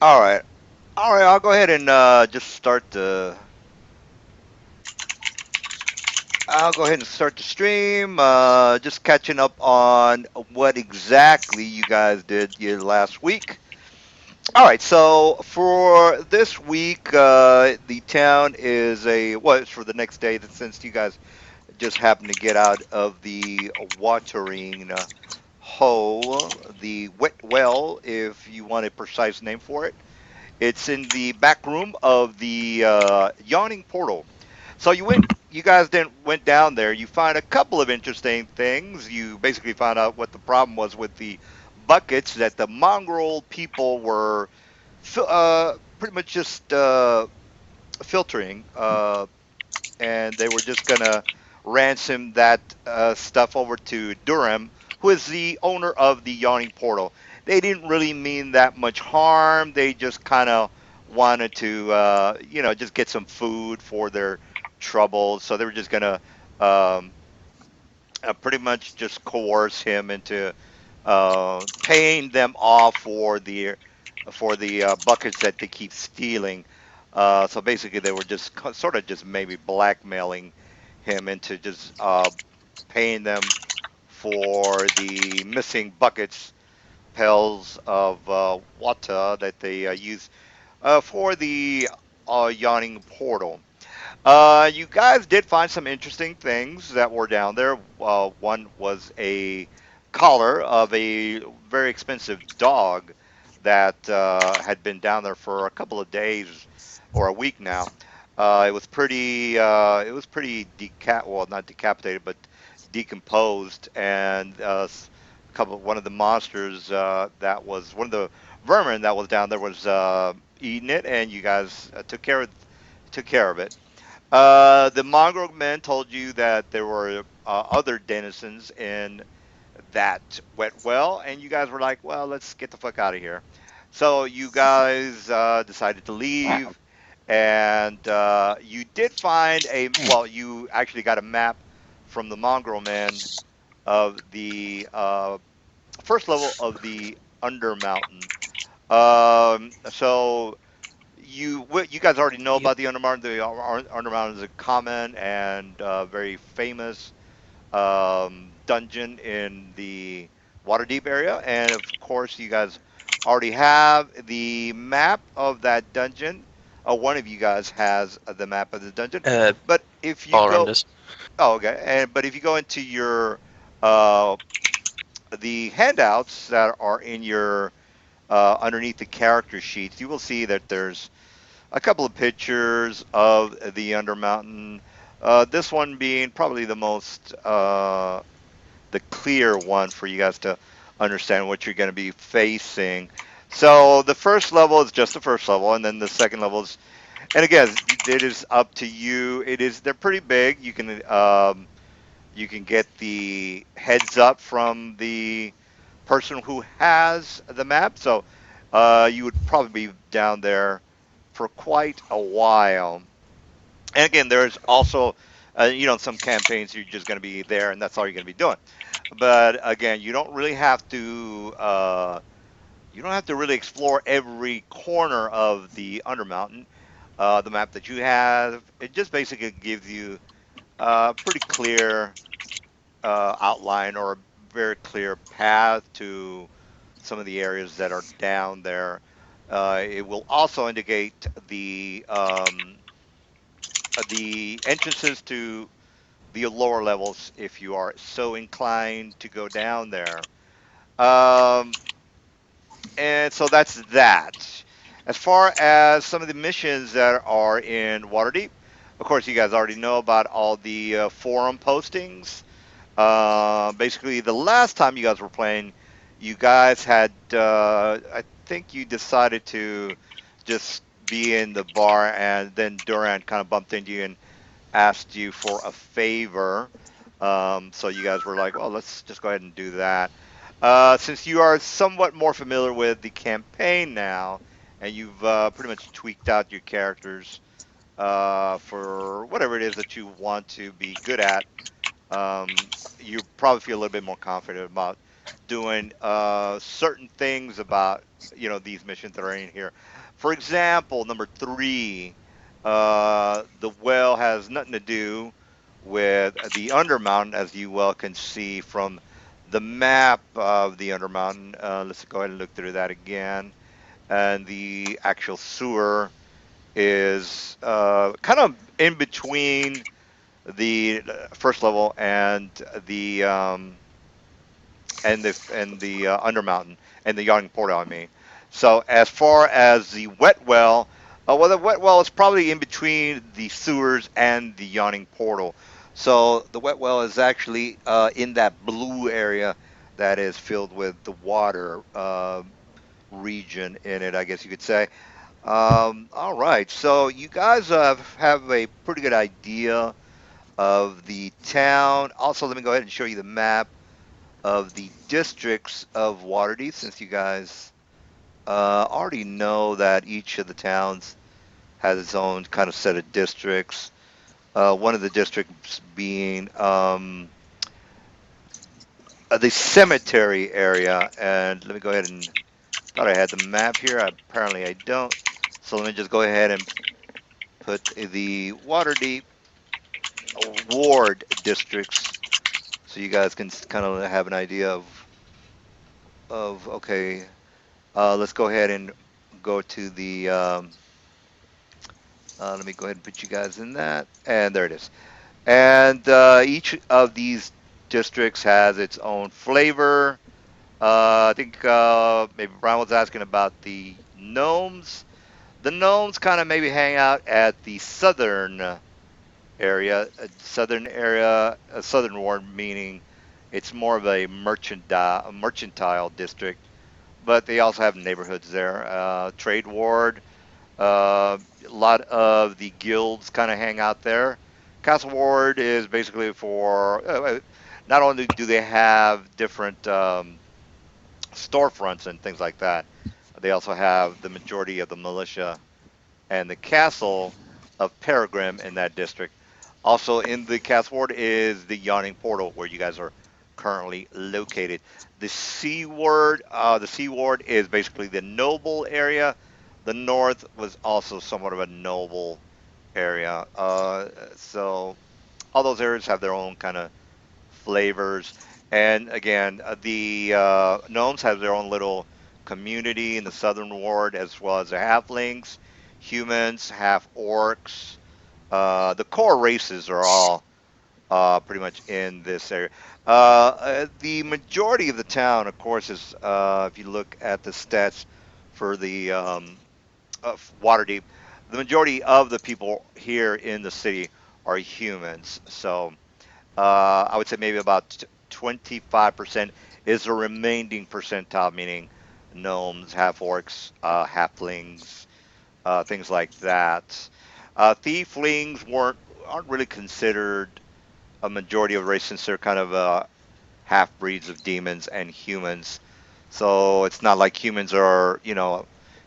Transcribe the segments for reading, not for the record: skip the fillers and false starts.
All right. All right. I'll go ahead and just start the. I'll go ahead and start the stream. Just catching up on what exactly you guys did your last week. All right. So for this week, the town is a well, it's for the next day. Since you guys just happened to get out of the watering hole, the wet well, if you want a precise name for it. It's in the back room of the yawning portal. So you guys then went down there. You find a couple of interesting things. You basically found out what the problem was with the buckets that the mongrel people were pretty much just filtering, and they were just gonna ransom that stuff over to Durham, who is the owner of the Yawning Portal. They didn't really mean that much harm. They just kind of wanted to, just get some food for their troubles. So they were just gonna um, pretty much just coerce him into paying them off for the buckets that they keep stealing. So basically, they were just sort of just maybe blackmailing him into just paying them for the missing buckets, pails of water that they use for the yawning portal. You guys did find some interesting things that were down there. One was a collar of a very expensive dog that had been down there for a couple of days or a week now. It was pretty. It was pretty well, not decapitated, but decomposed, and one of the monsters that was one of the vermin that was down there was eating it, and you guys took care of it. The mongrel men told you that there were other denizens in that wet well, and you guys were like, "Well, let's get the fuck out of here." So you guys decided to leave, and you did find well, you actually got a map from the mongrel men of the first level of the Undermountain. So you guys already know Yep. about the Undermountain. The Undermountain is a common and very famous dungeon in the Waterdeep area, and of course, you guys already have the map of that dungeon. One of you guys has the map of the dungeon, Uh, but if you Balrog go, does. oh, okay, and but if you go into your uh, the handouts that are in your underneath the character sheets, you will see that there's a couple of pictures of the Undermountain. This one being probably the clear one for you guys to understand what you're going to be facing. So the first level is just the first level, and then the second level is, and again, it is up to you. They're pretty big. You can get the heads up from the person who has the map. So you would probably be down there for quite a while. And again, there's also, some campaigns you're just going to be there and that's all you're going to be doing. But again, you don't have to really explore every corner of the Undermountain. The map that you have, it just basically gives you a pretty clear outline or a very clear path to some of the areas that are down there. It will also indicate the entrances to the lower levels if you are so inclined to go down there. Um, and so that's that. As far as some of the missions that are in Waterdeep, of course, you guys already know about all the forum postings. Basically, the last time you guys were playing, you guys had, I think you decided to just be in the bar, and then Durant kind of bumped into you and asked you for a favor. So you guys were like, well, let's just go ahead and do that. Since you are somewhat more familiar with the campaign now, and you've pretty much tweaked out your characters for whatever it is that you want to be good at, you probably feel a little bit more confident about doing certain things about these missions that are in here. For example, number three, the well has nothing to do with the Undermountain, as you well can see from the map of the Undermountain. Let's go ahead and look through that again. And the actual sewer is kind of in between the first level and the Undermountain and the Yawning Portal. I mean, so as far as the wet well, well, the wet well is probably in between the sewers and the Yawning Portal. So the wet well is actually in that blue area that is filled with the water region in it, I guess you could say. All right, so you guys have a pretty good idea of the town. Also, let me go ahead and show you the map of the districts of Waterdeep, since you guys already know that each of the towns has its own kind of set of districts. One of the districts being the cemetery area. And let me go ahead and thought I had the map here. Apparently, I don't. So let me just go ahead and put the Waterdeep ward districts so you guys can kind of have an idea of okay. Let's go ahead and go to the. Let me go ahead and put you guys in that, and there it is. And each of these districts has its own flavor. I think maybe Brian was asking about the gnomes. The gnomes kind of maybe hang out at the southern area, southern ward, meaning it's more of a mercantile district, but they also have neighborhoods there. Trade ward, a lot of the guilds kind of hang out there. Castle ward is basically for not only do they have different storefronts and things like that, they also have the majority of the militia and the castle of Peregrine in that district. Also in the castle ward is the Yawning Portal, where you guys are currently located. The Sea Ward is basically the noble area. The north was also somewhat of a noble area. So all those areas have their own kind of flavors. And again, the gnomes have their own little community in the southern ward, as well as the halflings, humans, half orcs. The core races are all pretty much in this area. The majority of the town, of course, is if you look at the stats for the of Waterdeep, the majority of the people here in the city are humans. So I would say maybe about 25% is the remaining percentile, meaning gnomes, half orcs, halflings, things like that. Thieflings aren't really considered a majority of race since they're kind of half breeds of demons and humans. So it's not like humans are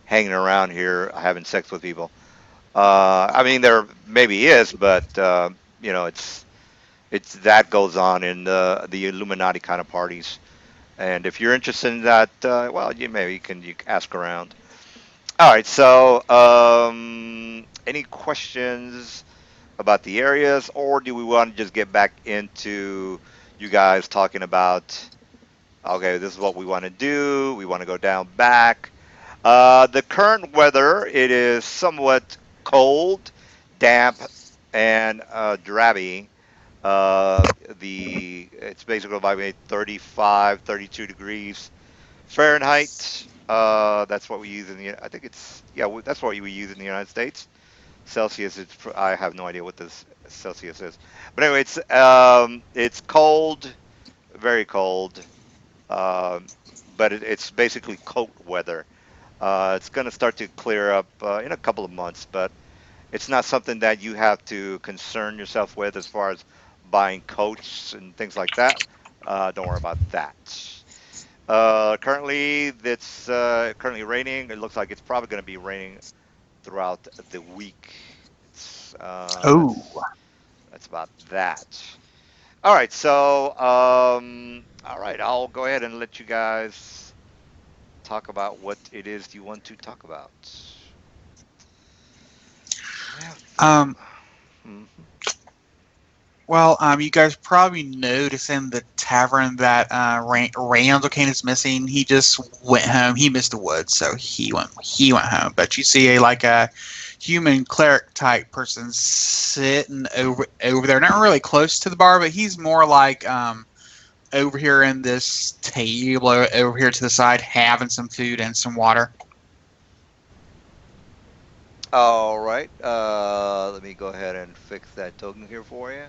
hanging around here having sex with people. I mean, there maybe is, but it's that goes on in the Illuminati kind of parties. And if you're interested in that, well, you can ask around. All right. So, any questions about the areas, or do we want to just get back into you guys talking about? Okay, this is what we want to do. We want to go down back. The current weather, it is somewhat cold, damp, and drabby. It's basically about maybe 35, 32 degrees Fahrenheit. That's what we use I think it's, yeah, that's what we use in the United States. Celsius, I have no idea what this Celsius is. But anyway, it's cold, very cold. Um, but it's basically coat weather. It's going to start to clear up in a couple of months, but it's not something that you have to concern yourself with as far as buying coats and things like that. Don't worry about that. Currently, it's currently raining. It looks like it's probably going to be raining throughout the week. It's Oh, that's about that. All right, so all right, I'll go ahead and let you guys talk about what it is you want to talk about. Have fun. Um, Mhm. well, you guys probably noticed in the tavern that Randall Kane is missing. He just went home. He missed the woods, so he went home. But you see a human cleric type person sitting over there, not really close to the bar, but he's more like over here in this table over here to the side, having some food and some water. All right, let me go ahead and fix that token here for you.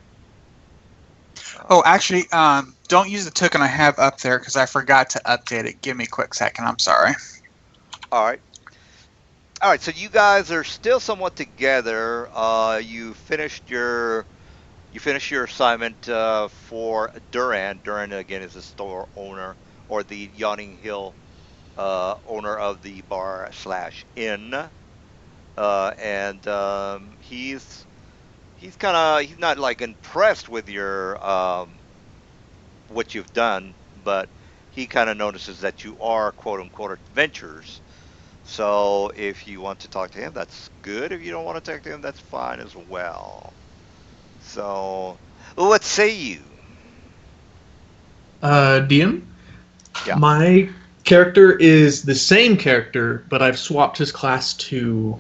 Oh, Uh, actually, don't use the token I have up there because I forgot to update it. Give me a quick second. I'm sorry. all right. All right, so you guys are still somewhat together. You finished your assignment for Duran. Duran again is the store owner or the Yawning Hill owner of the bar slash inn, and he's not like impressed with your what you've done, but he kind of notices that you are quote unquote adventurers. So if you want to talk to him, that's good. If you don't want to talk to him, that's fine as well. So what say you? DM, Yeah. my character is the same character, but I've swapped his class to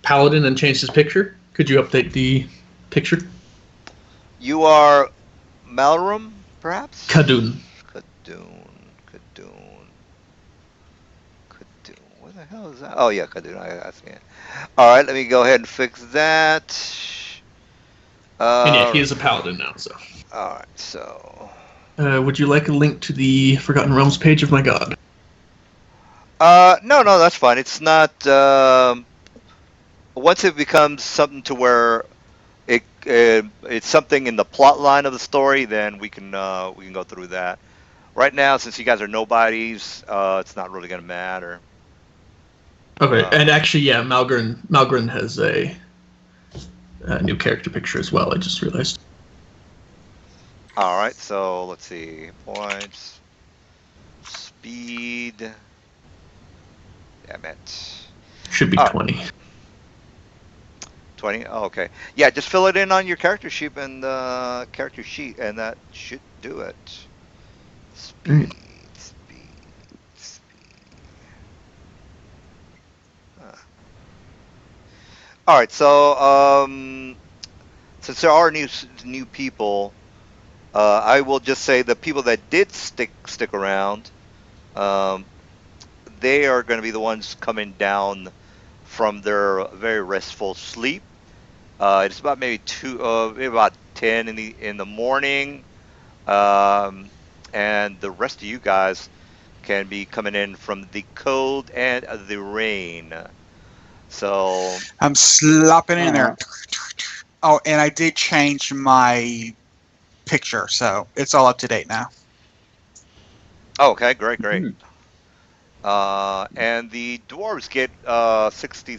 Paladin and changed his picture. Could you update the picture? You are Malrum, perhaps? Kadun. Kadoon. Kadoon. Kadoon. What the hell is that? Oh, yeah, Kadoon. I see it. All right, let me go ahead and fix that. And yeah, he Uh, is a Paladin now, so. all right, so. Would you like a link to the Forgotten Realms page of my god? No, that's fine. It's not. Once it becomes something to where it's something in the plot line of the story, then we can go through that. Right now, since you guys are nobodies, it's not really gonna matter. Okay, and Um, actually, yeah, Malgren has a new character picture as well. I just realized. all right, so let's see. Points, speed. Damn it. Should be All right, 20. 20. Oh, okay. Yeah, just fill it in on your character sheet, and that should do it. Alright. Speed. Huh. All right, so since there are new people, I will just say the people that did stick around, um, they are going to be the ones coming down from their very restful sleep. It's about maybe about 10 in the morning, um, and the rest of you guys can be coming in from the cold and the rain. So, I'm slopping in there. Alright. Oh, and I did change my picture, so it's all up to date now. oh, okay, great. Hmm. And the dwarves get 60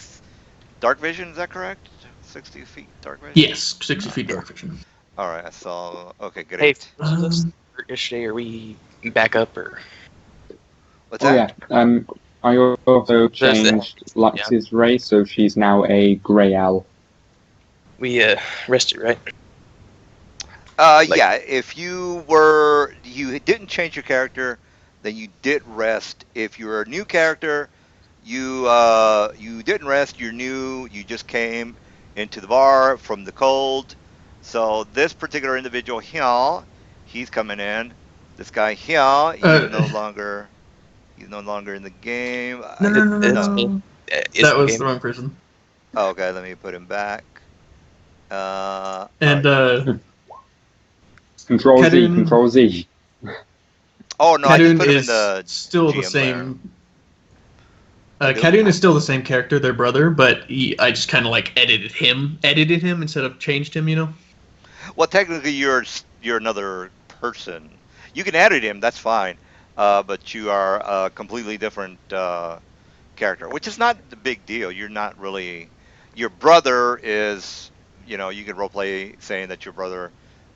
dark vision. Is that correct? 60 feet dark vision. Yes, 60 Uh, feet Yeah. dark vision. all right, I saw. Okay, Hey, great. was us Um, yesterday? Are we back up or What's Oh that? yeah. I also that's the changed yeah? Lux's race, so she's now a grey owl. We rested, right? Like Yeah. If you didn't change your character, then you did rest. If you're a new character, you didn't rest. You're new. You just came into the bar from the cold. So this particular individual here, he's coming in. This guy here, uh, he's no longer in the game. no, I no, it, no, no, it's no. me. no. It's That in was game. the wrong person. Oh, okay, let me put him back. All And right. Control Z, Kadun, Control Z. Oh no, I just Kadun put him in is the still the GM layer. same. Kadoon? Kadun is still the same character, their brother, but I just kind of like edited him instead of changed him. You know. Well, technically, you're another person. You can edit him, that's fine. But you are a completely different character, which is not the big deal. You're not really. Your brother is, you can roleplay saying that your brother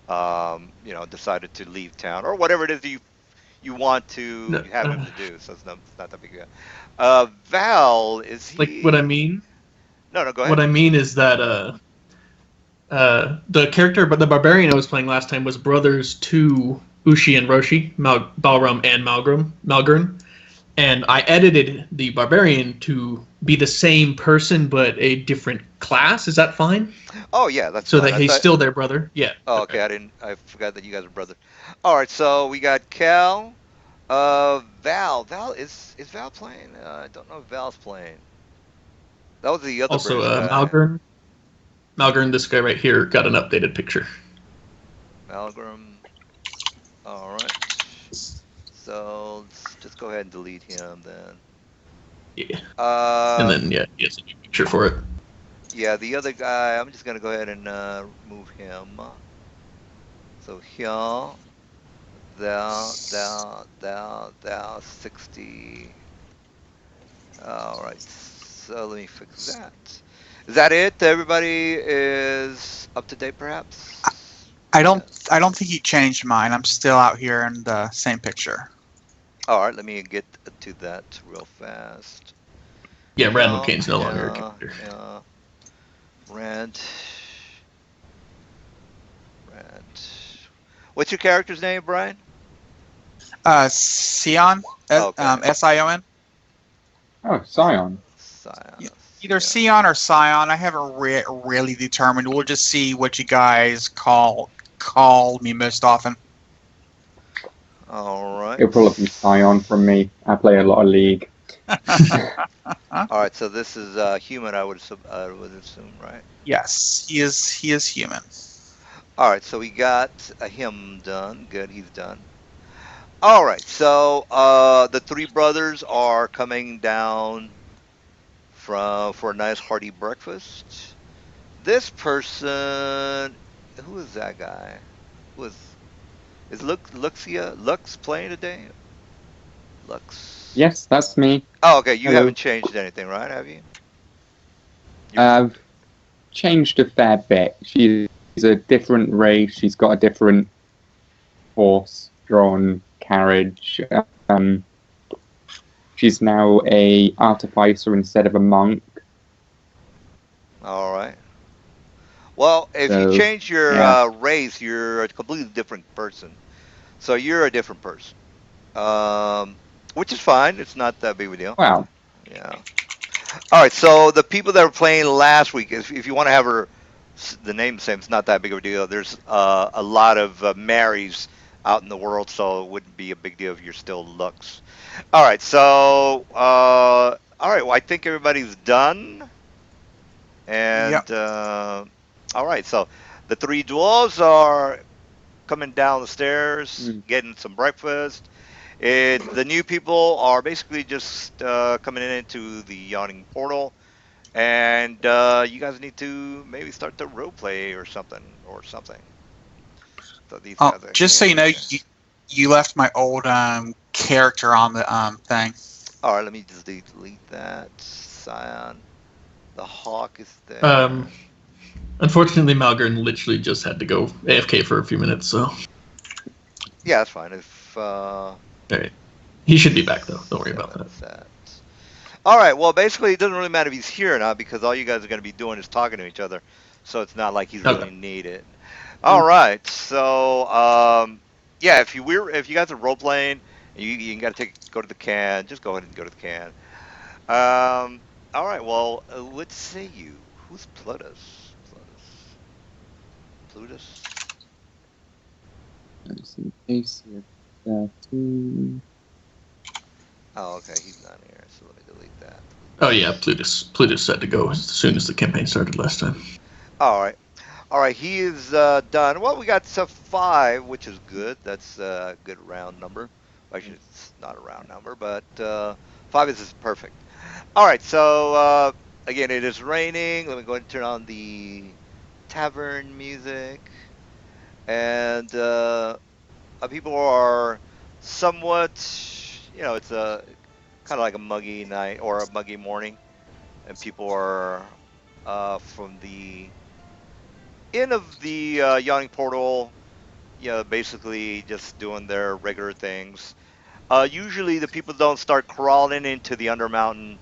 decided to leave town or whatever it is you want to No, have him to do. So it's not that big a deal. Val, is like what I he? mean. No, no, go What ahead. I mean is that the character, but the barbarian I was playing last time was brothers to Ushi and Roshi, Balram and Malgrim, and I edited the barbarian to be the same person but a different class. Is that fine? Oh yeah, that's So fine. that I he's thought. still their brother? Yeah. Oh, Okay. okay, I didn't. I forgot that you guys are brothers. All right, so we got Cal. Val. Val is Val playing? I don't know if Val's playing. That was the other Also, British guy, Malgrim, this guy right here got an updated picture. Malgrim. All right. So let's just go ahead and delete him then. Yeah. And Uh, then yeah, he has a new picture for it. yeah, the other guy. I'm just gonna go ahead and move him. So here, there, 60. All right. So let me fix that. Is that it? Everybody is up to date, perhaps? I don't. Yeah. I don't think he changed mine. I'm still out here in the same picture. All right. Let me get to that real fast. Yeah, Randall Yeah, Kane's no longer a yeah, character. yeah. Rand. Rand. What's your character's name, Brian? Sion. Okay. Sion. Oh, Scion. Science. Either Yeah. Sion or Scion. I haven't really determined. We'll just see what you guys call me most often. All right. It'll probably be Scion from me. I play a lot of League. All right. So this is human. I would assume, right? Yes, he is. He is human. All right. So we got him done. Good. He's done. All right. So the three brothers are coming down for a nice hearty breakfast. This person, who is that guy? Who is Lux playing today? Lux. Yes, that's me. Oh, okay. You Hello. haven't changed anything, right? Have you? You I've changed a fair bit. She's a different race. She's got a different horse-drawn carriage. Um, she's now a artificer instead of a monk. all right? Well, if you So change your yeah. race, you're a completely different person. So you're a different person, which is fine. It's not that big of a deal. Wow. Yeah. All right. So the people that were playing last week, if you want to have the name the same, it's not that big of a deal. There's a lot of Marys out in the world, so it wouldn't be a big deal if you're still Lux. All right. So all right. Well, I think everybody's done. Yep. And all right. So the three dwarves are coming down the stairs, Mm. getting some breakfast. The new people are basically just coming into the yawning portal, and you guys need to maybe start the role play or something. So these guys are Just so you know, here. you left my old character on the thing. All right, let me just delete that. Scion, the hawk is Um, there. Unfortunately, Malgrim literally just had to go AFK for a few minutes, so Yeah, that's fine. If all right. He should be back though. Don't worry about that. that. All right. Well, basically, it doesn't really matter if he's here or not because all you guys are going to be doing is talking to each other. So it's not like he's Okay. really needed. All right. So, yeah, if you guys are role playing, you got to go to the can. Just go ahead and go to the can. All right. Well, let's say who's Plutus? Plutus. Let's see. Case 13. Oh, okay. He's not here. So let me delete that. Oh yeah, Plutus had to go as soon as the campaign started last time. All right. All right, he is done. Well, we got to 5, which is good. That's a good round number. Actually, it's not a round number, but 5 is perfect. All right, so again, it is raining. Let me go ahead and turn on the tavern music. And people are somewhat, it's a kind of like a muggy night or a muggy morning. And people are from the end of the yawning portal basically just doing their regular things. Usually the people don't start crawling into the Undermountain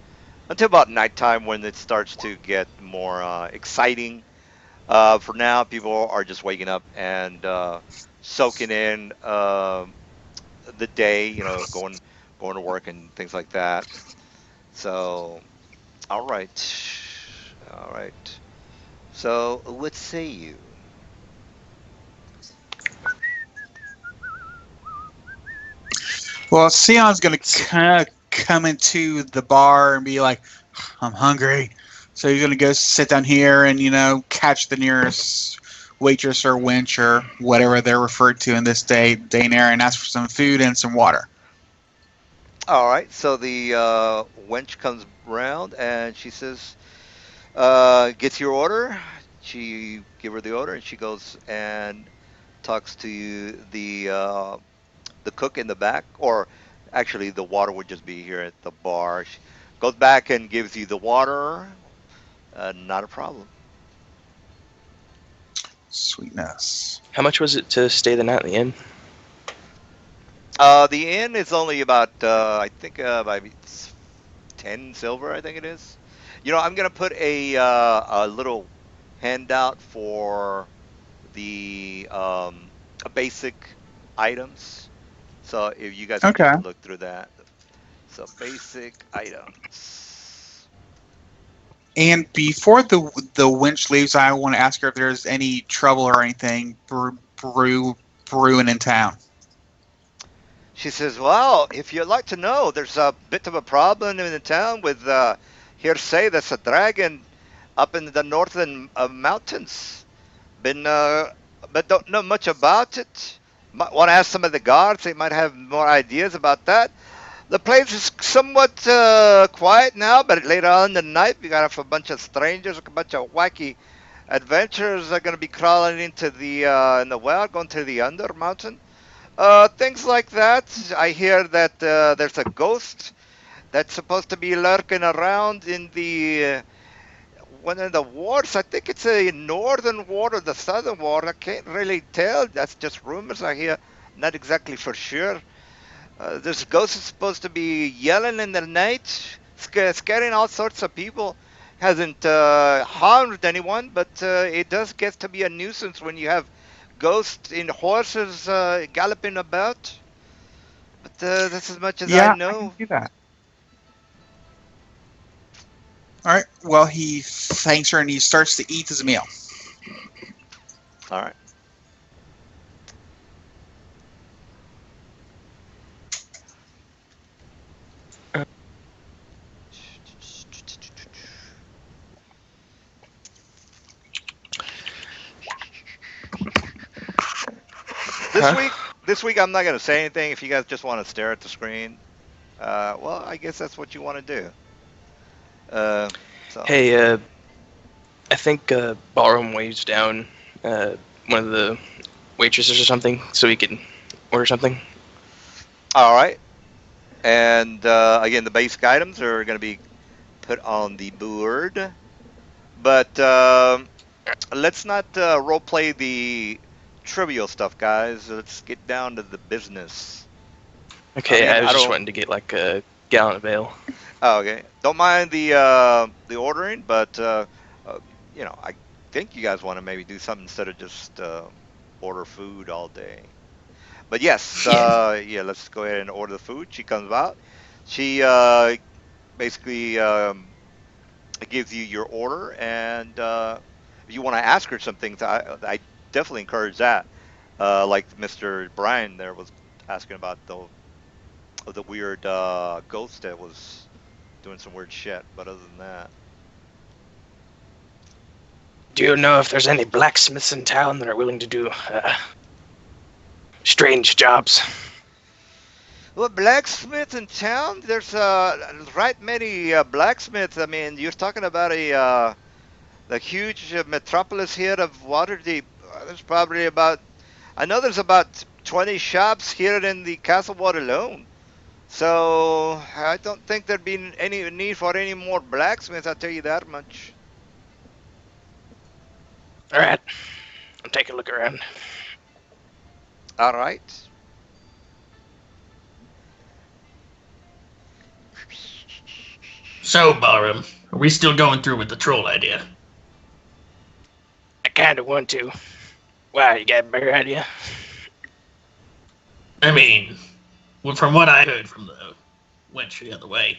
until about nighttime when it starts to get more exciting. For now, people are just waking up and soaking in the day, going to work and things like that. So, all right, all right. So, what say you? Well, Sion's gonna come into the bar and be like, "I'm hungry," so he's gonna go sit down here and catch the nearest waitress or wench or whatever they're referred to in this day and era and ask for some food and some water. All right. So the wench comes round and she says, gets your order. She give her the order and she goes and talks to the cook in the back, or actually the water would just be here at the bar. She goes back and gives you the water. Not a problem. Sweetness. How much was it to stay the night in the inn? The inn is only about I think maybe 10 silver. I think it is. I'm gonna put a little handout for the basic items. So if you guys can Okay. take a look through that. So basic items. And before the wench leaves, I want to ask her if there's any trouble or anything brewing in town. She says, "Well, if you'd like to know, there's a bit of a problem in the town with hearsay there's a dragon up in the northern mountains. Been, but don't know much about it. Might want to ask some of the guards; they might have more ideas about that. The place is somewhat quiet now, but later on in the night, we got a bunch of strangers, a bunch of wacky adventurers are going to be crawling into the in the well, going to the under mountain. Things like that. I hear that there's a ghost that's supposed to be lurking around in the one of the wards. I think it's a northern ward or the southern ward. I can't really tell. That's just rumors I hear. Not exactly for sure. This ghost is supposed to be yelling in the night, scaring all sorts of people. Hasn't harmed anyone, but it does get to be a nuisance when you have ghosts in horses galloping about. But that's as much as I Yeah, I can know. see that. All right. Well, he thanks her and he starts to eat his meal. All right. This Huh? week, this week I'm not going to say anything. If you guys just want to stare at the screen, well, I guess that's what you want to do. Uh, so, Hey, I think Ballroom waves down one of the waitresses or something so we can order something. all right. And again, the basic items are going to be put on the board. But let's not role play the trivial stuff, guys. Let's get down to the business. Okay, Again, I was I just don't. wanting to get like a gallon of ale. Oh, okay, don't mind the ordering, but uh, I think you guys want to maybe do something instead of just order food all day. But yes, Yeah. yeah, let's go ahead and order the food. She comes out. She basically gives you your order, and if you want to ask her some things, I definitely encourage that. Like Mr. Brian there was asking about the weird ghost that was doing some weird shit. But other than that, Do you know if there's any blacksmiths in town that are willing to do strange jobs? well, blacksmith in town. There's right many blacksmiths. I mean, you're talking about the huge metropolis here of Waterdeep. There's probably about I know there's about 20 shops here in the Castle Ward alone. So I don't think there'd be any need for any more blacksmiths. I'll tell you that much. All right, I'll take a look around. All right. So, Barham, are we still going through with the troll idea? I kind of want to. Why, you got a better idea? I mean, well, from what I heard from the wench the other way,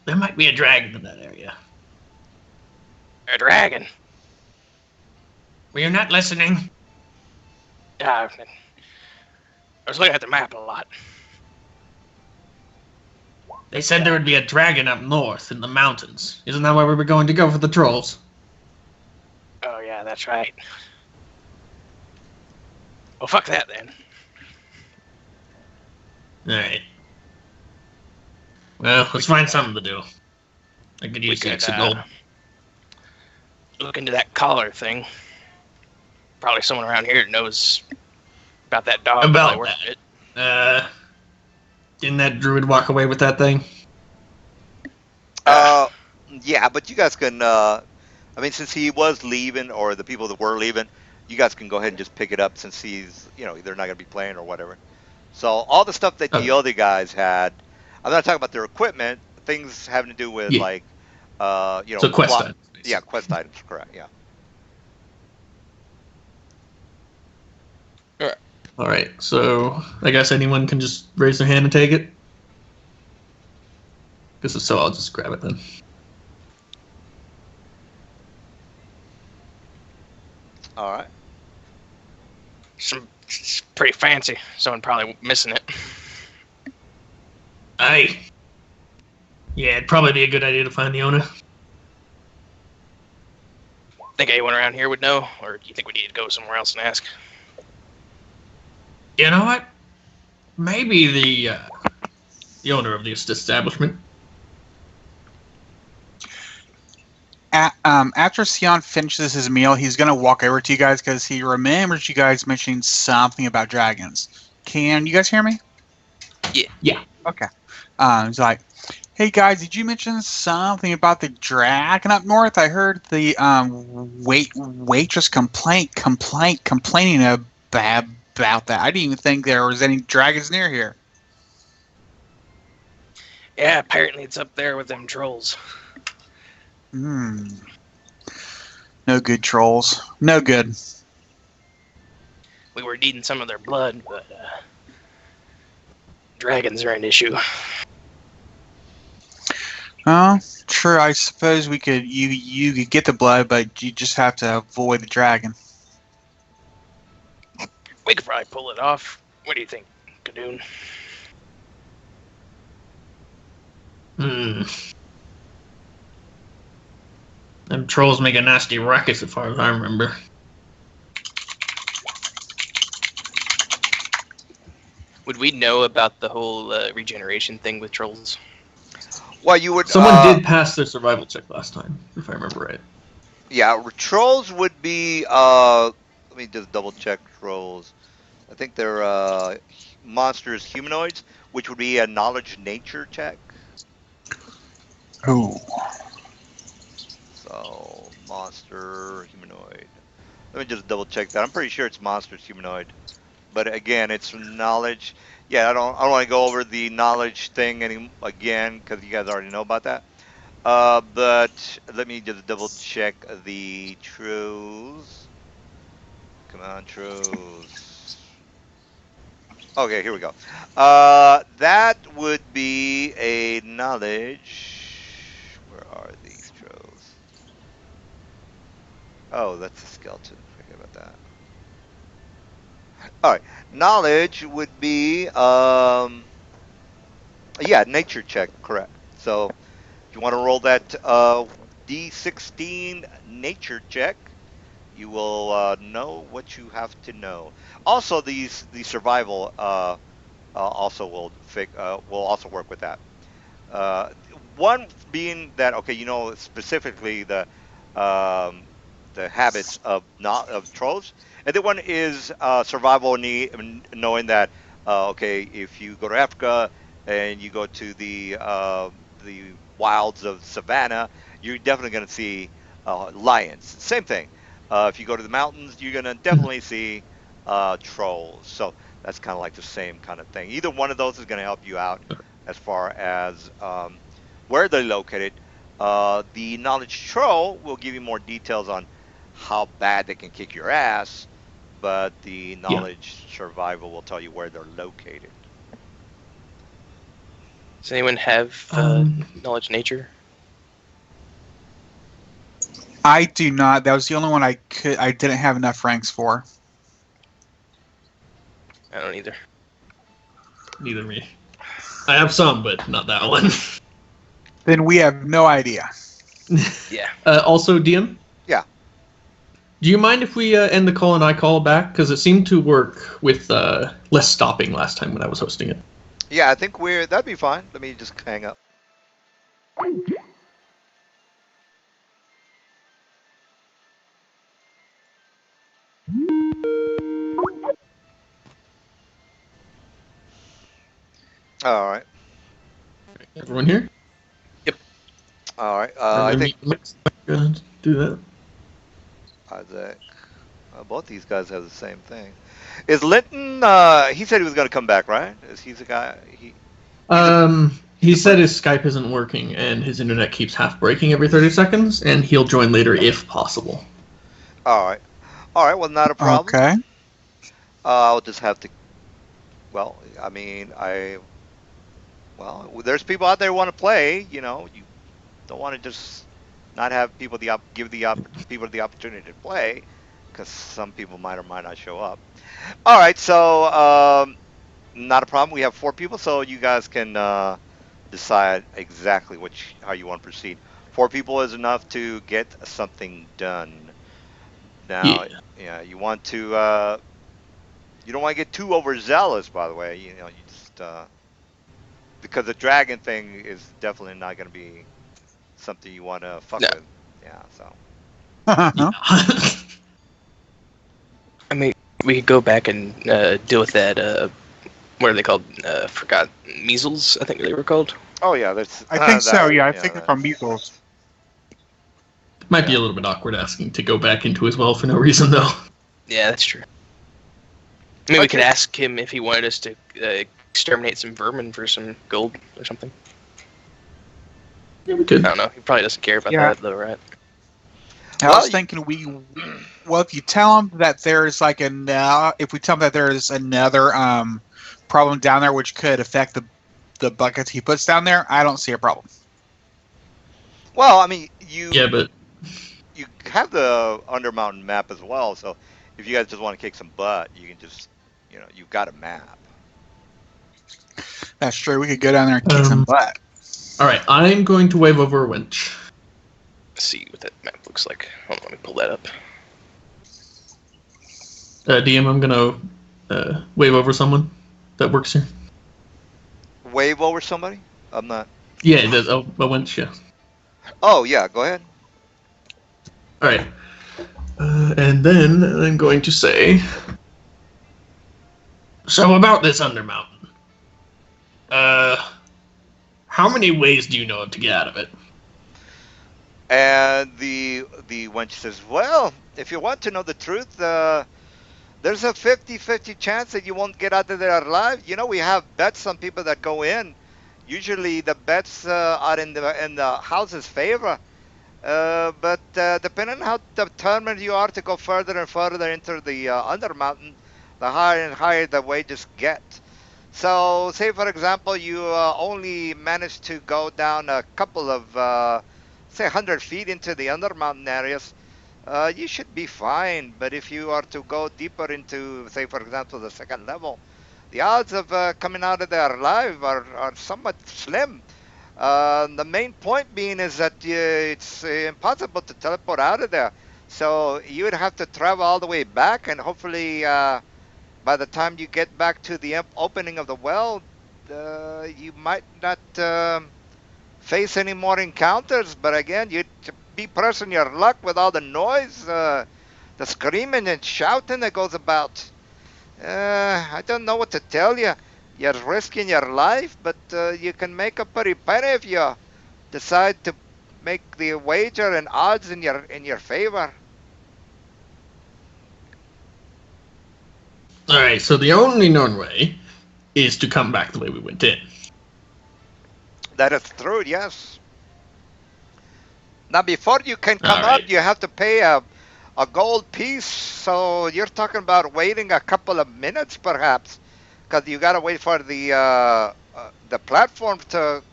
there might be a dragon in that area. A dragon? Were you not listening? I was looking at the map a lot. They said there would be a dragon up north in the mountains. Isn't that where we were going to go for the trolls? Oh, yeah, that's right. Well, fuck that then. Alright. Well, let's find something to do. I could use the extra gold. Look into that collar thing. Probably someone around here knows about that dog. About worth that. it. Didn't that druid walk away with that thing? Yeah, but you guys can. I mean, since he was leaving, or the people that were leaving, you guys can go ahead and just pick it up since he's, they're not going to be playing or whatever. So all the stuff that the other guys had, I'm not talking about their equipment. Things having to do with like, so quest items. Yeah, quest items. Correct. Yeah. All right. So I guess anyone can just raise their hand and take it. Because if so, I'll just grab it then. All right. It's pretty fancy. Someone probably missing it. Aye. Yeah, it'd probably be a good idea to find the owner. Think anyone around here would know, or do you think we need to go somewhere else and ask? You know what? Maybe the owner of this establishment. After Sion finishes his meal, he's going to walk over to you guys because he remembers you guys mentioning something about dragons. Can you guys hear me? Yeah. Okay. He's like, hey guys, did you mention something about the dragon up north? I heard the waitress complaining about that. I didn't even think there was any dragons near here. Yeah, apparently it's up there with them trolls. No good, trolls. No good. We were needing some of their blood, but dragons are an issue. Oh, sure. I suppose we could. You could get the blood, but you just have to avoid the dragon. We could probably pull it off. What do you think, Kadoon? Them trolls make a nasty ruckus as far as I remember. Would we know about the whole regeneration thing with trolls? Well, you would. Someone did pass their survival check last time, if I remember right. Yeah, trolls would be. Let me just double check trolls. I think they're monsters, humanoids, which would be a knowledge nature check. Oh. So monster, humanoid. Let me just double check that. I'm pretty sure it's monsters, humanoid. But again, it's knowledge. Yeah, I don't want to go over the knowledge thing again because you guys already know about that. But let me just double check the truths. Come on, truths. Okay, here we go. That would be a knowledge. Where are these truths? Oh, that's a skeleton. Forget about that. All right, knowledge would be yeah, nature check, correct. So if you want to roll that D16 nature check, you will know what you have to know. Also, the survival also will also work with that. One being that okay, specifically the habits of not of trolls, and the one is survival need, knowing that okay, if you go to Africa and you go to the wilds of savannah, you're definitely going to see lions. Same thing. If you go to the mountains, you're going to definitely see trolls. So that's kind of like the same kind of thing. Either one of those is going to help you out as far as where they're located. The knowledge troll will give you more details on how bad they can kick your ass, but the Yeah. knowledge survival will tell you where they're located. Does anyone have knowledge nature? I do not. That was the only one I didn't have enough ranks for. I don't either. Neither me. I have some, but not that one. Then we have no idea. Yeah. Also, DM? Yeah. Do you mind if we end the call and I call back? Because it seemed to work with less stopping last time when I was hosting it. Yeah, I think that'd be fine. Let me just hang up. All right. Everyone here? All right. Or I maybe think do that. Isaac. Both these guys have the same thing. Is Linton? He said he was going to come back, right? Is he the guy? He said his Skype isn't working and his internet keeps half breaking every 30 seconds, and he'll join later if possible. All right. All right. Well, not a problem. Okay. I'll just have to. Well, I mean, Well, there's people out there who want to play. You know, you don't want to just not have people give people the opportunity to play, because some people might or might not show up. All right. So not a problem. We have 4 people, so you guys can decide exactly how you want to proceed. 4 people is enough to get something done. Now, yeah, you want to. You don't want to get too overzealous, by the way. You know, you just because the dragon thing is definitely not going to be something you want to fuck No. with. Yeah. So. Yeah. I mean, we could go back and deal with that. What are they called? Forgot. Measles, I think they were called. Oh yeah, that's. I think so. Yeah, I think it's from measles. Might be a little bit awkward asking to go back into his well for no reason, though. Yeah, that's true. I mean, we could Okay. ask him if he wanted us to exterminate some vermin for some gold or something. Yeah, we could. I don't know. He probably doesn't care about Yeah. that, though, right? I was thinking well, if you tell them that there's like if we tell them that there's another problem down there which could affect the buckets he puts down there, I don't see a problem. Well, I mean, you But have the Undermountain map as well, so if you guys just want to kick some butt, you can just, you've got a map. That's true. We could go down there and kick some butt. all right, I'm going to wave over a winch. Let's see what that map looks like. Hold on, let me pull that up. DM, I'm gonna wave over someone that works here. Wave over somebody? I'm not. Yeah, a winch. Yeah. Oh yeah, go ahead. All right, and then I'm going to say. So about this Undermountain. How many ways do you know of to get out of it? And the wench says, well, if you want to know the truth, there's a 50-50 chance that you won't get out of there alive. You know, we have bets on people that go in. Usually the bets are in the house's favor. But depending on how determined you are to go further and further into the Undermountain, the higher and higher the wages get. So, say for example, you only manage to go down a couple of, say, 100 feet into the Undermountain areas, you should be fine. But if you are to go deeper into, say, for example, the second level, the odds of coming out of there alive are somewhat slim. The main point being is that it's impossible to teleport out of there. So you would have to travel all the way back, and hopefully by the time you get back to the opening of the well, you might not face any more encounters. But again, you'd be pressing your luck with all the noise, the screaming and shouting that goes about. I don't know what to tell you. You're risking your life, but you can make a pretty penny if you decide to make the wager and odds in your favor. All right, so the only known way is to come back the way we went in. That is true, yes. Now, before you can All come up, right. you have to pay a gold piece. So you're talking about waiting a couple of minutes, perhaps, because you got to wait for the platform to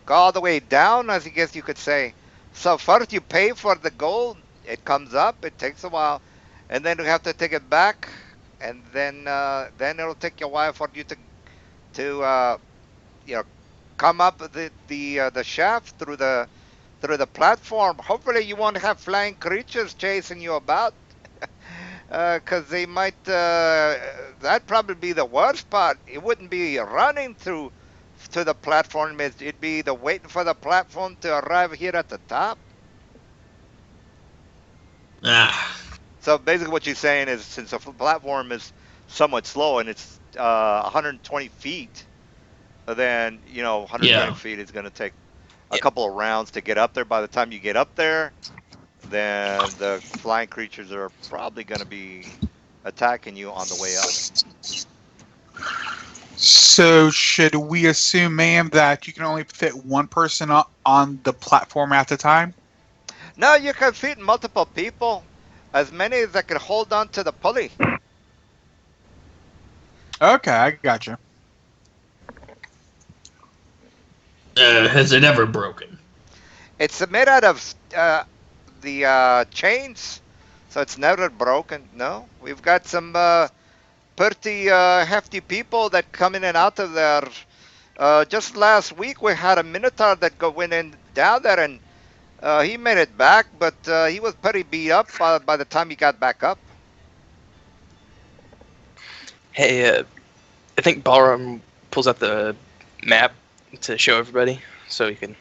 go all the way down, as I guess you could say. So first you pay for the gold. It comes up. It takes a while, and then you have to take it back, and then it'll take you a while for you to you know come up the shaft through the platform. Hopefully, you won't have flying creatures chasing you about, because they might. That'd probably be the worst part. It wouldn't be running through to the platform. It'd be the waiting for the platform to arrive here at the top. Ah, So basically, what you're saying is, since the platform is somewhat slow and it's 120 feet, then 120 yeah. feet is going to take a Yep. couple of rounds to get up there. By the time you get up there, then the flying creatures are probably going to be attacking you on the way up. So should we assume, ma'am, that you can only fit one person on the platform at a time? No, you can fit multiple people, as many as that can hold on to the pulley. Okay, I gotcha. Has it ever broken? It's made out of the chains, so it's never broken. No, we've got some pretty hefty people that come in and out of there. Just last week, we had a Minotaur that went in down there, and he made it back, but he was pretty beat up by the time he got back up. Hey, I think Ballroom pulls out the map to show everybody, so you can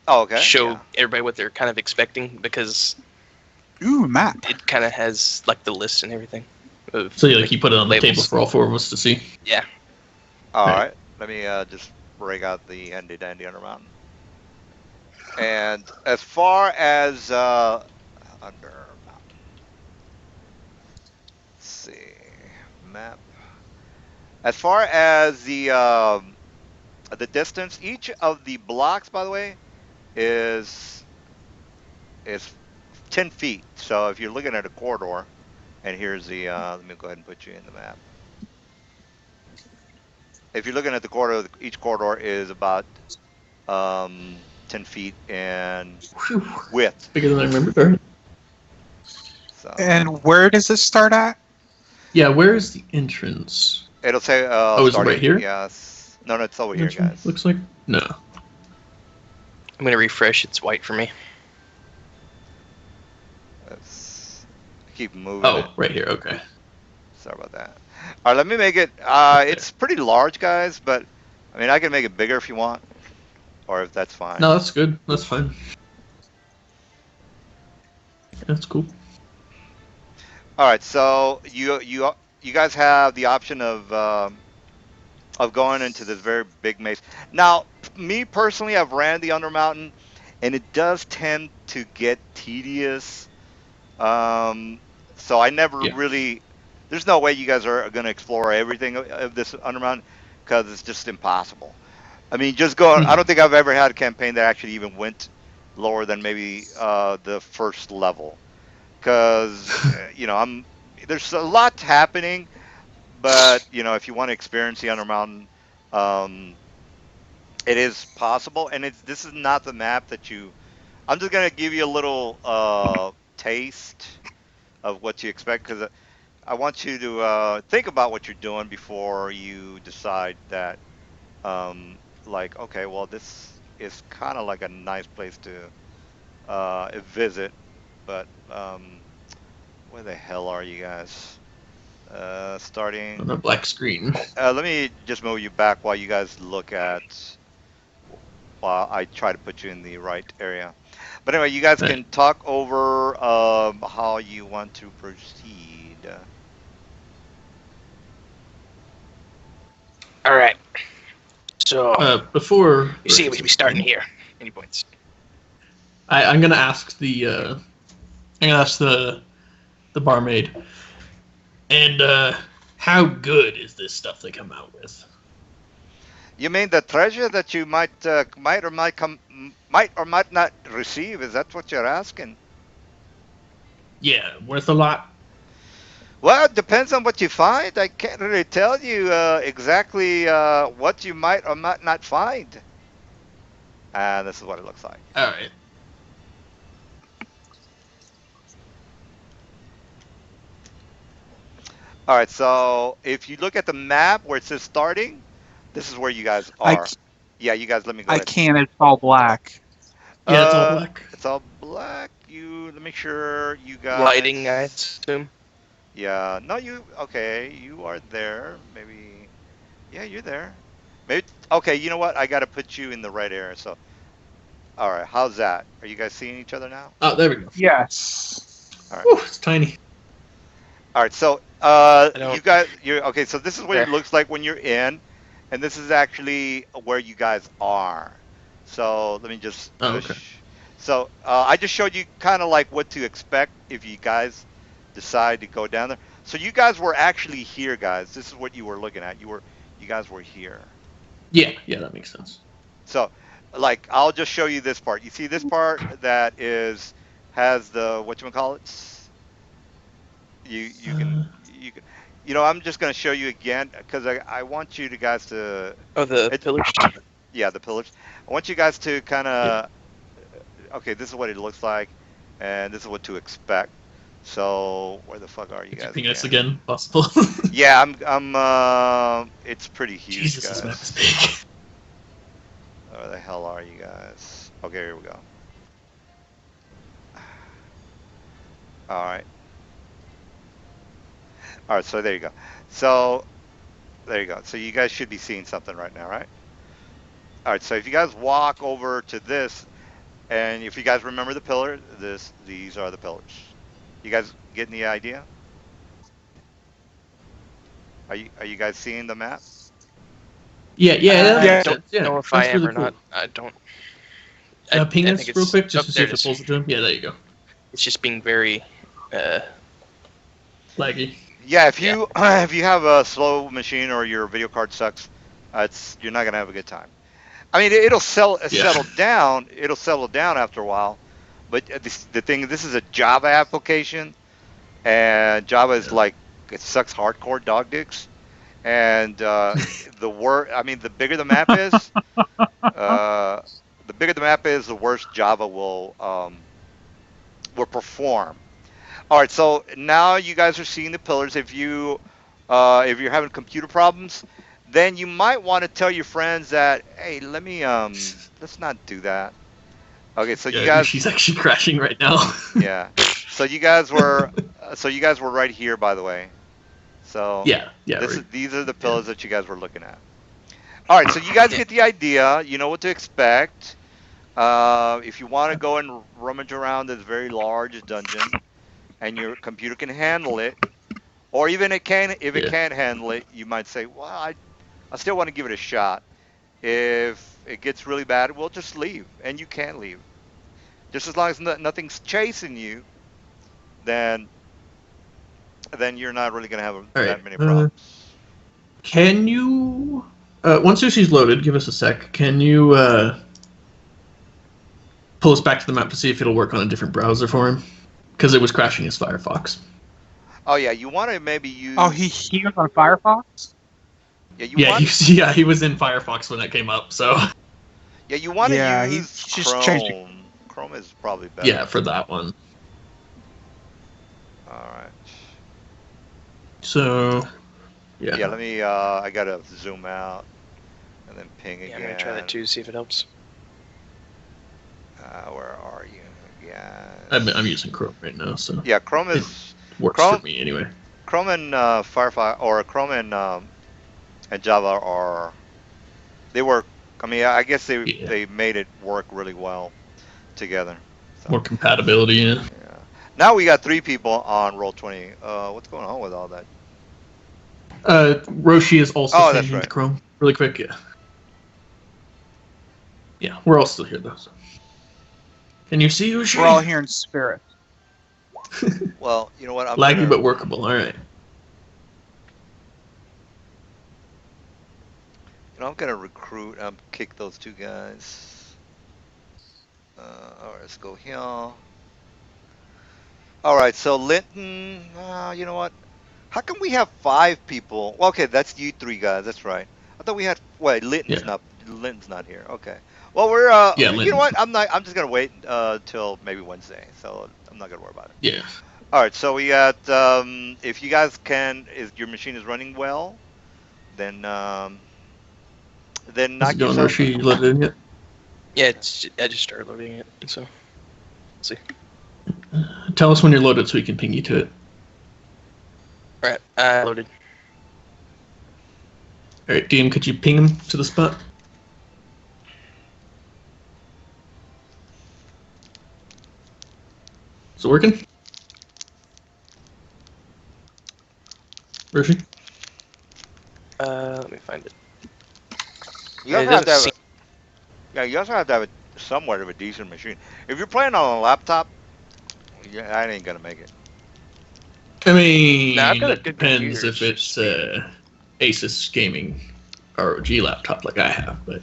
Oh, okay. show Yeah. everybody what they're kind of expecting, because Ooh, map. it kind of has like the list and everything. Of, So you put it on the labels. table for all four of us to see. Yeah. All Right. right. Let me just break out the handy dandy Undermountain. And as far as Undermountain, let's see, map. As far as the distance, each of the blocks, by the way, is 10 feet. So if you're looking at a corridor, and here's the let me go ahead and put you in the map. If you're looking at the corridor, each corridor is about 10 feet in Whew. width. Bigger than I remember. All right. So And where does this start at? Yeah, where's the entrance? it'll say Oh, is it starting. right here? Yes. No, it's over here, guys. Looks like no. I'm gonna refresh. It's white for me. Let's keep moving it. Oh, right here. Okay. Sorry about that. All right, let me make it. It's pretty large, guys, but I mean, I can make it bigger if you want, or if that's fine. No, that's good. That's fine. That's cool. All right, so you guys have the option of going into this very big maze. Now, me personally, I've ran the Undermountain, and it does tend to get tedious. So I never Yeah. really. There's no way you guys are going to explore everything of this Undermountain, because it's just impossible. I mean, just go. I don't think I've ever had a campaign that actually even went lower than maybe the first level, because there's a lot happening, but if you want to experience the Undermountain, um, it is possible, and this is not the map that you. I'm just gonna give you a little taste of what you expect, because I want you to think about what you're doing before you decide that, like, okay, well, this is kind of like a nice place to visit, but where the hell are you guys? On Starting. a black screen. Let me just move you back while you guys look at. While I try to put you in the right area. But anyway, you guys Right. can talk over how you want to proceed. All right. So Before you see, we starting here. Any points? I'm gonna ask the barmaid. And how good is this stuff they come out with? You mean the treasure that you might or might not receive? Is that what you're asking? Yeah, worth a lot. Well, it depends on what you find. I can't really tell you exactly what you might or might not find. And this is what it looks like. All right. All right, so if you look at the map where it says starting, this is where you guys I, are. Yeah, you guys, let me go I ahead. can't. It's all black. Yeah, it's all black. It's all black. Let me make sure you guys. Lighting, I assume. Yeah, no, okay, you are there. Maybe, yeah, you're there. Maybe, okay, you know what? I got to put you in the right area. So, all right, how's that? Are you guys seeing each other now? Oh, there we go. Yes. All right. Whew, it's tiny. All right, so don't- you guys, you're okay. So this is what it There. looks like when you're in, and this is actually where you guys are. So let me just. Oh, okay. So I just showed you kind of like what to expect if you guys decide to go down there. So you guys were actually here, guys. This is what you were looking at. You guys were here. Yeah, that makes sense. So, like, I'll just show you this part. You see this part that has the whatchamacallits? You can I'm just gonna show you again because I want you guys to Oh, the pillars. the pillars. I want you guys to kind of okay. This is what it looks like, and this is what to expect. So where the fuck are you guys? Ping us again, possible. Yeah, it's pretty huge, Jesus, guys. this map is big. Where the hell are you guys? Okay, here we go. All right. All right, so there you go. So there you go. So you guys should be seeing something right now, right? All right, so if you guys walk over to this, and if you guys remember the pillar, these are the pillars. You guys getting the idea? Are you guys seeing the map? Yeah, that I makes don't sense. Yeah, know if I that's am really or cool. not. I don't. Ping I us think real it's- quick just oh, to see there if it it is. pulls the drum. Yeah, there you go. It's just being very. Laggy. Yeah, if you if you have a slow machine or your video card sucks, you're not gonna have a good time. I mean, it'll settle down. It'll settle down after a while, but the thing, this is a Java application, and Java is like it sucks hardcore dog dicks. And the bigger the map is, the worse Java will perform. All right, so now you guys are seeing the pillars. If you're having computer problems, then you might want to tell your friends that, hey, let's not do that. Okay, so you guys, she's actually crashing right now. yeah. So you guys were right here, by the way. So yeah. these are the pillars that you guys were looking at. All right, so you guys get the idea. You know what to expect. If you want to go and rummage around this very large dungeon, and your computer can handle it, or even if it can't handle it, you might say, well, I still want to give it a shot. If it gets really bad, we'll just leave, and you can leave. Just as long as nothing's chasing you, then you're not really gonna have that many problems. Can you, once Sushi's loaded, give us a sec. Can you pull us back to the map to see if it'll work on a different browser for him? Because it was crashing his Firefox. Oh yeah, you want to maybe use. Oh, he was on Firefox? Yeah, he was in Firefox when that came up, so. Yeah, you want to Yeah, he use just Chrome. changed it. Chrome is probably better. Yeah, for that one. All right. So. Yeah. Yeah, let me. I gotta zoom out and then ping again. I'm gonna try that too. See if it helps. Where are you? Yeah. I'm using Chrome right now, so. Yeah, Chrome is works Chrome, for me anyway. Chrome and Firefox, or Chrome and Java are. They work. I mean, I guess they made it work really well together. So. More compatibility, yeah. Yeah. Now we got 3 people on Roll20. What's going on with all that? Roshi is also changing right. to Chrome. Really quick, yeah. Yeah, we're all still here though. So. Can you see Roshi? We're all here in spirit. Well, you know what? Laggy but workable. All right. I'm gonna recruit. Kick those two guys. All right, let's go here. All right, so Linton. You know what? How come we have 5 people? Well, okay, that's you 3 guys. That's right. I thought we had. Wait, Yeah. Linton's not here. Okay. Well, we're. Yeah, You know Linton's. what? I'm just gonna wait till maybe Wednesday. So I'm not gonna worry about it. Yeah. All right. So we got. If you guys can, if your machine is running well, then How's it knock going, yourself. Roshi? You loaded in yet? Yeah, I just started loading it, so let's see. Tell us when you're loaded so we can ping you to it. All right, loaded. All right, DM, could you ping him to the spot? Is it working? Roshi? Let me find it. You also It have doesn't to have. seem- Yeah, you also have to have somewhat of a decent machine. If you're playing on a laptop, yeah, I ain't gonna make it. I mean, Nah, I've got a it good depends computer, if it's it's Asus gaming ROG laptop like I have, but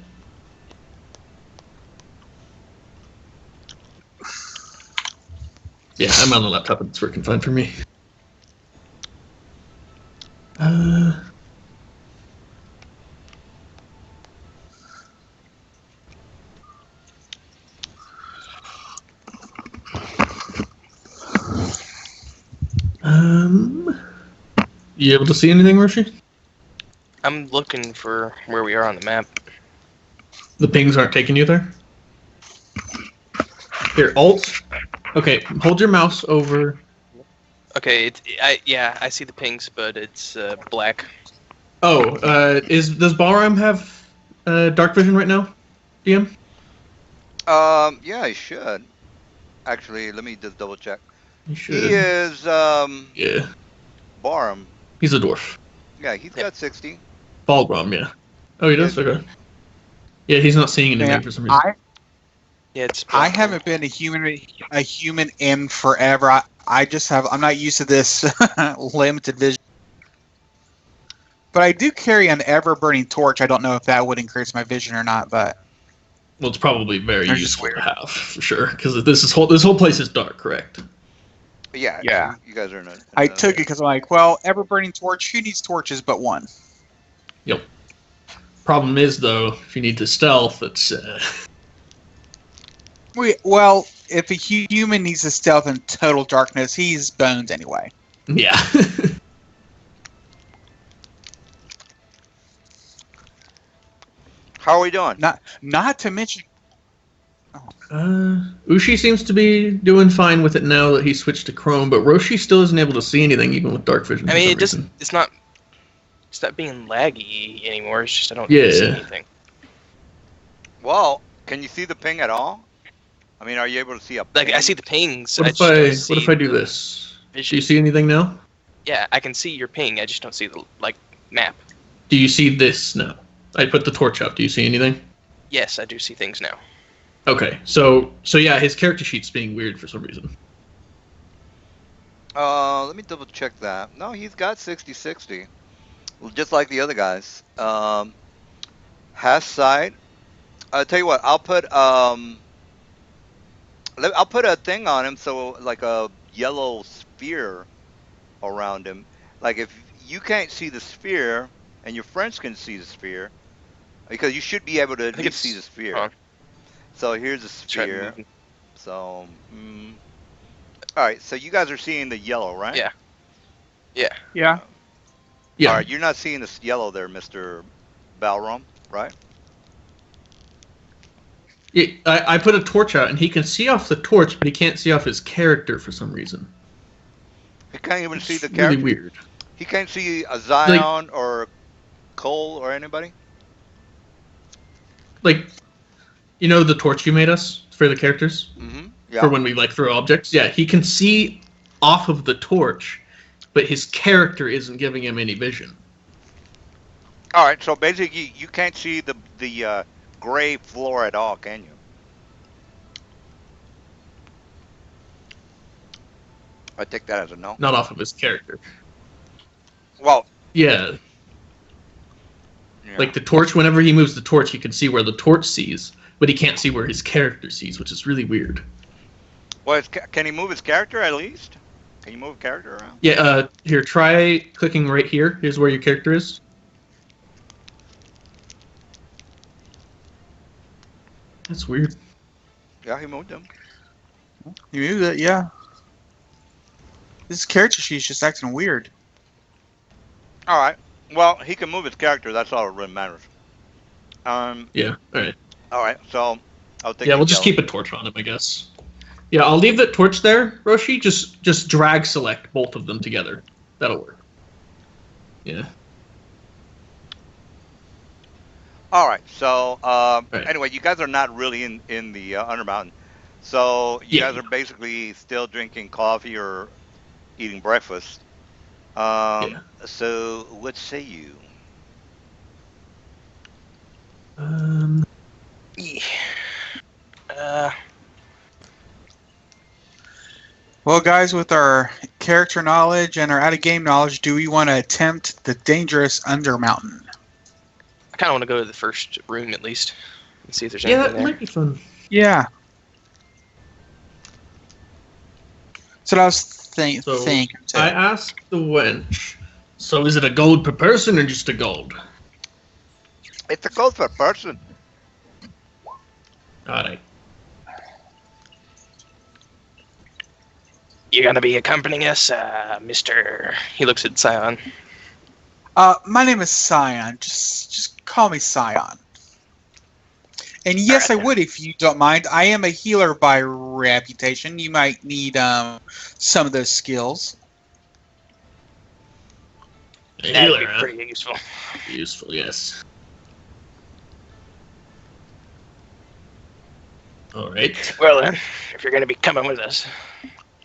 yeah, I'm on the laptop and it's working fine for me. You able to see anything, Roshi? I'm looking for where we are on the map. The pings aren't taking you there? Here, Alt. Okay, hold your mouse over. Okay, I see the pings, but it's black. Oh, does Balram have dark vision right now, DM? Yeah, I should. Actually, let me just double check. You He should. is Yeah, Barham. he's a dwarf. Yeah, he's Yep. got 60. Balram, yeah. Oh, he does? Yeah. Okay. Yeah, he's not seeing anything Man, for some reason. Yeah, it's I black. haven't been a human in forever. I just have. I'm not used to this limited vision. But I do carry an ever-burning torch. I don't know if that would increase my vision or not, but Well, it's probably very They're just useful to weird. have for sure because this whole place is dark, correct? Yeah. Yeah. You guys are in I took it because I'm like, well, ever-burning torch. Who needs torches but one? Yep. Problem is though, if you need to stealth, it's Well, if a human needs to stealth in total darkness, he's bones anyway. yeah. How are we doing? Not to mention. Ushi seems to be doing fine with it now that he switched to Chrome, but Roshi still isn't able to see anything even with dark vision. I for mean, some it just reason. it's not being laggy anymore. It's just I don't Yeah. see anything. Well, can you see the ping at all? I mean, are you able to see a ping? Like I see the pings. What I if just don't I see do the this? Do vision. you see anything now? Yeah, I can see your ping. I just don't see the map. Do you see this now? I put the torch up. Do you see anything? Yes, I do see things now. Okay, so yeah, his character sheet's being weird for some reason. Let me double check that. No, he's got 60-60. Well, just like the other guys. Has side. I'll tell you what. I'll put a thing on him, so like a yellow sphere around him. Like if you can't see the sphere and your friends can see the sphere, because you should be able to at think least it's see the sphere. on. So here's a Try sphere. moving. So, all right. So you guys are seeing the yellow, right? Yeah. Yeah. Yeah. Yeah. All right. You're not seeing this yellow there, Mr. Balrom, right? I put a torch out, and he can see off the torch, but he can't see off his character for some reason. He can't even see It's the character. really weird. He can't see a Zion or Cole or anybody. Like, you know the torch you made us for the characters? Mm-hmm. Yeah. For when we throw objects? Yeah, he can see off of the torch, but his character isn't giving him any vision. All right. So basically, you can't see the gray floor at all, can you? I take that as a no. Not off of his character. Well, Yeah. Yeah. Like the torch, whenever he moves the torch, he can see where the torch sees, but he can't see where his character sees, which is really weird. Well, can he move his character at least? Can you move a character around? Yeah, here, try clicking right here. Here's where your character is. That's weird. Yeah, he moved him. You moved it, yeah. This character sheet's just acting weird. All right. Well, he can move his character. That's all that really matters. Yeah, alright. All right. So I'll take. Yeah, we'll his just yellow. keep a torch on him, I guess. Yeah, I'll leave that torch there, Roshi. Just drag select both of them together. That'll work. Yeah. All right. So Right. anyway, you guys are not really in the Undermountain. So you Yeah. guys are basically still drinking coffee or eating breakfast. Yeah. So what say you? Yeah. Well, guys, with our character knowledge and our out-of-game knowledge, do we want to attempt the dangerous Undermountain? I kind of want to go to the first room at least and see if there's Yeah, anything that there. might be fun. Yeah. So I was thinking. Too. I asked the wench, so is it a gold per person or just a gold? It's a gold per person. Alright. You're gonna be accompanying us, Mister. He looks at Scion. My name is Scion. Just call me Scion. And yes, I Alright. would if you don't mind. I am a healer by reputation. You might need some of those skills. A That'd healer, be huh? pretty useful. Useful, yes. Alright. Well then, if you're gonna be coming with us,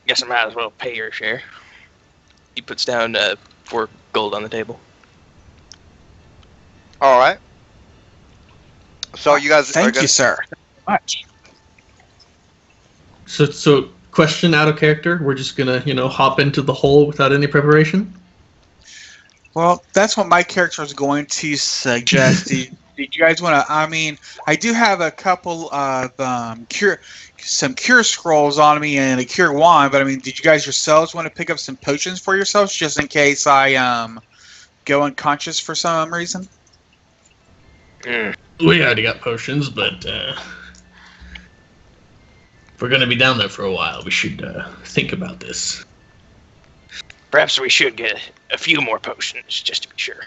guess I might as well pay your share. He puts down 4 gold on the table. All right. So you guys are Thank gonna, you, sir. Much. So question out of character. We're just gonna, hop into the hole without any preparation? Well, that's what my character is going to suggest. Did you guys want to? I mean, I do have a couple of some cure scrolls on me and a cure wand, but I mean, did you guys yourselves want to pick up some potions for yourselves just in case I go unconscious for some reason? We already got potions, but if we're gonna be down there for a while, we should think about this. Perhaps we should get a few more potions, just to be sure.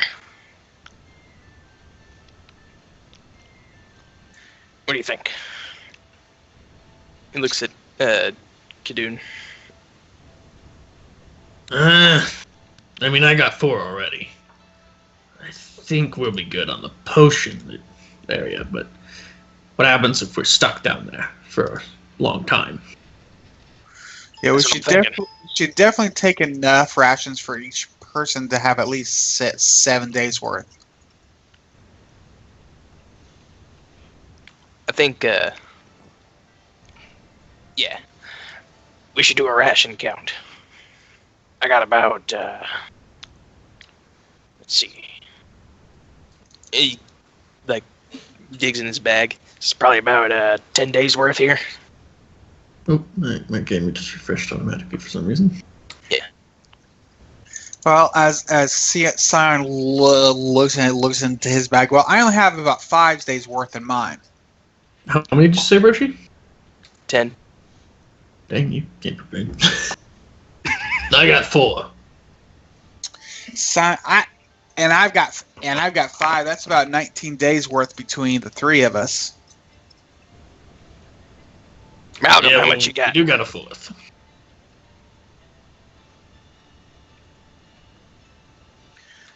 What do you think? He looks at Kadoon. I mean, I got 4 already. I think we'll be good on the potion area, but what happens if we're stuck down there for a long time? Yeah, we That's what should I'm thinking. definitely take enough rations for each person to have at least 7 days worth. I think, yeah, we should do a ration count. I got about, let's see. He, digs in his bag. It's probably about 10 days worth here. Oh, my game just refreshed automatically for some reason. Well, as Scion looks into his bag, well, I only have about 5 days worth in mine. How many did you say, Roshi? 10. Dang, you can't prepare. I got 4. I've got 5. That's about 19 days worth between the 3 of us. Malcolm, how much you got? You do got a 4th.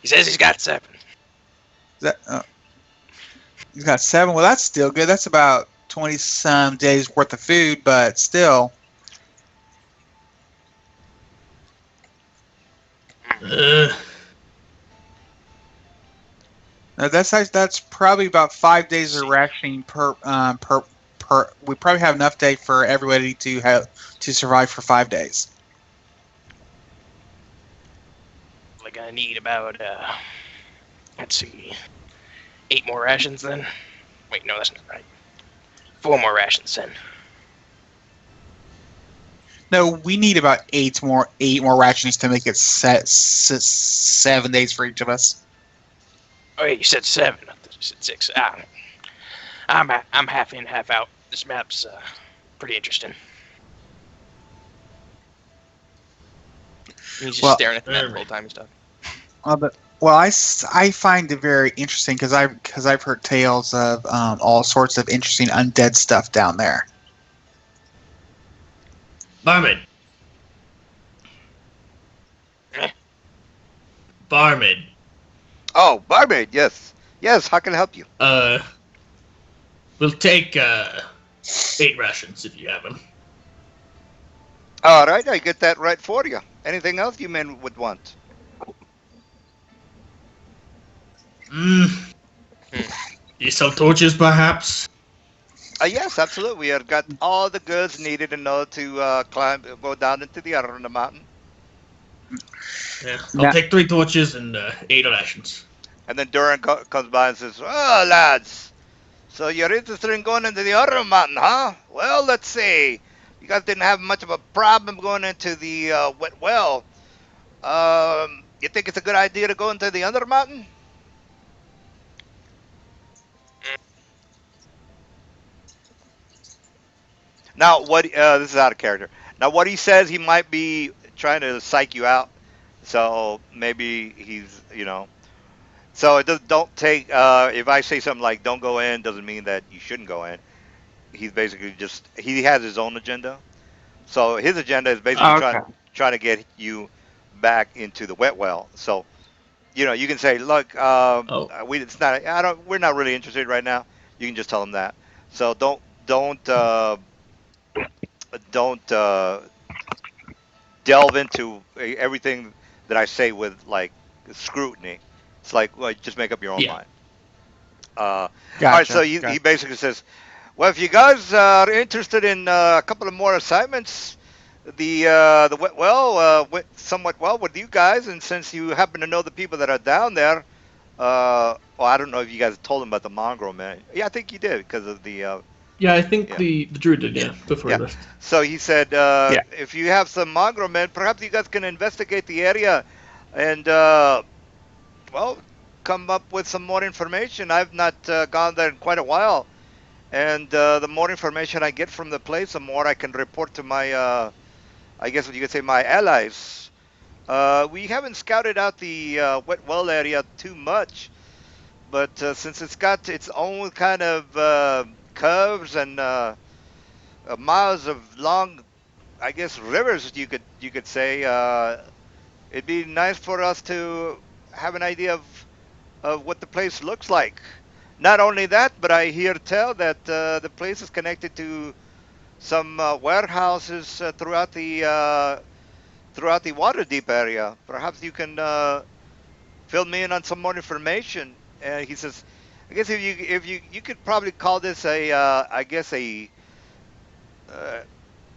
He says he's got 7. He's got 7. Well, that's still good. That's about 20 some days worth of food, but still. That's probably about 5 days of rationing per. We probably have enough day for everybody to survive for 5 days. We're gonna need about let's see. 8 more rations then. Wait, no, that's not right. 4 more rations then. No, we need about eight more rations to make it 7 days for each of us. Oh, yeah, you said 7. I thought you said 6. I'm half in, half out. This map's pretty interesting. He's just Well, staring at the map the whole time and stuff. I find it very interesting because I've heard tales of all sorts of interesting undead stuff down there. Barmaid. Barmaid. Oh, barmaid, yes. Yes, how can I help you? We'll take 8 rations if you have them. All right, I get that right for you. Anything else you men would want? You sell torches, perhaps? Yes, absolutely. We have got all the goods needed in order to go down into the other end of the mountain. Yeah, I'll take 3 torches and 8 rations. And then Duran comes by and says, "Oh, lads, so you're interested in going into the other mountain, huh? Well, let's see. You guys didn't have much of a problem going into the wet well. You think it's a good idea to go into the other mountain?" Now, what this is out of character. Now, what he says, he might be trying to psych you out. So maybe he's, So it does, don't take. If I say something like "don't go in," doesn't mean that you shouldn't go in. He's basically just he has his own agenda. So his agenda is basically trying to get you back into the wet well. So you can say, "Look, we're not really interested right now." You can just tell him that. So don't delve into everything that I say with like scrutiny. It's like, well, just make up your own mind. All right, so he basically says, well, if you guys are interested in a couple of more assignments, the wet well went somewhat well with you guys, and since you happen to know the people that are down there, well, I don't know if you guys told him about the mongrel man. Yeah, I think you did because of the. Yeah, I think the druid did, before he left. So he said, if you have some mongrel men, perhaps you guys can investigate the area and, well, come up with some more information. I've not gone there in quite a while. And the more information I get from the place, the more I can report to my, I guess what you could say, my allies. We haven't scouted out the wet well area too much. But since it's got its own kind of curves and miles of long, I guess, rivers, you could say, it'd be nice for us to have an idea of what the place looks like. Not only that, but I hear tell that the place is connected to some warehouses throughout the Waterdeep area. Perhaps you can fill me in on some more information. And he says, I guess if you could probably call this a I guess a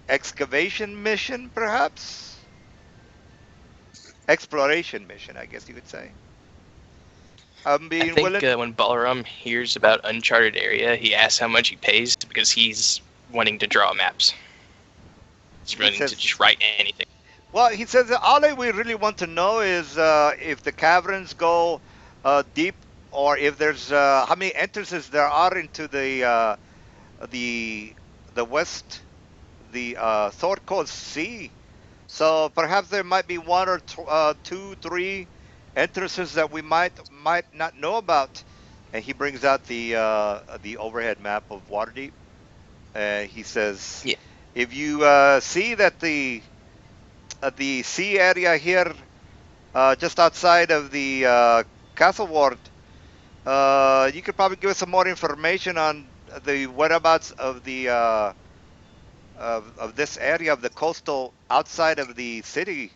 excavation mission, perhaps exploration mission, I guess you could say. I'm being I think willing. when Balaram hears about uncharted area, he asks how much he pays because he's wanting to draw maps. He's willing to just write anything. Well, he says that all we really want to know is if the caverns go deep, or if there's how many entrances there are into the west, the Thorcold Sea. So perhaps there might be one or two, 3 entrances that we might not know about. And he brings out the overhead map of Waterdeep. And he says, if you see that the sea area here, just outside of the castle ward, you could probably give us some more information on the whereabouts of the of this area of the coastal outside of the city.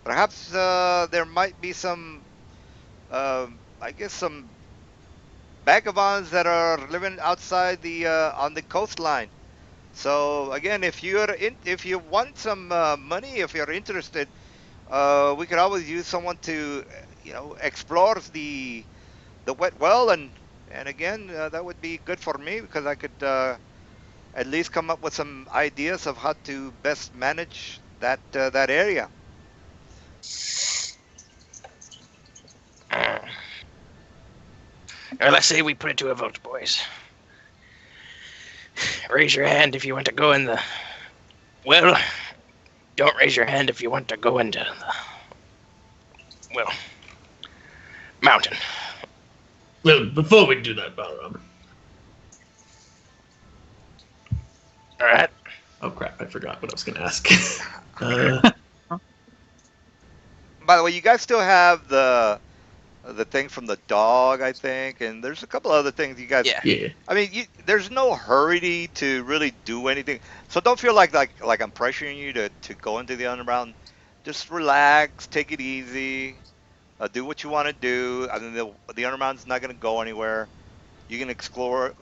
Perhaps there might be some, I guess, some vagabonds that are living outside the on the coastline. So again, if you want some money, if you're interested, we could always use someone to, explore the wet well and And again, that would be good for me because I could at least come up with some ideas of how to best manage that area. Uh, Well, I say we put it to a vote, boys. Raise your hand if you want to go in the well. Don't raise your hand if you want to go into the well mountain. Well, before we do that, Balram. All right. Oh crap! I forgot what I was going to ask. uh, By the way, you guys still have the thing from the dog, I think, and there's a couple other things you guys. Yeah. yeah. I mean, there's no hurry to really do anything, so don't feel like I'm pressuring you to go into the underground. Just relax, take it easy, do what you want to do. I mean, the underground's not going to go anywhere. You can explore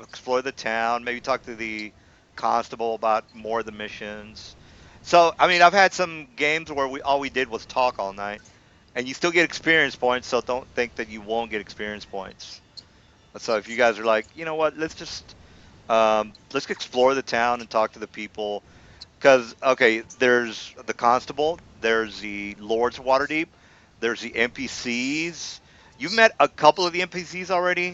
the town, maybe talk to the constable about more of the missions. So, I mean, I've had some games where we all we did was talk all night, and you still get experience points. So don't think that you won't get experience points. So if you guys are like, you know what, let's explore the town and talk to the people. Because okay, there's the constable, there's the lords of Waterdeep, there's the NPCs. You've met a couple of the NPCs already.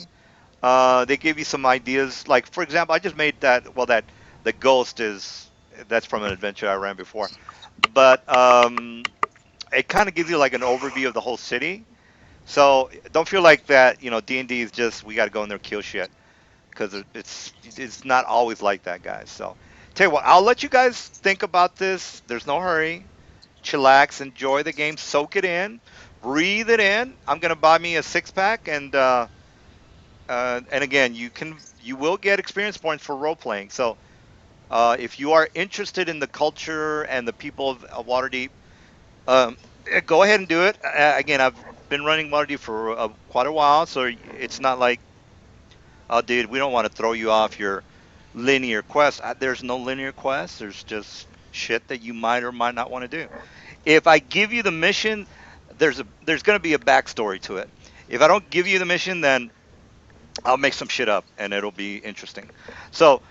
They give you some ideas. Like for example, I just made that. Well, that the ghost is that's from an adventure I ran before, but it kind of gives you like an overview of the whole city. So don't feel like that. You know, D&D is just we got to go in there and kill shit because it's not always like that, guys. So tell you what, I'll let you guys think about this. There's no hurry. Chillax, enjoy the game, soak it in, breathe it in. I'm gonna buy me a six pack and again, you will get experience points for role playing. So if you are interested in the culture and the people of Waterdeep, go ahead and do it. Again, I've been running Waterdeep for quite a while, so it's not like, oh, dude, we don't want to throw you off your linear quest. There's no linear quest. There's just shit that you might or might not want to do. If I give you the mission, there's going to be a backstory to it. If I don't give you the mission, then I'll make some shit up, and it'll be interesting. So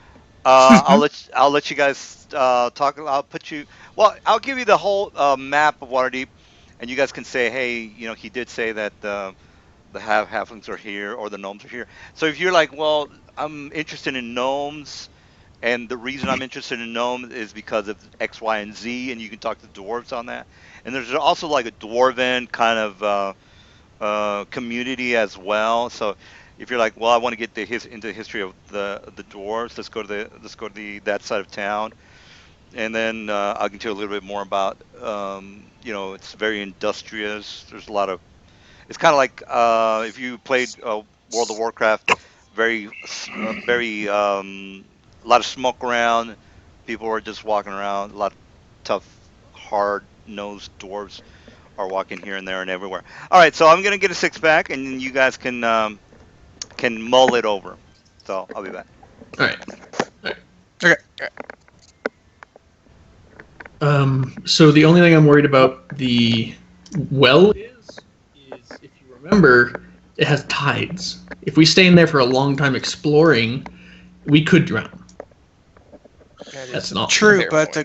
I'll let you guys talk. I'll put you. Well, I'll give you the whole map of Waterdeep, and you guys can say, hey, you know, he did say that the halflings are here or the gnomes are here. So if you're like, well, I'm interested in gnomes, and the reason I'm interested in gnomes is because of X, Y, and Z, and you can talk to dwarves on that. And there's also like a dwarven kind of community as well. So if you're like, well, I want to get into the history of the dwarves, let's go to that side of town, and then I can tell you a little bit more about you know, it's very industrious. There's a lot of it's kind of like if you played World of Warcraft, very a lot of smoke around. People are just walking around. A lot of tough, hard-nosed dwarves are walking here and there and everywhere. All right, so I'm gonna get a six pack, and you guys can mull it over. So I'll be back. All right. Okay. So the only thing I'm worried about the well is if you remember, it has tides. If we stay in there for a long time exploring, we could drown. That's not True, but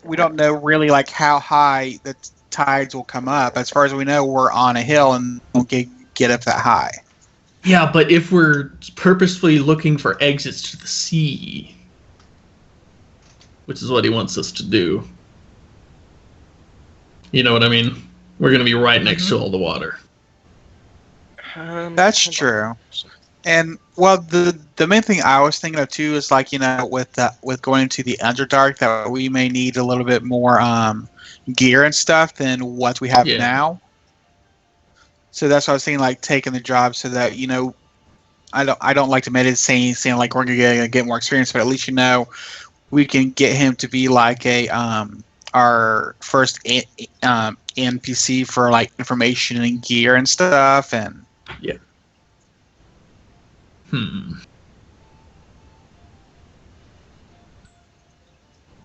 we don't know really like how high the tides will come up. As far as we know, we're on a hill and won't get up that high. Yeah, but if we're purposefully looking for exits to the sea, which is what he wants us to do, you know what I mean? We're going to be right next to all the water. That's true. And well, the main thing I was thinking of too is like, you know, with going into the Underdark, that we may need a little bit more gear and stuff than what we have now. So that's why I was thinking, like taking the job so that, you know, I don't like to meditate saying like we're gonna get more experience, but at least, you know, we can get him to be like a our first NPC for like information and gear and stuff. And yeah.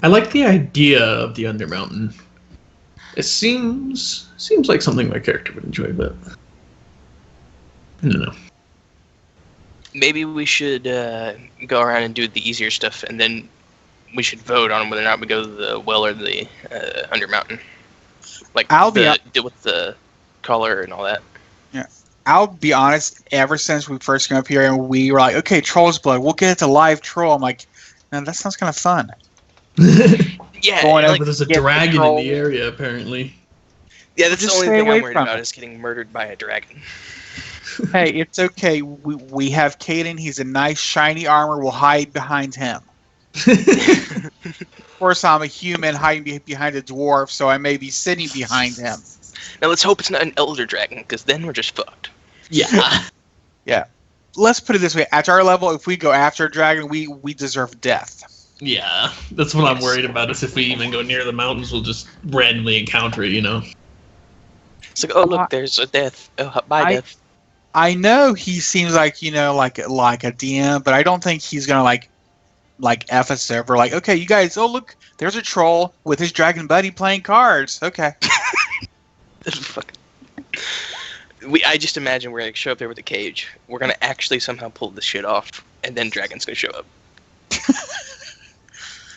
I like the idea of the Undermountain. It seems like something my character would enjoy, but No. Maybe we should go around and do the easier stuff, and then we should vote on whether or not we go to the well or the Under Mountain. Like deal with the color and all that. Yeah. I'll be honest, ever since we first came up here and we were like, okay, Troll's Blood, we'll get it to live troll. I'm like, man, that sounds kind of fun. Yeah, Going But like, there's a get the dragon in troll. the area, apparently. yeah, that's the Just only stay thing away I'm worried from about it. is getting murdered by a dragon. Hey, it's okay. We have Caden. He's a nice shiny armor. We'll hide behind him. Of course, I'm a human hiding behind a dwarf, so I may be sitting behind him. Now let's hope it's not an elder dragon, because then we're just fucked. Yeah. Let's put it this way: at our level, if we go after a dragon, we deserve death. Yeah. That's what I'm worried about, is if we even go near the mountains, we'll just randomly encounter it, you know? It's like, oh look, there's a death. Oh, bye, death. I know he seems like like a DM, but I don't think he's gonna like F us over. Like, okay, you guys, oh look, there's a troll with his dragon buddy playing cards. Okay. I just imagine we're gonna show up there with a cage. We're gonna actually somehow pull this shit off, and then dragon's gonna show up.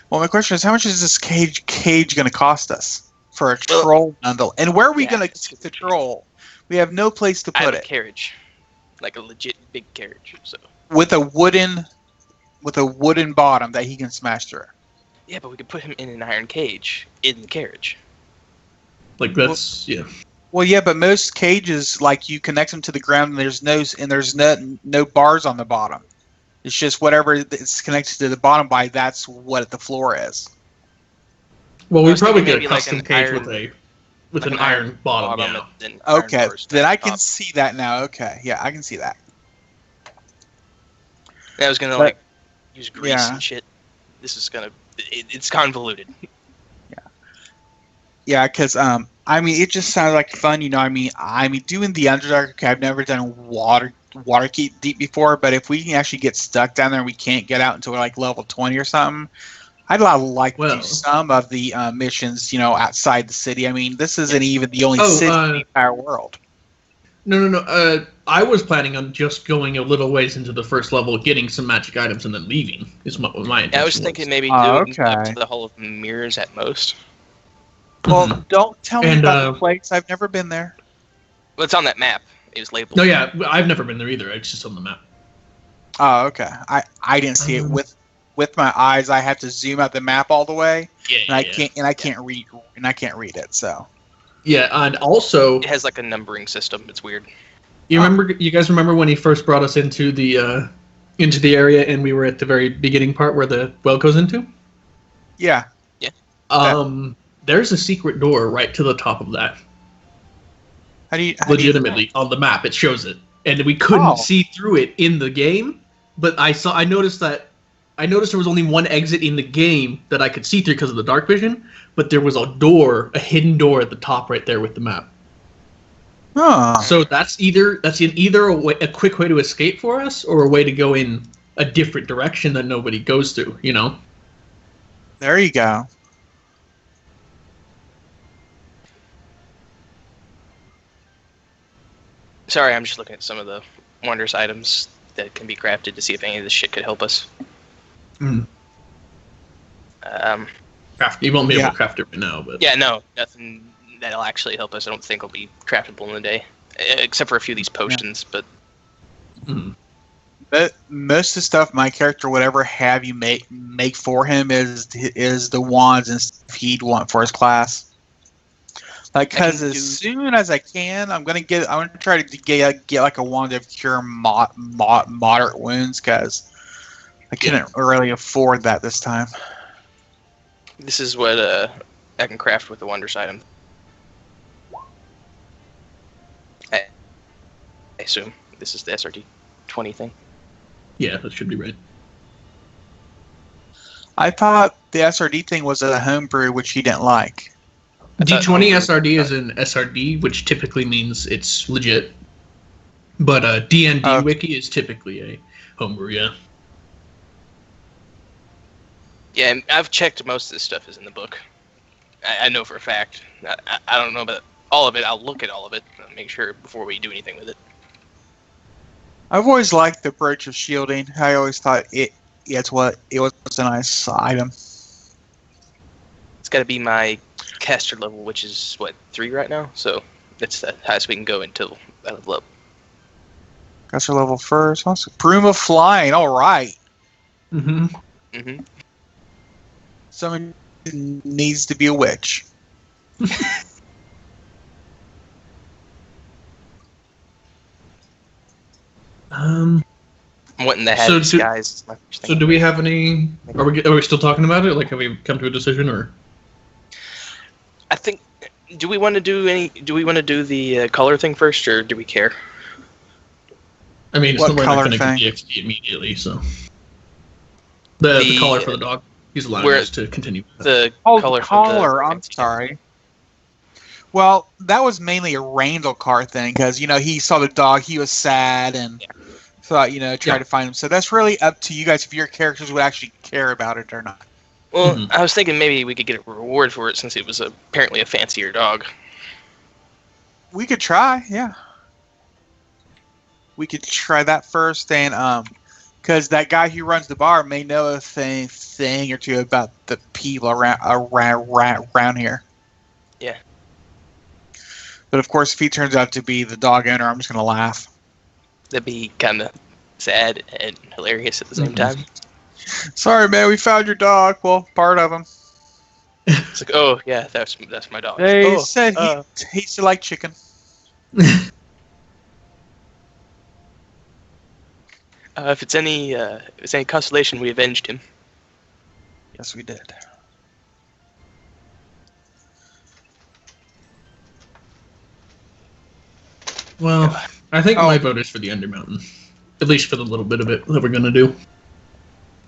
Well, my question is, how much is this cage going to cost us for a troll bundle? And where are we going to keep the troll? We have no place to I have put a it. carriage, like a legit big carriage. So With a wooden bottom that he can smash through. yeah, but we could put him in an iron cage in the carriage. Like, that's, yeah. Well, yeah, but most cages, like, you connect them to the ground, and there's no bars on the bottom. It's just whatever it's connected to the bottom by. That's what the floor is. Well, I we was probably thinking get a maybe like custom an cage iron- with like an iron bottom, yeah. and iron Okay, doors then at I the can top. see that now. Okay, yeah, I can see that. And I was gonna But- like use grease yeah. and shit. This is gonna. It's convoluted. Yeah, because I mean, it just sounds like fun, you know. I mean, doing the Underdark. Okay, I've never done Waterdeep before, but if we can actually get stuck down there and we can't get out until we're like level 20 or something, I'd like to do some of the missions, you know, outside the city. I mean, this isn't even the only city in the entire world. No. I was planning on just going a little ways into the first level, getting some magic items, and then leaving. Is my intention. I was thinking maybe Oh, doing up okay. to the Hall of Mirrors at most. Well, don't tell me And, about the place. I've never been there. Well, it's on that map. It was labeled. No, yeah, I've never been there either. It's just on the map. Oh, okay. I didn't see it with my eyes. I have to zoom out the map all the way, Yeah, and I can't read it. So. Yeah, and also, It has like a numbering system. It's weird. you guys remember when he first brought us into the area, and we were at the very beginning part where the well goes into? Yeah. There's a secret door right to the top of that. How do you Legitimately, on the map, it shows it, and we couldn't see through it in the game. But I noticed there was only one exit in the game that I could see through because of the dark vision. But there was a hidden door at the top right there with the map. Oh. So that's either a quick way to escape for us, or a way to go in a different direction that nobody goes through. You know. There you go. Sorry, I'm just looking at some of the wondrous items that can be crafted to see if any of this shit could help us. Mm. You won't be able to craft it right now, but Yeah, no, nothing that'll actually help us. I don't think will be craftable in a day, except for a few of these potions. But But most of the stuff my character would ever have you make for him is the wands and stuff he'd want for his class. Like, because as soon as I can, I'm gonna try to get like a wand of cure moderate wounds, because I couldn't really afford that this time. this is what I can craft with the wondrous item. I assume this is the SRT 20 thing. yeah, that should be right. I thought the SRD thing was a homebrew, which he didn't like. D20 SRD is an SRD, which typically means it's legit. But D&D Wiki is typically a homebrew, yeah. Yeah, and I've checked most of this stuff is in the book. I know for a fact. I don't know about all of it. I'll look at all of it and make sure before we do anything with it. I've always liked the approach of shielding. I always thought it was a nice item. It's got to be my caster level, which is what 3 right now. So that's the highest we can go until I level up. Caster level first. Also, Broom of Flying. All right. Mm-hmm. Mm-hmm. Someone needs to be a witch. Um. I'm wanting the hat So of disguise. Is my first thing. So do we have any? Are we still talking about it? Like, have we come to a decision, or? I think. Do we want to do any? Do we want to do the color thing first, or do we care? I mean, it's What not color going to thing? get the XP immediately, so. The collar for the dog. He's allowing us to continue. The Oh, color the for the collar. I'm sorry. Well, that was mainly a Randall car thing because he saw the dog, he was sad, and thought try to find him. So that's really up to you guys if your characters would actually care about it or not. Well, Mhm. I was thinking maybe we could get a reward for it since it was apparently a fancier dog. We could try, yeah. We could try that first, and because that guy who runs the bar may know a thing or two about the people around here. Yeah. But of course, if he turns out to be the dog owner, I'm just gonna laugh. That'd be kind of sad and hilarious at the same Mhm. time. Sorry, man, we found your dog. Well, part of him. It's like, oh yeah, that's my dog. They Oh, said he tasted like chicken. if it's any consolation, we avenged him. Yes, we did. Well, I think Oh. my vote is for the Undermountain, at least for the little bit of it that we're going to do.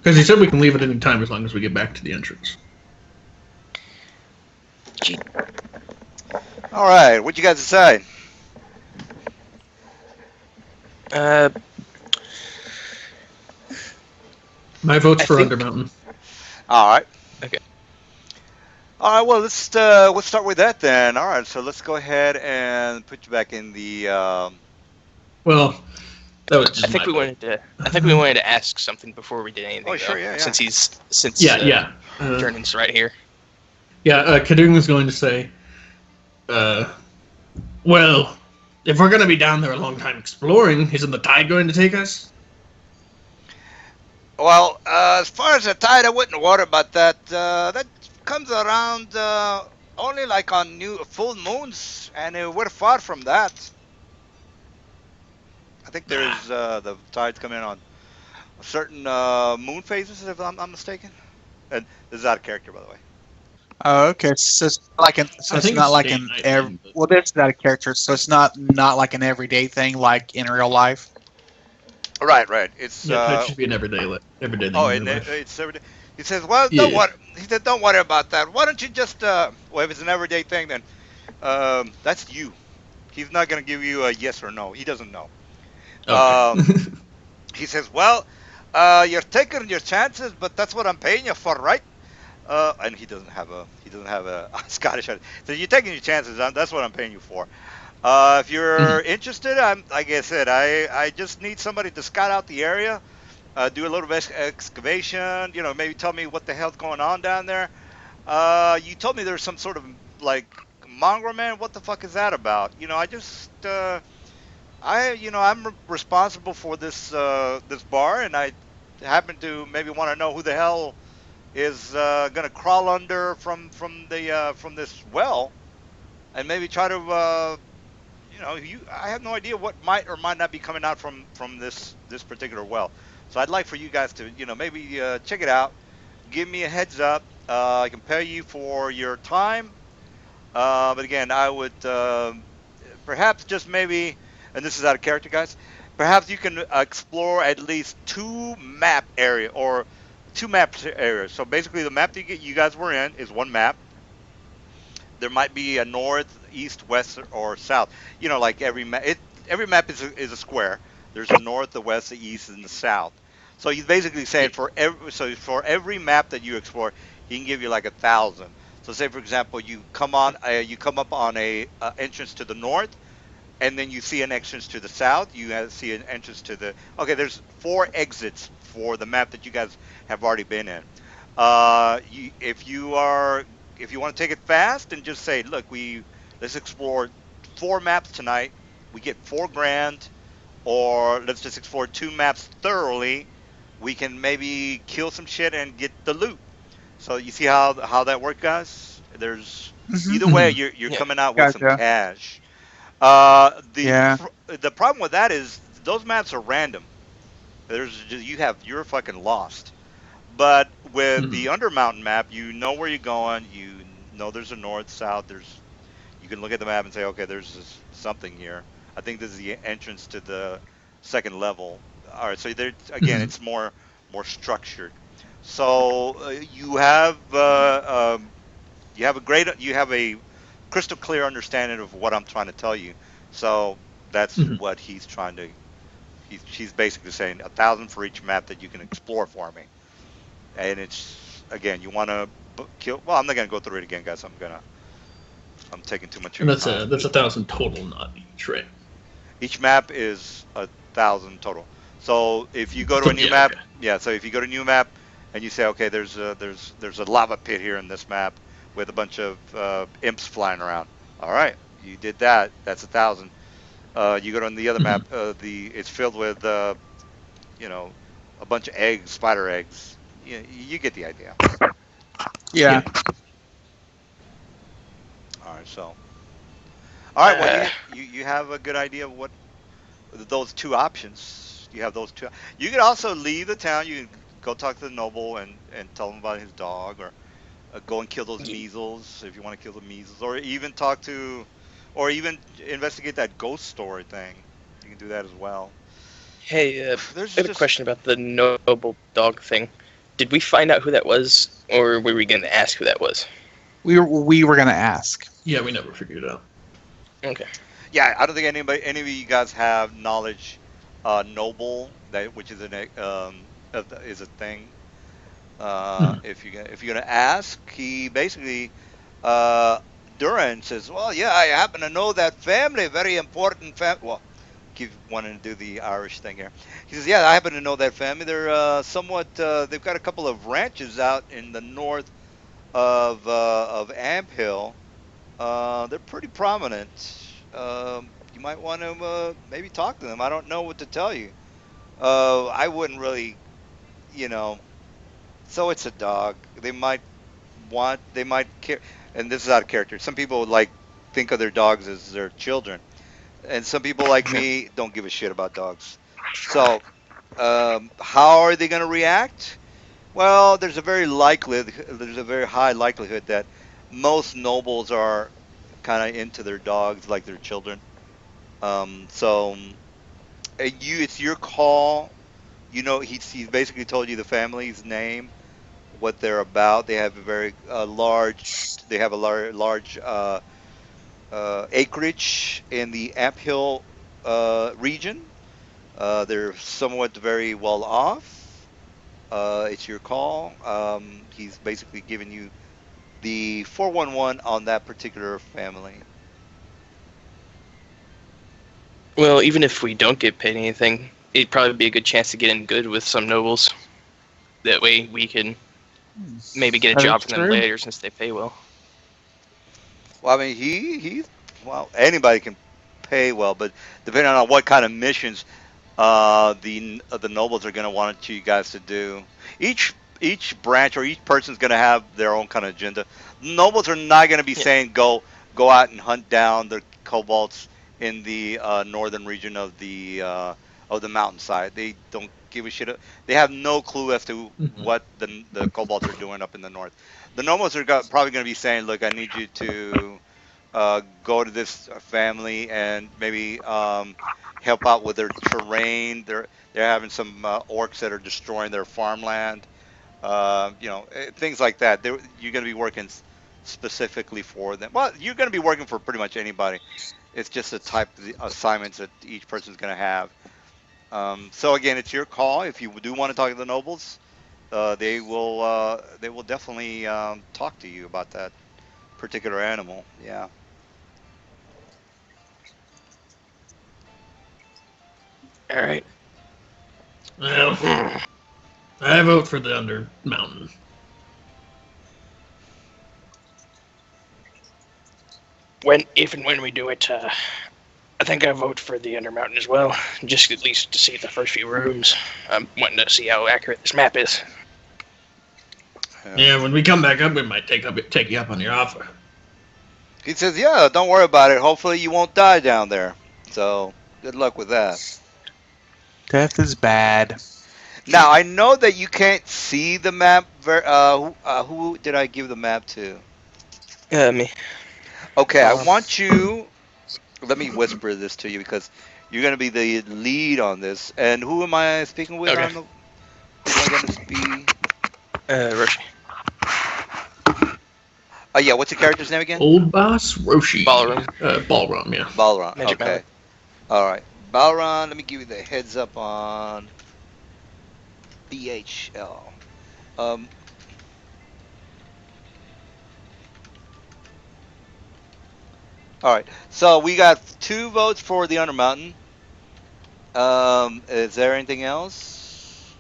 Because he said we can leave at any time as long as we get back to the entrance. All right, what'd you guys decide? My vote's I for think- Undermountain. All right. Okay. All right. Well, let's start with that then. All right. So let's go ahead and put you back in the. Well, that was just I think my we vote. wanted to ask something before we did anything. Oh, sure, though, yeah. Since Yeah. Vernon's right here. Kadung was going to say, well, if we're going to be down there a long time exploring, isn't the tide going to take us? Well, as far as the tide, I wouldn't worry about that. That comes around only like on new full moons, and we're far from that. I think there's the tides come in on certain moon phases, if I'm not mistaken. And this is out of character, by the way. Oh, okay. So it's I it's think not it's like day an and night thing, but- well, this is out of character, so it's not like an everyday thing like in real life. Right. It's Yeah, it should be an everyday thing. oh, in and real life. it's every day. He says, well, Yeah. don't worry. He said, don't worry about that. Why don't you just well, if it's an everyday thing, then that's you. He's not gonna give you a yes or no. He doesn't know. Okay. He says, well, you're taking your chances, but that's what I'm paying you for, right? And he doesn't have a Scottish accent. So you're taking your chances. That's what I'm paying you for. If you're interested, like I said, I just need somebody to scout out the area, do a little bit of excavation. Maybe tell me what the hell's going on down there. You told me there's some sort of like mongrel man. What the fuck is that about? I'm responsible for this bar, and I happen to maybe want to know who the hell is gonna crawl under from this well, and maybe try to I have no idea what might or might not be coming out from this particular well. So I'd like for you guys to maybe check it out, give me a heads up. I can pay you for your time, but again, I would perhaps just maybe, and this is out of character, guys. Perhaps you can explore at least two map areas. So basically, the map that you guys were in is one map. There might be a north, east, west, or south. Like every map. Every map is a square. There's a north, the west, the east, and the south. So he's basically saying for every map that you explore, he can give you like 1,000. So say for example, you come up on a entrance to the north. and then you see an entrance to the south. See an entrance to the. Okay, there's 4 exits for the map that you guys have already been in. If you want to take it fast and just say, look, let's explore 4 maps tonight. We get 4 grand, or let's just explore 2 maps thoroughly. We can maybe kill some shit and get the loot. So you see how that works, guys. There's either Mhm. way, Mhm. you're Yeah. coming out with some Gotcha. cash. Yeah. The problem with that is those maps are random. You're fucking lost. But with the Mhm. Undermountain map, you know where you're going. You know there's a north, south. You can look at the map and say, okay, something here. I think this is the entrance to the second level. All right, so there again, Mhm. it's more structured. So you have a crystal clear understanding of what I'm trying to tell you. So that's Mhm. what she's basically saying 1,000 for each map that you can explore for me. And it's again, you want to kill. Well, I'm not gonna go through it again, guys. I'm taking too much of And your that's time. a 1,000 total, not each, right? Each map is 1,000 total. So if you go to a new Yeah. map, Okay. yeah. So if you go to a new map and you say, okay, there's a lava pit here in this map with a bunch of imps flying around. All right, you did that. That's 1,000. You go to the other Mhm. map. It's filled with you know a bunch of eggs, spider eggs. You get the idea. Yeah. Yeah. All right. All right. Well, Uh, you have a good idea of what those 2 options. You have those two. You could also leave the town. You can go talk to the noble and tell him about his dog, or go and kill those measles if you want to kill the measles, or even or even investigate that ghost story thing. You can do that as well. hey, I There's have a just question about the noble dog thing. Did we find out who that was, or were we going to ask who that was? We were gonna ask. Yeah, we never figured it out. Okay. Yeah. I don't think any of you guys have knowledge. Noble, that which is is a thing. Mhm. If you're gonna ask, he basically uh, Duran says, "Well, yeah, I happen to know that family, very important family." Well, keep wanting to do the Irish thing here. He says, "Yeah, I happen to know that family. They're somewhat. They've got a couple of ranches out in the north of Amphill. They're pretty prominent. You might want to maybe talk to them. I don't know what to tell you. I wouldn't really, you know." So it's a dog. They might care, and this is out of character. Some people would like think of their dogs as their children, and some people like me don't give a shit about dogs. So, how are they going to react? Well, there's a very high likelihood that most nobles are kind of into their dogs like their children. So, it's your call. He's basically told you the family's name, what they're about. They have a very they have a large acreage in the Amp Hill region. They're somewhat very well off. It's your call. He's basically giving you the 411 on that particular family. Well, even if we don't get paid anything, it'd probably be a good chance to get in good with some nobles. That way we can maybe get a That is job from them true. later since they pay well. Well, I mean, well, anybody can pay well, but depending on what kind of missions the nobles are going to want you guys to do. Each branch or each person's going to have their own kind of agenda. Nobles are not going to be Yeah. saying go out and hunt down the kobolds in the northern region of the mountainside. They don't give a shit. They have no clue as to Mhm. what the kobolds are doing up in the north. The nobles are probably going to be saying, "Look, I need you to go to this family and maybe help out with their terrain. They're having some orcs that are destroying their farmland. Things like that. You're going to be working specifically for them. Well, you're going to be working for pretty much anybody. It's just the type of the assignments that each person's going to have. So again, it's your call. If you do want to talk to the nobles, they will definitely talk to you about that particular animal. Yeah. All right. Well, I vote for the Under Mountain. If and when we do it, I think I vote for the Undermountain as well, just at least to see the first few rooms. I'm wanting to see how accurate this map is. Yeah, when we come back up, we might take you up on your offer. He says, "Yeah, don't worry about it. Hopefully, you won't die down there. So, good luck with that." Death is bad. Now, I know that you can't see the map. Who did I give the map to? Me. Okay, I want you. Let me whisper this to you because you're going to be the lead on this. And who am I speaking with Okay. on the? Who am I going to be? Roshi. Oh yeah, what's the character's name again? Old Boss Roshi. Ballroom. Ballroom, yeah. Balron. Magic Okay. Mountain. All right. Balron. Let me give you the heads up on BHL. Um. All right. So we got 2 votes for the Undermountain. Is there anything else?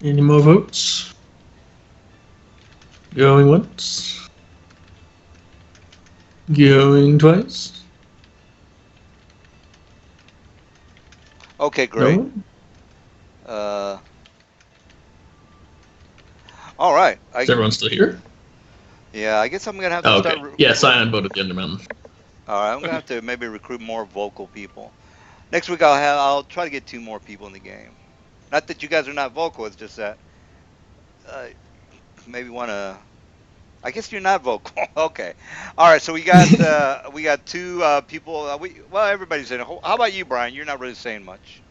Any more votes? Going once. Going twice. Okay, No great. one? Uh. All right. Is everyone still here? Yeah, I guess I'm gonna have to Oh, start. okay. Yeah, Cyan voted the Undermountain. All right, I'm gonna have to maybe recruit more vocal people. Next week I'll try to get 2 more people in the game. Not that you guys are not vocal, it's just that uh, maybe wanna. I guess you're not vocal. Okay. All right, so we got 2 people. Well, everybody's saying. How about you, Brian? You're not really saying much.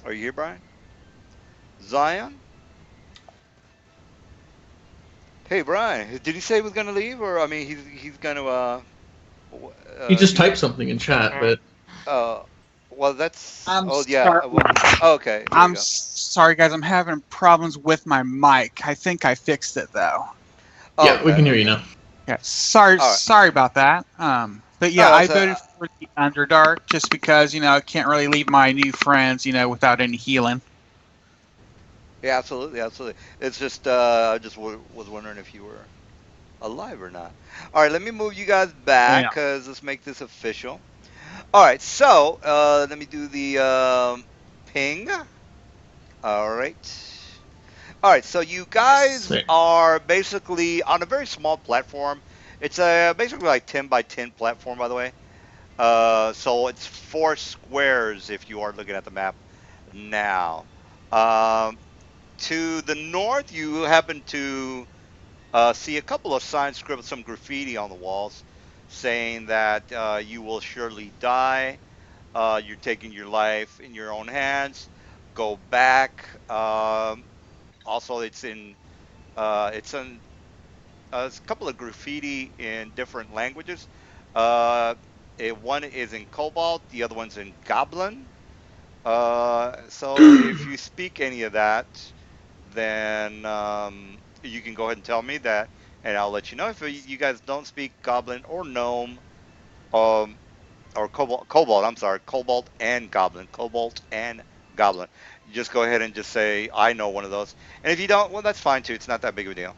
Are you here, Brian? Zion? Hey, Brian. Did he say he was gonna leave, or I mean, he's gonna He just he's typed something in chat, but uh well that's I'm oh yeah sorry. okay, there you go. Sorry, guys. I'm having problems with my mic. I think I fixed it though. yeah, we Okay, can hear you okay. now. Yeah. Sorry. All right. Sorry about that. But No, yeah, I that's voted for the Underdark just because I can't really leave my new friends without any healing. yeah, absolutely, absolutely. It's just I just was wondering if you were alive or not. All right, let me move you guys back Yeah. because let's make this official. All right, so let me do the ping. All right. All right, so you guys There. are basically on a very small platform. It's a basically like 10 by 10 platform, by the way. So it's 4 squares if you are looking at the map now. Um, to the north, you happen to see a couple of signs scribbled, some graffiti on the walls, saying that you will surely die. You're taking your life in your own hands. Go back. Also, it's in a couple of graffiti in different languages. Uh, one is in Cobalt, the other one's in Goblin. So if you speak any of that, then you can go ahead and tell me that, and I'll let you know. If you guys don't speak Goblin or Gnome, um, or Cobalt, I'm sorry, Cobalt and Goblin. You just go ahead and just say I know one of those, and if you don't, well, that's fine too. It's not that big of a deal.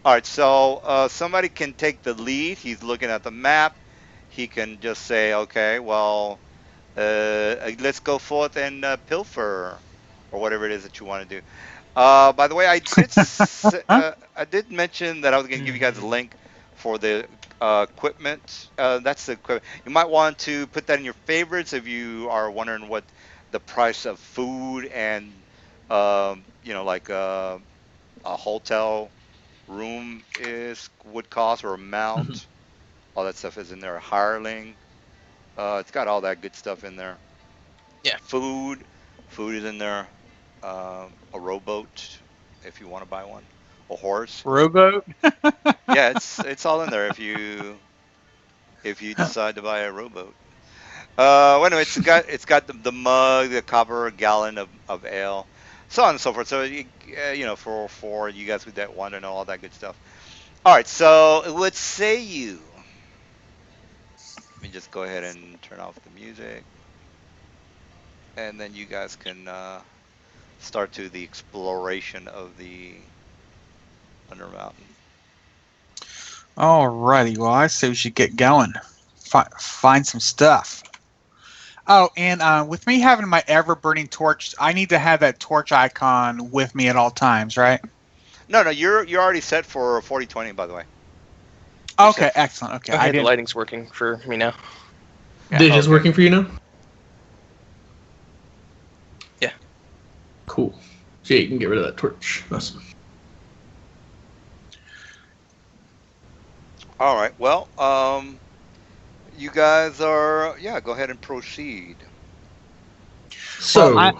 All right, so somebody can take the lead. He's looking at the map. He can just say, okay, well, let's go forth and pilfer, or whatever it is that you want to do. By the way, I did mention that I was going to give you guys a link for the equipment. That's the equipment. You might want to put that in your favorites if you are wondering what the price of food and like a hotel room would cost, or a mount. All that stuff is in there. Hireling. It's got all that good stuff in there. Yeah. Food is in there. A rowboat if you want to buy one. A horse. Rowboat. Yeah, it's all in there if you decide to buy a rowboat. Well, anyway, it's got the mug, the copper gallon of ale, so on and so forth. So for you guys that want to know all that good stuff. All right, so what say you? Let me just go ahead and turn off the music, and then you guys can start to the exploration of the Undermountain. Alrighty, well, I say we should get going. Find some stuff. Oh, and with me having my ever-burning torch, I need to have that torch icon with me at all times, right? No, you're already set for 40/20, by the way. You're Okay, set. excellent. Okay, I Okay, the didn't. lighting's working for me now. Yeah, It is okay. working for you now? Yeah. Cool. So yeah, you can get rid of that torch. Awesome. All right. Well, you guys are, yeah, go ahead and proceed. So,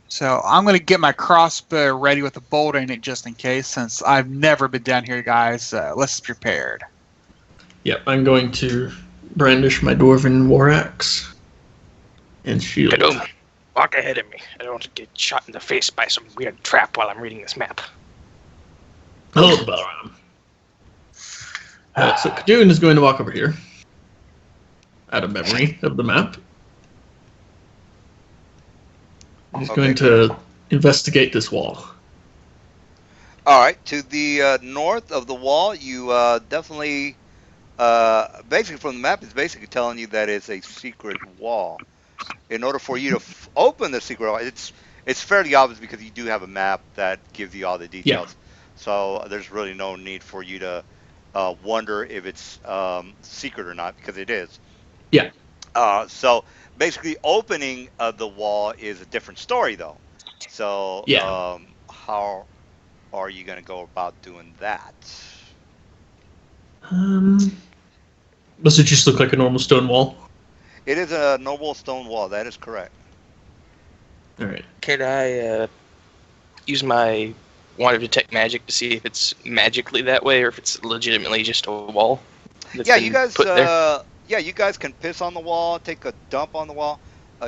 So I'm going to get my crossbow ready with a bolt in it just in case, since I've never been down here, guys. Let's be prepared. yep, I'm going to brandish my dwarven war axe and shield. I don't walk ahead of me. I don't want to get shot in the face by some weird trap while I'm reading this map. Hello, Balram. So Kadun is going to walk over here, out of memory of the map. He's Okay, going to investigate this wall. All right. To the north of the wall, you definitely, basically from the map, it's basically telling you that it's a secret wall. In order for you to open the secret wall, it's fairly obvious because you do have a map that gives you all the details. So there's really no need for you to wonder if it's secret or not, because it is. Yeah. So basically, opening the wall is a different story, though. So Yeah. how are you going to go about doing that? Does it just look like a normal stone wall? It is a noble stone wall. That is correct. All right. Can I use my wand of detect magic to see if it's magically that way or if it's legitimately just a wall? That's Yeah, been you guys. put there? Yeah, you guys can piss on the wall, take a dump on the wall.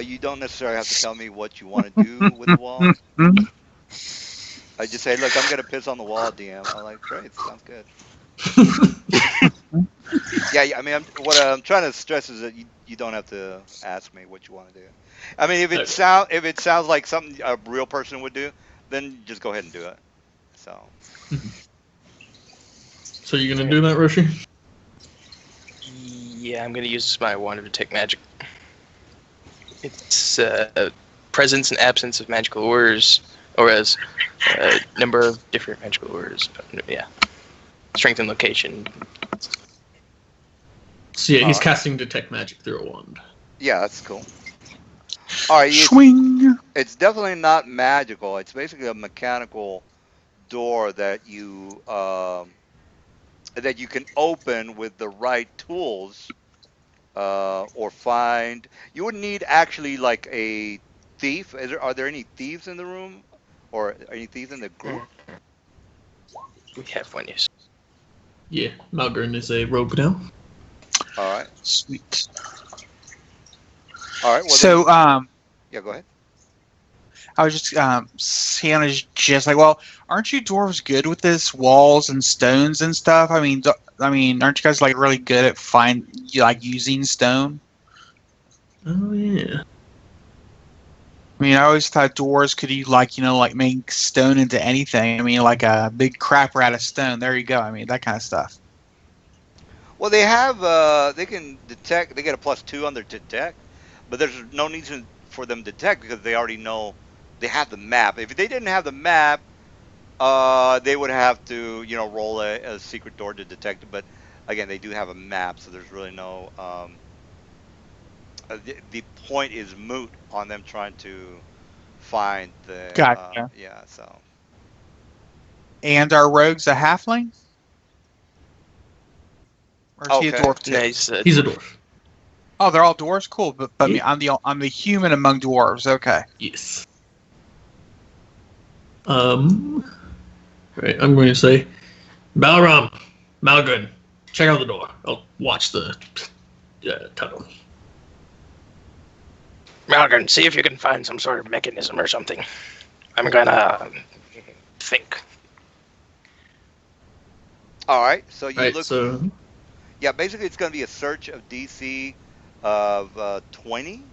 You don't necessarily have to tell me what you want to do with the wall. I just say, look, I'm gonna piss on the wall, DM. I'm like, great, sounds good. Yeah, I mean, what I'm trying to stress is that you don't have to ask me what you want to do. I mean, if it sounds like something a real person would do, then just go ahead and do it. So. So you're gonna do that, Roshi? Yeah, I'm going to use my wand of detect magic. It's presence and absence of magical auras, or as number of different magical auras. Yeah. Strength and location. So yeah, he's casting detect magic through a wand. Yeah, that's cool. All right, Swing. it's definitely not magical. It's basically a mechanical door that you can open with the right tools, or find. You would need actually like a thief. Are there any thieves in the room, or any thieves in the group? We have one, yes. Yeah, Malgren is a rogue now. All right. Sweet. All right. Well, So, yeah, go ahead. I was just Sienna's just like, well, aren't you dwarves good with this walls and stones and stuff? I mean, aren't you guys like really good at using stone? Oh yeah. I mean, I always thought dwarves could make stone into anything. I mean, like a big crapper out of stone. There you go. I mean, that kind of stuff. Well, they have they can detect. They get a +2 on their detect, but there's no need for them to detect because they already know they have the map. If they didn't have the map, they would have to roll a secret door to detect it. But again, they do have a map, so there's really no the point is moot on them trying to find the Gotcha. yeah. So And are rogues a halfling? Or is he a okay. dwarf too? No, he's a He's a dwarf. dwarf. Oh, they're all dwarves. Cool, but I mean, Yeah. I'm the human among dwarves. Okay. Yes. Right, I'm going to say, Balram, Malgren, check out the door. I'll watch the tunnel. Malgren, see if you can find some sort of mechanism or something. I'm gonna think. All right. So you Right, look. so Yeah, basically it's going to be a search of DC of 20.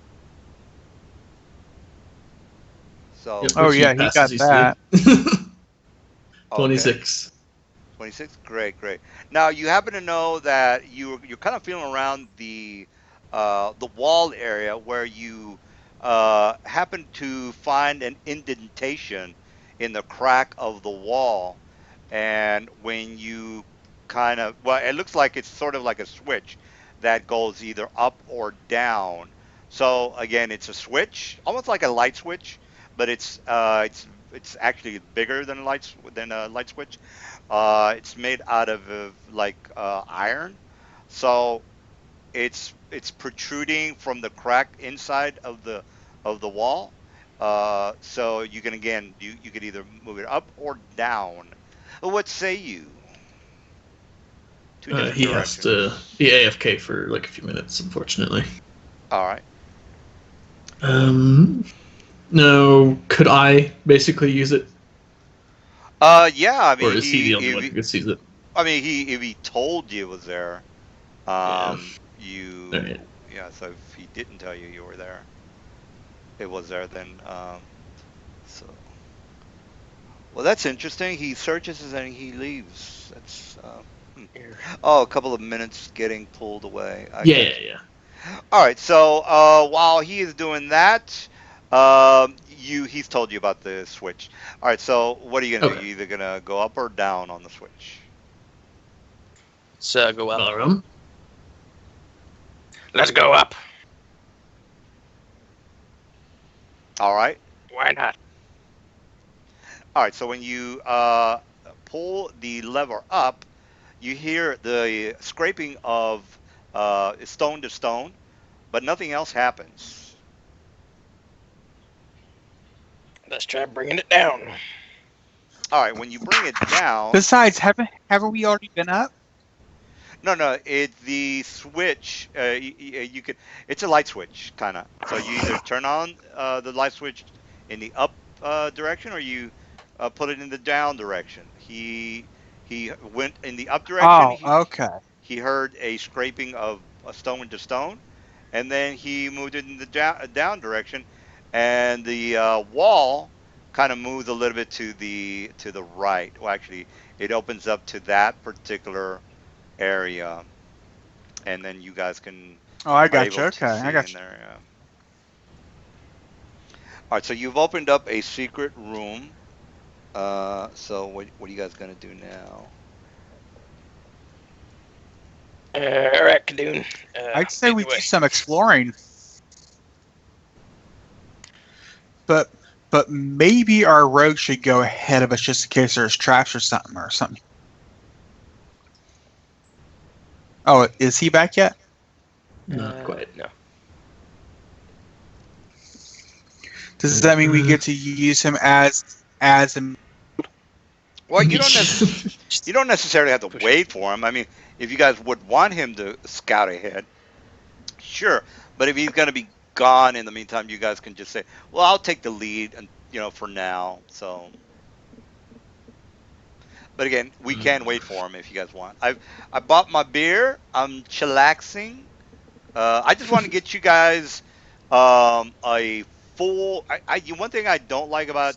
Yep, So, Oh which he yeah, he passes got easily. that. 26. 26. Great, great. Now you happen to know that you're kind of feeling around the wall area where you happen to find an indentation in the crack of the wall, and when you kind of, well, it looks like it's sort of like a switch that goes either up or down. So again, it's a switch, almost like a light switch, but it's actually bigger than a light switch. It's made out of like iron, so it's protruding from the crack inside of the wall. So you can again you could either move it up or down. What say you? Two different He has to directions. be AFK for like a few minutes, unfortunately. All right. Um, no, could I basically use it, Yeah. I or mean, is he the only one who could use it? he if he told you it was there, Yeah. All right. yeah. So if he didn't tell you you were there, it was there. Then so well, that's interesting. He searches and he leaves. That's hmm. Here. Oh, a couple of minutes getting pulled away. I Yeah, yeah, got you. yeah. All right. So while he is doing that, he's told you about the switch. All right. So what are you gonna do? Okay. You either gonna go up or down on the switch. Let's go up. Balaram. Let's go up. All right. Why not? All right. So when you pull the lever up, you hear the scraping of stone to stone, but nothing else happens. Let's try bringing it down. All right. When you bring it down, Besides, haven't we already been up? no, no, it the switch. You could. It's a light switch, kind of. So you either turn on the light switch in the up direction, or you put it in the down direction. He went in the up direction. Oh, He okay. he heard a scraping of a stone to stone, and then he moved it in the down direction, and the wall kind of moves a little bit to the right. Well, actually, it opens up to that particular area, and then you guys can Oh, I are got you. able Okay, to I see got in you. there. All right, so you've opened up a secret room. So what are you guys gonna do now? All right, Kadoon. I'd say Lead we the do way. some exploring, but but maybe our rogue should go ahead of us just in case there's traps or something. Oh, is he back yet? Not quite. No. Does that mean we get to use him as a Well, you don't necessarily have to Push it. wait for him. I mean, if you guys would want him to scout ahead, sure. But if he's gonna be gone in the meantime, you guys can just say, "Well, I'll take the lead," and for now. So, but again, we can wait for him if you guys want. I bought my beer. I'm chillaxing. I just want to get you guys a full. One thing I don't like about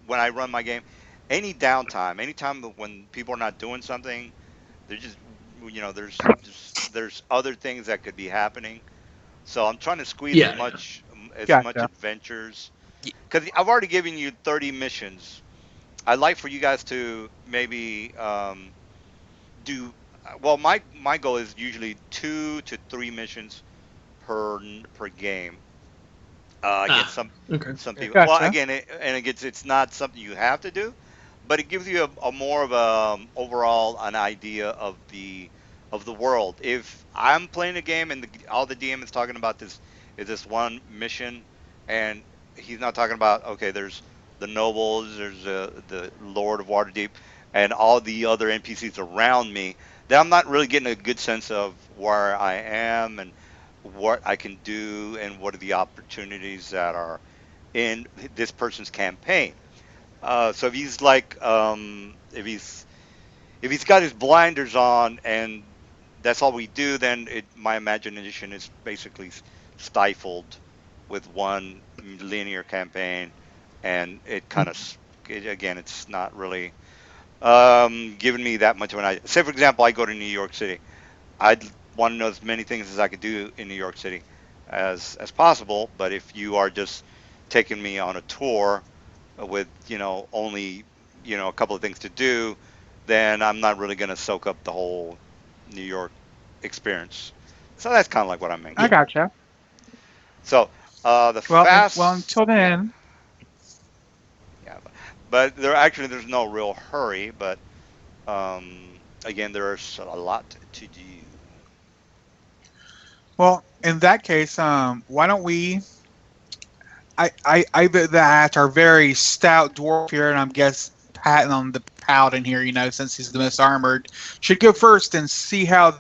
when I run my game, any downtime, anytime when people are not doing something, they're just there's other things that could be happening. So I'm trying to squeeze Yeah, yeah. as much gotcha? adventures because I've already given you 30 missions. I'd like for you guys to maybe do well. My goal is usually 2 to 3 missions per game. Again, Ah, okay. some Yeah. people. Well, Gotcha. again, and again, it's not something you have to do, but it gives you a more of a overall an idea of the world. If I'm playing a game and all the DM is talking about this is this one mission, and he's not talking about okay, there's the nobles, there's the Lord of Waterdeep, and all the other NPCs around me. Then I'm not really getting a good sense of where I am and what I can do and what are the opportunities that are in this person's campaign. So if he's like, if he's got his blinders on and that's all we do, then my imagination is basically stifled with one linear campaign, and it kind of again, it's not really giving me that much of an idea. Say, for example, I go to New York City. I'd want to know as many things as I could do in New York City as possible. But if you are just taking me on a tour with only a couple of things to do, then I'm not really going to soak up the whole New York experience. So that's kind of like what I'm I thinking. gotcha. So the Well, fast, until yeah, then, yeah, but there's no real hurry. But again, there's a lot to do. well, in that case, why don't we? I bet that our very stout dwarf here, and I'm guess patting on the paladin here, since he's the most armored, should go first and see how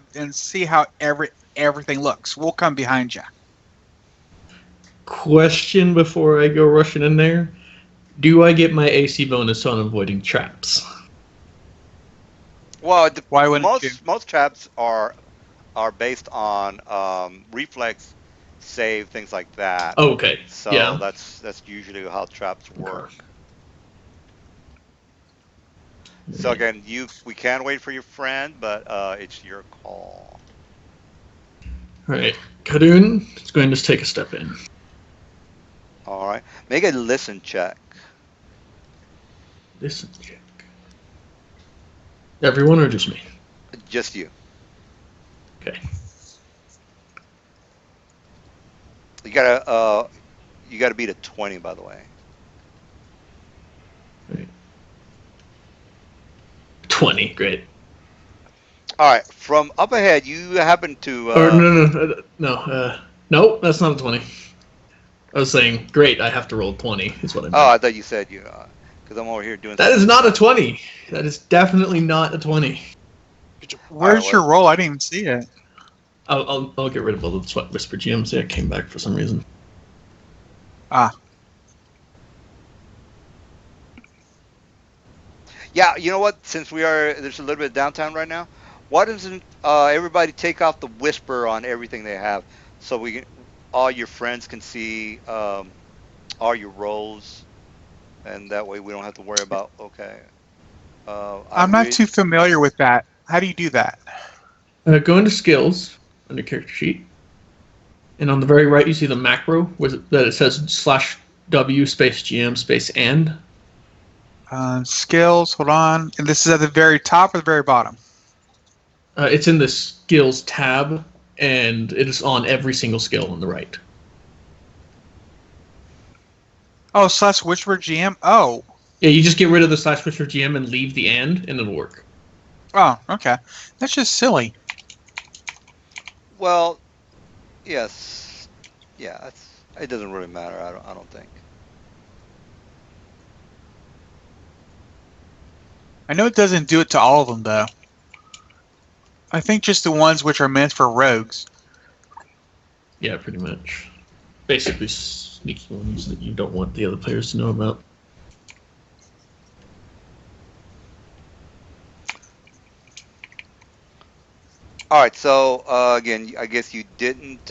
everything looks. We'll come behind you. Question before I go rushing in there: do I get my AC bonus on avoiding traps? Well, Why wouldn't you? most traps are based on reflex save, things like that. Okay. So Yeah. that's usually how traps Okay. work. So again, we can wait for your friend, but it's your call. All right. Kadun is going to take a step in. All right, make a listen check. Listen check. Everyone or just me? Just you. Okay. You gotta beat a 20, by the way. Right. 20. Great. All right, from up ahead, you happen to. Or no. That's not a 20. I was saying, great. I have to roll 20. Is what I Oh, meant. I thought you said you. Because I'm over here doing That something is else. not a 20. That is definitely not a 20. All right, Where's your roll? I didn't even see it. I'll get rid of all the Sweat Whisper GMs. Yeah, it came back for some reason. Ah, Yeah, you know what? Since there's a little bit of downtown right now. Why doesn't everybody take off the whisper on everything they have, so all your friends can see all your rolls, and that way we don't have to worry about. Okay, I I'm not read. too familiar with that. How do you do that? Go into skills under character sheet, and on the very right you see the macro that it says /W space GM space and. Skills. Hold on. And this is at the very top or the very bottom? It's in the skills tab, and it is on every single skill on the right. Oh, /Whisper GM. Oh. Yeah, you just get rid of the /Whisper GM and leave the and it'll work. Oh, okay. That's just silly. Well, yes, yeah. It doesn't really matter. I don't think. I know it doesn't do it to all of them, though. I think just the ones which are meant for rogues. Yeah, pretty much. Basically, sneaky ones that you don't want the other players to know about. All right. So again, I guess you didn't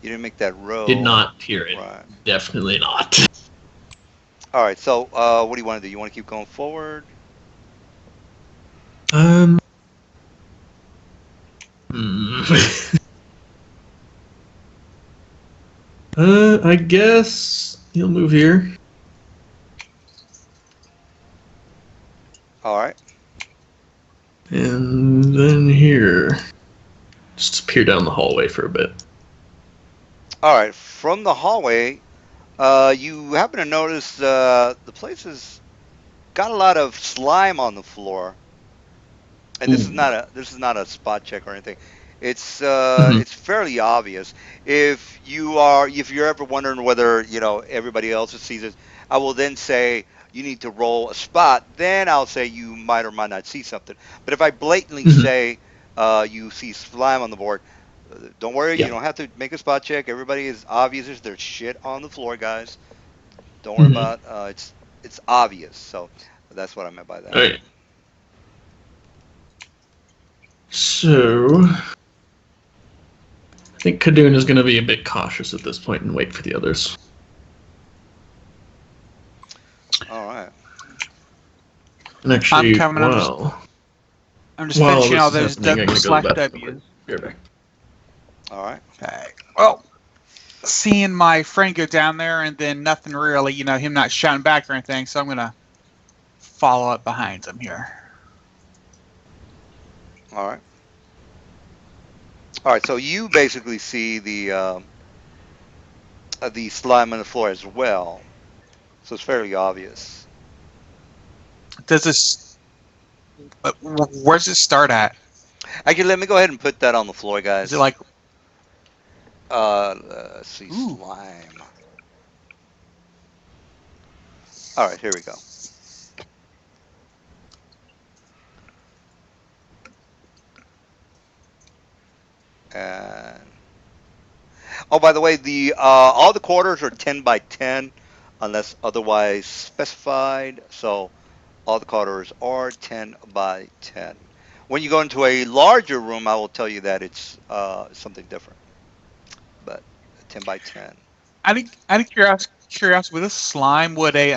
make that Did row. not hear it. Right. Definitely not. All right. So what do you want to do? You want to keep going forward? Hmm. I guess he'll move here. All right. And then here. Just appear down the hallway for a bit. All right. From the hallway, you happen to notice the place has got a lot of slime on the floor, and this is not a spot check or anything. It's fairly obvious. If you're ever wondering whether everybody else sees it, I will then say you need to roll a spot. Then I'll say you might or might not see something. But if I blatantly say you see slime on the board, don't worry. You Yeah. don't have to make a spot check. Everybody is obvious. There's shit on the floor, guys. Don't worry Mhm. about it's obvious. So that's what I meant by that. All right. So, I think Kadun is going to be a bit cautious at this point and wait for the others. All right. And actually, I'm coming. well, I'm just while finishing this all is those happening, I'm W going to go to the slash bathroom. W's. Be right back. All right. Okay. Well, seeing my friend go down there and then nothing really, him not shouting back or anything, so I'm gonna follow up behind him here. All right. All right. So you basically see the slime on the floor as well. So it's fairly obvious. Does this? Where's it start at? Actually, let me go ahead and put that on the floor, guys. Is it like? Let's see, Ooh. slime. All right, here we go. And oh, by the way, the all the quarters are 10 by 10, unless otherwise specified. So all the quarters are 10 by 10. When you go into a larger room, I will tell you that it's something different. But 10 by 10. Out of curiosity, with this slime, would a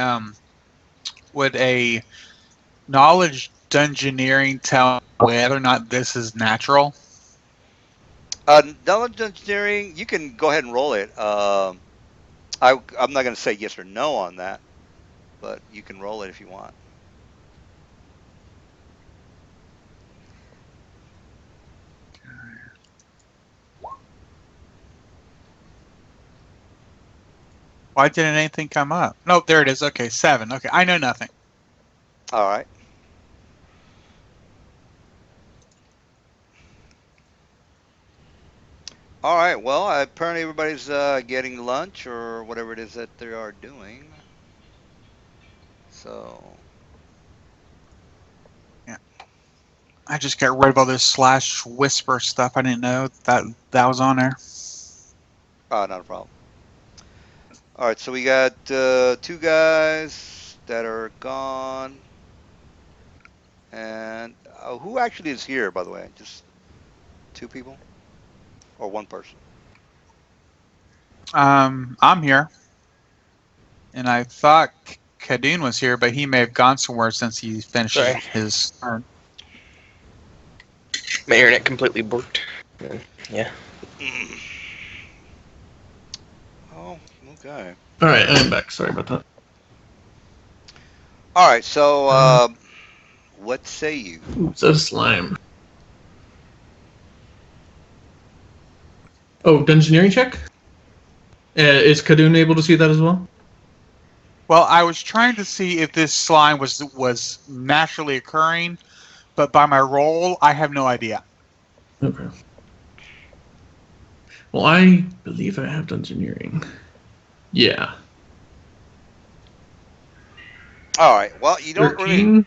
knowledge dungeoneering tell whether or not this is natural? Knowledge engineering, you can go ahead and roll it. I'm not going to say yes or no on that, but you can roll it if you want. Why didn't anything come up? Nope, there it is. Okay, 7. Okay, I know nothing. All right. All right. Well, apparently everybody's getting lunch or whatever it is that they are doing. So, Yeah, I just got rid of all this slash whisper stuff. I didn't know that was on there. not a problem. All right. So we got 2 guys that are gone, and who actually is here, by the way? Just 2 people or 1 person? I'm here, and I thought Kadun was here, but he may have gone somewhere since he finished Sorry. his turn. My internet completely borked. Yeah. Oh, okay. All right, I'm back. Sorry about that. All right. So, what say you? Ooh, so slime. Oh, dungeoneering check? Is Kadun able to see that as well? Well, I was trying to see if this slime was naturally occurring, but by my roll, I have no idea. Okay. Well, I believe I have dungeoneering. Yeah. All right. Well, you don't 13? really.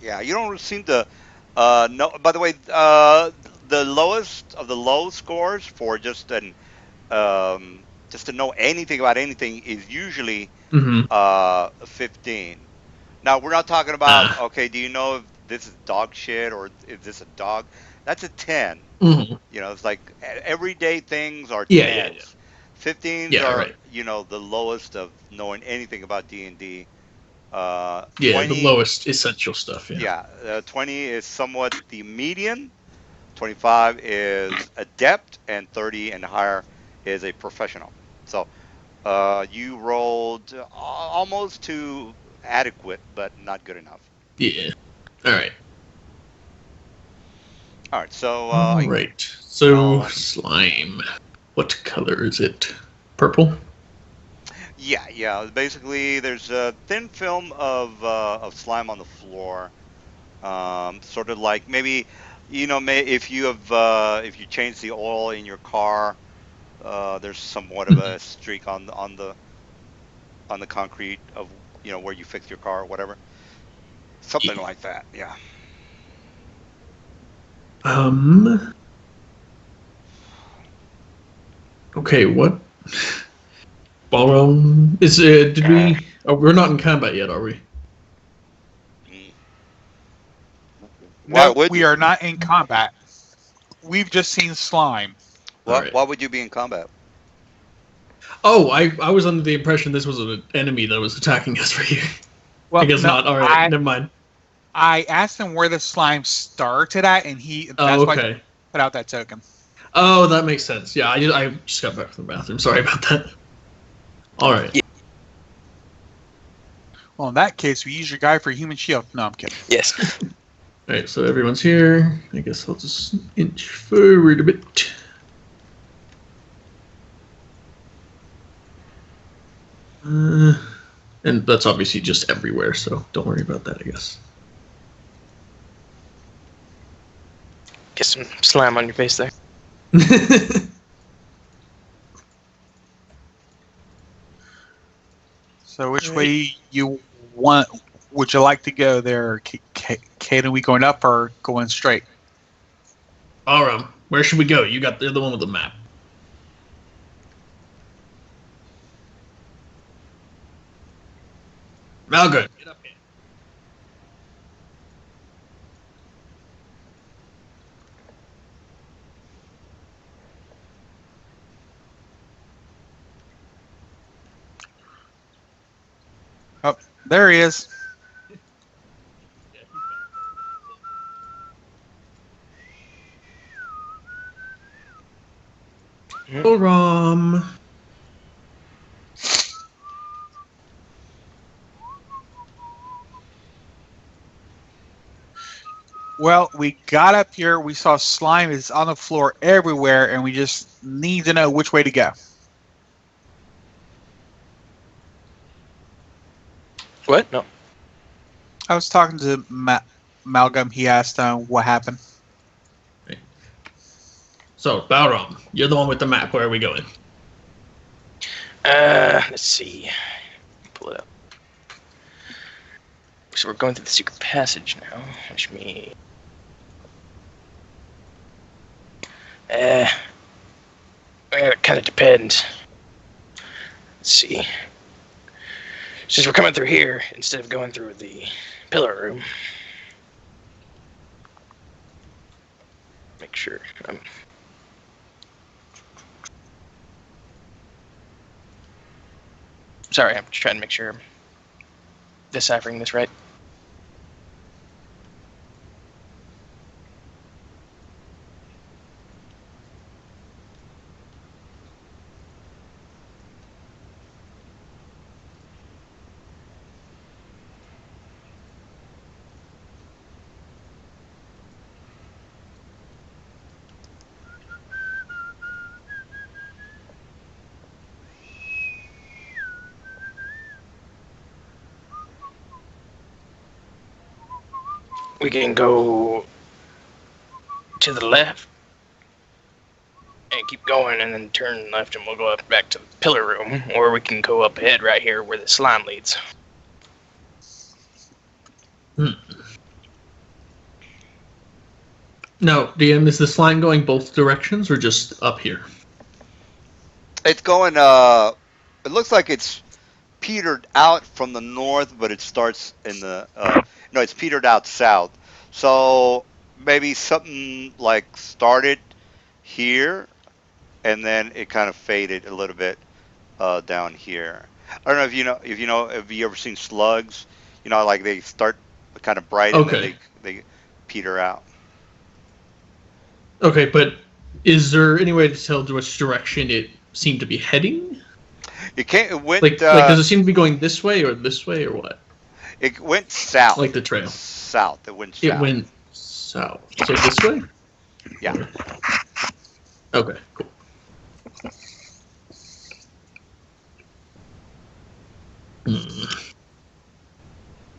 Yeah, you don't seem to know. By the way, the lowest of the low scores for just to know anything about anything is usually Mm-hmm. 15. Now we're not talking about okay. Do you know if this is dog shit or is this a dog? That's a 10. Mm-hmm. You know, it's like everyday things are Yeah, 10s. yeah, yeah. 15s Yeah, are right. the lowest of knowing anything about D&D. Yeah, the 20. lowest essential stuff, yeah. Yeah, 20 is somewhat the median. 25 is adept, and 30 and higher is a professional. So you rolled almost to adequate, but not good enough. Yeah. All right. All right, so All right. So, I'll- slime. What color is it? Purple? yeah. Basically, there's a thin film of slime on the floor. Sort of like maybe, if if you change the oil in your car, there's somewhat of a streak on the concrete of where you fix your car or whatever, something Yeah. like that. Yeah. Okay, what? Ballroom is it? Did we? Oh, we're not in combat yet, are we? Mm. Why No, would we you? are not in combat. we've just seen slime. Alright. Why would you be in combat? Oh, I was under the impression this was an enemy that was attacking us right here. Well, I guess no, not. All right, never mind. I asked him where the slime started at, and that's why he put out that token. Oh, that makes sense. Yeah, I just got back from the bathroom. Sorry about that. All right. Yeah. Well, in that case, we use your guy for human shield. No, I'm kidding. Yes. All right, so everyone's here. I guess I'll just inch forward a bit. And that's obviously just everywhere, so don't worry about that, I guess. Get some slime on your face there. So which way would you like to go there, Kate? Are we going up or going straight? Aram, where should we go? You're the one with the map. Malgood, get up here. Oh, there he is. Aram. Well, we got up here. We saw slime is on the floor everywhere, and we just need to know which way to go. What? No. I was talking to Malcolm. He asked what happened. So, Balram, you're the one with the map. Where are we going? Let's see. Pull it up. So we're going through the secret passage now, which means... it kind of depends. Let's see. Since we're coming through here, instead of going through the pillar room... Make sure I'm... Sorry, I'm just trying to make sure I'm deciphering this right. We can go to the left and keep going and then turn left and we'll go up back to the pillar room, or we can go up ahead right here where the slime leads. Now, DM, is the slime going both directions or just up here? It's going, it looks like it's petered out from the north, but it starts in the, no, it's petered out south. So maybe something like started here and then it kind of faded a little bit down here. I don't know if you ever seen slugs, like they start kind of bright and then they peter out. Okay, but is there any way to tell which direction it seemed to be heading? It went like does it seem to be going this way or what? It went south. Like the trail. South. It went south. It went south. So this way? Yeah. Okay, cool.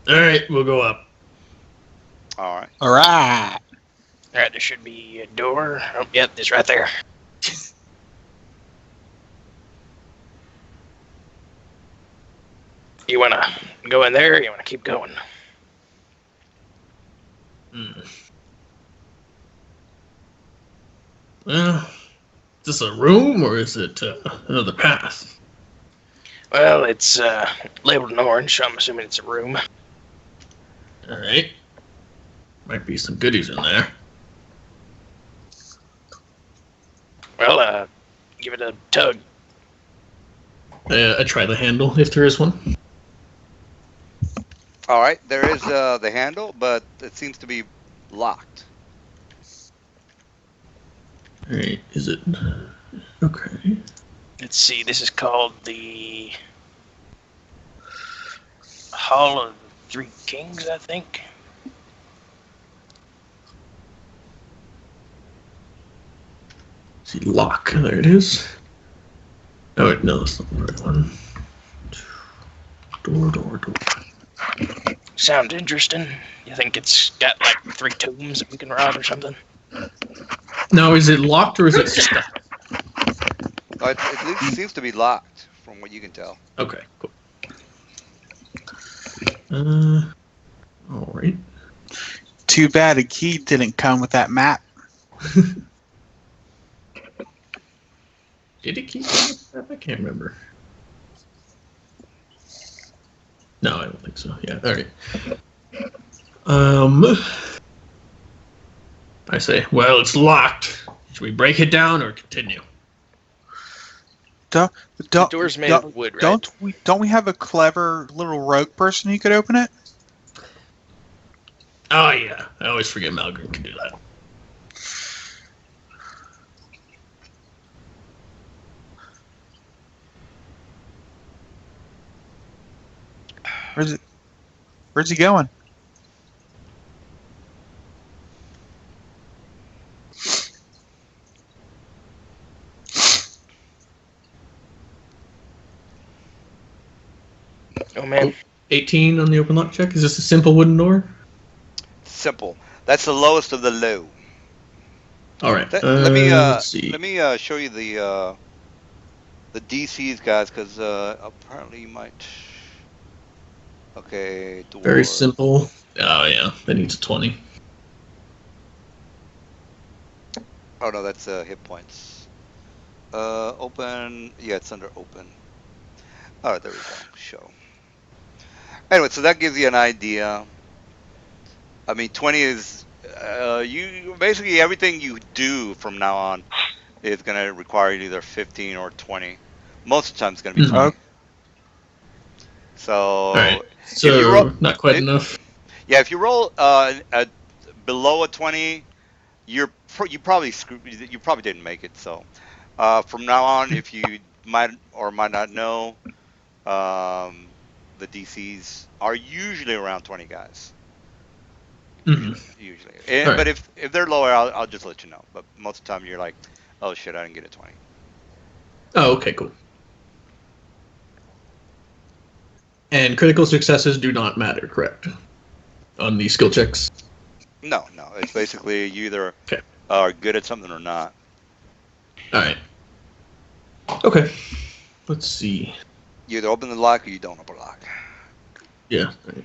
Alright, we'll go up. Alright. Alright. Alright, there should be a door. Oh, yep, it's right there. You want to go in there or you want to keep going? Is this a room or is it another path? Well, it's labeled in orange, so I'm assuming it's a room. Alright. Might be some goodies in there. Well, give it a tug. I try the handle if there is one. All right, there is the handle, but it seems to be locked. All right, is it okay? Let's see. This is called the Hall of the Three Kings, I think. See, lock. There it is. Oh wait, no, that's not the right one. Door. Sounds interesting. You think it's got like 3 tombs that we can rob or something? Now, is it locked or is it stuck? It at least seems to be locked, from what you can tell. Okay, cool. All right. Too bad a key didn't come with that map. Did it keep that? I can't remember. No, I don't think so. Yeah, all right. I say, well, it's locked. Should we break it down or continue? The door's made of wood, right? Don't we have a clever little rogue person who could open it? Oh yeah, I always forget Malgrim can do that. Where's he going? Oh man. 18 on the open lock check. Is this a simple wooden door? Simple. That's the lowest of the low. All right. Let see. me show you the DCs, guys, because apparently you might. Okay. Door. Very simple. Oh yeah, that needs a 20. Oh no, that's hit points. Open. Yeah, it's under open. All right, there we go. Show. Anyway, so that gives you an idea. I mean, 20 is you basically everything you do from now on is going to require either 15 or 20. Most of the time, it's going to be 20. So, all right. So if you roll, not quite enough. Yeah, if you roll below a 20, you probably didn't make it. So, from now on, if you might or might not know, the DCs are usually around 20 guys. Usually. Right. But if they're lower, I'll just let you know. But most of the time, you're like, oh shit, I didn't get a 20. Oh, okay, cool. And critical successes do not matter, correct? On the skill checks? No. It's basically you either are good at something or not. All right. Okay. Let's see. You either open the lock or you don't open the lock. Yeah. Right.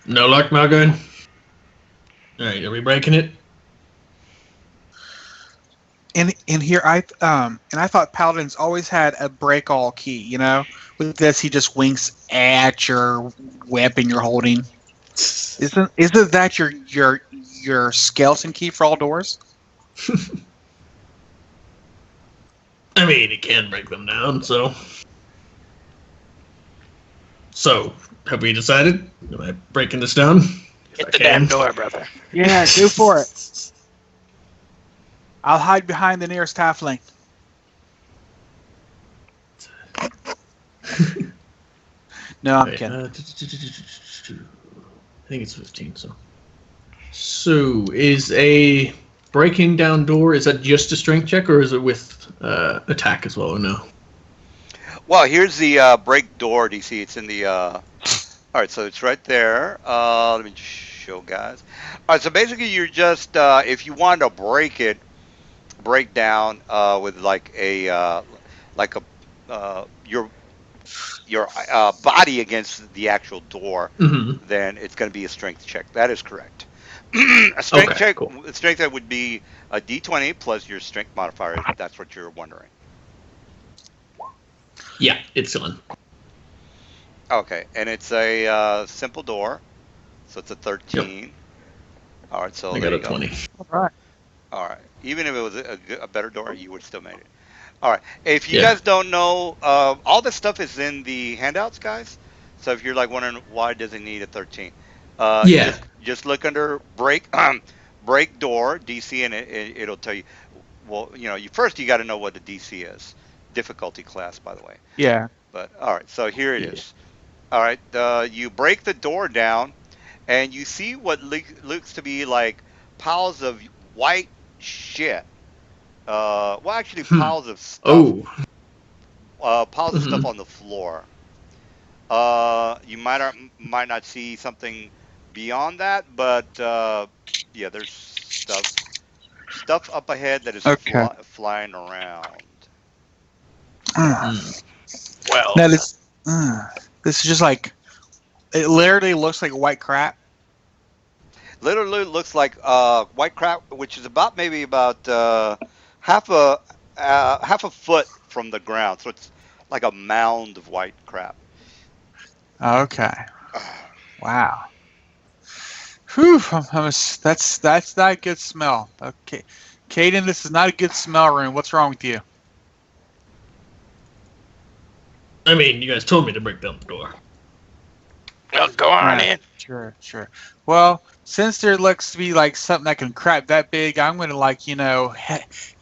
No luck, Malgrim. All right, are we breaking it? And here I thought paladins always had a break all key. You know, with this he just winks at your weapon you're holding. Isn't that your skeleton key for all doors? I mean, you can break them down, so. So, have we decided? Am I breaking this down? Hit the damn door, brother. Yeah, go for it. I'll hide behind the nearest halfling. No, I'm kidding. I think it's 15, so. So, is a breaking down door, is that just a strength check, or is it with attack as well, or no? Well, here's the break door DC. It's in the... All right, so it's right there. Let me just show guys. All right, so basically you're just... if you want to break down with like a... your body against the actual door, then it's going to be a strength check. That is correct. A strength check. Cool. A strength check would be a D20 plus your strength modifier. If that's what you're wondering. Yeah, it's on. Okay, and it's a simple door, so it's a 13. Yep. All right, so I got a 20. All right. All right. Even if it was a better door, you would still made it. All right. If you Yeah. guys don't know, all this stuff is in the handouts, guys. So if you're like wondering why does it need a 13, Yeah. just look under break break door DC, and it'll tell you. Well, you first you got to know what the DC is, difficulty class, by the way. Yeah. But all right, so here it Yeah. is. All right, you break the door down, and you see what looks to be like piles of white shit. Well, actually, Hmm. Oh. piles of stuff Hmm. on the floor. You might not see something beyond that, but yeah, there's stuff up ahead that is Okay. flying around. Mm. Mm. Now Well, this is just like it literally looks like white crap. Literally looks like white crap, which is about maybe about half a half a foot from the ground. So it's like a mound of white crap. Okay. Wow. Whew. That's not a good smell. Okay. Caden, this is not a good smell room. What's wrong with you? I mean, you guys told me to break down the door. well, go on Yeah. in. Sure. Sure. Well, since there looks to be like something that can crap that big, I'm gonna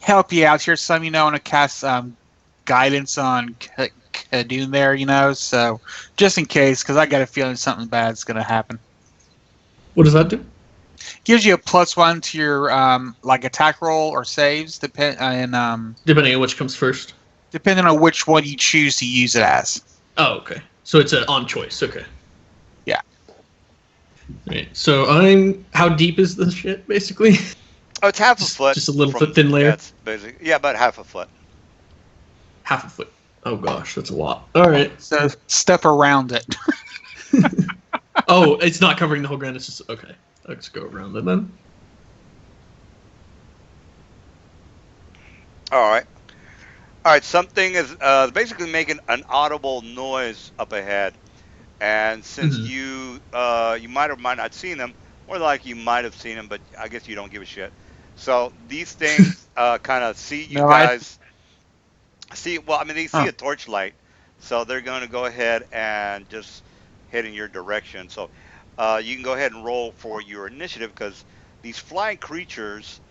help you out here. Some want to cast guidance on Kadun there. So just in case, because I got a feeling something bad's gonna happen. What does that do? Gives you a +1 to your like attack roll or saves, Depending on which comes first. depending on which one you choose to use it as. Oh, okay. So it's an on choice. Okay. Yeah. Right. So How deep is this shit? Basically, Oh, it's half a just foot just a little from. thin Yeah, layer. it's basic. Yeah, about half a foot. Half a foot. Oh gosh, that's a lot. All right. So step around it. Oh, it's not covering the whole ground. It's just okay. I'll just go around it then. All right. All right. Something is basically making an audible noise up ahead, and since Hmm. you might or might not seen them, or like you might have seen them, but I guess you don't give a shit. So these things kind of see you No, I. guys. See, well, I mean, they see Huh. a torchlight, so they're going to go ahead and just head in your direction. So you can go ahead and roll for your initiative because these flying creatures,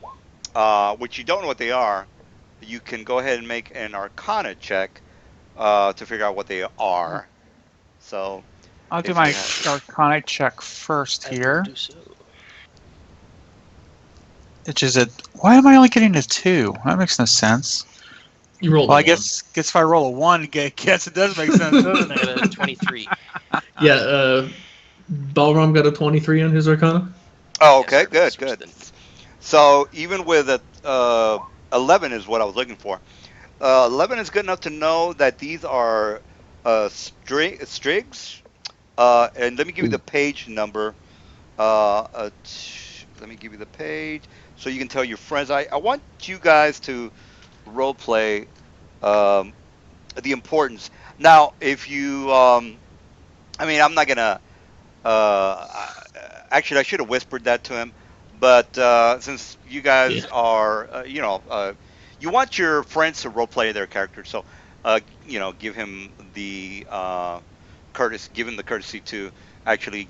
which you don't know what they are, you can go ahead and make an Arcana check to figure out what they are. So I'll do if you my have, Arcana check first I will here. do so. Which is a. Why am I only getting a 2? That makes no sense. You rolled Well, a I one. guess if I roll a 1, guess it does make sense, doesn't I it? got a 23. Yeah. Balram got a 23 on his Arcana. oh, Yes, okay, sir. good, Switch good. the. So even with a 11 is what I was looking for. 11 is good enough to know that these are strigs. And let me give you the page number. Let me give you the page so you can tell your friends. I want you guys to role play um, the importance. Now, if you, I mean, I'm not gonna. Actually, I should have whispered that to him, but since you Yeah. guys are, you want your friends to role play their characters, so give him the give him the courtesy to actually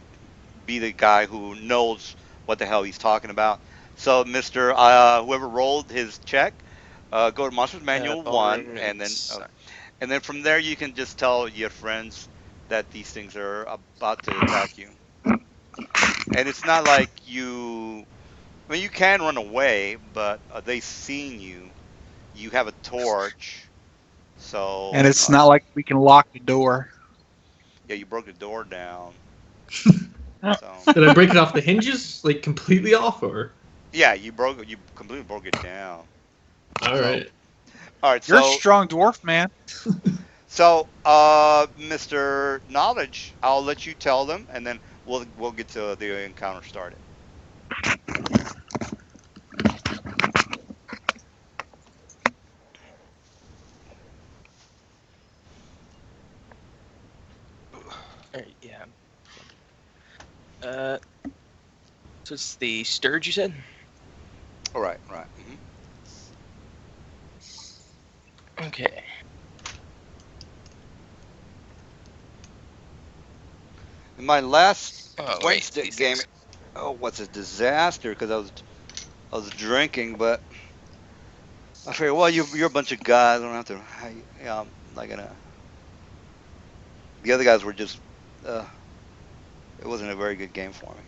be the guy who knows what the hell he's talking about. So, Mister, whoever rolled his check, go to Monsters Manual one, Ballroom and and then Sun. from there you can just tell your friends that these things are about to attack you. And it's not like you. I mean, you can run away, but they seen you. You have a torch, And so it's not like we can lock the door. yeah, you broke the door down. So Did I break it off the hinges, like completely off, or? yeah, you completely broke it down. All So right. all right, You're a strong dwarf, man. Mr. Knowledge, I'll let you tell them, and then we'll get to the encounter started. Alright, yeah. Uh, so it's the Sturge, you said? Right, right. Okay. In my last Oh wait, Wednesday these game, things. oh, was a disaster because I was drinking, but I figured, well, you're a bunch of guys. I don't have to. I'm not gonna. The other guys were just. Uh, it wasn't a very good game for me.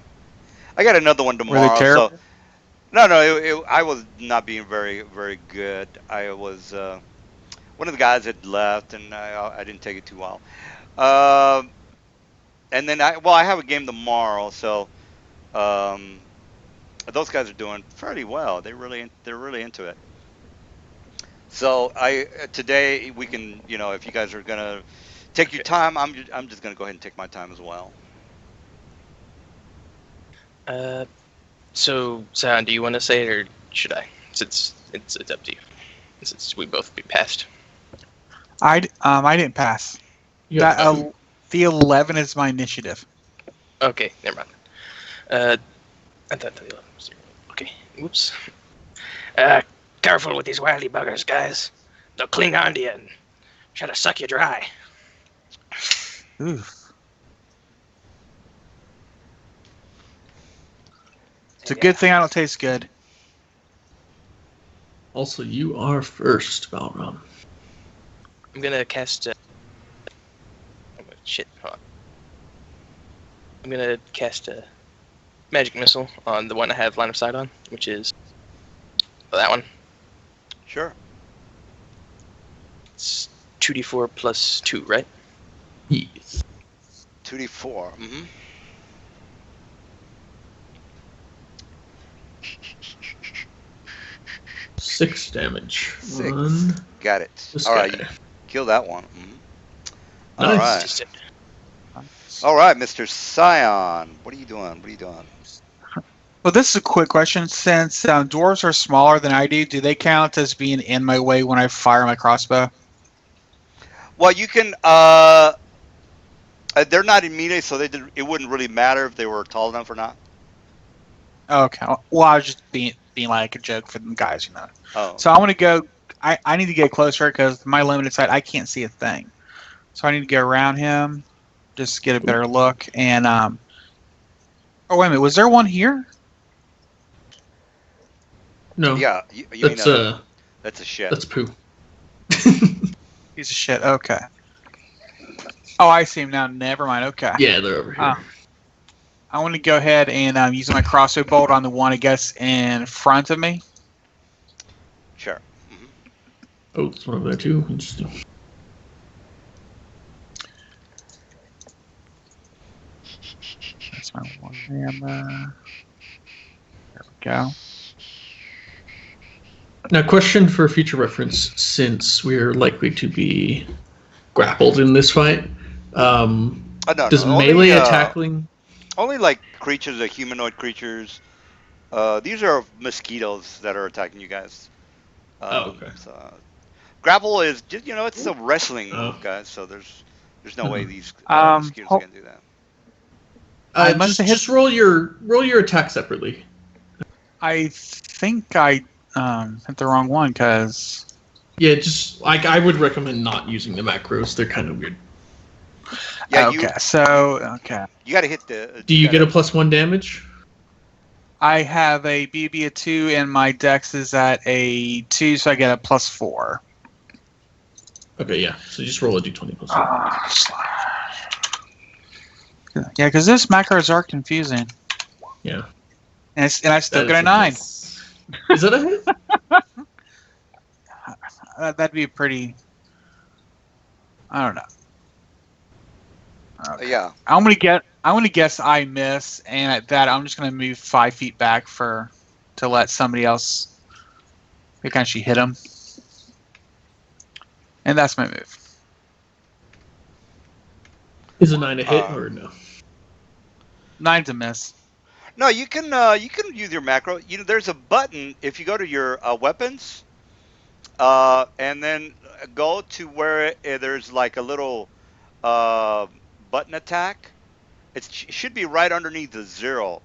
I got another one Were they tomorrow, so terrible? no, no. I was not being very, very good. I was. One of the guys had left, and I didn't take it too well. Um, and then I have a game tomorrow, so um, those guys are doing fairly well. They're really into it. So today we can, if you guys are gonna take your Okay. time, I'm just gonna go ahead and take my time as well. Uh, so Sion, do you want to say it or should I? Since it's up to you. Since we both be passed. I didn't pass. You got That two. the 11 is my initiative. Okay, never mind. Uh, I thought the 11 was 0. Okay, whoops. Careful with these wily buggers, guys. They'll cling on to you and try to suck you dry. Ooh. It's a good Yeah. thing I don't taste good. Also, you are first, Balram. I'm gonna cast. Shit. Hold on. I'm gonna cast a magic missile on the one I have line of sight on, which is that one. Sure. It's 2d4 plus 2, right? Yes. 2d4. Mm-hmm. 6 damage. 6. On Got it. this All guy. right, you kill that one. All Nice. right. Just All right, Mr. Scion. What are you doing? What are you doing? Well, this is a quick question. Since dwarves are smaller than I do they count as being in my way when I fire my crossbow? Well, you can. They're not in melee, so it wouldn't really matter if they were tall enough or not. Okay. Well, I was just being like a joke for them guys, you know. Oh, So I want to go. I need to get closer because my limited sight, I can't see a thing. So I need to go around him, just get a better look. And oh wait a minute, was there one here? No, yeah. You mean that's that's a ship. that's poo. Piece of shit. Okay. Oh, I see him now. Never mind. Okay. Yeah, they're over here. I want to go ahead and use my crossbow bolt on the one I guess in front of me. Sure. Mm-hmm. Oh, there's one over there too. Interesting. That's my one ammo. There we go. Now, question for future reference: since we're likely to be grappled in this fight, No, does no. melee attacking? Only like creatures, humanoid creatures. These are mosquitoes that are attacking you guys. Okay. So, grapple is just it's a wrestling move, Oh. guys. So there's no way these Um, mosquitoes are gonna do that. I must have hit- just roll your attack separately. I think I hit the wrong one because. Yeah, just like I would recommend not using the macros. They're kind of weird. Yeah, Okay. Okay. you got to hit the. Do you get a gotta- +1 damage? I have a BB at 2 and my dex is at a 2, so I get a +4. Okay, yeah. So just roll a d20 +1. Yeah, because this macros are confusing. Yeah. And I still That get is a 9. miss. Is that a hit? That'd be a pretty. I don't know. Okay. Yeah. I'm gonna guess I miss, and at that I'm just gonna move 5 feet back to let somebody else. We can actually hit him, and that's my move. Is a 9 a hit or no? 9's a miss. No, you can use your macro. There's a button if you go to your weapons, and then go to where there's like a little button attack. It should be right underneath the 0.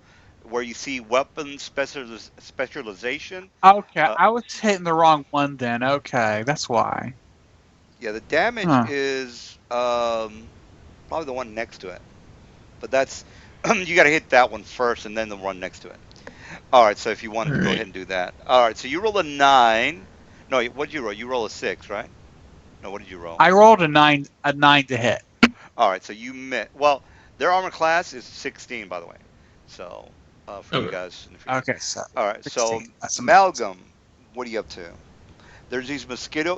where you see weapon specialization. Okay, Uh, I was hitting the wrong one then. Okay, that's why. yeah, the damage Huh. is probably the one next to it, but that's you got to hit that one first and then the one next to it. All right, so if you All wanted to go right. ahead and do that. All right, so you roll a 9. No, what did you roll? You roll a 6, right? No, what did you roll? I rolled a nine to hit. All right, so you met. Well, their armor class is 16, by the way. So for you Okay. guys in the future. Okay, so All right, so 16. That's a miss. Malcolm, what are you up to? There's these mosquito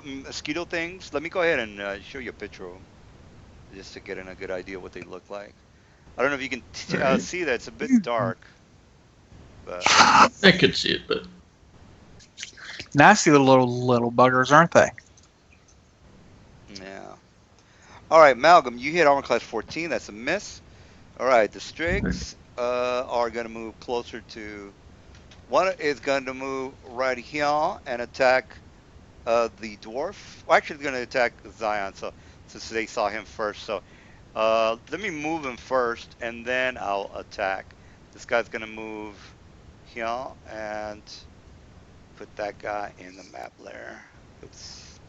things. Let me go ahead and show you a picture of them just to get in a good idea what they look like. I don't know if you can All right. see that. It's a bit Ooh. dark, but I could see it, but Nasty little buggers, aren't they? yeah. All right, Malcolm, you hit armor class 14. That's a miss. All right, the Strix are going to move closer to. One is going to move right here and attack the dwarf. Well, actually, they're going to attack Zion. So since they saw him first, so let me move him first, and then I'll attack. This guy's going to move here and put that guy in the map layer. Oops.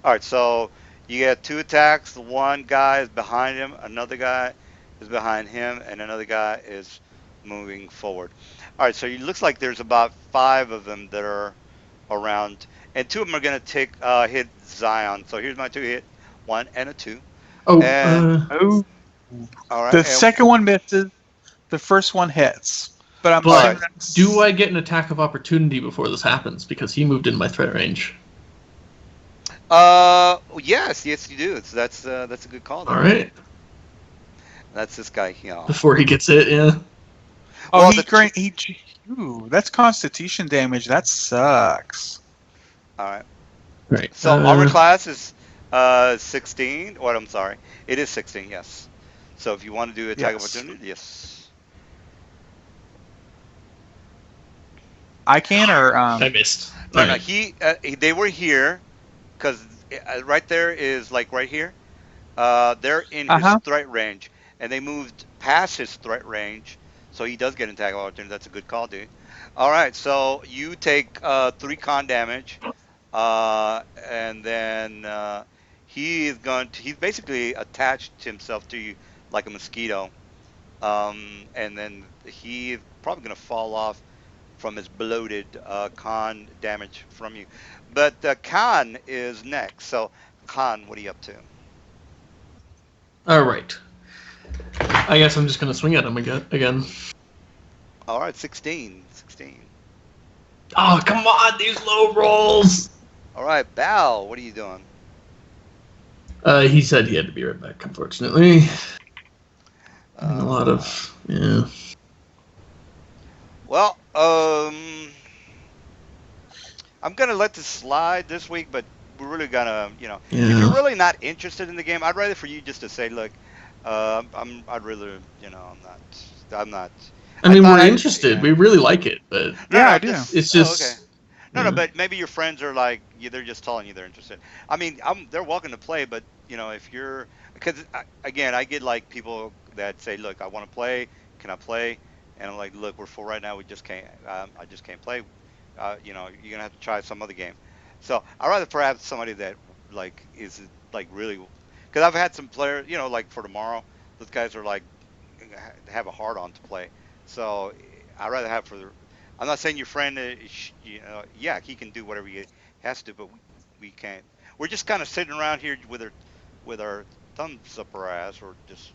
All right, so you get 2 attacks. The one guy is behind him, another guy is behind him, and another guy is moving forward. All right, so it looks like there's about 5 of them that are around, and 2 of them are going to take hit Zion. So here's my 2 hit, 1 and a 2, oh, and Oh, all right, the and second one misses. The first one hits. But I'm all but right. assuming do that's. I get an attack of opportunity before this happens because he moved in my threat range? Yes, you do. So that's a good call All there. right. That's this guy here. Before he gets it, yeah. Oh, Well, the he. Ooh, that's Constitution damage. That sucks. all right. Right. So armor class is 16. What? I'm sorry. It is 16. Yes. So if you want to do attack Yes, opportunity, yes. I can. Or I missed. No, All no. right. They were here because right there is like right here. They're in uh his huh. threat range, and they moved past his threat range, so he does get an attack of opportunity. That's a good call, dude. All right, so you take 3 con damage, and then he's basically attached himself to you like a mosquito, and then he's probably gonna fall off from his bloated con damage from you. But Khan is next. So Khan, what are you up to? All right. I guess I'm just gonna swing at him again. All right, 16. 16. Oh, come on, these low rolls. All right, Bal, what are you doing? He said he had to be right back. Unfortunately, having a lot Uh, of yeah. well, I'm gonna let this slide this week, but we're really gonna, if you're Yeah. really not interested in the game, I'd rather for you just to say, look, I'd rather, I'm not. I I mean, thought we're I, interested. yeah. We really like it, but No, Yeah, no, I I'm do. just. it's Oh, okay. just No, yeah. but maybe your friends are like, yeah, they're just telling you they're interested. I mean, they're welcome to play, but if you're, because again, I get like people that say, look, I want to play. Can I play? And I'm like, look, we're full right now. We just can't. I just can't play. You're gonna have to try some other game. So I'd rather perhaps somebody that like is like really, because I've had some players, like for tomorrow, those guys are like have a hard on to play. So I'd rather have for the. I'm not saying your friend, yeah, he can do whatever he has to, but we can't. We're just kind of sitting around here with our thumbs up our ass, or just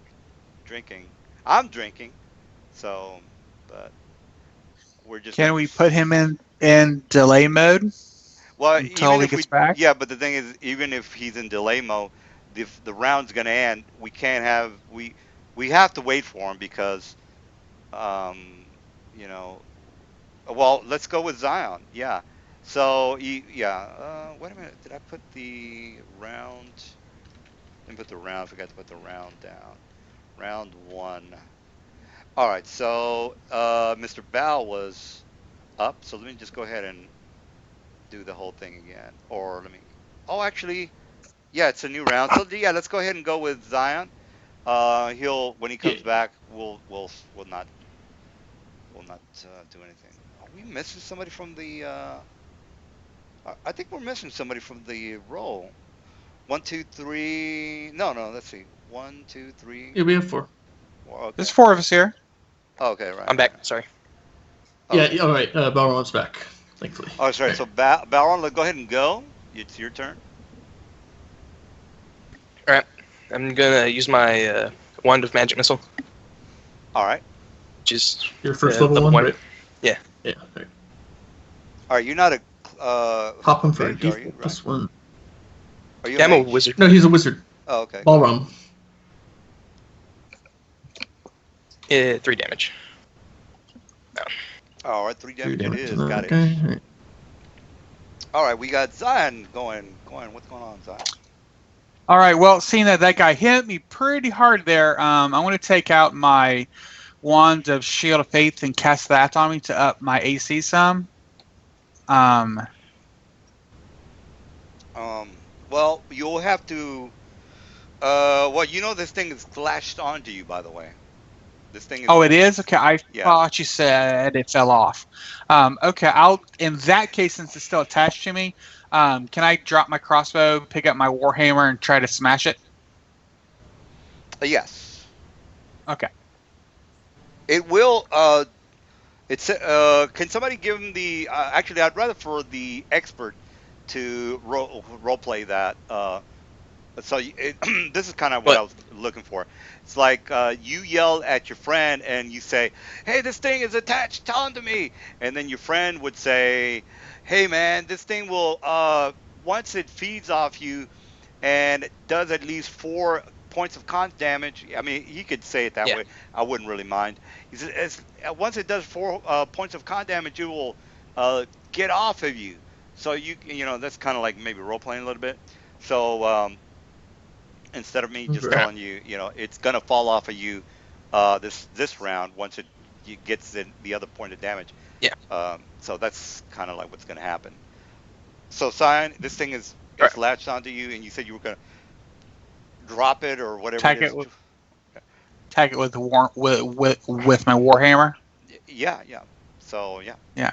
drinking. I'm drinking, so but we're just Can gonna be. we put him in delay mode Well, until even he if gets we, back? yeah, but the thing is, even if he's in delay mode, the round's gonna end. We can't have we have to wait for him because um you know well, let's go with Zion. Yeah. So yeah. Wait a minute. Did I put the round? Didn't put the round. I forgot to put the round down. Round one. All right. So Mr. Bao was up. So let me just go ahead and do the whole thing again. Or let me. Oh, actually, yeah, it's a new round. So yeah, let's go ahead and go with Zion. He'll when he Yeah. comes back, we'll not will not do anything. Are we missing somebody from the? I think we're missing somebody from the roll. 1, 2, 3. No, no. Let's see. 1, 2, 3. Yeah, we have 4. Well, There's okay. 4 of us here. Okay, right. I'm back. Right. Sorry. Yeah, Okay. all right. Balrog's back, thankfully. Oh, sorry. So Balron, go ahead and go. It's your turn. All right. I'm gonna use my wand of magic missile, All right. which is Your first level one, right? Yeah. Yeah. Right. All right. You're not a Pop him for a mage, are you? default Right? plus 1. Are you Yeah, a I'm a mage? wizard. No, he's a wizard. Oh, okay. Balrom. 3 damage. All right. 3 damage it is. to that Got it. guy. Right. All right. We got Zion going. What's going on, Zion? All right. Well, seeing that guy hit me pretty hard there, I'm going to take out my wand of Shield of Faith and cast that on me to up my AC some. Well, you'll have to. Well, this thing is latched onto you, by the way. This thing is. Oh, it is? Okay, I Yeah. thought you said it fell off. Okay, in that case, since it's still attached to me, can I drop my crossbow, pick up my warhammer, and try to smash it? Yes. Okay. It will. Can somebody give him the? Actually, I'd rather for the expert to role play that. This is kind of what I was looking for. It's like you yell at your friend and you say, "Hey, this thing is attached onto me," and then your friend would say, "Hey, man, this thing will once it feeds off you and it does at least 4 points of con damage." I mean, he could say it that way. I wouldn't really mind. He says, once it does 4 points of con damage, it will get off of you. So that's kind of like maybe role playing a little bit. So instead of me just telling you, it's gonna fall off of you this round once it gets the other point of damage. Yeah. So that's kind of like what's gonna happen. So Cyan, this thing is latched onto you, and you said you were gonna drop it or whatever Tag it is. Tag it with my warhammer. Yeah. So yeah. Yeah.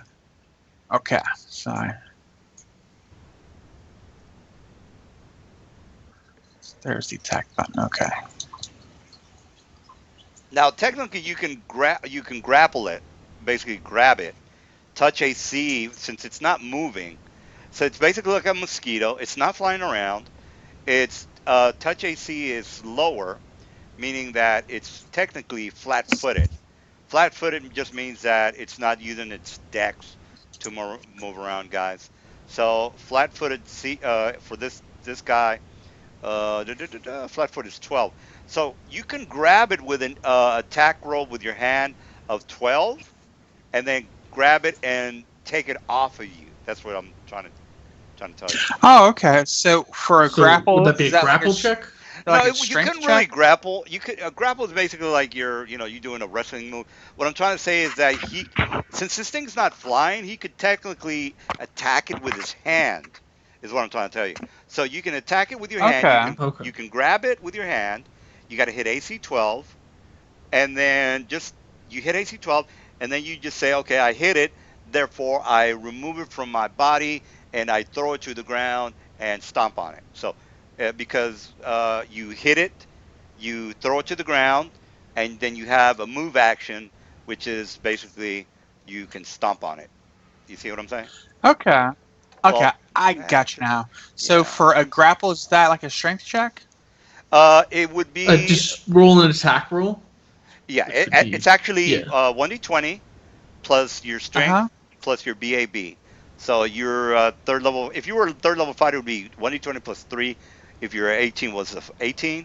Okay. So there's the attack button. Okay. Now technically you can grapple it, basically grab it, touch AC since it's not moving. So it's basically like a mosquito. It's not flying around. It's touch AC is lower, meaning that it's technically flat-footed. Flat-footed just means that it's not using its dex to move around, guys. So flat-footed for this guy, flat-footed is 12. So you can grab it with an attack roll with your hand of 12, and then grab it and take it off of you. That's what I'm trying to tell you. Oh, okay. So for a grapple, would that be a grapple like check? Like no, a you couldn't check? really grapple. You could grapple is basically like you're doing a wrestling move. What I'm trying to say is that since this thing's not flying, he could technically attack it with his hand. Is what I'm trying to tell you. So you can attack it with your hand. Okay. You can grab it with your hand. You got to hit AC 12, and then you hit AC 12, and then you just say, okay, I hit it. Therefore, I remove it from my body and I throw it to the ground and stomp on it. So because you hit it, you throw it to the ground, and then you have a move action, which is basically you can stomp on it. You see what I'm saying? Okay. Okay, Well, I got you now. So for a grapple, is that like a strength check? It would be just roll an attack roll. Yeah, it's actually 1d20 plus your strength plus your BAB. So your third level, if you were a third level fighter, it would be 1d20 plus 3. If your 18 was 18,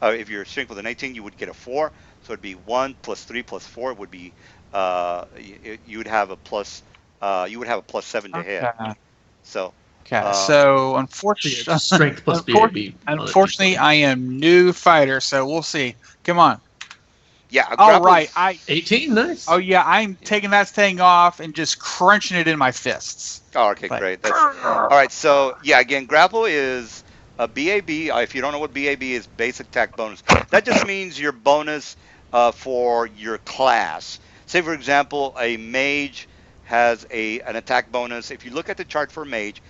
if your strength was an 18, you would get a 4. So it'd be 1 plus 3 plus 4 would be you would have a plus 7 to hit. So so unfortunately, strength plus BAB. Unfortunately, I am new fighter, so we'll see. Come on. Yeah. All right. 18. Nice. Oh yeah, I'm taking that thing off and just crunching it in my fists. Oh, okay, great. All right. So yeah, again, grapple is a BAB. If you don't know what BAB is, basic attack bonus. That just means your bonus for your class. say for example, a mage has an attack bonus. If you look at the chart for a mage,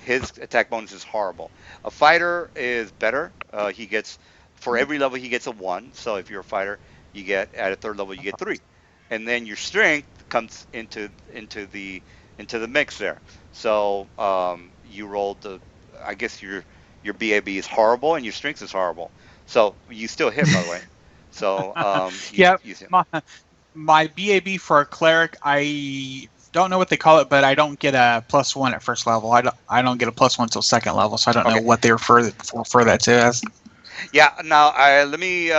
his attack bonus is horrible. A fighter is better. He gets for every level he gets a 1. So if you're a fighter, you get at a third level you get 3, and then your strength comes into the mix there. So you rolled the. I guess your BAB is horrible and your strength is horrible. So you still hit, by the way. So Yeah, you my BAB for a cleric, I don't know what they call it, but I don't get a +1 at first level. I don't get a +1 until second level, so I don't know okay. what they refer that to as. Yeah. Now let me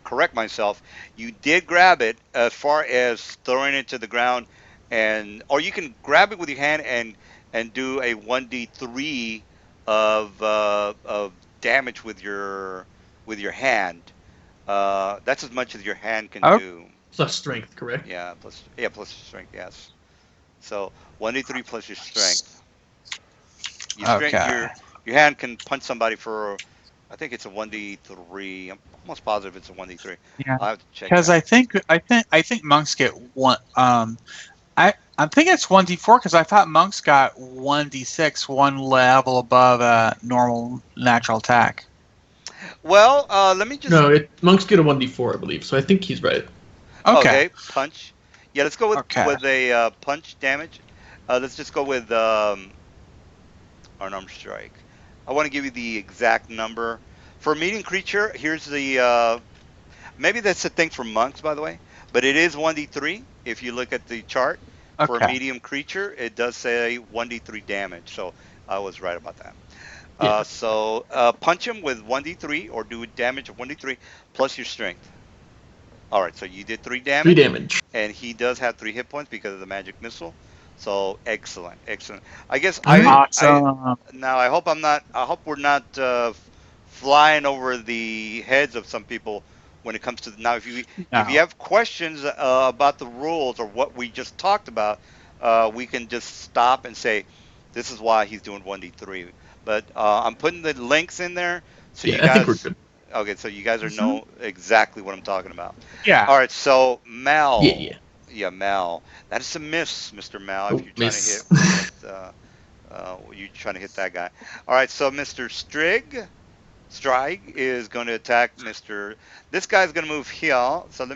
correct myself. You did grab it as far as throwing it to the ground, and or you can grab it with your hand and do a 1d3 of damage with your hand. That's as much as your hand can Oh, do. Plus strength, correct? Plus strength, yes. So 1d3 plus your strength. okay. Your hand can punch somebody for, I think it's a 1d3. I'm almost positive it's a 1d3. Yeah, I'll have to check because that. I think monks get one. I think it's 1d4 because I thought monks got 1d6, one level above a normal natural attack. Well, let me just. No, monks get a 1d4, I believe. So I think he's right. Okay. Okay, punch. Yeah, let's go Okay. with a punch damage. Let's just go with unarmed strike. I want to give you the exact number for a medium creature. Here's the maybe that's the thing for monks, by the way, but it is 1d3. If you look at the chart for a Okay. medium creature, it does say 1d3 damage. So I was right about that. Yeah. So punch him with 1d3 or do damage of 1d3 plus your strength. All right, so you did 3 3 damage, damage. and he does have 3 hit points because of the magic missile. So excellent, excellent. I guess All right. I Awesome. now I hope I'm not. I hope we're not flying over the heads of some people when it comes to now. If you No. have questions about the rules or what we just talked about, we can just stop and say, this is why he's doing 1d3. But I'm putting the links in there so you Yeah, I think we're guys. good. Okay, so you guys are Mhm. know exactly what I'm talking about. Yeah. All right, so Yeah, Mal, yeah. yeah, Mal, that is a miss, Mr. Mal. If Oh, you're trying to miss. hit with, you're trying to hit that guy. All right, so Mr. Strige is going to attack Mr. This guy's going to move here. So I'm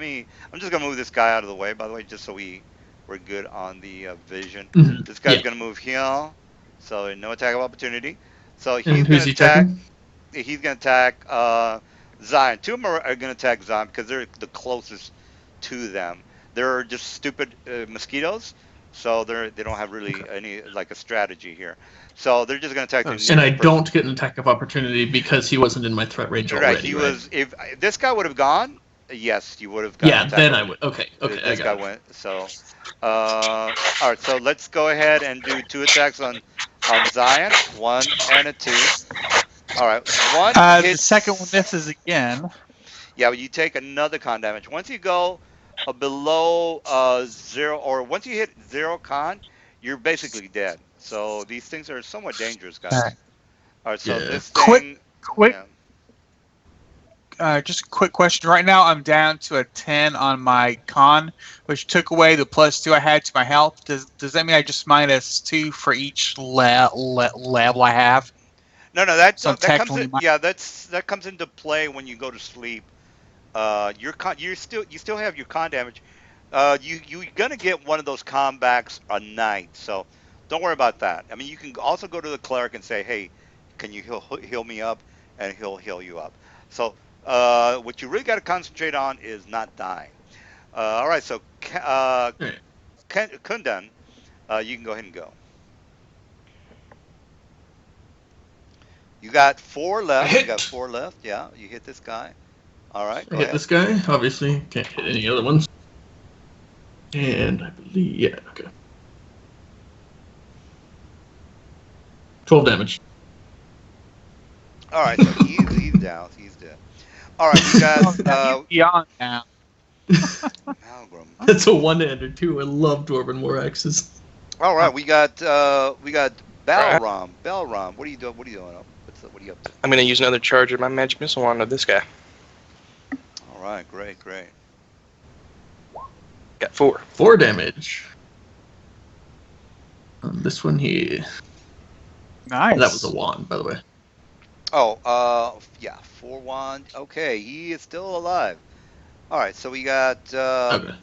just going to move this guy out of the way, by the way, just so we're good on the vision. Mhm. This guy's Yeah. going to move here, so no attack of opportunity. So And who's he attacking? he's going to attack Zion. Two of them are going to attack Zion because they're the closest to them. They're just stupid mosquitoes, so they don't have Okay. really any like a strategy here. So they're just going to attack the And I nearest person. don't get an attack of opportunity because he wasn't in my threat range Right, already, he right? was. If this guy would have gone, yes, you would have gotten Yeah, attack then of. I would. Okay, okay, I This guy got it. went. So, all right. So let's go ahead and do 2 attacks on Zion. 1 and a 2. All right. One The second one hits. misses again. Yeah, but you take another con damage. Once you go below 0, or once you hit 0 con, you're basically dead. So these things are somewhat dangerous, Okay. guys. All right. So Yeah. this Quick, thing, quick, yeah. just a quick question. Right now, I'm down to a 10 on my con, which took away the +2 I had to my health. Does that mean I just -2 for each level I have? No, no, that So I'm that comes in. technically Yeah, that comes into play when you go to sleep. You still have your con damage. You're gonna get one of those combats a night, so don't worry about that. I mean, you can also go to the cleric and say, "Hey, can you heal me up?" And he'll heal you up. So what you really got to concentrate on is not dying. All right, so All right. Kundan, you can go ahead and go. You got 4 I left. You got hit. 4 left. Yeah, you hit this guy. All right, I go hit ahead. this guy. Obviously, can't hit any other ones. And I believe, yeah, okay. 12 damage. All right, so he's down. He's dead. All right, you oh, guys. now he's beyond now. Malgrim. That's a one-hander too. I love dwarven war axes. All right, we got Alright. Balram. What are you doing? What are you doing? What are you up to? I'm gonna use another charge of my magic missile on this guy. All right, great, great. Got 4. 4 damage. This one here. Nice. That was a wand, by the way. Oh, yeah, 4 wand. Okay, he is still alive. All right, so we got Okay.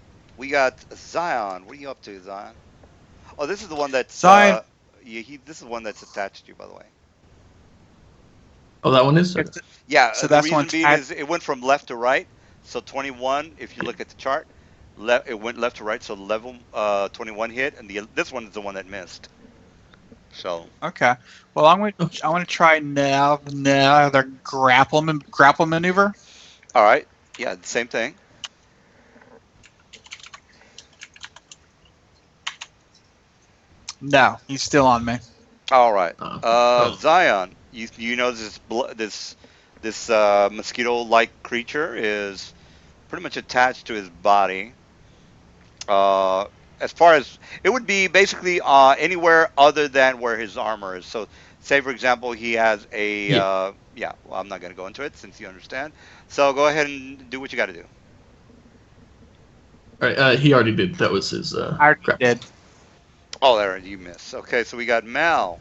Zion. What are you up to, Zion? Oh, this is the one that's Zion. this is the one that's attached to you, by the way. Oh, that one is? Okay. Yeah, So the that's reason one being is it went from left to right. So 21, if you look at the chart, it went left to right. So level 21 hit, and this one is the one that missed. So Okay. Well, I want to try now the grapple maneuver. all right, yeah, same thing. No, he's still on me. All right, Oh. Zion, you know this mosquito-like creature is pretty much attached to his body. As far as it would be basically anywhere other than where his armor is. So, say for example, he has a Yeah. Well, I'm not going to go into it since you understand. So go ahead and do what you got to do. All right. He already did. That was his. I already grapple. did. Oh, there you miss. Okay, so we got Mal.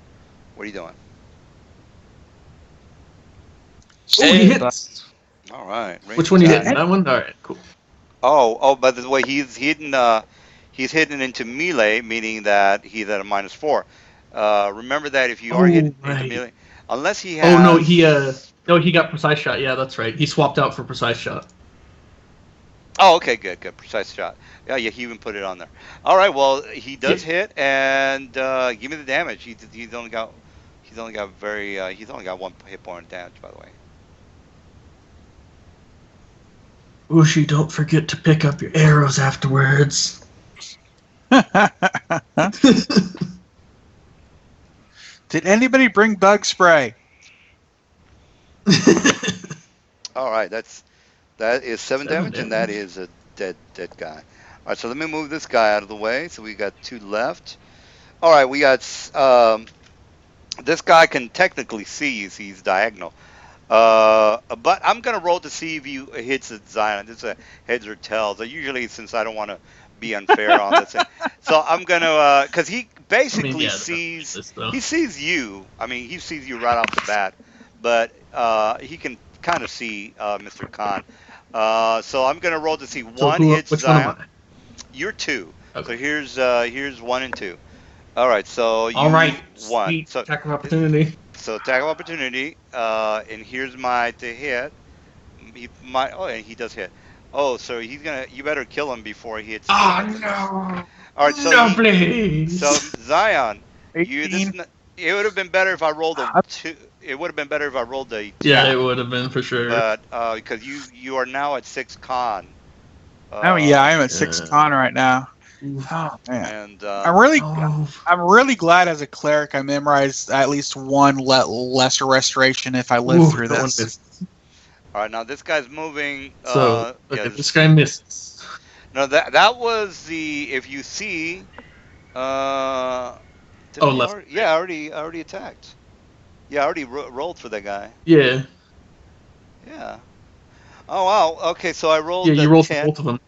What are you doing? Oh, he Save. hits. All right. Which one you range hitting? attack. That one. All right. Cool. Oh, by the way, he's hidden. He's hidden into melee, meaning that he's at a -4. Remember that if you are hidden into Right. melee, unless he has. Oh no, he got precise shot. Yeah, that's right. He swapped out for precise shot. Oh, okay, good. Precise shot. Yeah, he even put it on there. All right, well, he does hit, and give me the damage. He's only got he's only got 1 hit point of damage, by the way. Ushi, don't forget to pick up your arrows afterwards. Did anybody bring bug spray? All right, that is 7 damage, and that damage. is a dead guy. All right, so let me move this guy out of the way. So we got 2 left. All right, we got this guy can technically see. He's diagonal. But I'm gonna roll to see if he hits at Zion. This is a heads or tails. Usually, since I don't want to be unfair on this thing, so I'm gonna because he basically sees he sees you. I mean, he sees you right off the bat, but he can kind of see Mr. Khan. So I'm gonna roll to see one hits which Zion. one am I? You're 2. Okay. So here's 1 and 2. All right, so you All right. won. Sweet. So Attack of opportunity. So attack of opportunity, and here's my to hit. And he does hit. Oh, so you better kill him before he hits. Oh no! All right, so no, please. So Zion, 18. It would have been better if I rolled a 2. It would have been better if I rolled a 10. Yeah, it would have been for sure. But because you are now at 6 con. Oh yeah, I'm at 6 con right now. Oh man, And I'm really glad as a cleric I memorized at least one lesser restoration if I live through this. All right, now this guy's moving. So this guy misses. No, that was the if you see. Left. I already attacked. Yeah, I already rolled for that guy. Yeah. Yeah. Oh wow. Okay, so I rolled. Yeah, you rolled 10. for both of them.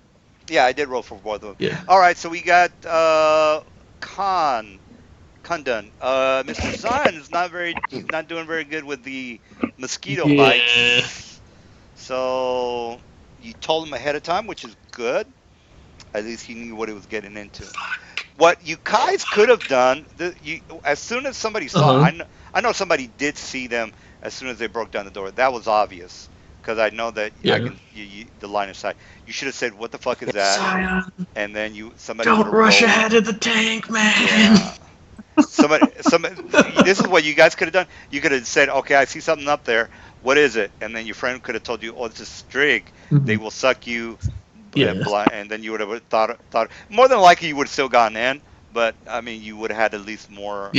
Yeah, I did roll for both of them. Yeah. All right, so we got Kundun. Mr. Zion is not doing very good with the mosquito bites. So you told him ahead of time, which is good. At least he knew what he was getting into. What you guys could have done, as soon as somebody saw, I know somebody did see them as soon as they broke down the door. That was obvious because I know that the line of sight. You should have said, "What the fuck is that?" Zion, And then somebody. don't rush ahead of the tank, man. Yeah. Somebody. This is what you guys could have done. You could have said, "Okay, I see something up there. What is it?" And then your friend could have told you, "Oh, it's a strig. Mhm. They will suck you." Yeah. And then you would have thought more than likely you would have still gotten in, but I mean you would have had at least more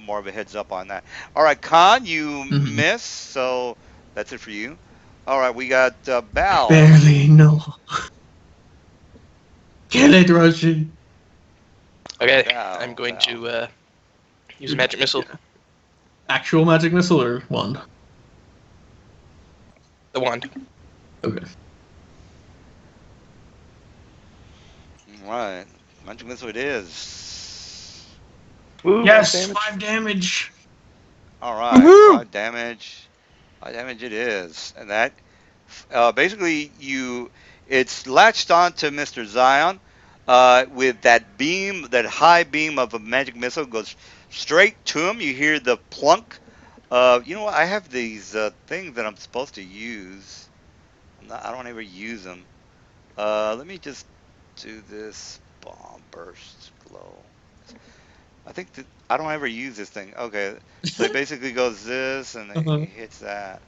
of a heads up on that. All right, Khan, you miss, so that's it for you. All right, we got Bal. Barely no. Kill it, Roshi. Okay, Bal, I'm going Bal. to use a magic missile. Actual magic missile or wand? The wand. Okay. Right. Magic missile it is. Woo, Yes, damage. 5 damage. All right. Woohoo! 5 damage. 5 damage it is, and that basically it's latched onto Mr. Zion with that beam, that high beam of a magic missile goes straight to him. You hear the plunk. You know what? I have these things that I'm supposed to use. I don't ever use them. Let me just do this bomb burst glow. I think that I don't ever use this thing. Okay, so it basically goes this and it Uh-huh. hits that.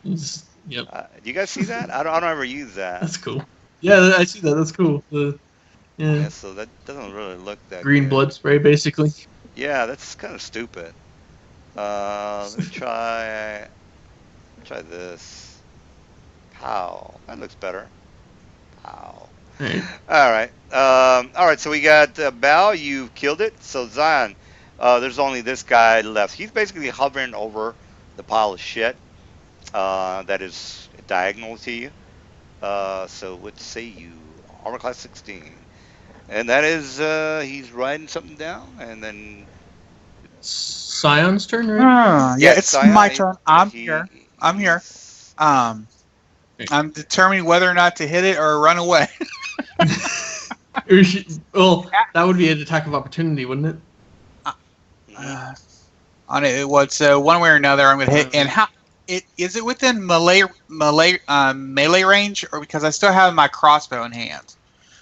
Yep, Do you guys see that? I don't ever use that. that's cool. Yeah, I see that. That's cool. Yeah, Yeah, so that doesn't really look that green good. blood spray, basically. Yeah, that's kind of stupid. Let me try this. Pow. That looks better. Pow. Right. All right. All right. So we got Bao. You killed it. So Zion, there's only this guy left. He's basically hovering over the pile of shit that is diagonal to you. So what say you? Armor class 16, and that is he's writing something down, and then Scion's turn, right? Yeah, yes, it's Zion. my turn. I'm he, here. I'm here. he's- I'm determining whether or not to hit it or run away. Well, that would be an attack of opportunity, wouldn't it? Mhm. On it would. So one way or another, I'm going to hit. And how is it within melee range, or because I still have my crossbow in hand?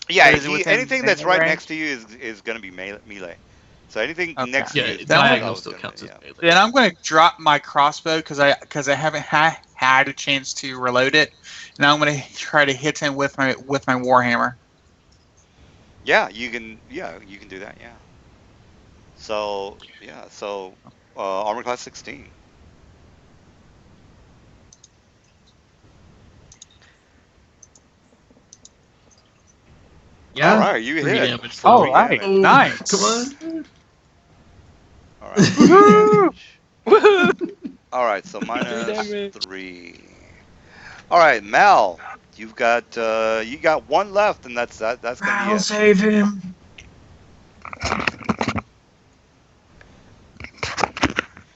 Yeah, But is it within anything that's melee right range? next to you is going to be melee. So anything Okay. next to Yeah, you is diagonal is still gonna- counts as yeah. melee. Then I'm going to drop my crossbow because I haven't had a chance to reload it. Now I'm going to try to hit him with my warhammer. Yeah, you can do that. Yeah. So armor class 16. Yeah. All right, you 3 hit. damage. For All three right, damage. nice. Come on. All right, 3 Woohoo! damage. Woohoo! All right, so 3 minus damage. 3. All right, Mal, you got one left, and that's gonna be I'll it. save him.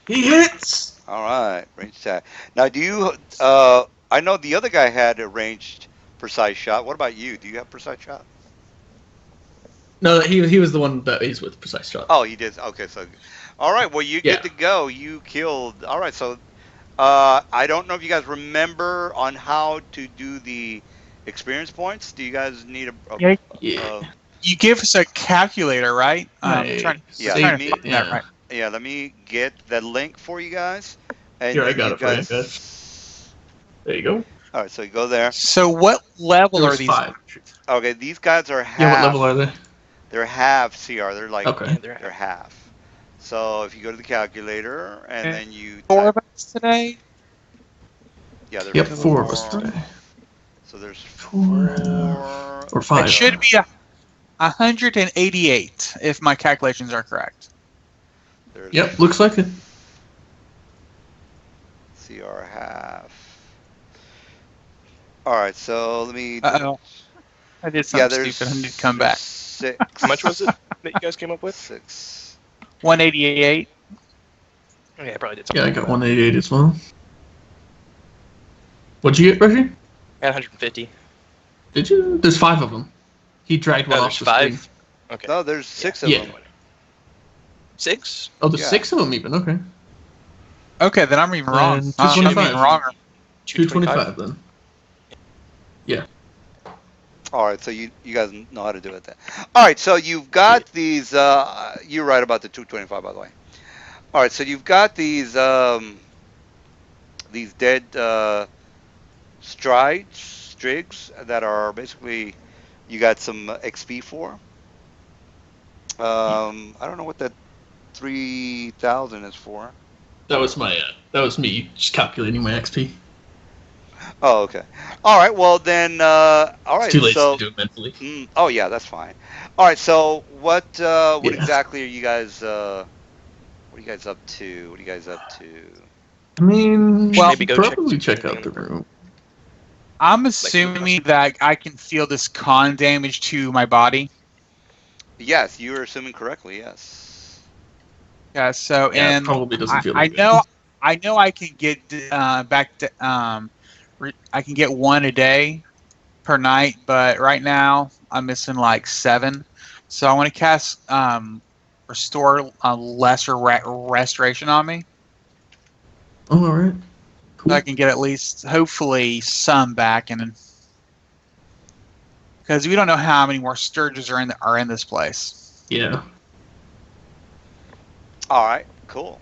He hits. All right, range attack. Now, do you? I know the other guy had a ranged precise shot. What about you? Do you have precise shot? No, he was the one that is with precise shot. Oh, you did. Okay, so all right. Well, you're Yeah. good to go. You killed. All right, so I don't know if you guys remember on how to do the experience points. Do you guys need Yeah. You give us a calculator, right? I Trying Yeah, to saved me- find that right. yeah? Let me get the link for you guys. And Here, I then got you it for you guys. There you go. All right, so you go there. So what level There are was these? 5. Okay, these guys are half. Yeah, what level are they? They're half CR. They're like Okay. Yeah, they're they're half. So if you go to the calculator and Okay. then you 4 type, of us today. yeah, there's Yep, four. 4 of us today. So there's 4 4. or 5. It should be 188 if my calculations are correct. There's Yep, looks like it. CR half. All right, so let me. Uh-oh. I did Yeah, something there's stupid. I need to come there's back. 6. How much was it that you guys came up with? 6. 188. Okay, I probably did Yeah, something. I got 188 as well. What'd you get, Reggie? I got 150. Did you? There's 5 of them. He dragged one Oh, off there's the 5? screen. Okay. No, there's 6 Yeah. of them. 6? Oh, there's Yeah. 6 of them even. Okay. Okay, then I'm even wrong. And I'm 225. even wrong. 225 then. All right, so you guys know how to do it then. All right, so you've got these. You're right about the 225, by the way. All right, so you've got these dead strigs that are basically you got some XP for. I don't know what that 3,000 is for. That was my. That was me just calculating my XP. Oh, okay. All right, well then. All right, It's too late so. to do it mentally. Oh yeah, that's fine. All right, so what Yeah. exactly are you guys? What are you guys up to? What are you guys up to? I mean, Well, maybe go probably check anything out the in the room. I'm assuming that I can feel this con damage to my body. Yes, you are assuming correctly. Yes. Yeah. So Yeah, it and probably doesn't feel I that good. know I can get back to I can get one a day per night, but right now I'm missing like 7. So I want to cast restore lesser restoration on me, Oh, all right. so Cool. I can get at least hopefully some back, and because we don't know how many more sturges are in this place. Yeah. All right. Cool.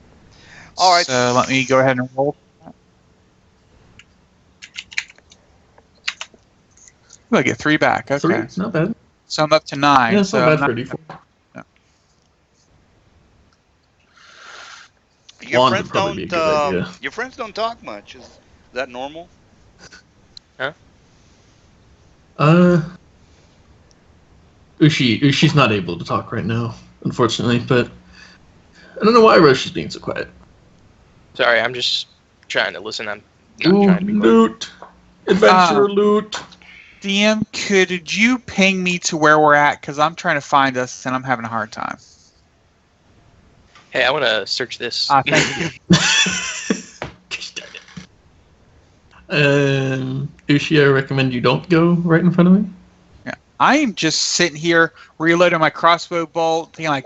All right. So let me go ahead and roll. I get 3 back. Okay, 3, not bad. so I'm up to 9. Yeah, it's not So bad not, for a D4. Your Wand would friends probably be don't. a good idea. Your friends don't talk much. Is that normal? Uh, Ushi's not able to talk right now, unfortunately, but I don't know why Roshi's being so quiet. Sorry, I'm just trying to listen. I'm not Ooh, trying to be quiet. loot! Adventurer loot! DM, could you ping me to where we're at? Because I'm trying to find us and I'm having a hard time. Hey, I want to search this. Thank you. Gosh darn it. Ushi, I recommend you don't go right in front of me. I am just sitting here reloading my crossbow bolt, thinking like,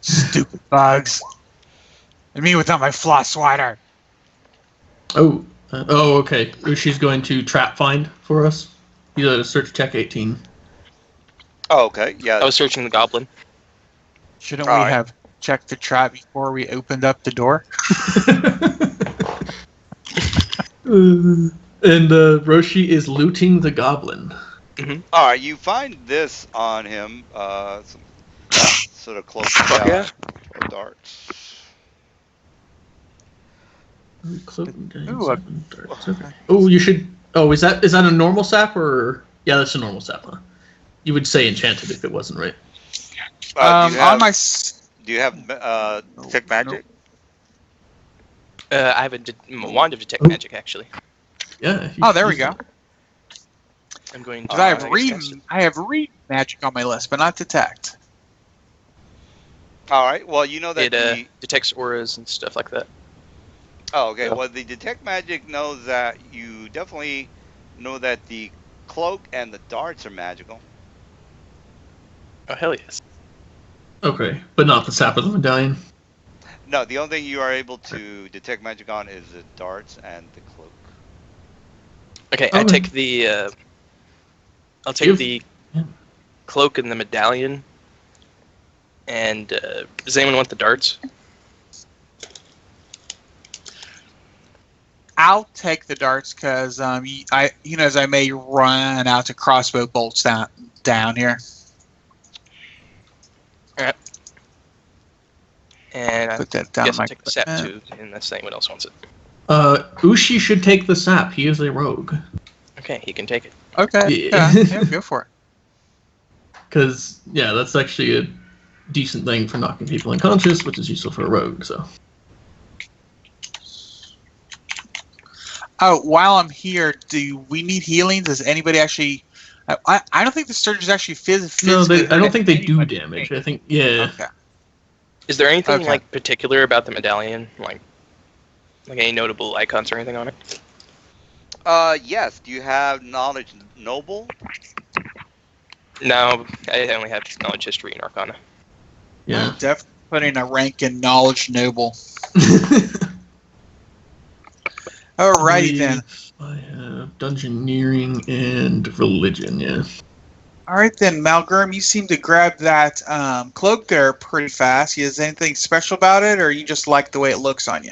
stupid bugs. And me without my floss swider. Oh, okay. Ushi's going to trap find for us. He's a search check 18. Oh, okay. Yeah. I was searching the goblin. Shouldn't All we right. have checked the trap before we opened up the door? And Roshi is looting the goblin. All right. You find this on him. Some sort of close Fuck yeah. or darts. Cloak and gain Ooh, 7 darts. Okay. Oh, you should. Oh, is that a normal sap or? Yeah, that's a normal sap, huh? You would say enchanted if it wasn't, right? Do you have, on my. Do you have detect magic? I have a wand of detect magic actually. Yeah. Oh, there we go. I'm going to. Because I have cast it. read magic on my list, but not detect. All right. Well, you know that It detects auras and stuff like that. Oh, okay. Yeah. Well, the detect magic knows that you definitely know that the cloak and the darts are magical. Oh hell yes. Okay, but not the sap of the medallion. No, the only thing you are able to detect magic on is the darts and the cloak. Okay, I Okay. take the. I'll take Give- the yeah. cloak and the medallion. And does anyone want the darts? I'll take the darts because as I may run out to crossbow bolts down here. And I Put that down. guess my I'll take the sap too, unless anyone else wants it. Ushi should take the sap. He is a rogue. Okay, he can take it. Okay. Yeah. Yeah, go for it. Because, yeah, that's actually a decent thing for knocking people unconscious, which is useful for a rogue, so. Oh, while I'm here, do we need healing? Does anybody actually? I don't think the surgeons actually No, physically. I don't think they do anybody. damage. I think, yeah. Okay. Is there anything Okay. like particular about the medallion, like any notable icons or anything on it? Yes. Do you have knowledge noble? No, I only have knowledge, history, and arcana. Yeah. I'm definitely putting a rank in knowledge noble. Alrighty then. I have dungeoneering and religion, yeah. All right then, Malgrim, you seem to grab that cloak there pretty fast. Is anything special about it, or you just like the way it looks on you?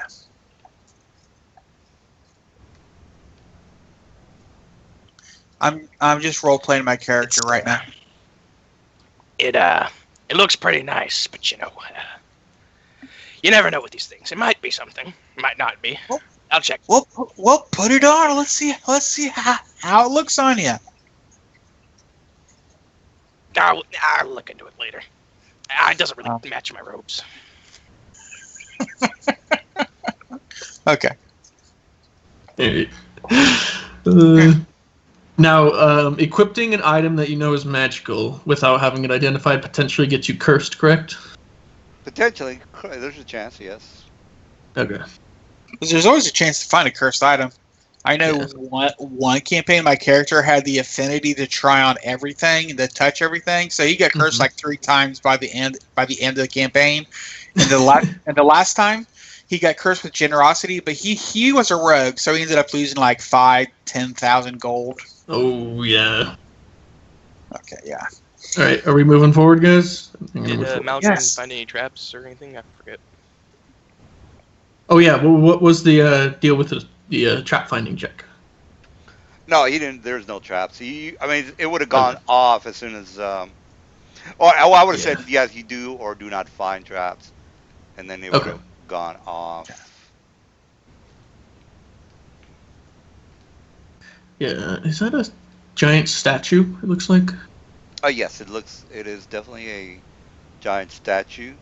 I'm just role playing my character right now. It looks pretty nice, but you you never know with these things. It might be something, it might not be. Well- I'll check. Well, put it on. Let's see how it looks on you. I'll look into it later. It doesn't really match my robes. Okay. Alright. Now, equipping an item that you know is magical without having it identified potentially gets you cursed, correct? Potentially, there's a chance. Yes. Okay. There's always a chance to find a cursed item. I know Yeah. one campaign, my character had the affinity to try on everything and to touch everything, so he got cursed Mhm. like 3 times by the end of the campaign. And the last time he got cursed with generosity, but he was a rogue, so he ended up losing like 5,000-10,000 gold. Oh, yeah. Okay, yeah. All right, are we moving forward, guys? I'm gonna Did move forward. Malgrim Yes. find any traps or anything? I forget. Oh, yeah. Well, what was the deal with the trap finding check? No, he didn't. There's no traps. I mean, it would have Okay. gone off as soon as. Or I would have Yeah. said yes, you do or do not find traps, and then it would Okay. have gone off. Yeah. Is that a giant statue? It looks like. Oh yes, it looks. It is definitely a giant statue.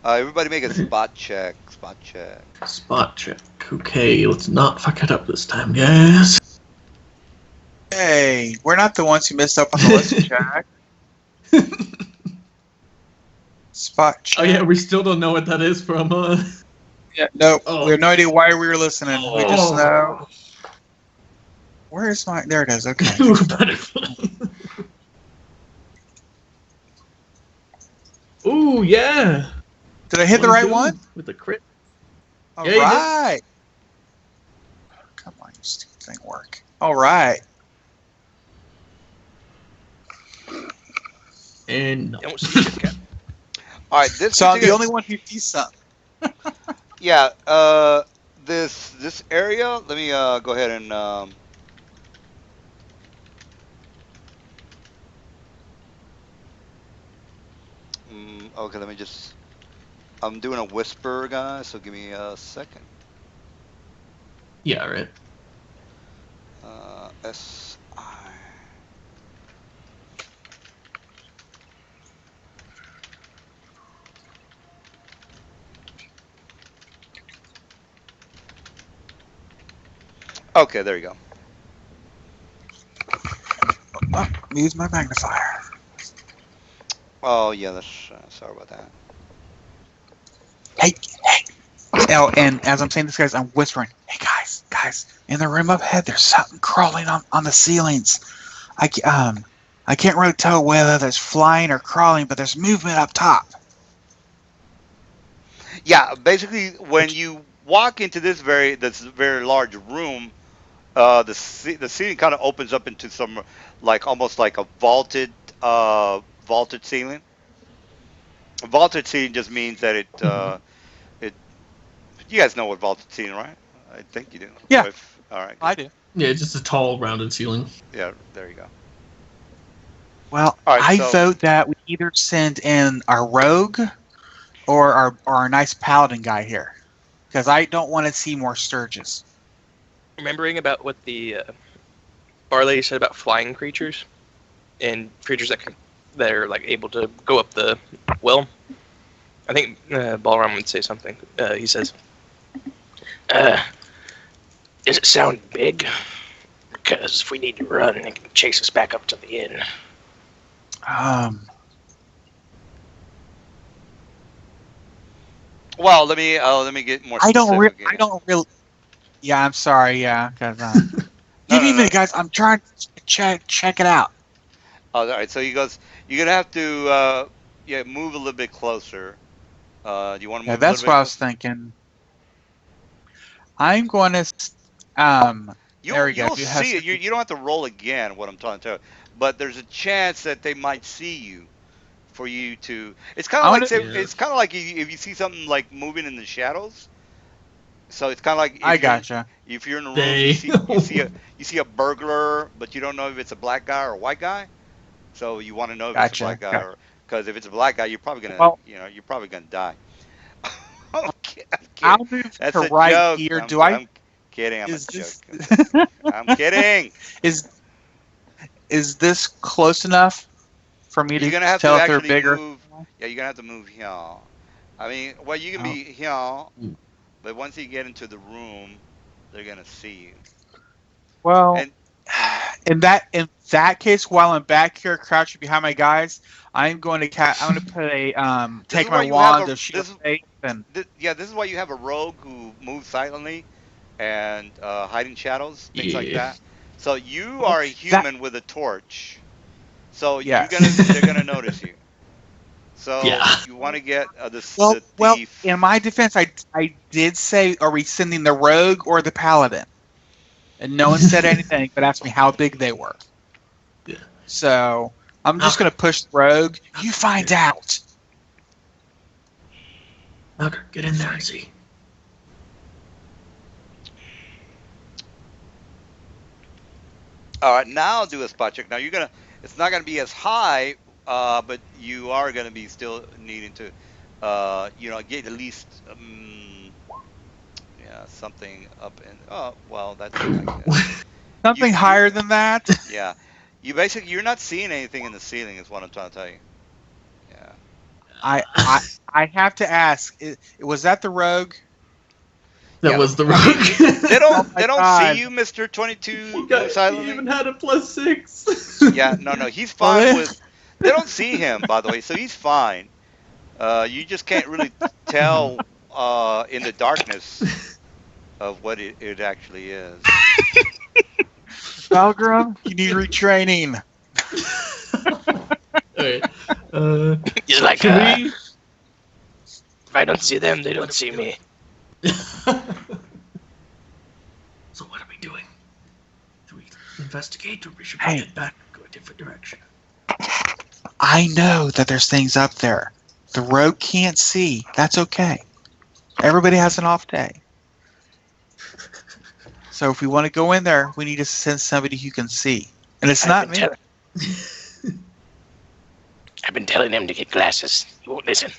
Everybody make a spot check. Spot check. Spot check. Okay, let's not fuck it up this time, guys. Hey, we're not the ones who messed up on the list, Jack. Spot check. Oh yeah, we still don't know what that is from. Yeah, no, Oh. we have no idea why we were listening. We just Oh. know. Where is my? There it is. Okay. Ooh, yeah. Did I hit the right 22 one? with the crit? All Yeah, you did. right. Come on, you stupid thing, work. All right. And no. Don't see it, Cap. All right, this. So I'm the particular- only one who sees something. Yeah. This area. Let me go ahead and. Okay, let me just. I'm doing a whisper, guys. So give me a second. Yeah, right. SI. Okay, there you go. Oh, use my magnifier. Oh yeah, that's sorry about that. Hey. Oh, and as I'm saying this, guys, I'm whispering. Hey, guys, in the room up ahead, there's something crawling on the ceilings. I can't really tell whether there's flying or crawling, but there's movement up top. Yeah, basically when you walk into this very large room, the ceiling kind of opens up into some like almost like a vaulted ceiling. A vaulted ceiling just means that it you guys know what vaulted ceiling, right? I think you do. Yeah. All right, I good. do. Yeah, it's just a tall, rounded ceiling. Yeah, there you go. Well, All right, I so vote that we either send in our rogue or our nice paladin guy here, because I don't want to see more Sturges. Remembering about what the Barley said about flying creatures and creatures that are like able to go up the well. I think Balram would say something. He says, "Does it sound big? Because if we need to run, it can chase us back up to the inn." well, let me get more I don't specific. really. Yeah, I'm sorry. Yeah, because No, give me no, a no. minute, guys. I'm trying to check it out. Oh, all right. So he goes, you're gonna have to yeah, move a little bit closer. Do you want to Yeah, move a that's little what bit I was closer? thinking. I'm going to. Um, there we go. You'll You have see it. You don't have to roll again. What I'm trying to tell you, but there's a chance that they might see you. For you to, it's kind I of want like to. Yeah. it's kind of like if you see something like moving in the shadows. So it's kind of like I gotcha. if you're in a room, They. you see a burglar, but you don't know if it's a black guy or a white guy. So you want to know if it's a Gotcha. black guy or because if it's a black guy, you're probably gonna Well, you're probably gonna die. I'm kidding. I'll move That's to a right joke. here. Do I? I'm kidding. I'm a Is joke. this I'm kidding. is is this close enough for me You're to gonna have tell to if they're actually bigger? move. Yeah, you're gonna have to move here. I mean, well, you can Oh, be here, but once you get into the room, they're gonna see you. well, And In that case, while I'm back here crouching behind my guys, I'm going to I'm going to put a This is take why my you have wand a of shield faith and this is why you have a rogue who moves silently and hiding shadows, things like Yeah. that. So you well, are a that human with a torch. So yes. they're gonna notice you. So Yeah. you want to get Well, the in thief. my defense, I did say, are we sending the rogue or the paladin? And no one said anything, but asked me how big they were. Yeah. So I'm just Malcolm, going to push the rogue. You find out. Malcolm, get in there and see. All right, now do a spot check. Now you're gonna. It's not gonna be as high, but you are gonna be still needing to, get at least, yeah, something up and. Oh, well, that's like you. Something higher than that. Yeah, you're not seeing anything in the ceiling. Is what I'm trying to tell you. Yeah. I I I have to ask. Was that the rogue? That Yeah. was the I mean, rogue. Oh my they don't see god. you, Mister 22 he move got. He silently. even had a +6. Yeah. No. He's Well, fine then, with. They don't see him, by the way, so he's fine. You just can't really tell in the darkness of what it actually is. Valgrim, you need retraining. Alright. He's like, Can we? if I don't see them, they don't see me. So what are we doing? Do we investigate, or we should Hey. get back and go a different direction? I know that there's things up there. The rogue can't see. That's okay. Everybody has an off day. So if we want to go in there, we need to send somebody who can see. And it's not me. I've been telling him to get glasses. He won't listen.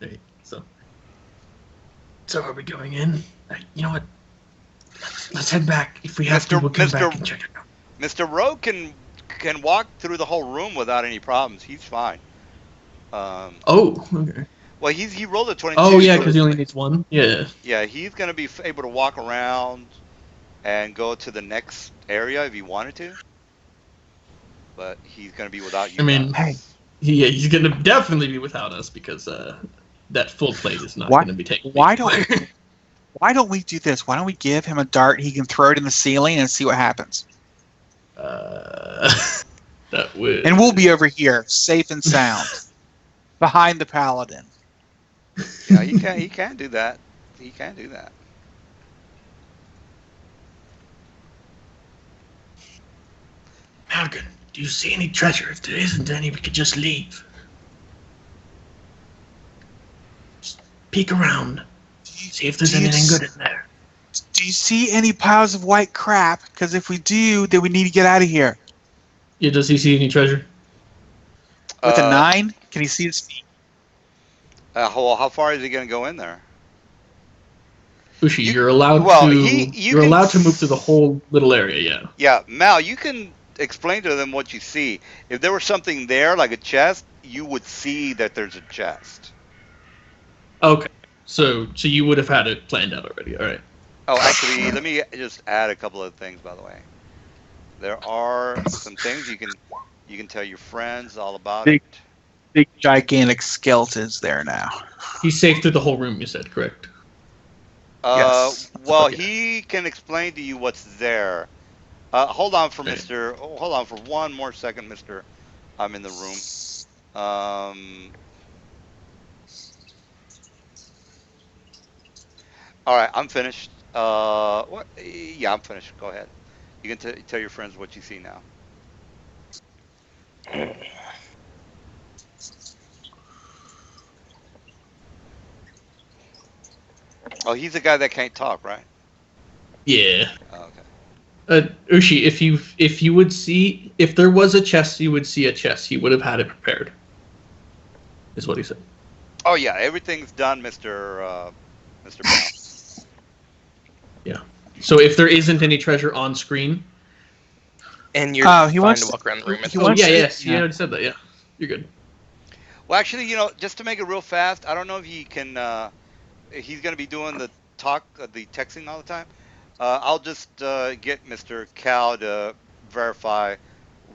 Right, so are we going in? You know what? Let's head back. If we have to, we'll come back and check it out. Mr. Rowe can walk through the whole room without any problems. He's fine. Oh, okay. Well, he rolled a 22. Oh, yeah, so- because he only needs one. Yeah. Yeah, he's gonna be able to walk around and go to the next area if he wanted to. But he's gonna be without you. I mean, guys. Yeah, he's gonna definitely be without us because that full plate is not Why- gonna be taken. why don't we do this? Why don't we give him a dart? He can throw it in the ceiling and see what happens. That would. And we'll be over here, safe and sound, behind the paladin. Yeah, he can do that. He can do that. Malcolm, do you see any treasure? If there isn't any, we could just leave. Just peek around. See if there's Do you anything s- good in there. Do you see any piles of white crap? Because if we do, then we need to get out of here. Yeah, does he see any treasure? With a Uh, 9, can he see his feet? How far is he gonna go in there? Ushi, You- you're allowed well, to. you You're can allowed to move through the whole little area. Yeah. Yeah, Mal, you can explain to them what you see. If there was something there, like a chest, you would see that there's a chest. Okay. So you would have had it planned out already. All right. Oh, actually, let me just add a couple of things, by the way. There are some things you can tell your friends all about Big- it. Big, gigantic skeletons there now. He's safe through the whole room. You said correct. Yes. Well, Okay. he can explain to you what's there. Hold on for Okay. Mister. Oh, hold on for one more second, Mister. I'm in the room. All right, I'm finished. What? Yeah, I'm finished. Go ahead. You can tell your friends what you see now. Oh, he's the guy that can't talk, right? Yeah. Oh, okay. Ushi, if you would see, if there was a chest, you would see a chest. He would have had it prepared. Is what he said. Oh yeah, everything's done, Mister Brown. So if there isn't any treasure on screen. And you're Oh, he fine wants to walk around the room. he Oh wants yeah, to- yes, yeah. you already said that. Yeah, you're good. Well, actually, just to make it real fast, I don't know if he can. He's gonna be doing the texting all the time. I'll just get Mr. Cal to verify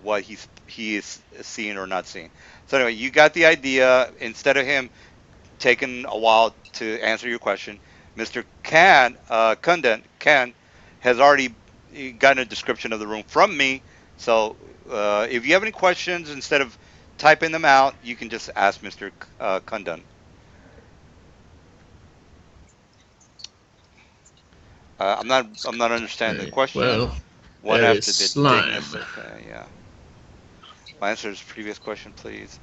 what he is seeing or not seeing. So anyway, you got the idea. Instead of him taking a while to answer your question, Mr. Kundan has already gotten a description of the room from me. So if you have any questions, instead of typing them out, you can just ask Mr. Kundan. I'm not understanding the Right. question. Well, One there after is the slime. digness. Okay, yeah. My answer is previous question, please.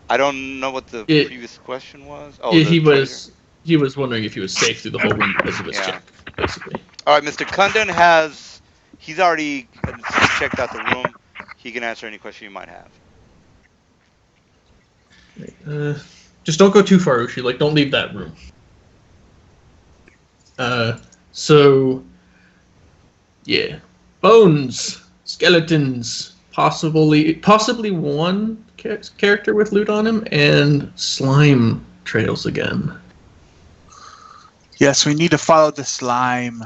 I don't know what the It, previous question was. Oh, it the treasure. he was wondering if he was safe through the whole room because of his Yeah. check, basically. All right, Mr. Kundan he's already checked out the room. He can answer any question you might have. Just don't go too far, Ushi. Like, don't leave that room. So yeah, bones, skeletons, possibly one character with loot on him, and slime trails again. Yes, we need to follow the slime.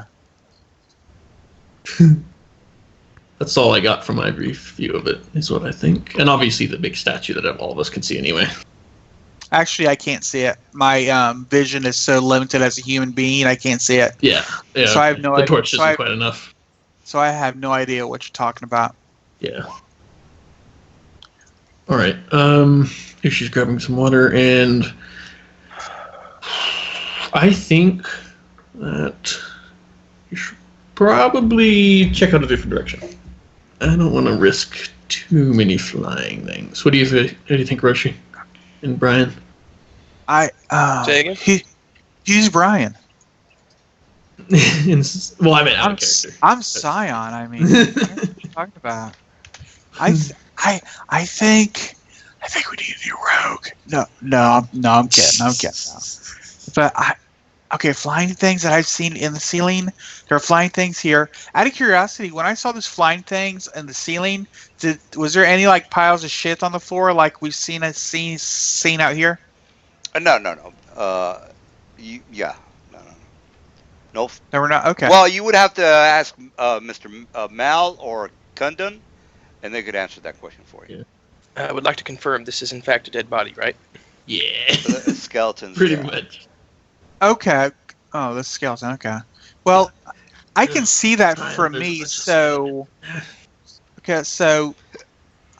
That's all I got from my brief view of it, is what I think. And obviously the big statue that all of us can see anyway. Actually, I can't see it. My vision is so limited as a human being, I can't see it. Yeah. So I have no the idea. torch isn't quite enough. So I have no idea what you're talking about. Yeah. All right. Here she's grabbing some water, and I think that you should probably check out a different direction. I don't want to risk too many flying things. What do you think, Roshi and Brian? Say again? He's Brian. Well, I meant out of character. I'm Scion. I mean, what are you talking about? I think we need a new rogue. I'm kidding. But okay, flying things that I've seen in the ceiling. There are flying things here. Out of curiosity, when I saw those flying things in the ceiling, was there any like piles of shit on the floor like we've seen out here? No. Yeah. No. No. No, we're not. Okay. Well, you would have to ask Mr. Mal or Kundan, and they could answer that question for you. Yeah. I would like to confirm this is in fact a dead body, right? Yeah. Skeletons. Pretty yeah. much. Okay. Oh, the skeleton. Okay. Well, I can see that from me. So, okay. So,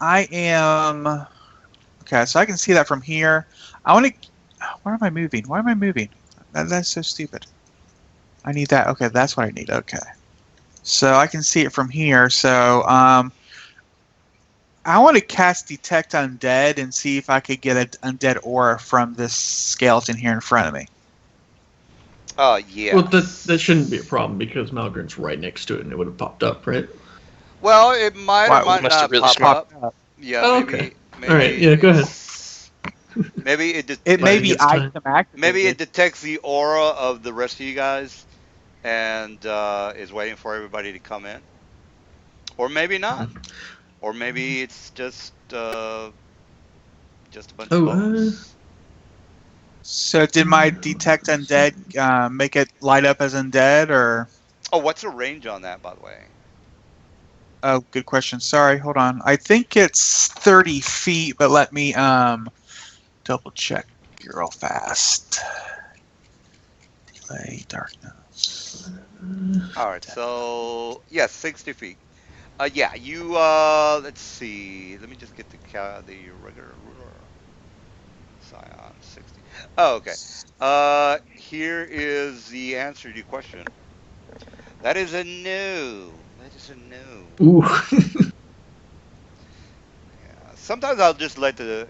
I am. Okay. So I can see that from here. I want to. Where am I moving? Why am I moving? That's so stupid. I need that. Okay, that's what I need. Okay. So I can see it from here. So, I want to cast Detect Undead and see if I could get an undead aura from this skeleton here in front of me. Yeah. Well, that shouldn't be a problem because Malgrim's right next to it, and it would have popped up, right? Well, it might or might must have not really pop smart. up. Yeah, Oh, maybe. okay. Maybe All right. Yeah. Go ahead. Maybe it. It may Like, be it's time. item activated. Maybe it detects the aura of the rest of you guys, and is waiting for everybody to come in, or maybe not, or maybe it's just a bunch of bones. So did my Detect Undead make it light up as undead, or? Oh, what's the range on that, by the way? Oh, good question. Sorry, hold on. I think it's 30 feet, but let me double check real fast. Delay darkness. All right, so yeah, 60 feet. Yeah, you. Let's see. Let me just get the regular ruler. Scion 60. Oh, okay. Here is the answer to your question. That is a no. That is a no. Ooh. Yeah. Sometimes I'll just let the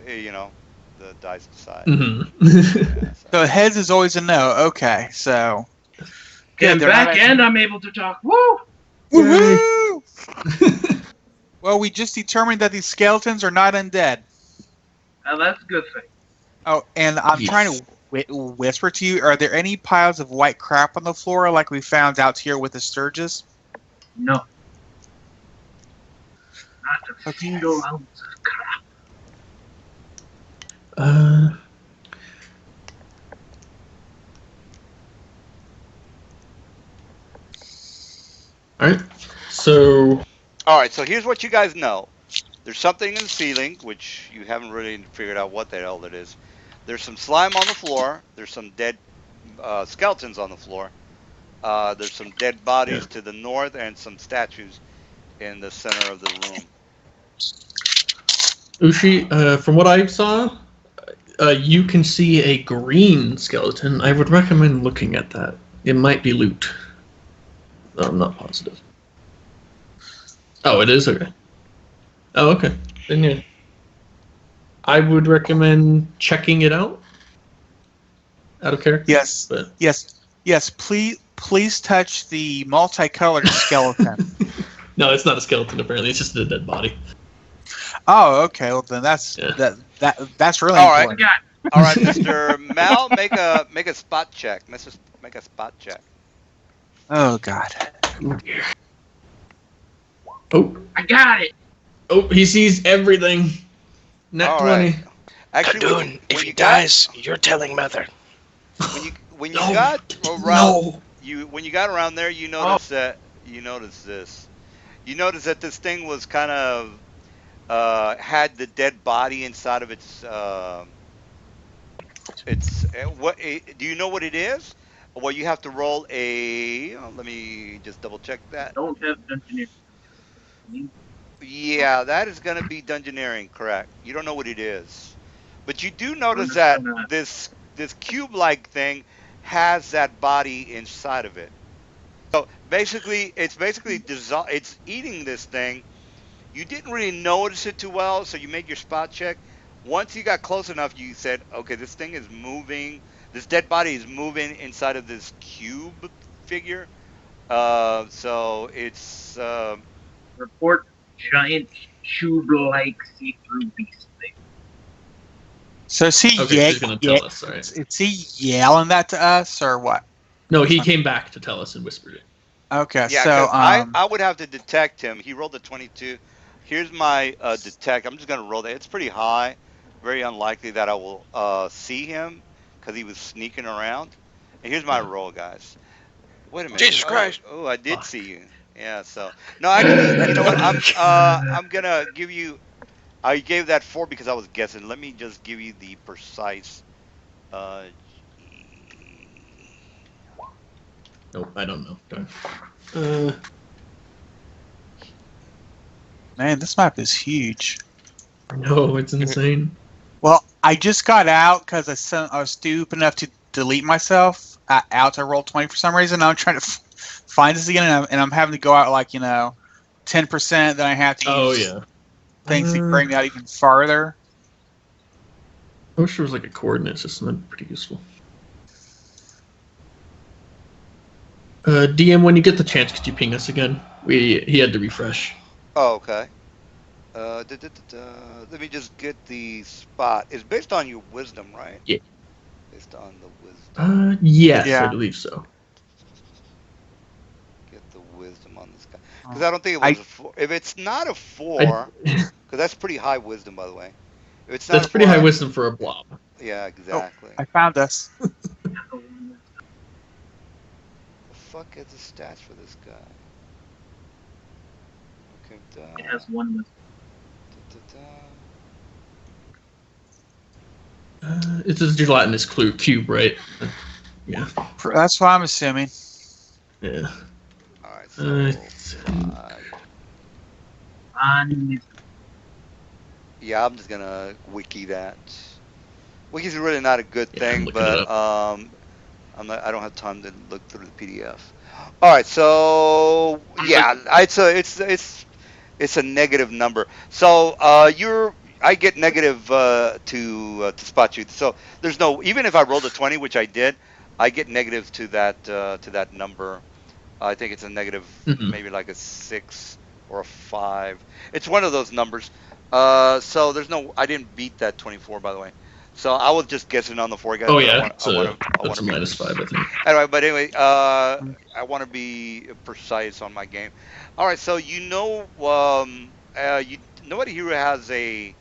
dice decide. Mm-hmm. Yeah, So heads is always a no. Okay, so. Okay, I'm they're back not and I'm able to talk. Woo! Woohoo! Well, we just determined that these skeletons are not undead. Now that's a good thing. Oh, and I'm Yes. trying to whisper to you, are there any piles of white crap on the floor like we found out here with the Sturges? No. Not a Okay. single ounce of crap. So All right, so here's what you guys know. There's something in the ceiling, which you haven't really figured out what the hell it is. There's some slime on the floor. There's some dead skeletons on the floor. There's some dead bodies to the north and some statues in the center of the room. Ushi, from what I saw, you can see a green skeleton. I would recommend looking at that. It might be loot. No, I'm not positive. Oh, it is? Okay. Oh, okay. Then yeah. I would recommend checking it out. Out of character. Yes. But Yes. Please touch the multicolored skeleton. no, it's not a skeleton. Apparently, it's just a dead body. Oh, okay. Well, then that's that's really All right. important. All right, Mr. Mal, make a spot check. Make a spot check. Oh God. Oh, I got it. oh, he sees everything. Net All 20. right. Actually, Cardoon, if he dies, you're telling Mother. when you No, got around No. when you got around there, you noticed this. You noticed that this thing was kind of had the dead body inside of its do you know what it is? Well, you have to roll a. Let me just double check that. Don't have engineering. Yeah, that is going to be dungeoneering, correct? You don't know what it is, but you do notice just that gonna- this cube-like thing has that body inside of it. So basically, it's eating this thing. You didn't really notice it too well, so you made your spot check. Once you got close enough, you said, "Okay, this thing is moving. This dead body is moving inside of this cube figure." So it's Report giant tube-like see-through beast thing. So is he Okay, so he's gonna tell us. All right. Is he yelling that to us or what? No, he came back to tell us and whispered it. Okay. yeah. So 'Cause I would have to detect him. He rolled a 22. Here's my detect. I'm just gonna roll that. It's pretty high. Very unlikely that I will see him because he was sneaking around. And here's my roll, guys. Wait a minute. Jesus Christ. Oh, I did Fuck. see you. Yeah. So no, actually, you know what? I'm gonna give you. I gave that 4 because I was guessing. Let me just give you the precise. Uh, Nope, I don't know. Darn. man, this map is huge. No, it's insane. Well, I just got out because I was stupid enough to delete myself out to roll 20 for some reason. I'm trying to find this again, and I'm having to go out like 10%. Then I have to Oh use yeah. things to bring me out even farther. I wish there was like a coordinate system. That'd be pretty useful. DM, when you get the chance, could you ping us again? He had to refresh. oh, okay. Let me just get the spot. It's based on your wisdom, right? Yeah. Based on the wisdom. Yes, Yeah. I believe so. Get the wisdom on this guy. Because I don't think it was a 4. If it's not a 4, because that's pretty high wisdom, by the way. If it's not That's a pretty 4, high wisdom for a blob. Yeah, exactly. I found us. The fuck is the stats for this guy? Okay, It has one with It's a gelatinous cube, right? Yeah. That's what I'm assuming. Yeah. Alright, so 5. on Yeah, I'm just gonna wiki that. Wiki's really not a good Yeah, thing, look it but I don't have time to look through the PDF. All right, so yeah, it's a negative number. So I get negative to spot you. So there's no, even if I rolled a 20, which I did, I get negative to that number. I think it's a negative, maybe like a 6 or a 5. It's one of those numbers. So there's no, I didn't beat that 24, by the way. So I was just guessing on the 4 guys. Oh but yeah, I wanna that's a be minus 5, I think. Anyway, but anyway, I want to be precise on my game. All right, so nobody here has a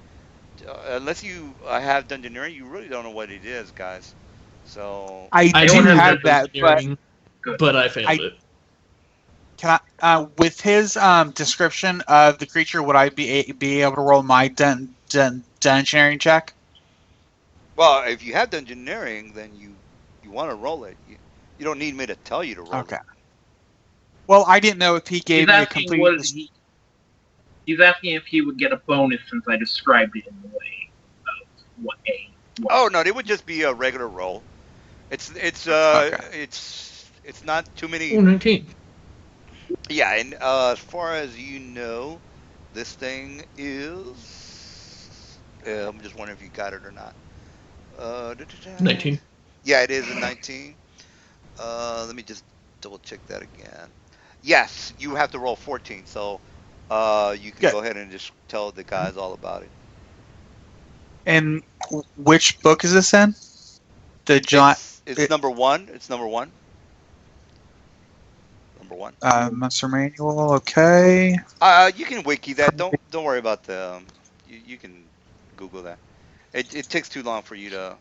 unless you have dungeoneering, you really don't know what it is, guys. So I I do don't have that, but engineering, but I failed it. Can I, with his description of the creature, would I be able to roll my dungeoneering check? Well, if you have Dungeoneering, then you want to roll it. You don't need me to tell you to roll Okay. it. Well, I didn't know if he He's gave me a asking complete. he's asking if he would get a bonus since I described it in the way of what a what. Oh no, it would just be a regular roll. It's Okay. it's not too many. Ooh, 19. Yeah, and as far as you know, this thing is. I'm just wondering if you got it or not. Da-da-da. 19. Yeah, it is a 19. Let me just double check that again. Yes, you have to roll 14, so you can Good. go ahead and just tell the guys all about it. And which book is this in? The John It's number one. It's number one. Number one. Monster Manual. Okay. You can wiki that. Don't worry about the. You can Google that. It takes too long for you to.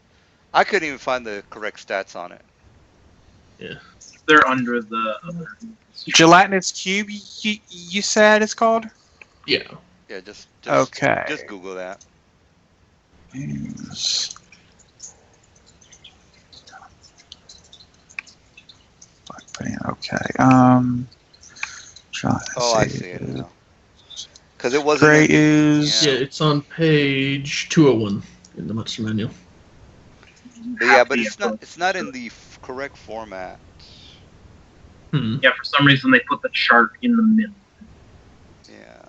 I couldn't even find the correct stats on it. They're under the other. Gelatinous Cube. You said it's called. Yeah. Yeah, just Okay. Just Google that. Use- Okay. Oh, I see it now. Because it wasn't. Gray is. Yeah, it's on page 201 in the Monster Manual. Yeah, but it's not in the correct format. Hmm. Yeah, for some reason they put the chart in the middle. Yeah.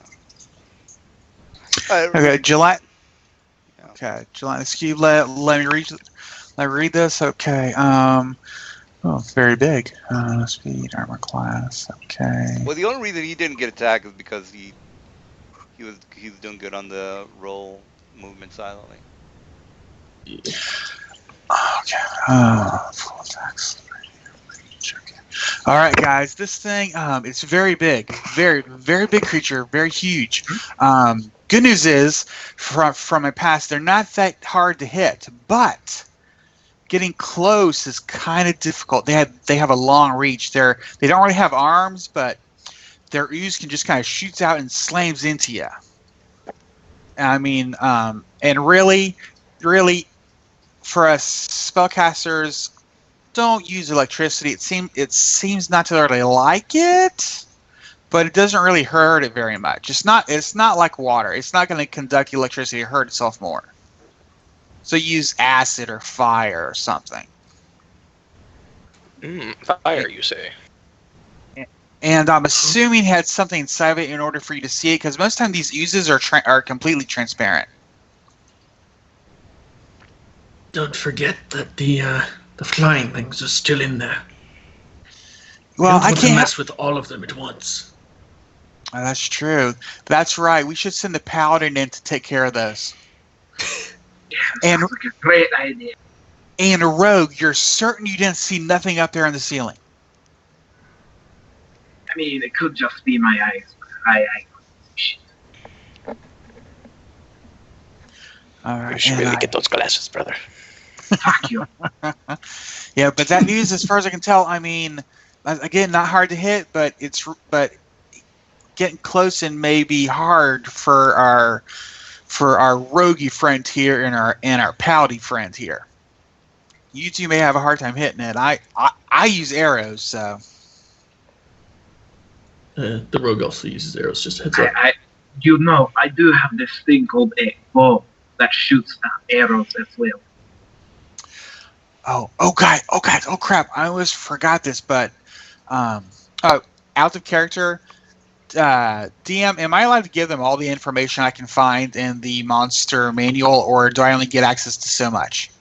Okay, Gelatinous. Yeah. Okay, Gelatinous Cube. Let me read. Let me read this. Okay. Oh, it's very big. Speed, armor class. Okay. Well, the only reason he didn't get attacked is because he was doing good on the roll movement silently. Yeah. Okay. Full attacks. Okay. All right, guys. This thing, it's very big, very big creature, very huge. Good news is, from my past, they're not that hard to hit, but getting close is kind of difficult. They have a long reach. They don't really have arms, but their ooze can just kind of shoots out and slams into you. I mean, and really, for us spellcasters, don't use electricity. It seems not to really like it, but it doesn't really hurt it very much. It's not like water. It's not going to conduct electricity or hurt itself more. So use acid or fire or something. Fire, you say? And I'm assuming it had something inside of it in order for you to see it, because most of the time these oozes are completely transparent. Don't forget that the flying things are still in there. Well, Don't I want to can't. mess with all of them at once. Oh, that's true. That's right. We should send the paladin in to take care of those. And Sounds like a great idea. and a rogue, you're certain you didn't see nothing up there on the ceiling. I mean, it could just be my eyes. But I shit. All right. You should and really I- get those glasses, brother. Fuck you. Yeah, but that news, as far as I can tell, I mean, again, not hard to hit, but getting close and may be hard for our roguey friend here and our pouty friend here. You two may have a hard time hitting it. I use arrows, so The rogue also uses arrows, just a heads up. I do have this thing called a bow that shoots arrows as well. oh crap! I almost forgot this, but out of character. DM, am I allowed to give them all the information I can find in the monster manual, or do I only get access to so much?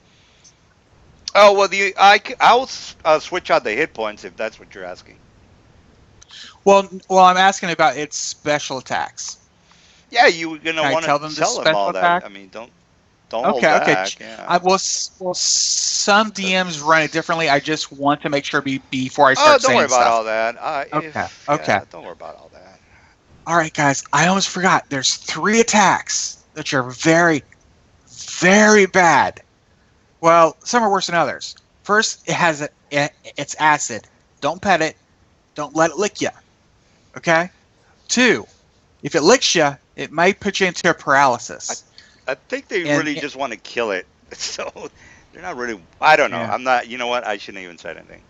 Oh well, I'll switch out the hit points if that's what you're asking. Well, I'm asking about its special attacks. Yeah, you're gonna Can I want tell to them the tell them special all attack? that. I mean, don't hold Okay. back. Yeah. Well, some DMs run it differently. I just want to make sure before I start Oh, don't saying worry about stuff. all that. Okay. Don't worry about all that. All right, guys. I almost forgot. There's 3 attacks that are very, very bad. Well, some are worse than others. First, it's acid. Don't pet it. Don't let it lick you. Okay? 2, if it licks you, it might put you into a paralysis. I think they And- really just want to kill it. So they're not really. I don't know. Yeah. I'm not. You know what? I shouldn't even say anything.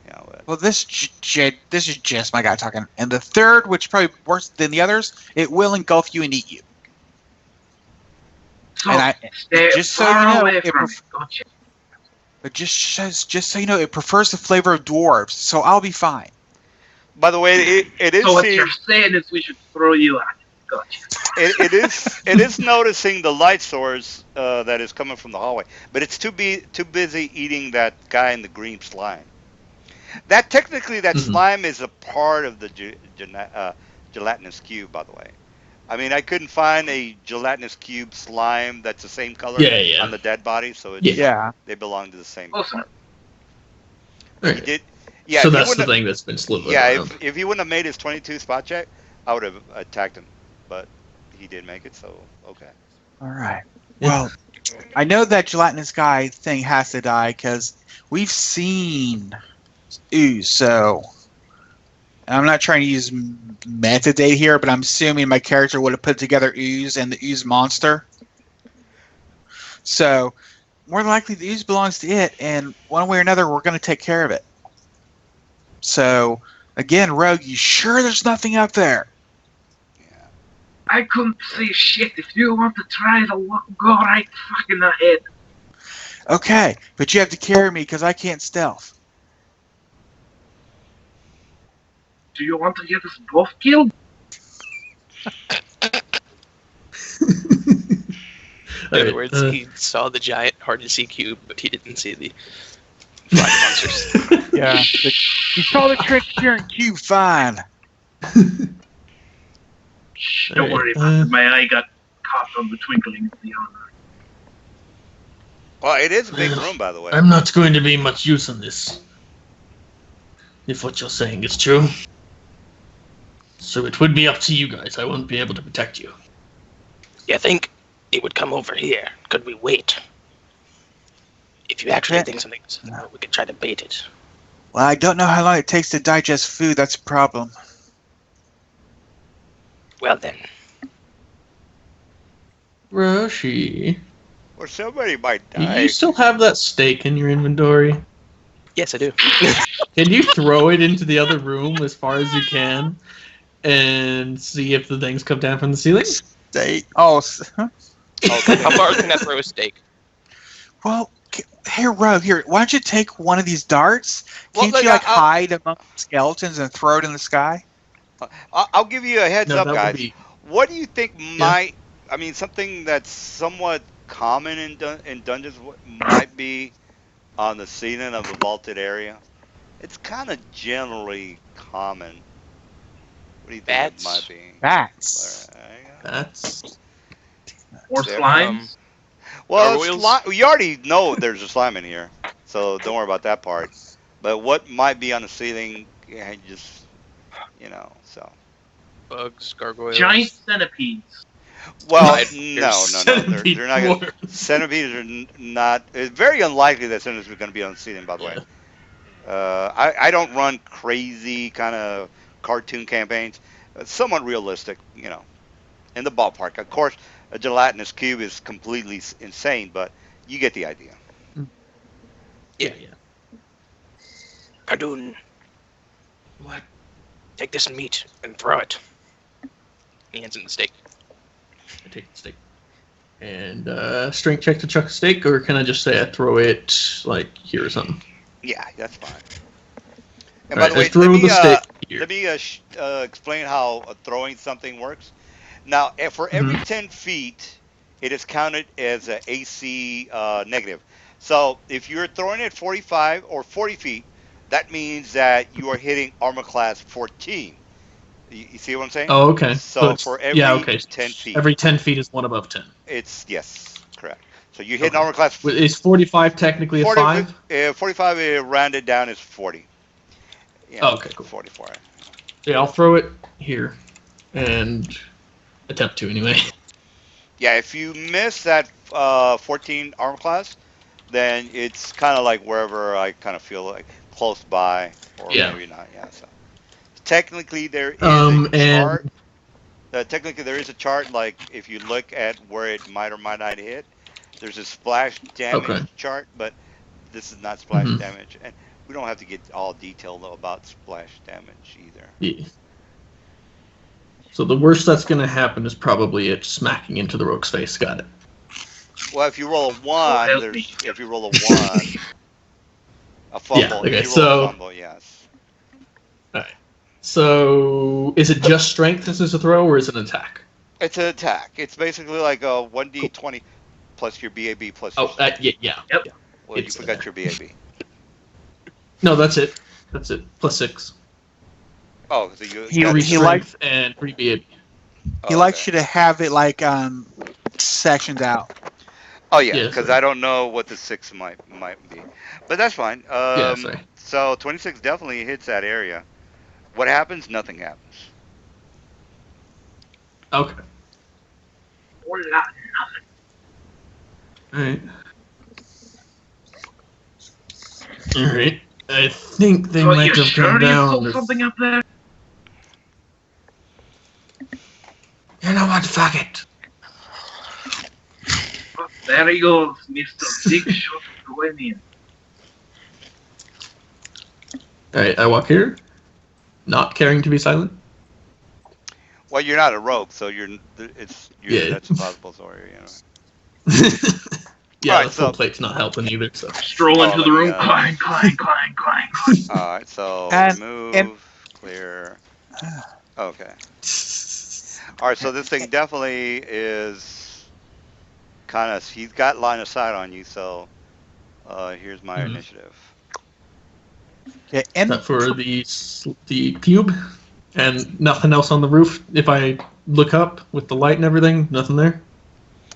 You know, but Well, this is just my guy talking. And the 3rd, which is probably worse than the others, it will engulf you and eat you. So And stay just so far you know, away it from it. Gotcha. But just so you know, it prefers the flavor of dwarves, so I'll be fine. by the way, it is So what seeing. you're saying is we should throw you at it. Gotcha. It is noticing the light source that is coming from the hallway, but it's too busy eating that guy in the green slime. That technically, that Mhm. slime is a part of the gelatinous cube. By the way, I mean I couldn't find a gelatinous cube slime that's the same color Yeah. on the dead body, so it's, Yeah. they belong to the same Awesome. part. Alright. He did. Yeah, So if he that's the wouldn't have- thing that's been slithering Yeah, around. if he wouldn't have made his 22 spot check, I would have attacked him. But he did make it, so okay. All right. Yeah. Well, I know that gelatinous guy thing has to die because we've seen ooze. So I'm not trying to use metadata here, but I'm assuming my character would have put together ooze and the ooze monster. So more than likely, the ooze belongs to it, and one way or another, we're going to take care of it. So again, Rogue, you sure there's nothing up there? Yeah. I couldn't say shit. If you want to try to go right fucking ahead. Okay, but you have to carry me because I can't stealth. Do you want to get us both killed? In other Alright, words, he saw the giant, hard to see cube, but he didn't see the flying monsters. Yeah. You saw the transparent cube, fine. Shh, don't Alright, worry about it. My eye got caught on the twinkling of the eye. Well, it is a big room, by the way. I'm not going to be much use in this. If what you're saying is true. So it would be up to you guys. I won't be able to protect you. You think it would come over here? Could we wait? If you actually think something's, we could try to bait it. Well, I don't know how long it takes to digest food. That's a problem. Well then, Roshi, Or somebody might do die. you still have that steak in your inventory? yes, I do. Can you throw it into the other room as far as you can and see if the things come down from the ceiling? Steak. Oh, How far can I throw a steak? well, here, Rogue, here. Why don't you take one of these darts? Well, Can't look, you like I'll- hide among skeletons and throw it in the sky? I'll give you a heads No, up, that would guys. be. What do you think might? I mean, something that's somewhat common in dungeons might be on the ceiling of the vaulted area. It's kind of generally common. What do you think Bats? it might be? Bats. That's. Or There, slimes. Well, Gargoyles? you already know there's a slime in here, so don't worry about that part. But what might be on the ceiling? Yeah, just so. Bugs, gargoyles. Giant centipedes. Well, Spiders. no. They're not gonna, Centipede centipedes are not. It's very unlikely that centipedes are going to be on the ceiling. By the way, I don't run crazy kind of cartoon campaigns. Somewhat realistic, in the ballpark. Of course, a gelatinous cube is completely insane, but you get the idea. Yeah. Cardoon, What? take this meat and throw it. He hands him the steak. I take the steak. And strength check to chuck a steak, or can I just say I throw it like here or something? Yeah, that's fine. And by Alright, the way, I throw the steak here. let me explain how throwing something works. Now, for every 10 feet, it is counted as an AC negative. So if you're throwing it 45 or 40 feet, that means that you are hitting armor class 14. You see what I'm saying? Oh, okay. So it's- for every 10 feet. Every 10 feet is one above 10. Yes, correct. So you hit Okay. armor class Is 45 technically a 5? 45 rounded down is 40. Yeah, Oh, okay, cool. 44. Yeah, I'll throw it here. And attempt to, anyway. Yeah, if you miss that 14 armor class, then it's kind of like wherever I kind of feel like close by, or Yeah. maybe not. Yeah, so technically there is a And chart. Technically there is a chart. Like if you look at where it might or might not hit, there's a splash okay. damage chart, but this is not splash Hmm. damage, and we don't have to get all detailed about splash damage either. Yeah. So the worst that's going to happen is probably it smacking into the rogue's face. Got it. Well, if you roll a So one, help me. if you roll a one, a Yeah. fumble. If Okay. you roll a So, fumble, yes. all right. So is it just strength as is a throw, or is it an attack? It's an attack. It's basically like a 1d20 plus your BAB plus your Oh, strength. yeah. Yep. Yeah. Well, you It's forgot your BAB. No, that's it. That's it. +6. Oh, so you He- got Three it. he like- strength and 3 BAB. He Oh, likes okay. you to have it like sectioned out. Oh yeah, Yeah, because sorry. I don't know what the 6 might be, but that's fine. Yeah, sorry. So 26 definitely hits that area. What happens? Nothing happens. Okay. Or not. All right. All right. I think they So might you have sure come you down. saw something up there? You know what? Fuck it. Oh, there he goes, Mr. Big Shot going in. All right. I walk here, not caring to be silent. Well, you're not a rogue, so Yeah. that's impossible. Sorry, you know. Yeah, Alright, the full so- plate's not helping either. So Stroll Oh, into let the me, room, clang, clang, clang, clang, clang. All right, so And- remove, clear. Okay. All right, so this thing definitely is kind of. He's got line of sight on you, so here's my Mhm. initiative. Okay, and that for the cube and nothing else on the roof. If I look up with the light and everything, nothing there.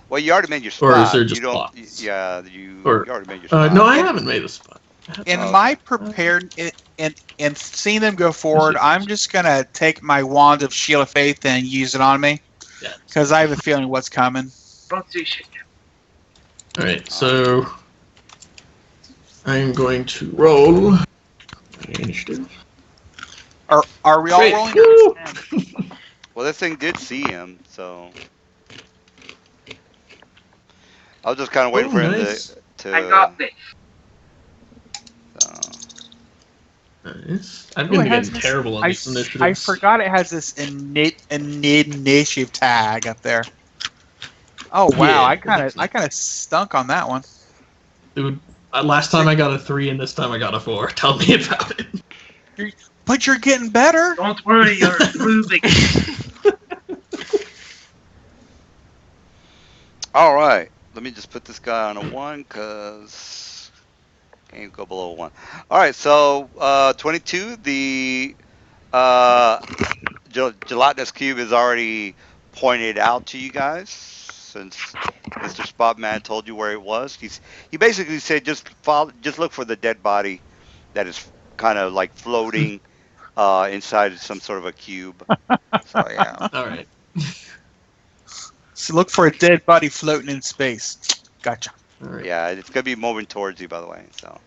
Well, you already made your Or spot. is there just you don't. blocks? Yeah, you Or- already made your spot. No, I And- haven't made a spot. in Oh, my okay. prepared and seeing them go forward, I'm just gonna take my wand of Shield of Faith and use it on me Yeah. because I have a feeling what's coming. Don't see shit. All right, so I'm going to roll my initiative. Are we all Great. rolling? Woo! Well, this thing did see him, so I was just kind of waiting Oh, for him nice. to. I got this. Nice. I've Ooh, been it has getting this- terrible on these initiatives. I forgot it has this initiative tag up there. Oh wow, Yeah, I kind that's of stunk on that one. Dude, last time I got a 3 and this time I got a 4. Tell me about it. But you're getting better. Don't worry, you're improving. All right, let me just put this guy on a 1 because can't go below 1. All right, so 22. The gelatinous cube is already pointed out to you guys since Mr. Spotman told you where it was. He basically said just look for the dead body that is kind of like floating inside some sort of a cube. So yeah. All right. So look for a dead body floating in space. Gotcha. All right. Yeah, it's gonna be moving towards you, by the way. So,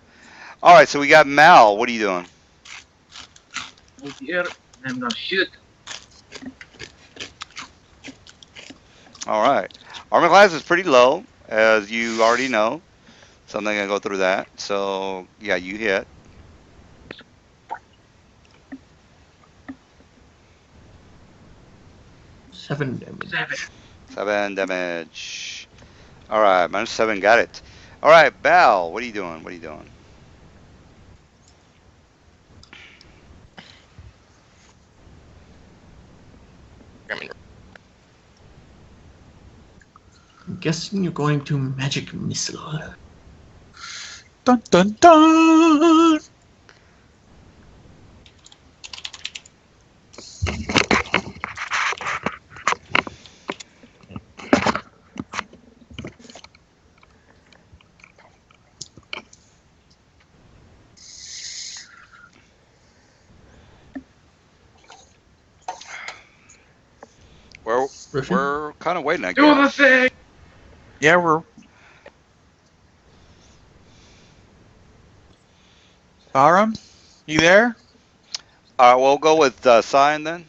all right. So we got Mal. What are you doing? Oh dear, I'm gonna shoot. All right. Armor class is pretty low, as you already know. So I'm not gonna go through that. So yeah, you hit. Seven damage. 7. 7 damage. All right, -7. Got it. All right, Bal. What are you doing? What are you doing? I mean, I'm guessing you're going to magic missile. Dun dun dun. We're kind of waiting, I Do the guess. thing! Yeah, we're. Barum, you there? All right, we'll go with Sign then.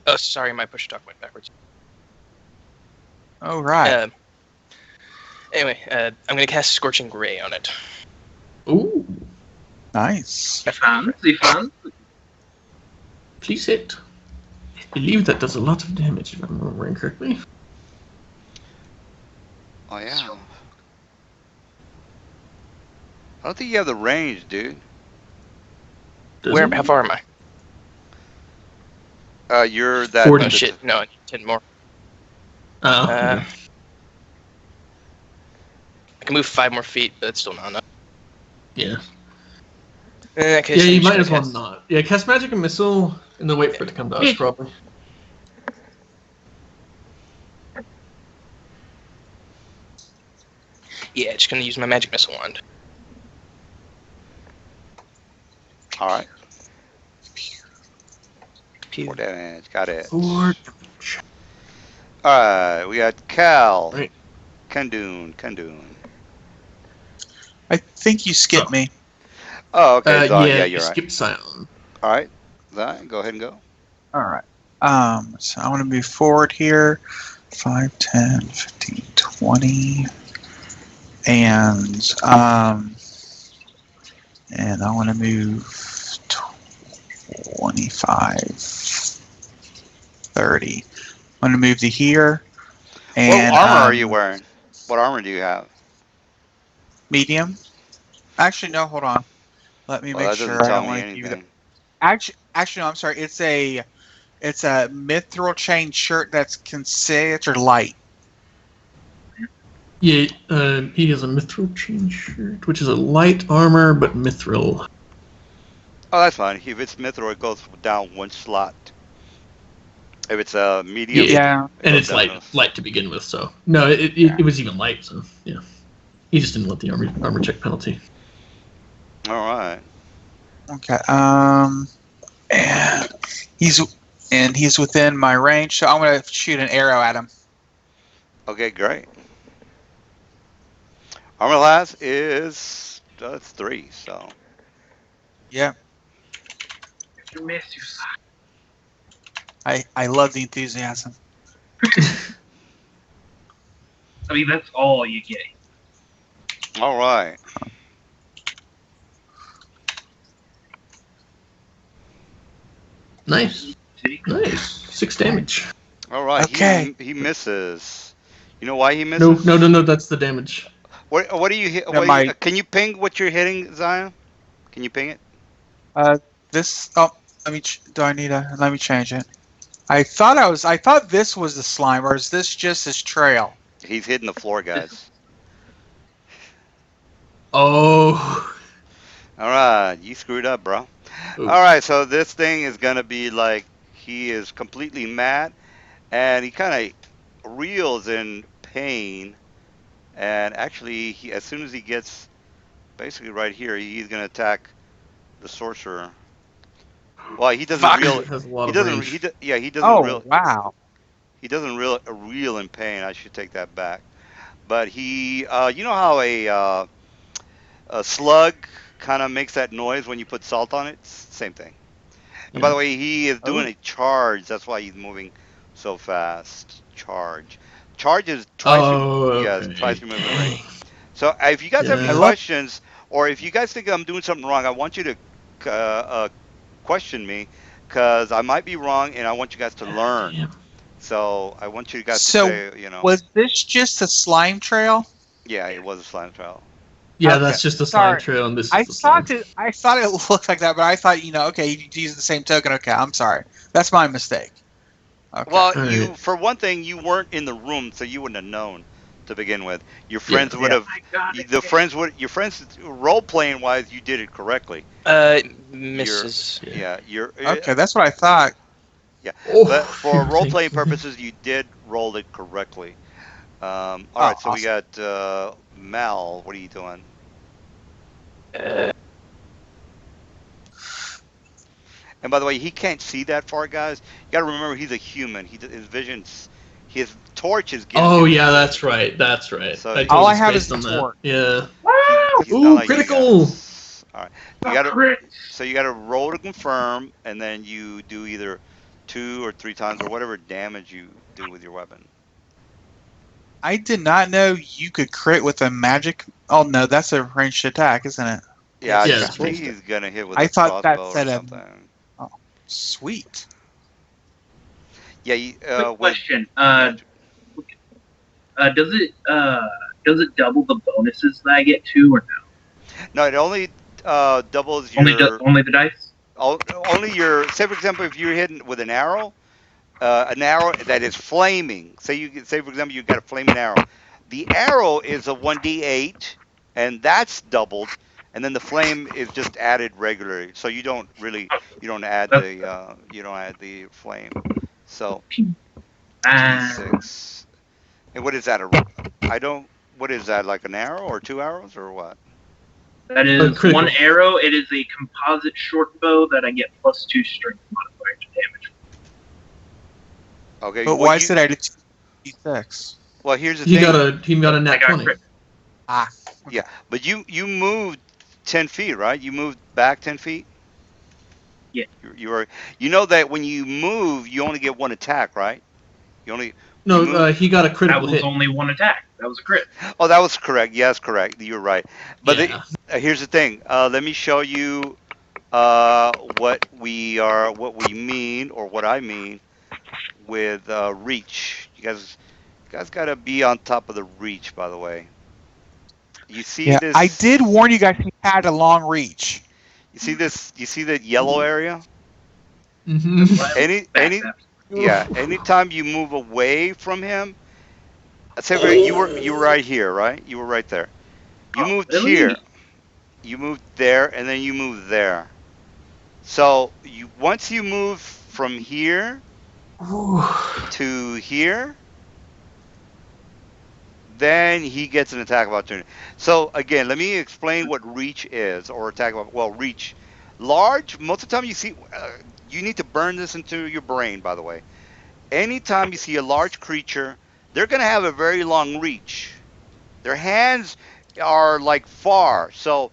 Oh, sorry, my push talk went backwards. Oh, right. Anyway, I'm gonna cast Scorching Ray on it. Ooh, Nice. Fancy. please hit. I believe that does a lot of damage, if I'm remembering correctly. Oh yeah. I don't think you have the range, dude. Where? How far am I? You're that. 40. Oh shit! No, I need 10 more. Oh, Uh, okay. I can move 5 more feet, but that's still not enough. Yeah. In that case, Yeah, I'm you just might as gonna well cast- not. Yeah, cast Magic and Missile, and then wait for it to come to us, probably. Yeah, just gonna use my Magic Missile wand. All right. Pew. 4 damage. Got it. Four. All right. We got Cal. Right. Kandun. I think you skipped me. Oh, okay. Zion. Yeah, Yeah, you you're right. skip Silent. All right. Zion, go ahead and go. All right. So I want to move forward here. 5, 10, 15, 20. And I want to move 25, 30. I'm going to move to here. And, What armor are you wearing? What armor do you have? Medium. Actually, no, hold on. Let me Well, make that sure doesn't I tell don't me want to give you the. anything. Actually, no, I'm sorry. It's a mithril chain shirt that's considered light. Yeah, he has a Mithril chain shirt, which is a light armor, but Mithril. Oh, that's fine. If it's mithril, it goes down 1 slot. If it's a medium, Yeah. it And goes it's down light to begin with, so. No, it was even light, so, yeah. He just didn't let the armor check penalty. All right. Okay. And he's within my range, so I'm gonna shoot an arrow at him. Okay, great. Armor class is 3, so. Yeah. If you miss, you suck. I love the enthusiasm. I mean, that's all you get. All right. Nice. See? Nice. 6 damage. All right. Okay. He misses. You know why he misses? No, that's the damage. What do you hit? No, my- Can you ping what you're hitting, Zion? Can you ping it? This. Oh, do I need a? Let me change it. I thought this was the slime, or is this just his trail? He's hitting the floor, guys. Oh. All right. You screwed up, bro. Ooh. All right. So this thing is going to be like he is completely mad and he kind of reels in pain. And actually, as soon as he gets basically right here, he's going to attack the sorcerer. Well, he doesn't Fuck. reel. Has a lot He of doesn't. range. He doesn't Oh reel. wow. He doesn't reel in pain. I should take that back. But he, you know how a slug kind of makes that noise when you put salt on it? Same thing. And by Yeah. the way, he is doing a charge. That's why he's moving so fast. Charge. Charge is twice. Twice your movement rate. So if you guys have any Yeah. questions, or if you guys think I'm doing something wrong, I want you to question me, because I might be wrong, and I want you guys to learn. Yeah. So I want you guys So, to say, Was this just a slime trail? yeah, it was a slime trial. Yeah, Okay. that's just the slime Sorry. trail, and this is I the slime. thought it looked like that, but I thought okay, you use the same token. Okay, I'm sorry. That's my mistake. Okay. Well, All you right. for one thing, you weren't in the room, so you wouldn't have known to begin with. Your friends would have. I got it. Your friends role playing wise, you did it correctly. Misses. Yeah, you're. Okay, that's what I thought. Oh, But for role thank playing you. purposes, you did roll it correctly. All Oh, right, so we awesome. got Mal. What are you doing? And by the way, he can't see that far, guys. You got to remember, he's a human. His vision's, his torch is getting. Oh yeah, that's right. That's right. So I all totally I have spaced is on the that. torch. Yeah. He's not Ooh, like you critical! guys. All right. The You got to crits. so you got to roll to confirm, and then you do either 2 or 3 times or whatever damage you do with your weapon. I did not know you could crit with a magic. Oh no, that's a ranged attack, isn't it? Yeah, I Yeah, think that's right. he's gonna hit with I a thought that crossbow or said a. something. Oh, sweet. Yeah, Quick with question. magic. Does it double the bonuses that I get too, or no? No, it only doubles your Only the dice. only your. Say for example, if you're hitting with an arrow that is flaming. Say for example you got a flaming arrow. The arrow is a 1d8, and that's doubled, and then the flame is just added regularly. So you don't add That's the flame. So uh, d6. And what is that? I don't. What is that? Like an arrow or 2 arrows or what? that is critical. one arrow. It is a composite short bow that I get +2 strength modifier to damage. Okay. But why said I did 2d6? Well, here's the He thing. got a I nat got 20. crit. Ah. Yeah, but you moved 10 feet, right? You moved back 10 feet. Yeah. You were. You know that when you move, you only get one attack, right? You only. No, you move. he got a That critical was hit. only one attack. That was a crit. Oh, that was correct. Yes, correct. You're right. But Yeah. here's the thing. Let me show you what we mean, or what I mean with reach. You guys got to be on top of the reach. By the way, you see Yeah, I this. did warn you guys he had a long reach. You see this. You see that yellow area. hmm Any Yeah, anytime you move away from him, say you were right here, right? You were right there. You moved here, Really? you moved there, and then you moved there. So once you move from here to here, then he gets an attack of opportunity. So again, let me explain what reach is, or attack of reach. Large. Most of the time, you need to burn this into your brain. By the way, anytime you see a large creature, they're going to have a very long reach. Their hands are like far, so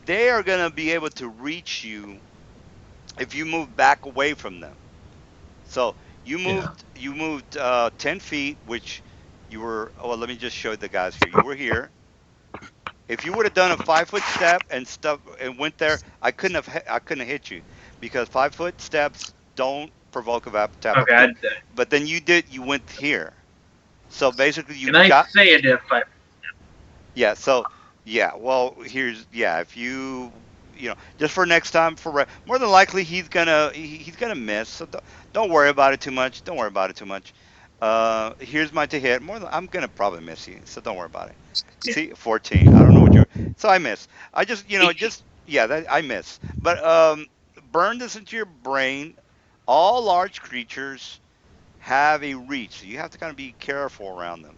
they are going to be able to reach you if you move back away from them. So you moved 10 feet, which you were. Oh, well, let me just show the guys here. You were here. If you would have done a 5-foot step and stuff and went there, I couldn't have hit you, because 5-foot steps don't provoke a tap Okay. opportunity. But then you did. You went here. So basically, Can I say it if I? yeah. So yeah. Well, if just for next time, more than likely he's gonna miss. So don't worry about it too much. Don't worry about it too much. Here's my to hit. I'm gonna probably miss you, so don't worry about it. Yeah. See, 14. I don't know what you're. So I miss. I just Eighteen. that I miss. But burn this into your brain. All large creatures have a reach, so you have to kind of be careful around them.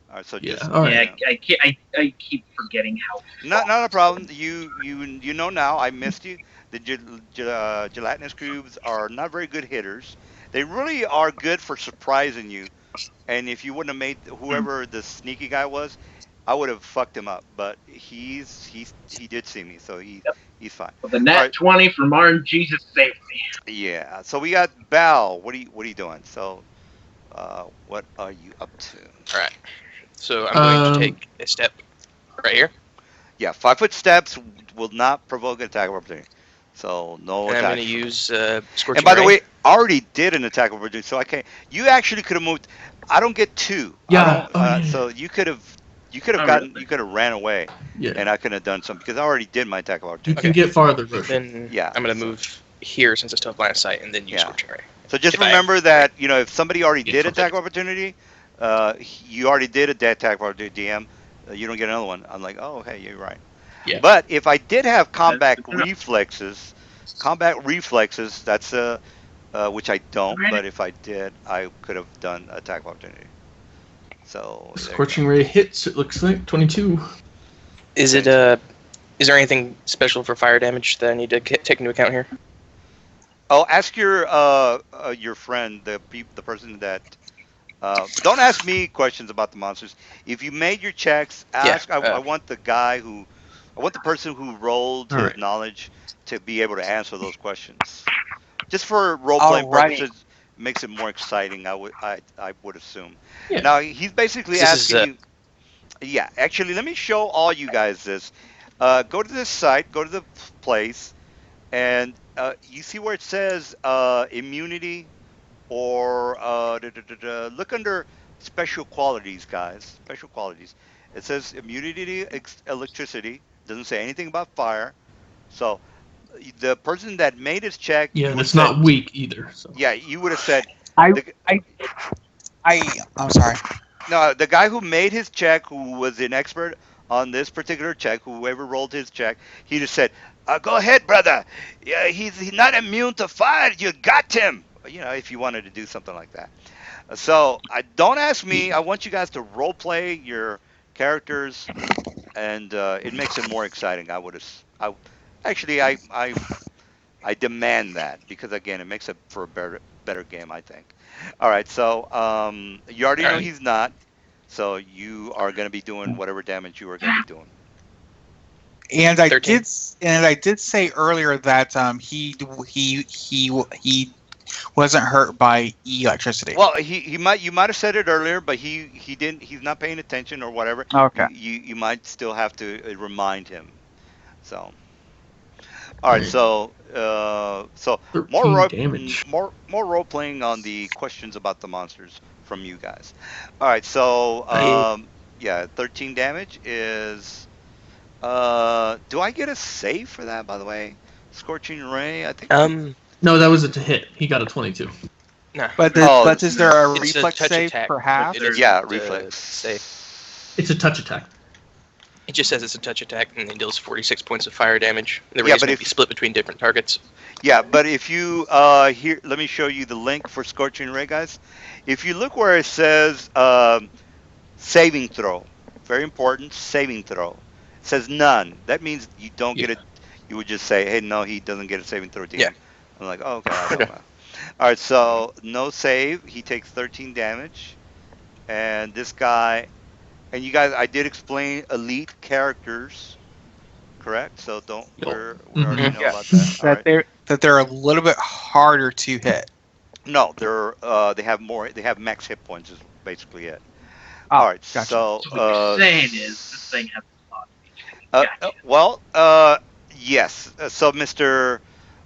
All right, so Yeah, just all right. Yeah, I keep forgetting how. not a problem. You know now. I missed you. The gelatinous cubes are not very good hitters. They really are good for surprising you. And if you wouldn't have made whoever the sneaky guy was, I would have fucked him up. But he did see me, so Yep. he's fine. But the All nat right. 20 from Jesus saved me. Yeah. So we got Bal. What are you doing? So what are you up to? All right. So I'm going to take a step right here. Yeah, 5-foot steps will not provoke an attack of opportunity. So no And I'm attack. going to use Scorching And by the Ray. way, I already did an attack of opportunity, so I can't. You actually could have moved. I don't get 2. Yeah. I don't. Oh, yeah. So you could have Oh, gotten. really? You could have ran away, Yeah. and I couldn't have done something because I already did my attack of You opportunity. can get farther, Roshi. Then Yeah, I'm going to so- move here since I still have line of sight, and then use Yeah. Scorching Ray. So just If I- remember that if somebody already Yeah, did okay. attack of opportunity, you already did a attack of opportunity, DM. You don't get another one. I'm like, oh, hey, you're right. Yeah. But if I did have combat good to know. reflexes, that's which I don't. Right. But if I did, I could have done attack of opportunity. So there you go. Scorching Ray hits, it looks like. 22. Is it is there anything special for fire damage that I need to take into account here? Oh, ask your friend, the person that. Don't ask me questions about the monsters. If you made your checks, ask. Yeah, I want the guy who I want the person who rolled All his right. knowledge to be able to answer those questions. Just for role playing Alrighty. purposes, makes it more exciting. I would assume. Yeah. Now he's basically This is asking you. Yeah, actually, let me show all you guys this. Go to this site. Go to the place, and you see where it says immunity or look under special qualities, guys. Special qualities. It says immunity to electricity. Doesn't say anything about fire. So the person that made his check, Yeah, you and would have it's said, not weak either. So yeah, you would have said, I, the, I, I'm sorry. no, the guy who made his check, who was an expert on this particular check, whoever rolled his check, he just said, "Go ahead, brother. Yeah, he's not immune to fire. You got him." You know, if you wanted to do something like that. So I don't ask me. I yeah. want you guys to role play your characters, and it makes it more exciting. Actually, I demand that because again, it makes it for a better game, I think. All right, so you already All know right. he's not, so you are going to be doing whatever damage you are going to be doing. And I 13. did say earlier that he wasn't hurt by electricity. Well, he might you might have said it earlier, but he didn't. He's not paying attention or whatever. Okay. You might still have to remind him. So. All right, so more 13 damage. more role playing on the questions about the monsters from you guys. All right, so yeah, 13 damage is do I get a save for that, by the way? Scorching ray, I think. No, that was a to hit. He got a 22. No. Oh, But is there a It's a reflex touch save attack, per but half? it isn't yeah, say. reflex. It's a touch attack. It just says it's a touch attack and it deals 46 points of fire damage. The Yeah, rays but may be split between different targets. Yeah, but if you here, let me show you the link for Scorching Ray, guys. If you look where it says saving throw, very important, saving throw. It says none. That means you don't get Yeah. it. You would just say, hey, no, he doesn't get a saving throw, Yeah. DM. I'm like, oh, okay, I know Okay. that. All right, so no save. He takes 13 damage. And this guy, and you guys, I did explain elite characters, correct? So don't, Yup. we already Mhm. know about that. yes. All right. That they're a little bit harder to hit. No, they have more. They have max hit points. Is basically it. Oh, All right. gotcha. So So what you're saying is this thing has a lot of HP. Gotcha. well, yes. So Mr.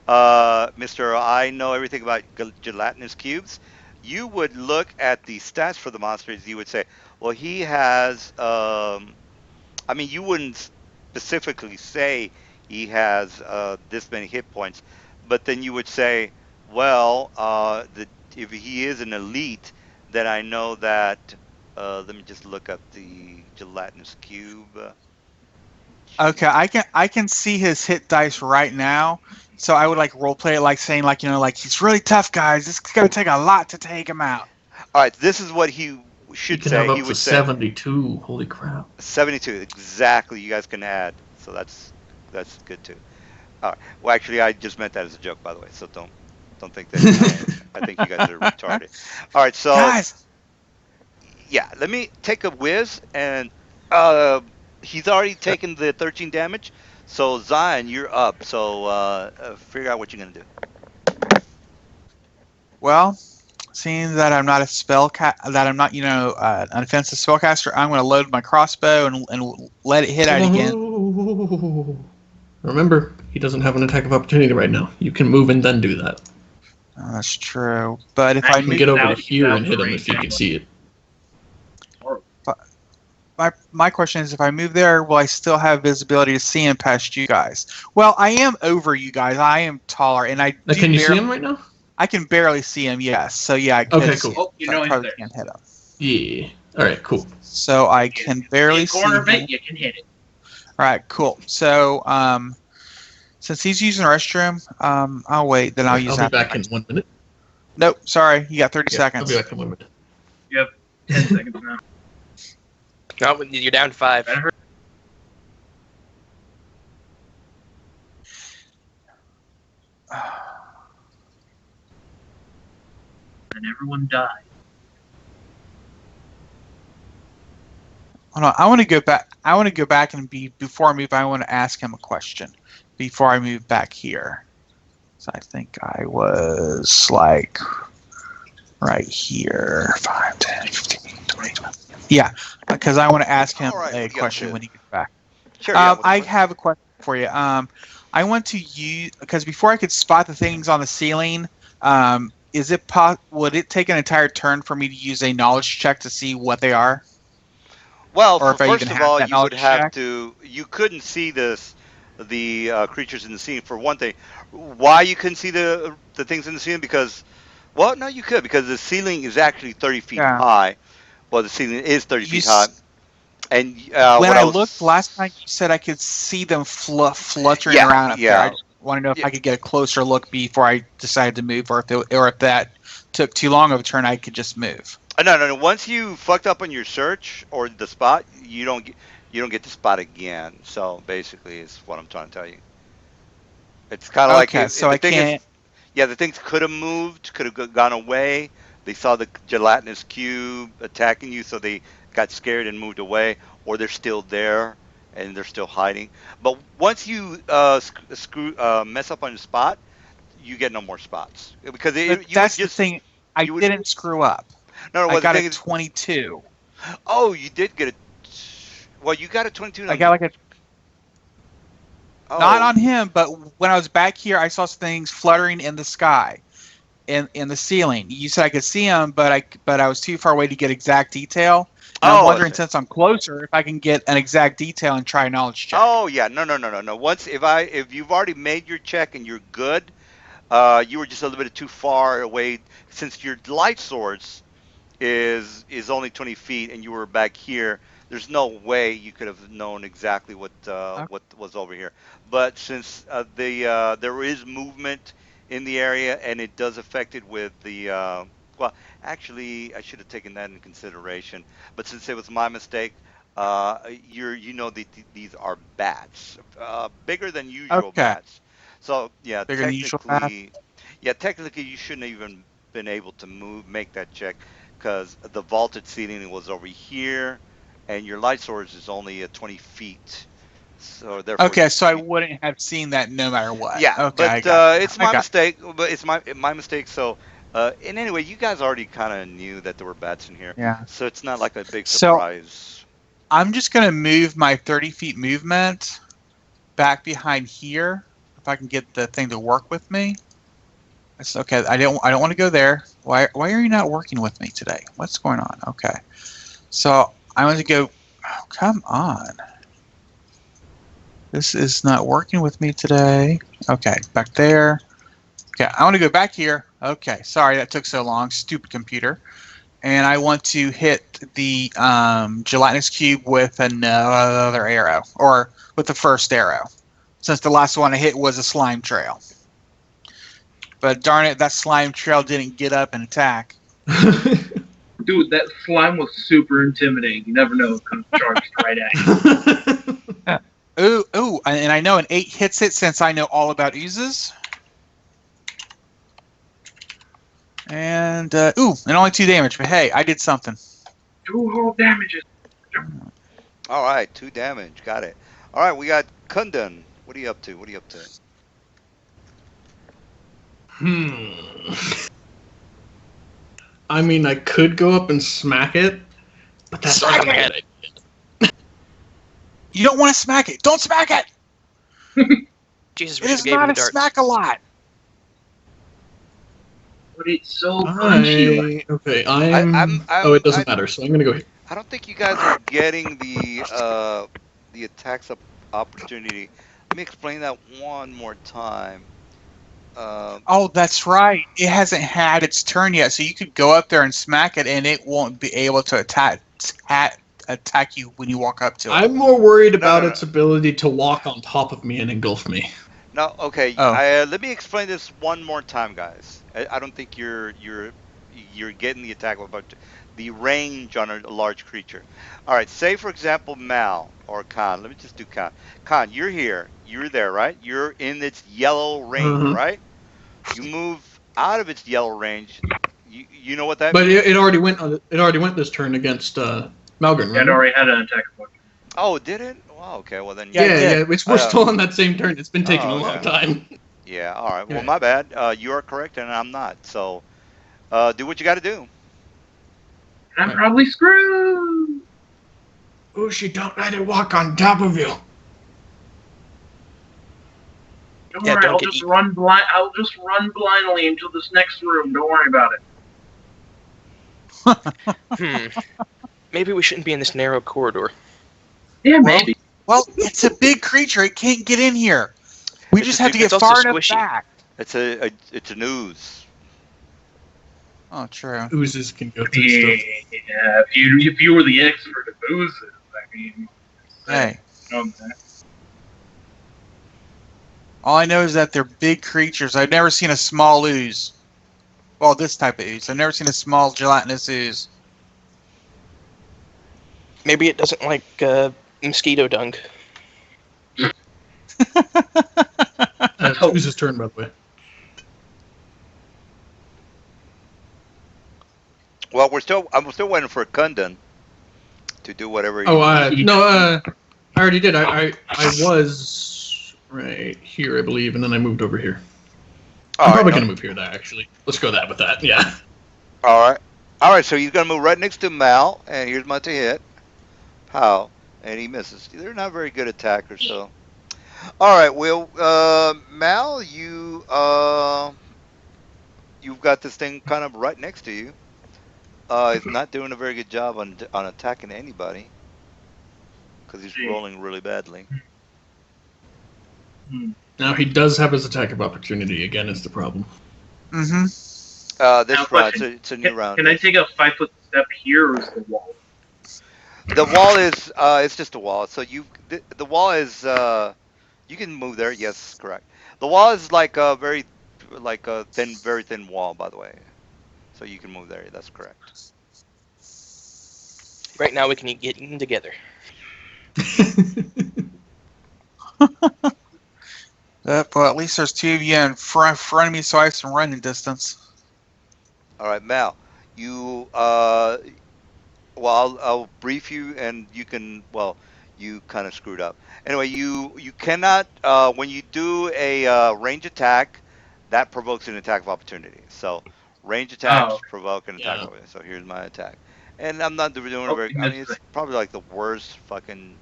I know everything about gelatinous cubes. You would look at the stats for the monsters. You would say, well, he has. I mean, you wouldn't specifically say he has this many hit points, but then you would say, well, if he is an elite, then I know that. Let me just look up the gelatinous cube. Okay, I can see his hit dice right now. So I would like role play it like saying like like he's really tough, guys. This is gonna take a lot to take him out. All right, this is what he You should can have say. He up to would say 72. Holy crap. 72 exactly. You guys can add, so that's good too. All right. Well, actually, I just meant that as a joke, by the way. So don't think that I think you guys are retarded. All right. So Guys, yeah, let me take a whiz, and uh, he's already taken the 13 damage. So Zion, you're up. So figure out what you're gonna do. well, seeing that I'm not that I'm not an offensive spellcaster, I'm going to load my crossbow and let it hit out again. Remember, he doesn't have an attack of opportunity right now. You can move and then do that. Oh, that's true. But if I I You can move, get over out- to here out and hit him range if you can anyway. see it. my question is, if I move there, will I still have visibility to see him past you guys? Well, I am over you guys. I am taller, and I Now, do can you see him right now? I can barely see him. Yes, so yeah, I could Okay, see cool. him, Oh, you but know I he's probably there. can't hit him. Yeah. All right, cool. So I can barely In see corner of him. it, you can hit it. All right, cool. So since he's using the restroom, I'll wait. Then I'll use I'll that. be back in 1 minute. Nope, sorry, you got 30 Yeah, I'll seconds. be back in 1 minute. You have 10 seconds now. No, you're down 5. That hurt. And everyone died. Hold on. I want to go back. I want to go back and before I move. I want to ask him a question before I move back here. So I think I was like right here. 5, 10, 15, 20, 20. Yeah, because I want to ask him All right, a what do you up question to? when he gets back. Sure, yeah. What's the I question? have a question for you. I want to use because before I could spot the things on the ceiling, would it take an entire turn for me to use a knowledge check to see what they are, Well, or for if I even first of have all, that you would knowledge have check? to. You couldn't see the creatures in the scene for one thing. Why you couldn't see the things in the ceiling? Because, well, no, you could because the ceiling is actually 30 feet Yeah. high. Well, the ceiling is 30 You feet high. And when what I I looked last time, was, you said I could see them fluttering yeah, around up there. I yeah, just want to know if yeah. I could get a closer look before I decided to move, or if that took too long of a turn, I could just move. No, no, no. Once you fucked up on your search or the spot, you don't get the spot again. So basically, is what I'm trying to tell you. It's kind of like Okay, if so the I thing is, can't. yeah, the things could have moved, could have gone away. They saw the gelatinous cube attacking you, so they got scared and moved away, or they're still there and they're still hiding. But once you mess up on the spot, you get no more spots because But you would that's the just thing. I you would didn't screw up. no no. I Well, the got a thing is, 22. oh, you did get a well, you got a 22 I on got the like a not oh on him, but when I was back here, I saw things fluttering in the sky, in the ceiling. You said I could see them, but I was too far away to get exact detail. And I'm oh I wondering, see. since I'm closer, if I can get an exact detail and try a knowledge check. Oh yeah, no no no no no. Once if you've already made your check and you're good, you were just a little bit too far away since your light source is only 20 feet and you were back here. There's no way you could have known exactly what was over here. But since there is movement in the area and it does affect it with the well, actually, I should have taken that in consideration. But since it was my mistake, you know these are bats, bigger than usual Okay, bats. So yeah, bigger than usual path. technically you shouldn't have even been able to make that check because the vaulted ceiling was over here, and your light source is only at 20 feet. So therefore, Okay, so I wouldn't have seen that no matter what. yeah. Okay, But I got you. it's I my got mistake. But it's my mistake. So, and anyway, you guys already kind of knew that there were bats in here, you. Yeah. so it's not like a big So surprise. I'm just gonna move my 30 feet movement back behind here if I can get the thing to work with me. It's okay. I don't want to go there. Why are you not working with me today? What's going on? Okay. So I want to go. Oh, come on. This is not working with me today. Okay, back there. Okay, I want to go back here. Okay, sorry that took so long. Stupid computer. And I want to hit the gelatinous cube with another arrow, or with the first arrow, since the last one I hit was a slime trail. But darn it, that slime trail didn't get up and attack. Dude, that slime was super intimidating. You never know, it comes charged right at you. Ooh, and I know an 8 hits it since I know all about oozes. And, and only 2 damage, but hey, I did something. 2 whole damages. All right, 2 damage. Got it. All right, we got Kundan. What are you up to? What are you up to? I mean, I could go up and smack it, but that's Smack not gonna it! hit it. You don't want to smack it. Don't smack it. Jesus, It we should is have gave him not the a darts. smack a lot. But it's so punchy. Okay, Oh, it doesn't matter. So I'm gonna go here. I don't think you guys are getting the attacks opportunity. Let me explain that one more time. Oh, that's right. It hasn't had its turn yet, so you could go up there and smack it, and it won't be able to attack you when you walk up to it. I'm more worried No, about no, no. its ability to walk on top of me and engulf me. No, okay. Oh. Let me explain this one more time, guys. I don't think you're getting the attack about the range on a large creature. All right. Say for example, Mal or Khan. Let me just do Khan. Khan, you're here. You're there, right? You're in its yellow range, Mhm. right? You move out of its yellow range. You know what that But means? it already went. It already went this turn against Malgren, I'd remember? already had an attack of opportunity. Oh, did it? Wow. Okay. Well then. Yeah, it did. Yeah. We're still on that same turn. It's been taking Oh, a long okay. time. Yeah. All right. Well, Yeah. my bad. You are correct, and I'm not. So, do what you got to do. And I'm Right. probably screwed. Ushi, don't let it walk on top of you. Don't Yeah, worry, don't I'll get just eaten. run blind. I'll just run blindly into this next room. Don't worry about it. Maybe we shouldn't be in this narrow corridor. Yeah, Well, maybe. Well, it's a big creature. It can't get in here. We It's just a have to super- get it's also far enough squishy. back. It's a news. Oh, true. Oozes can go through stuff. Yeah, if you were the expert of oozes, I mean, Hey, that. all I know is that they're big creatures. I've never seen a small ooze. Well, this type of ooze. I've never seen a small gelatinous ooze. Maybe it doesn't like mosquito dung. It's hope. Ooz's turn, by the way. Well, I'm still waiting for Kundan to do whatever. Oh, He, no, I already did. I was right here, I believe, and then I moved over here. I'm probably going to move here, though, actually. Let's go that with that, yeah. All right. So he's gonna move right next to Mal, and here's my to hit. Pow, and he misses. They're not very good attackers, so. All right. Well, Mal, you've got this thing kind of right next to you. He's not doing a very good job on attacking anybody because he's rolling really badly. Now, he does have his attack of opportunity again, is the problem. Mm-hmm. This Now, round, question. it's a new round. Can I take a 5-foot step here, or is the wall? The wall is it's just a wall. So the wall is you can move there. Yes, correct. The wall is like a very very thin wall, by the way. So you can move there. That's correct. Right now we can get eaten together. Well, at least there's two of you in front of me, so I have some running distance. All right, Mal. You well, I'll brief you, and you can. Well, you kind of screwed up. Anyway, you cannot when you do a range attack, that provokes an attack of opportunity. So range attacks provoke an attack of opportunity. So here's my attack, and I'm not doing a very. I mean, it's probably like the worst fucking.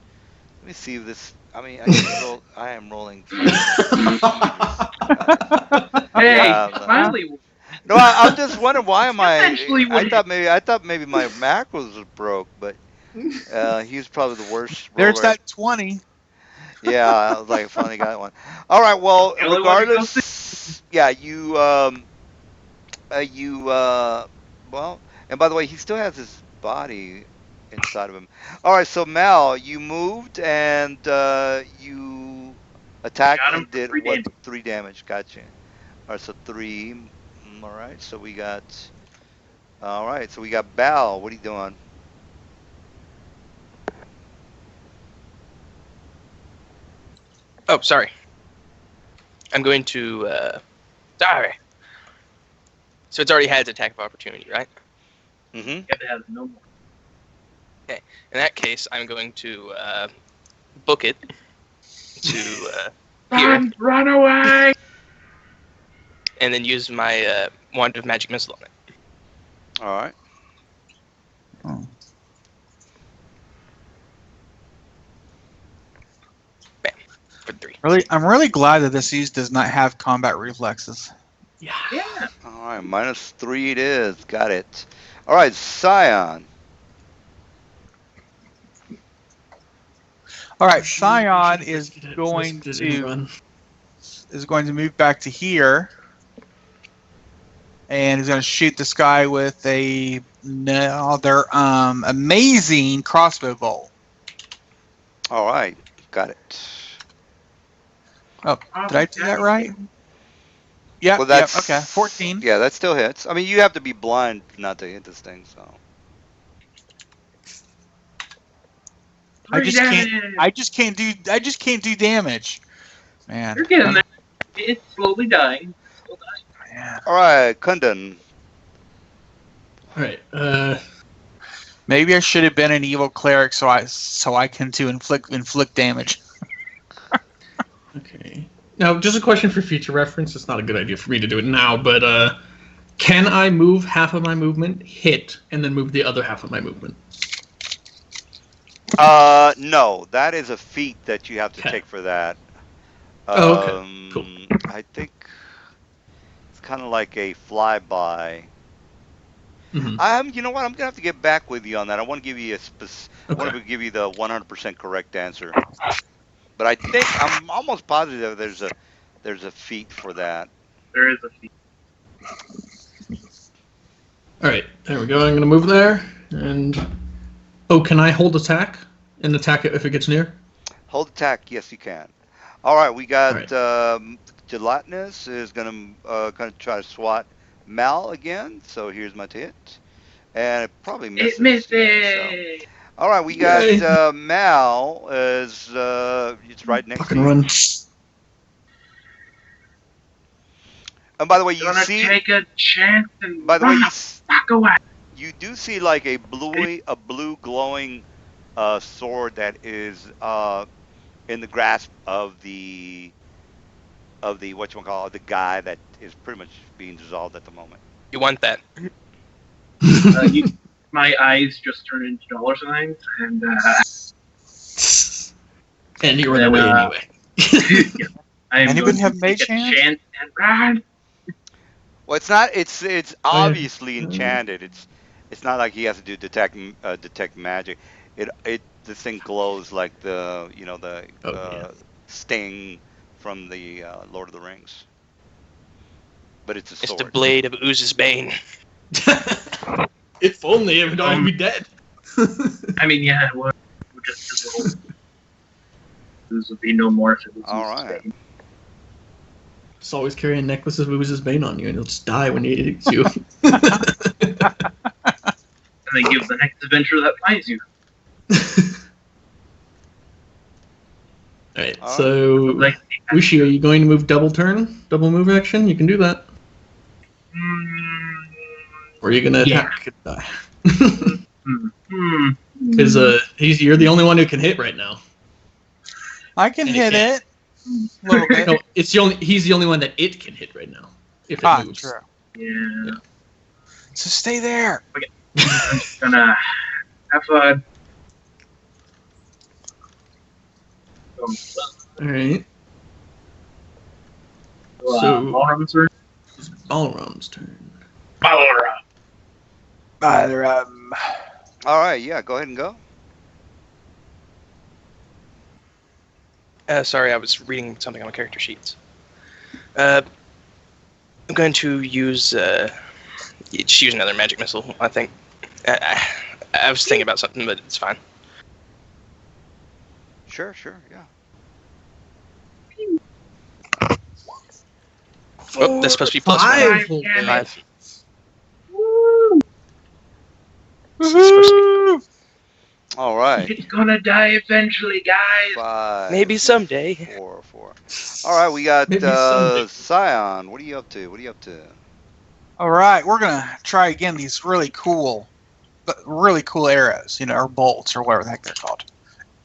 Let me see if this. I mean, I am rolling. Hey, Yeah, finally. No, I'm just wondering why am Eventually I we- thought maybe my macros was broke, but he's probably the worst roller. There's that 20. Yeah, I was like, finally got one. All right, well, The only one who goes regardless, yeah, well, and by the way, he still has his body inside of him. All right, so Mal, you moved and you attacked Got him and for did 3 what? damage. 3 damage. Gotcha. All right, so 3. All right, so we got. All right, so we got Bal. What are you doing? Oh, sorry. I'm going to. Sorry. So it's already had its attack of opportunity, right? Mm-hmm. It has no more. In that case, I'm going to book it to here, Run away! and then use my wand of magic missile on it. All right. Oh. Bam. For 3. I'm really glad that this ooze does not have combat reflexes. Yeah. All right, -3 it is. Got it. All right, Scion. All right, We should Scion risk is it going in the to run. move back to here, and he's going to shoot this guy with their amazing crossbow bolt. All right, got it. Oh, did I do that right? Yeah. Well, that's Okay. 14. Yeah, that still hits. I mean, you have to be blind not to hit this thing. So. I just can't do damage. Man. You're getting there. It's slowly dying. Man. All right, Kundan. All right. Maybe I should have been an evil cleric so I can to inflict damage. Okay. Now, just a question for future reference. It's not a good idea for me to do it now, but can I move half of my movement, hit, and then move the other half of my movement? No, that is a feat that you have to Okay. take for that. Oh, okay. Cool. I think it's kind of like a flyby. Mm-hmm. You know what? I'm gonna have to get back with you on that. I want to give you I want Okay. to give you the 100% correct answer. But I'm almost positive there's a feat for that. There is a feat. All right. There we go. I'm gonna move there, and can I hold attack and attack it if it gets near? Hold attack, yes you can. All right, we got All right. Gelatinous is gonna try to swat Mal again. So here's my hit, and it probably misses. It misses. Yeah, so. All right, we got Yay. Mal is it's right next to Fucking you. run. And by the way, you Gonna see. take a chance and By the way, run the fuck away. you do see like a blue glowing sword that is in the grasp of the whatchamacallit, the guy that is pretty much being dissolved at the moment. You want that? My eyes just turn into dollar signs, and And you run Then, away anyway. I'm Anybody going have to mage take a hands? chance and run. Well, it's not. It's yeah. obviously enchanted. It's not like he has to do detect magic. The thing glows like the sting from the Lord of the Rings. But it's a It's sword. the blade of Ooze's bane. If only it would already be dead. I mean, yeah, we'll just roll. This would be no more if it was. All right. Just always carry a necklace of Ooze's Bane on you, and you'll just die when he eats you. And they give the next adventure that finds you. Alright, All so Like, Ushi, are you going to move double turn? Double move action? You can do that. Or are you gonna Yeah. attack and die? Hmm. Because you're the only one who can hit right now. I can And hit it it. A little bit. No, he's the only one that it can hit right now. If it moves. True. Yeah. So stay there. I'm just gonna have fun. Alright. So, Balram's turn. It's Balram's turn. Balram. All right. Yeah. Go ahead and go. Sorry, I was reading something on my character sheets. I'm going to use just use another magic missile. I think. I was thinking about something, but it's fine. Sure. Yeah. Oh, that's supposed to be plus Five. one. Damn it. 5. Woo! It's supposed to All right. It's gonna die eventually, guys. 5. Maybe someday. 4. All right. We got Maybe someday. Scion. What are you up to? All right, we're gonna try again these really cool arrows, or bolts or whatever the heck they're called.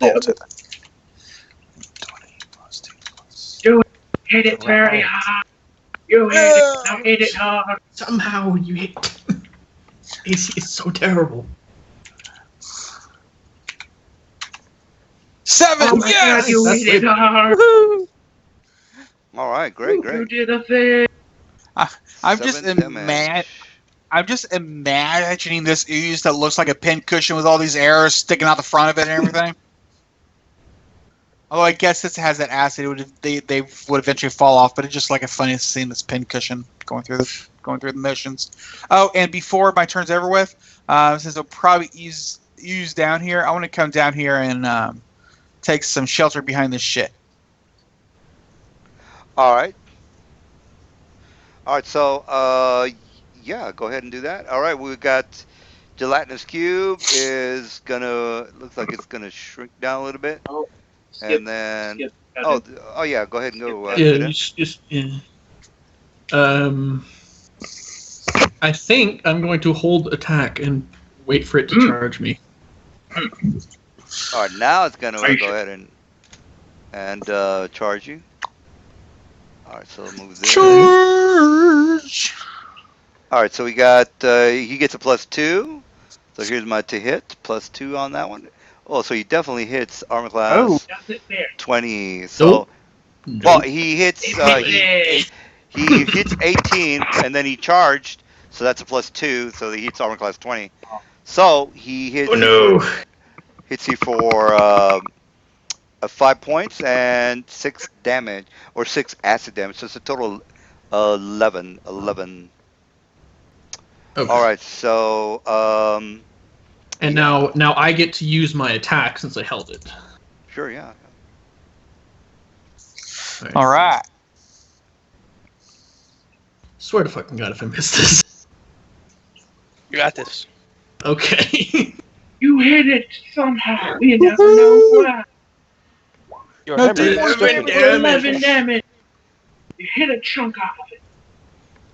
Bolted. 20 plus 2 plus. Hit it very hard. You hit it. Now hit it hard. Somehow you hit. It's so terrible. 7. Oh my Yes. god, you That's hit it way hard. All right. Great. You did a thing. I'm just 7 damage. I'm just imagining this ooze that looks like a pincushion with all these arrows sticking out the front of it and everything. Although I guess this has that acid, they would eventually fall off. But it's just like a funny scene. This pincushion going through the motions. Oh, and before my turn's over with, since I'll probably use down here, I want to come down here and take some shelter behind this shit. All right. So, yeah, go ahead and do that. All right, we've got Gelatinous Cube looks like it's gonna shrink down a little bit. Oh, And then, skip. yeah, go ahead and go. Yeah, Fidel. yeah. I think I'm going to hold attack and wait for it to charge me. All right, now it's gonna Are you go sure? ahead and charge you. All right, so move this. Charge. All right, so we got he gets a +2. So here's my to hit +2 on that one. Oh, so he definitely hits armor Oh. class Does it there? 20. So Nope. well, Nope. he hits It he hits 18 and then he charged, so that's a +2. So he hits armor class 20. So he hits Oh you no. for 5 points and 6 damage or 6 acid damage. So it's a total 11. Okay. All right, so And yeah. now I get to use my attack since I held it. Sure, yeah. All right. Swear to fucking God if I miss this. You got this. Okay. You hit it somehow. We never know why. Your No, hammer dude, is wait, striking wait, damage. 11 damage. You hit a chunk off of it.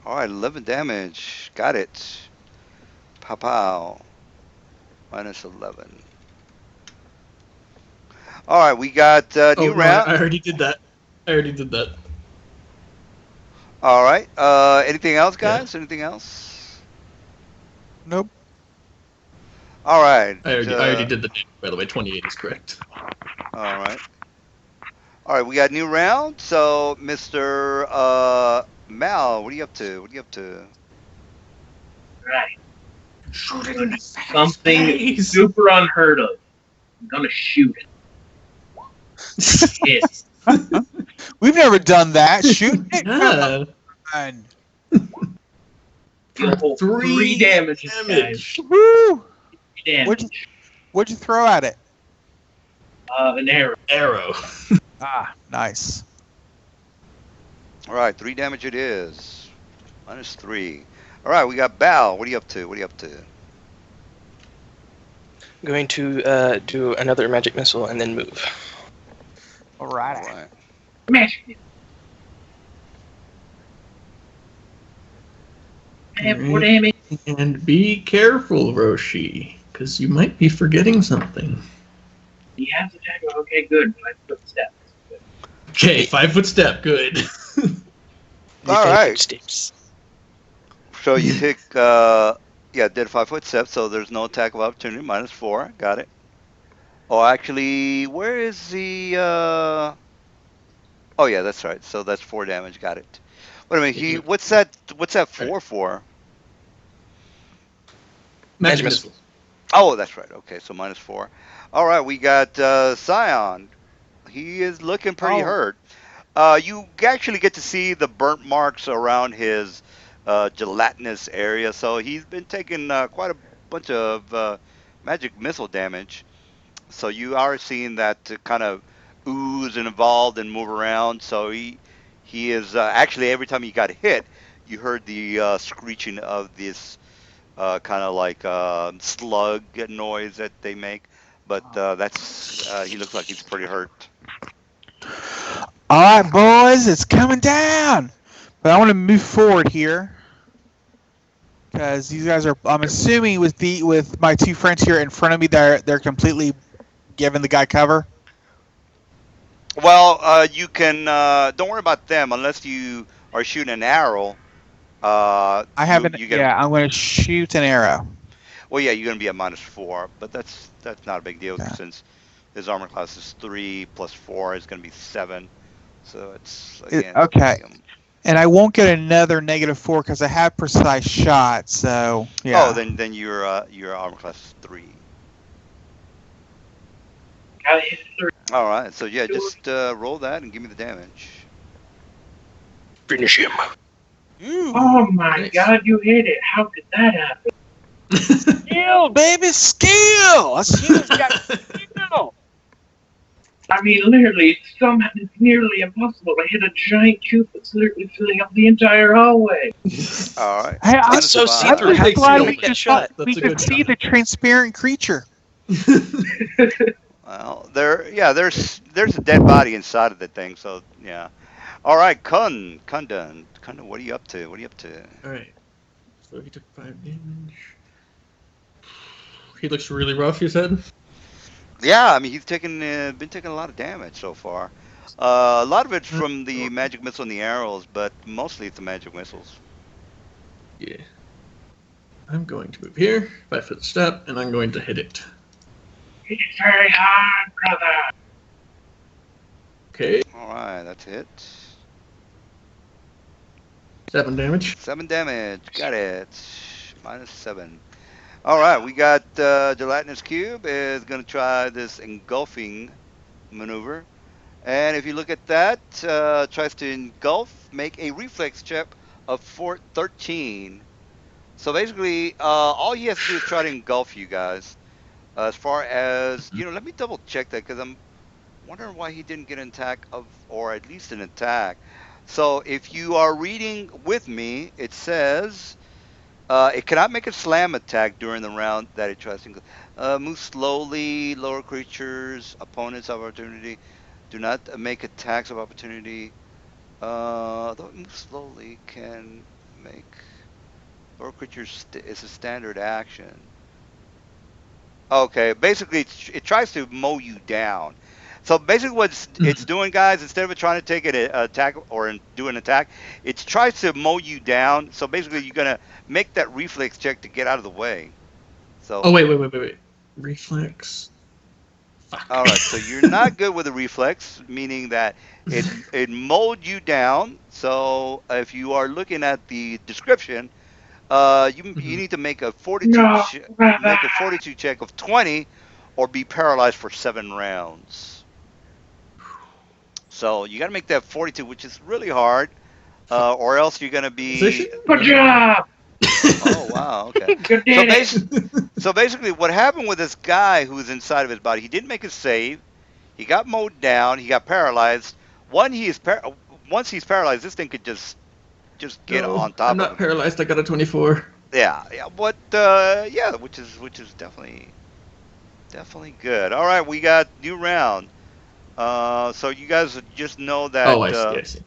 All right, 11 damage. Got it. Pow pow. -11. All right, we got Oh new no, round. I already did that. All right. Anything else, Yeah. guys? Anything else? Nope. All right. I already did the damage, by the way. 28 is correct. All right. All right, we got new round. So, Mr. Mal, what are you up to? Right. Shoot it in the Something face. super unheard of. I'm gonna shoot it. Hit. We've never done that. Shoot it. Yeah. Come on. Oh, 3 damage, guys. Woo! 3 damage. What'd you throw at it? An arrow. Arrow. Ah, nice. All right, 3 damage it is. -3. All right, we got Bal. What are you up to? Going to do another magic missile and then move. All All right. right. Smash it. I have 4 damage. And be careful, Roshi, because you might be forgetting something. He has attack. Okay, good. 5 foot steps. Okay, 5 foot step. Good. The All five right. steps. So you take, did 5 foot step, so there's no attack of opportunity, -4. Got it. Oh, actually, where is the, oh yeah, that's right. So that's 4 damage. Got it. Wait a minute, what's that 4 for? Magic missile. missile. Oh, that's right. Okay, so -4. All right, we got Scion. He is looking pretty Oh. hurt. You actually get to see the burnt marks around his gelatinous area, so he's been taking quite a bunch of magic missile damage. So you are seeing that kind of ooze and evolve and move around. So he is actually every time he got hit, you heard the screeching of this kind of like slug noise that they make. But that's he looks like he's pretty hurt. All right, boys, it's coming down. But I want to move forward here because these guys are. I'm assuming with my 2 friends here in front of me, they're completely giving the guy cover. Well, you can don't worry about them unless you are shooting an arrow. I haven't. You get, Yeah, I'm going to shoot an arrow. well, yeah, you're going to be at -4, but that's not a big deal Yeah. since his armor class is 3 + 4 is going to be 7. So it's again. Okay. And I won't get another -4 because I have precise shot. So yeah. Oh, then your armor class is 3. Gotta hit 3. All right. So yeah, just roll that and give me the damage. Finish him. Ooh. Oh my Nice. god, you hit it. How could that happen? Skill, baby, skill. A skill's got skill. I mean, literally, it's nearly impossible to hit a giant cube that's literally filling up the entire hallway. All right. Hey, I'm so -5. see-through. I'm How just do glad you we get just shot? we That's a could good see shot. the transparent creature. Well, there's a dead body inside of the thing, so yeah. All right, Kundun, what are you up to? Alright. So he took 5 damage. He looks really rough. You said. Yeah, I mean he's been taking a lot of damage so far. A lot of it's from the magic missile and the arrows, but mostly it's the magic missiles. Yeah. I'm going to move here, 5-foot step, and I'm going to hit it. Hit it very hard, brother. Okay, All right, that's a hit. 7 damage. 7 damage. Got it. -7. All right, we got Gelatinous Cube is going to try this engulfing maneuver. And if you look at that, tries to engulf, make a reflex check of 13. So basically, all he has to do is try to engulf you guys. As far as, let me double check that because I'm wondering why he didn't get an attack or at least an attack. So if you are reading with me, it says it cannot make a slam attack during the round that it tries to move slowly. Lower creatures, opponents of opportunity, do not make attacks of opportunity. Though it moves slowly, can make lower creatures is a standard action. Okay, basically it tries to mow you down. So basically what it's doing, guys, instead of it trying to take an attack or do an attack, it tries to mow you down. So basically you're going to make that reflex check to get out of the way. So. Oh, wait. Reflex. Fuck. All right, so you're not good with a reflex, meaning that it mowed you down. So if you are looking at the description, you need to make a No, brother. make a fortitude check of 20, or be paralyzed for 7 rounds. So you got to make that 42, which is really hard, or else you're gonna be. Position? Good job. Oh wow, okay. You did So basically, what happened with this guy who's inside of his body? He didn't make a save. He got mowed down. He got paralyzed. Once he's paralyzed, this thing could just get No, on top I'm of not him. paralyzed. I got a 24. Yeah, but yeah, which is definitely good. All right, we got new round. So you guys just know that. Oh, I see.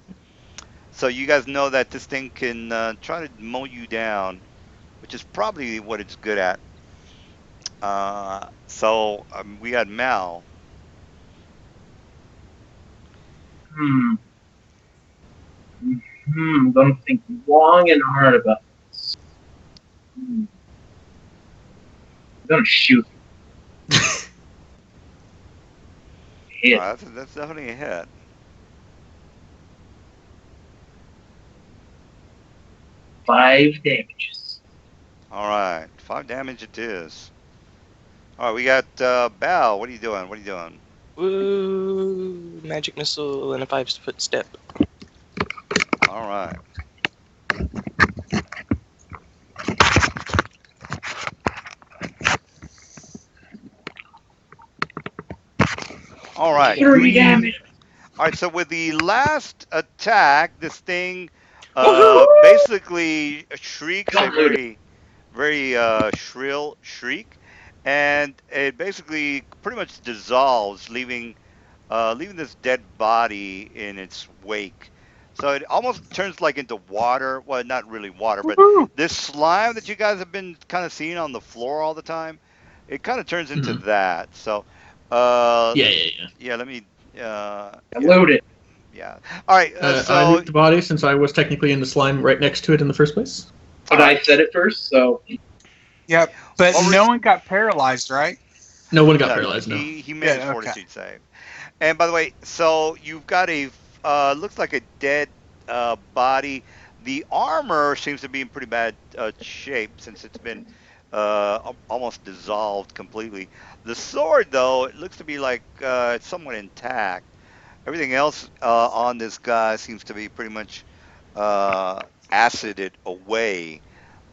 So you guys know that this thing can try to mow you down, which is probably what it's good at. So we got Mal. I'm gonna think long and hard about this. I'm gonna shoot. Hit. That's definitely a hit. Five damages. All right, 5 damage it is. All right, we got Bal. What are you doing? Woo! Magic missile and a 5-foot step. All right. All right. 30 damage. All right. So with the last attack, this thing Woohoo! basically shrieks a very shrill shriek, and it basically pretty much dissolves, leaving this dead body in its wake. So it almost turns like into water. Well, not really water, but this slime that you guys have been kind of seeing on the floor all the time, it kind of turns into that. So, Yeah. let me. Load it. Yeah. All right. I So. moved the body since I was technically in the slime right next to it in the first place. But I said it first, so. Yep, but Well, no one got paralyzed, right? No one got paralyzed, no. He made his Yeah, okay. fortitude save. And by the way, so you've got a looks like a dead body. The armor seems to be in pretty bad shape since it's been almost dissolved completely. The sword, though, it looks to be like it's somewhat intact. Everything else on this guy seems to be pretty much acided away.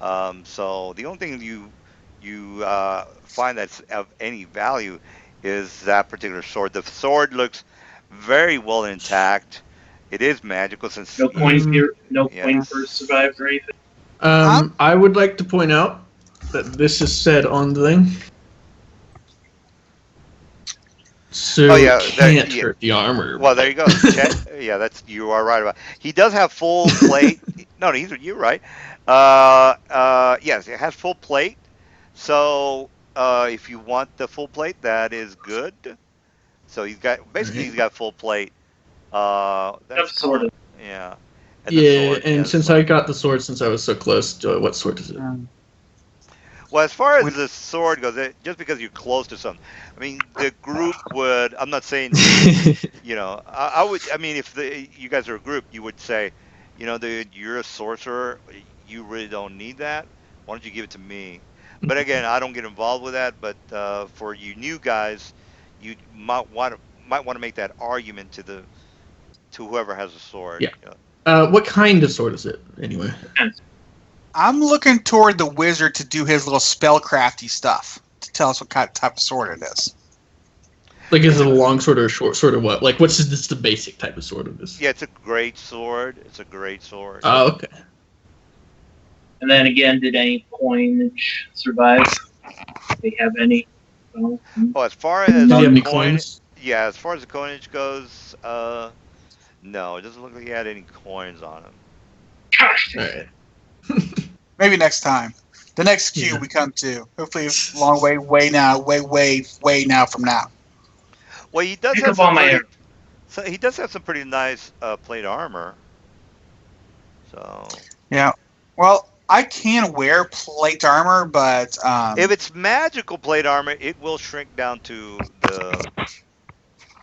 So the only thing you find that's of any value is that particular sword. The sword looks very well intact. It is magical since No coins here. No Yes. coin first survived or anything. I would like to point out that this is said on the thing. So it can't hurt the armor. Well, there you go. Yeah, you are right about. He does have full plate. No, you're right. Yes, it has full plate. So if you want the full plate, that is good. So he's got basically he's got full plate. That's Sort of. yeah, and the Yeah, sword. and The since I sword. got the sword since I was so close, what sword is it? Well, as far as Would- the sword goes, just because you're close to something, I mean, the group would. I'm not saying to, I would. I mean, if you guys are a group, you would say, dude, you're a sorcerer. You really don't need that. Why don't you give it to me? But again, I don't get involved with that. But for you new guys, you might want to make that argument to whoever has a sword. Yeah. What kind of sword is it, anyway? I'm looking toward the wizard to do his little spellcrafty stuff to tell us what kind of type of sword it is. Like, is it a long sword or a short sword or what? Like, what's this the basic type of sword of this? Yeah, it's a great sword. It's a great sword. Oh, okay. And then again, did any coinage survive? Do they have any? No. Oh, as far Did as you have any coin, coins? yeah, as far as the coinage goes, no, it doesn't look like he had any coins on him. Gosh, All right. Maybe next time. The next queue Yeah. we come to. Hopefully it's a long way now from now. Well, he does pick have up all some my pretty, arrows. so he does have some pretty nice plate armor. So Yeah. Well, I can wear plate armor, but if it's magical plate armor, it will shrink down to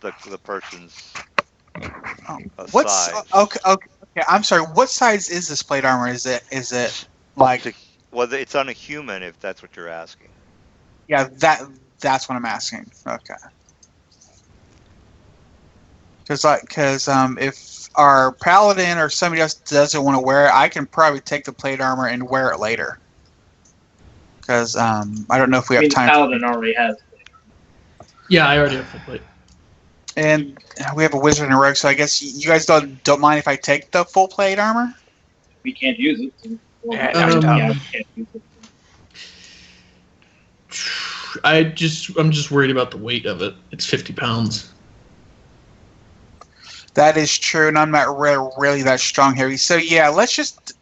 the person's what's size. okay? I'm sorry. What size is this plate armor? Is it like It's well, it's on a human if that's what you're asking. yeah? That's what I'm asking. Okay. Because if our paladin or somebody else doesn't want to wear it, I can probably take the plate armor and wear it later. Because I don't know if we I have mean, the time. paladin already has. Yeah, I already have full plate. And we have a wizard and a rogue, so I guess you guys don't mind if I take the full plate armor. We can't use it. So, Yeah, now it's yeah, tough. we can't use it. I'm just worried about the weight of it. It's 50 pounds. That is true, and I'm not really that strong heavy. So yeah, let's just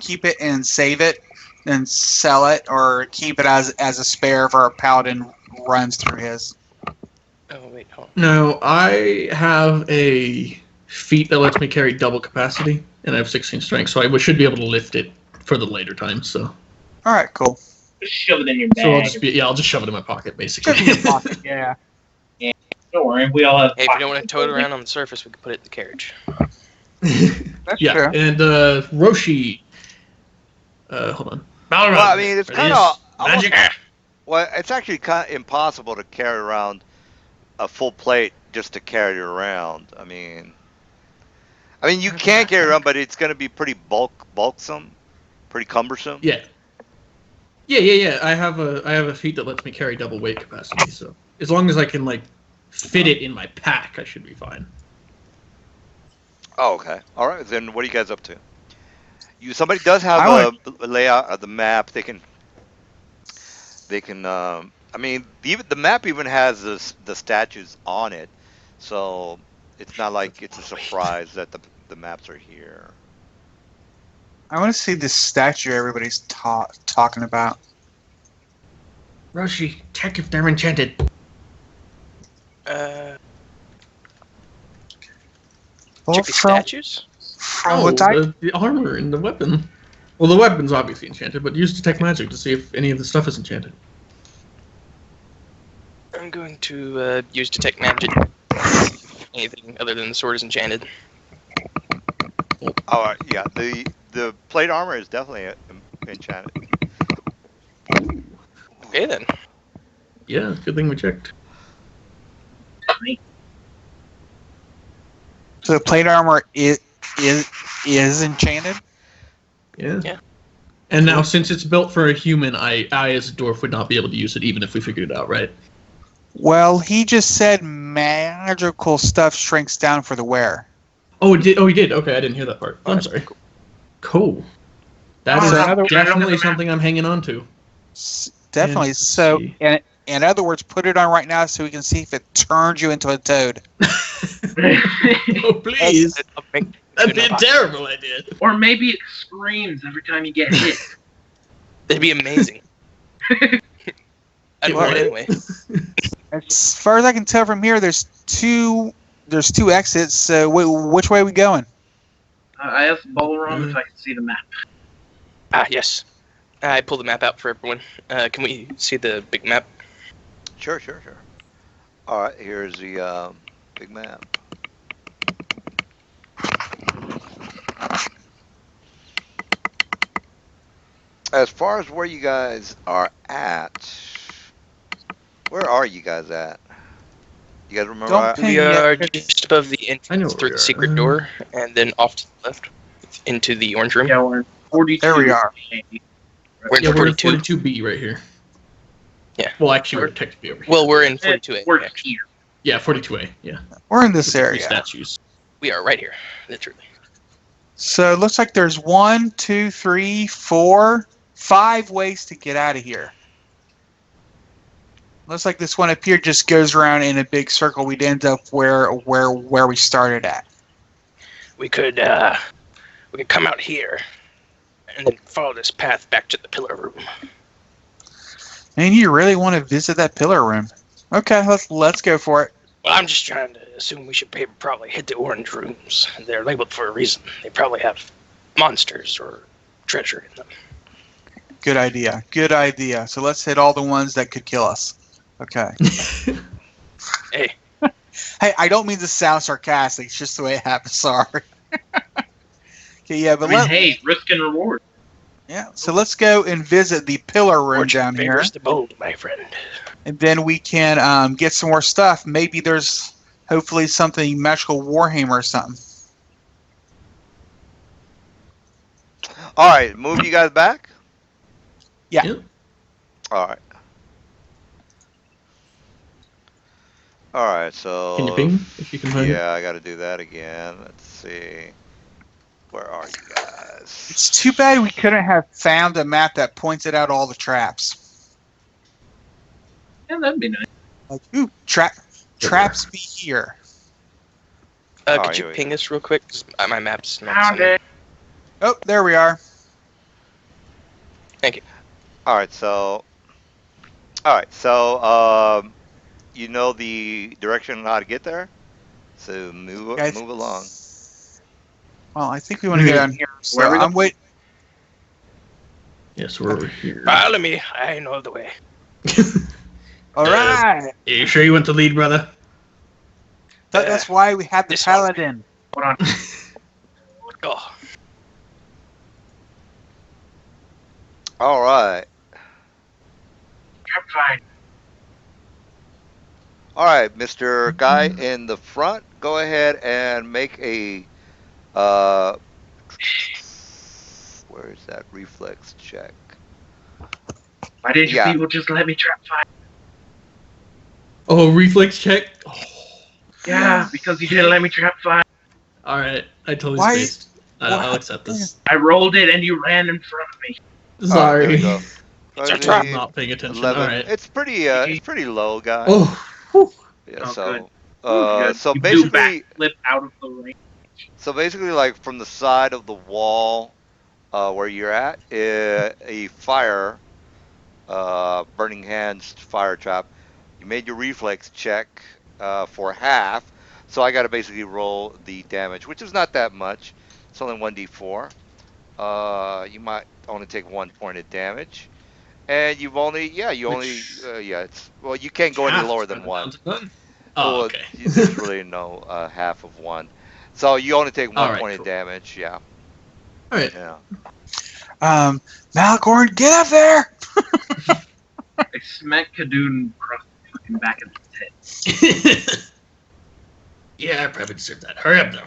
keep it and save it, and sell it, or keep it as a spare if our paladin runs through his. Oh wait, hold on. No, I have a feat that lets me carry double capacity, and I have 16 strength, so I should be able to lift it for the later time. So, All right, cool. Just shove it in your bag. so I'll just shove it in my pocket, basically. Shove it in your pocket, yeah. Don't worry, we all have. Hey, if you don't want to tow it around on the surface, we can put it in the carriage. That's Yeah, true. and Roshi. Hold on. Well, I mean, it's kind of magic. well, it's actually kind of impossible to carry around a full plate just to carry it around. I mean, you can carry it around, but it's going to be pretty bulksome, pretty cumbersome. Yeah. Yeah. I have a feat that lets me carry double weight capacity. So as long as I can fit it in my pack, I should be fine. Oh, okay. All right. Then what are you guys up to? Somebody does have a layout of the map. They can. I mean, even the map even has the statues on it, so it's not like it's a surprise that the maps are here. I want to see this statue everybody's talking about. Roshi, check if they're enchanted. Well, Check the from statues? what I the armor and the weapon. Well, the weapon's obviously enchanted, but use detect magic to see if any of the stuff is enchanted. I'm going to use detect magic. Anything other than the sword is enchanted. All right. Yeah. The plate armor is definitely enchanted. Okay then. Yeah, good thing we checked. so the plate armor is enchanted. Yeah. Yeah. And now, since it's built for a human, I as a dwarf would not be able to use it, even if we figured it out, right? Well, he just said magical stuff shrinks down for the wearer. Oh, it did. Oh, he did. Okay, I didn't hear that part. I'm sorry. Cool. That is definitely something I'm hanging on to. Definitely. And let's So, see. in other words, put it on right now so we can see if it turns you into a toad. Oh, please. That'd be a Good terrible idea. Or maybe it screams every time you get hit. That'd be amazing. I'd It wear it would. anyway. As far as I can tell from here, there's two exits. So which way are we going? I asked Balaram if I could see the map. Ah, yes. I pulled the map out for everyone. Can we see the big map? Sure. All right, here's the big map. As far as where you guys are at, where are you guys at? You guys remember? Don't ping We are yet. just above the I know entrance where through we the are. secret door, and then off to the left into the orange room. Yeah, we're in 42. There we are. We're in Yeah, we're in 42. 42B right here. Yeah. Well, actually, we're technically over here. Well, we're in 42A. We're actually. here. Yeah, 42A. Yeah. We're in this With the three area. statues. We are right here, literally. So it looks like there's 1, 2, 3, 4, 5 ways to get out of here. Looks like this one up here just goes around in a big circle. We'd end up where we started at. We could come out here, and then follow this path back to the pillar room. And you really want to visit that pillar room? Okay, let's go for it. Well, I'm just trying to assume we should probably hit the orange rooms. They're labeled for a reason. They probably have monsters or treasure in them. Good idea. Good idea. So let's hit all the ones that could kill us. Okay. Hey, Hey, I don't mean to sound sarcastic. It's just the way it happens. Sorry. Okay, yeah, but Hey, risk and reward. yeah. So let's go and visit the pillar room fortune down here, favors the bold, my friend. and then we can get some more stuff. Maybe there's hopefully something magical Warhammer or something. All right, move you guys back. Yeah. Yep. All right. All right. So. Can you ping if you can find it? Yeah, I got to do that again. Let's see. Where are you guys? It's too bad we couldn't have found a map that pointed out all the traps. Yeah, that'd be nice. Like, ooh, traps be here. Oh, Could you here we ping go. us real quick? 'Cause my map's not Found somewhere. it. Oh, there we are. All right. So, you know the direction on how to get there. So move Guys. along. Well, I think we want to go down here. So Where are we I'm waiting. Yes, we're over here. Follow me. I know the way. All right. You sure you want the lead, brother? That's why we have the this one. paladin. Hold on. Oh, All right. Trap fine. All right, Mr. Guy in the front, go ahead and make a where is that reflex check? Why didn't you Yeah. people just let me trap fine? Oh, reflex check. Oh. Yeah, because you didn't let me trap fine. All right, I totally Why- spaced. I'll accept this. I rolled it and you ran in front of me. All right, there we Sorry. go. It's our Fuzzy, trap. I'm not paying attention. 11. All right. It's pretty low, guy. Oh. Whew. Yeah, Oh, so good. so You do basically backflip out of the ring. like from the side of the wall where you're at, a fire burning hands fire trap. You made your reflex check for half, so I got to basically roll the damage, which is not that much. It's only 1d4. You might only take 1 point of damage, and you can't go any lower than 1. Oh, Well, okay. There's really no half of 1, so you only take 1 All right, point cool. of damage. Yeah, All right. yeah. Malgorn, get up there! I smacked Kadoon across the fucking back of his head. Yeah, I probably deserve that. Hurry up, though.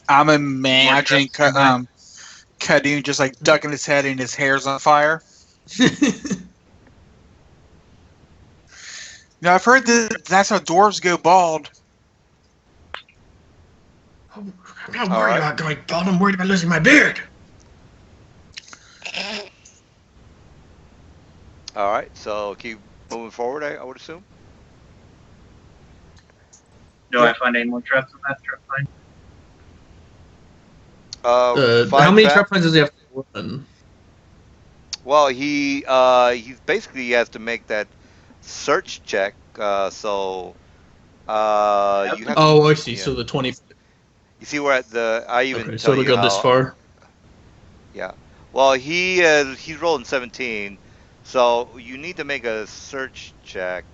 I'm imagining Kadoon just like ducking his head and his hair's on fire. Now I've heard that's how dwarves go bald. I'm not All worried right. about going bald. I'm worried about losing my beard. All right, so keep moving forward. I would assume. Do I find any more traps with that trap fine? How find many back- trap lines does he have to run? Well, he's basically he has to make that search check. So you have to Oh, I see. yeah. So the 20. You see where at the I even Okay, so tell it'll you go this how far. yeah. Well, he's rolling 17, so you need to make a search check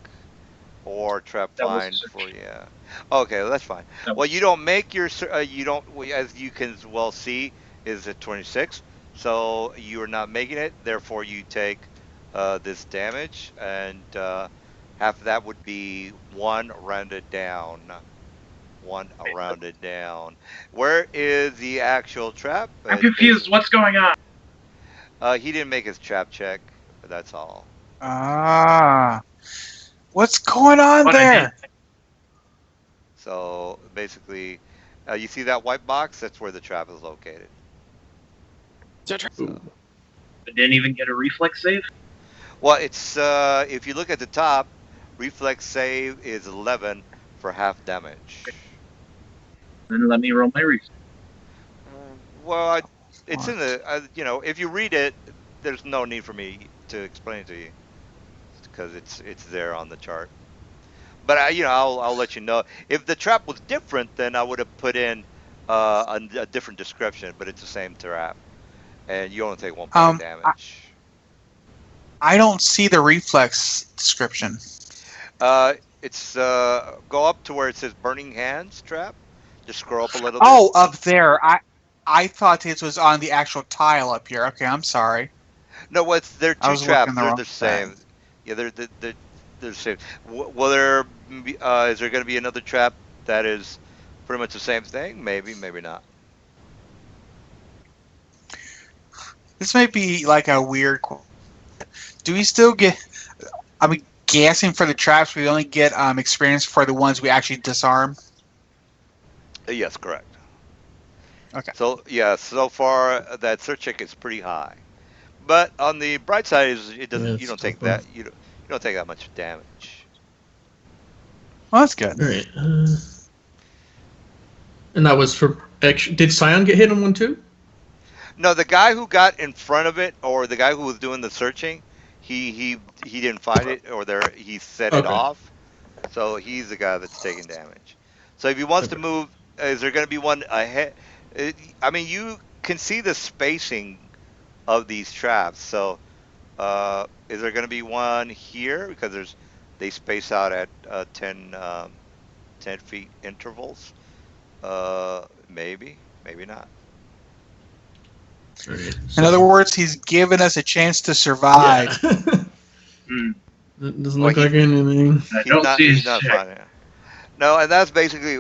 or trap That was a find for search. yeah. Okay, well, that's fine. That Well, was you don't make your you don't as you can as well see is at 26, so you are not making it. Therefore, you take this damage, and half of that would be one rounded down. One rounded down. Where is the actual trap? I'm It's confused. basically What's going on? he didn't make his trap check. That's all. Ah, what's going on What I mean, there? So basically, you see that white box? That's where the trap is located. So, Ooh. I didn't even get a reflex save. well, it's if you look at the top, reflex save is 11 for half damage. Then let me roll my reflex. Well, it's in What? the if you read it, there's no need for me to explain it to you because it's there on the chart. But I'll let you know if the trap was different, then I would have put in a different description. But it's the same trap, and you only take 1 point of Um, I, damage. I don't see the reflex description. It's go up to where it says burning hands trap. Just scroll up a little bit. Oh, up there. I thought this was on the actual tile up here. Okay, I'm sorry. No, what's they're I two was looking traps. the They're wrong the thing. same. Yeah, they're the same. Will there be, is there going to be another trap that is pretty much the same thing? Maybe, maybe not. This may be like a weird. Do we still get? I'm guessing for the traps we only get experience for the ones we actually disarm. Yes, correct. Okay. So yeah, so far that search check is pretty high. But on the bright side is it Yeah, doesn't you it's a don't tough take one. that you don't take that much damage. Well, that's good. All right. And that was for. Did Scion get hit on one too? No, the guy who got in front of it or the guy who was doing the searching, he didn't find it or there he set it Okay. off. So he's the guy that's taking damage. So if he wants to Okay. move, is there going to be one ahead? I mean, you can see the spacing of these traps. So is there going to be one here because they space out at 10 feet intervals? Maybe, maybe not. All right. In So. other words, he's given us a chance to Yeah. survive. Hmm. That doesn't Well, look like anything. I don't see he's his not check. finding it. No, and that's basically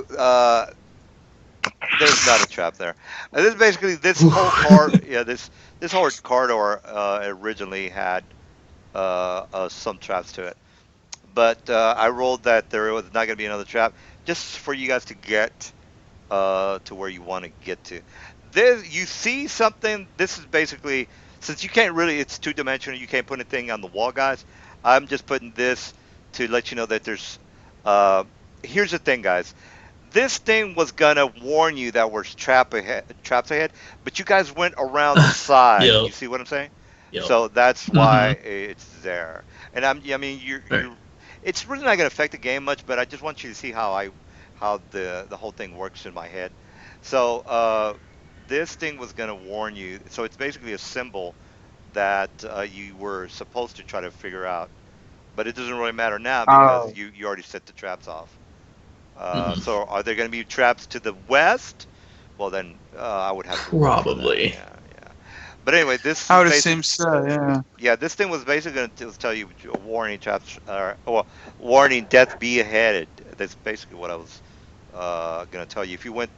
there's not a trap there. This is basically this whole car. Yeah, this whole corridor originally had some traps to it, but I rolled that there was not going to be another trap, just for you guys to get to where you want to get to. This you see something. This is basically since you can't really. It's two-dimensional. You can't put anything on the wall, guys. I'm just putting this to let you know that there's. Uh, here's the thing, guys. This thing was gonna warn you that there's traps ahead, but you guys went around the side. Yep. You see what I'm saying? Yep. So that's why Mm-hmm. it's there. And I mean, Right. it's really not gonna affect the game much, but I just want you to see how the whole thing works in my head. So this thing was gonna warn you. So it's basically a symbol that you were supposed to try to figure out, but it doesn't really matter now because Oh. you already set the traps off. Mm-hmm. So are there going to be traps to the west? Well, then I would have to roll for that. Probably. Yeah, yeah. But anyway, this I is would basic. assume so. Yeah. Yeah, this thing was basically going to tell you a warning traps, or warning death be ahead. That's basically what I was going to tell you. If you went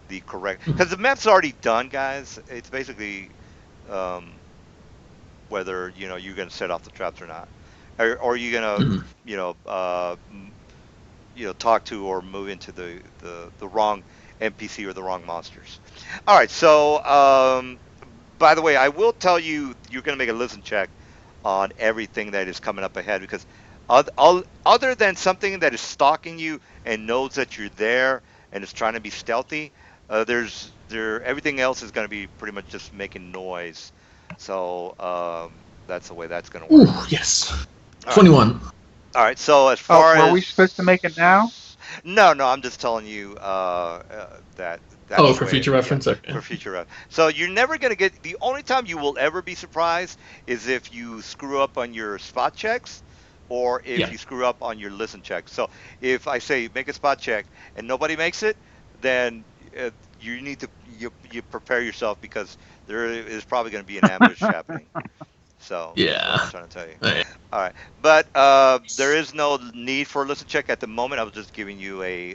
the correct, Mm-hmm. because the map's already done, guys. It's basically um, whether you're going to set off the traps or not, or you're going to Mm-hmm. talk to or move into the wrong NPC or the wrong monsters. All right, so by the way, I will tell you you're going to make a listen check on everything that is coming up ahead because other than something that is stalking you and knows that you're there and is trying to be stealthy, everything else is going to be pretty much just making noise. So that's the way that's going to Ooh, work. yes. All right. 21. All right. So as Oh, far were as we supposed to make it now? no, I'm just telling you that that's Oh, the for way. future Yeah, reference? Okay. for future reference. So you're never gonna get. The only time you will ever be surprised is if you screw up on your spot checks, or if Yeah. you screw up on your listen checks. So if I say make a spot check and nobody makes it, then you need to you prepare yourself because there is probably going to be an ambush happening. So that's what I'm Yeah. trying to tell you. Alright. All right, but there is no need for a listen check at the moment. I was just giving you a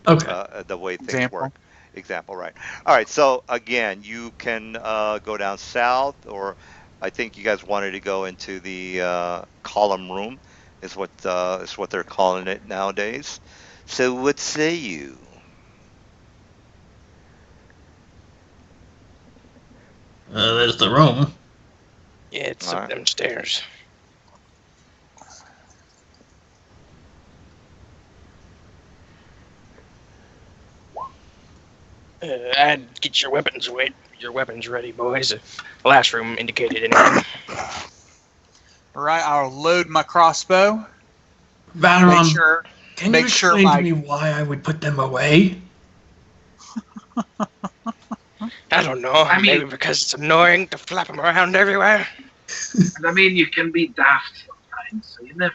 Okay. the way things Example. work. Example, right? All right. So again, you can go down south, or I think you guys wanted to go into the column room, is what they're calling it nowadays. So what say you? There's the room. Yeah, it's All up right. them stairs. I'd get your weapons ready, boys. If the last room indicated anything. All right, I'll load my crossbow. Make Valeron, sure, can you make sure explain to my me why I would put them away? I don't know. I mean- Maybe because it's annoying to flap them around everywhere. And I mean, you can be daft sometimes, so you never.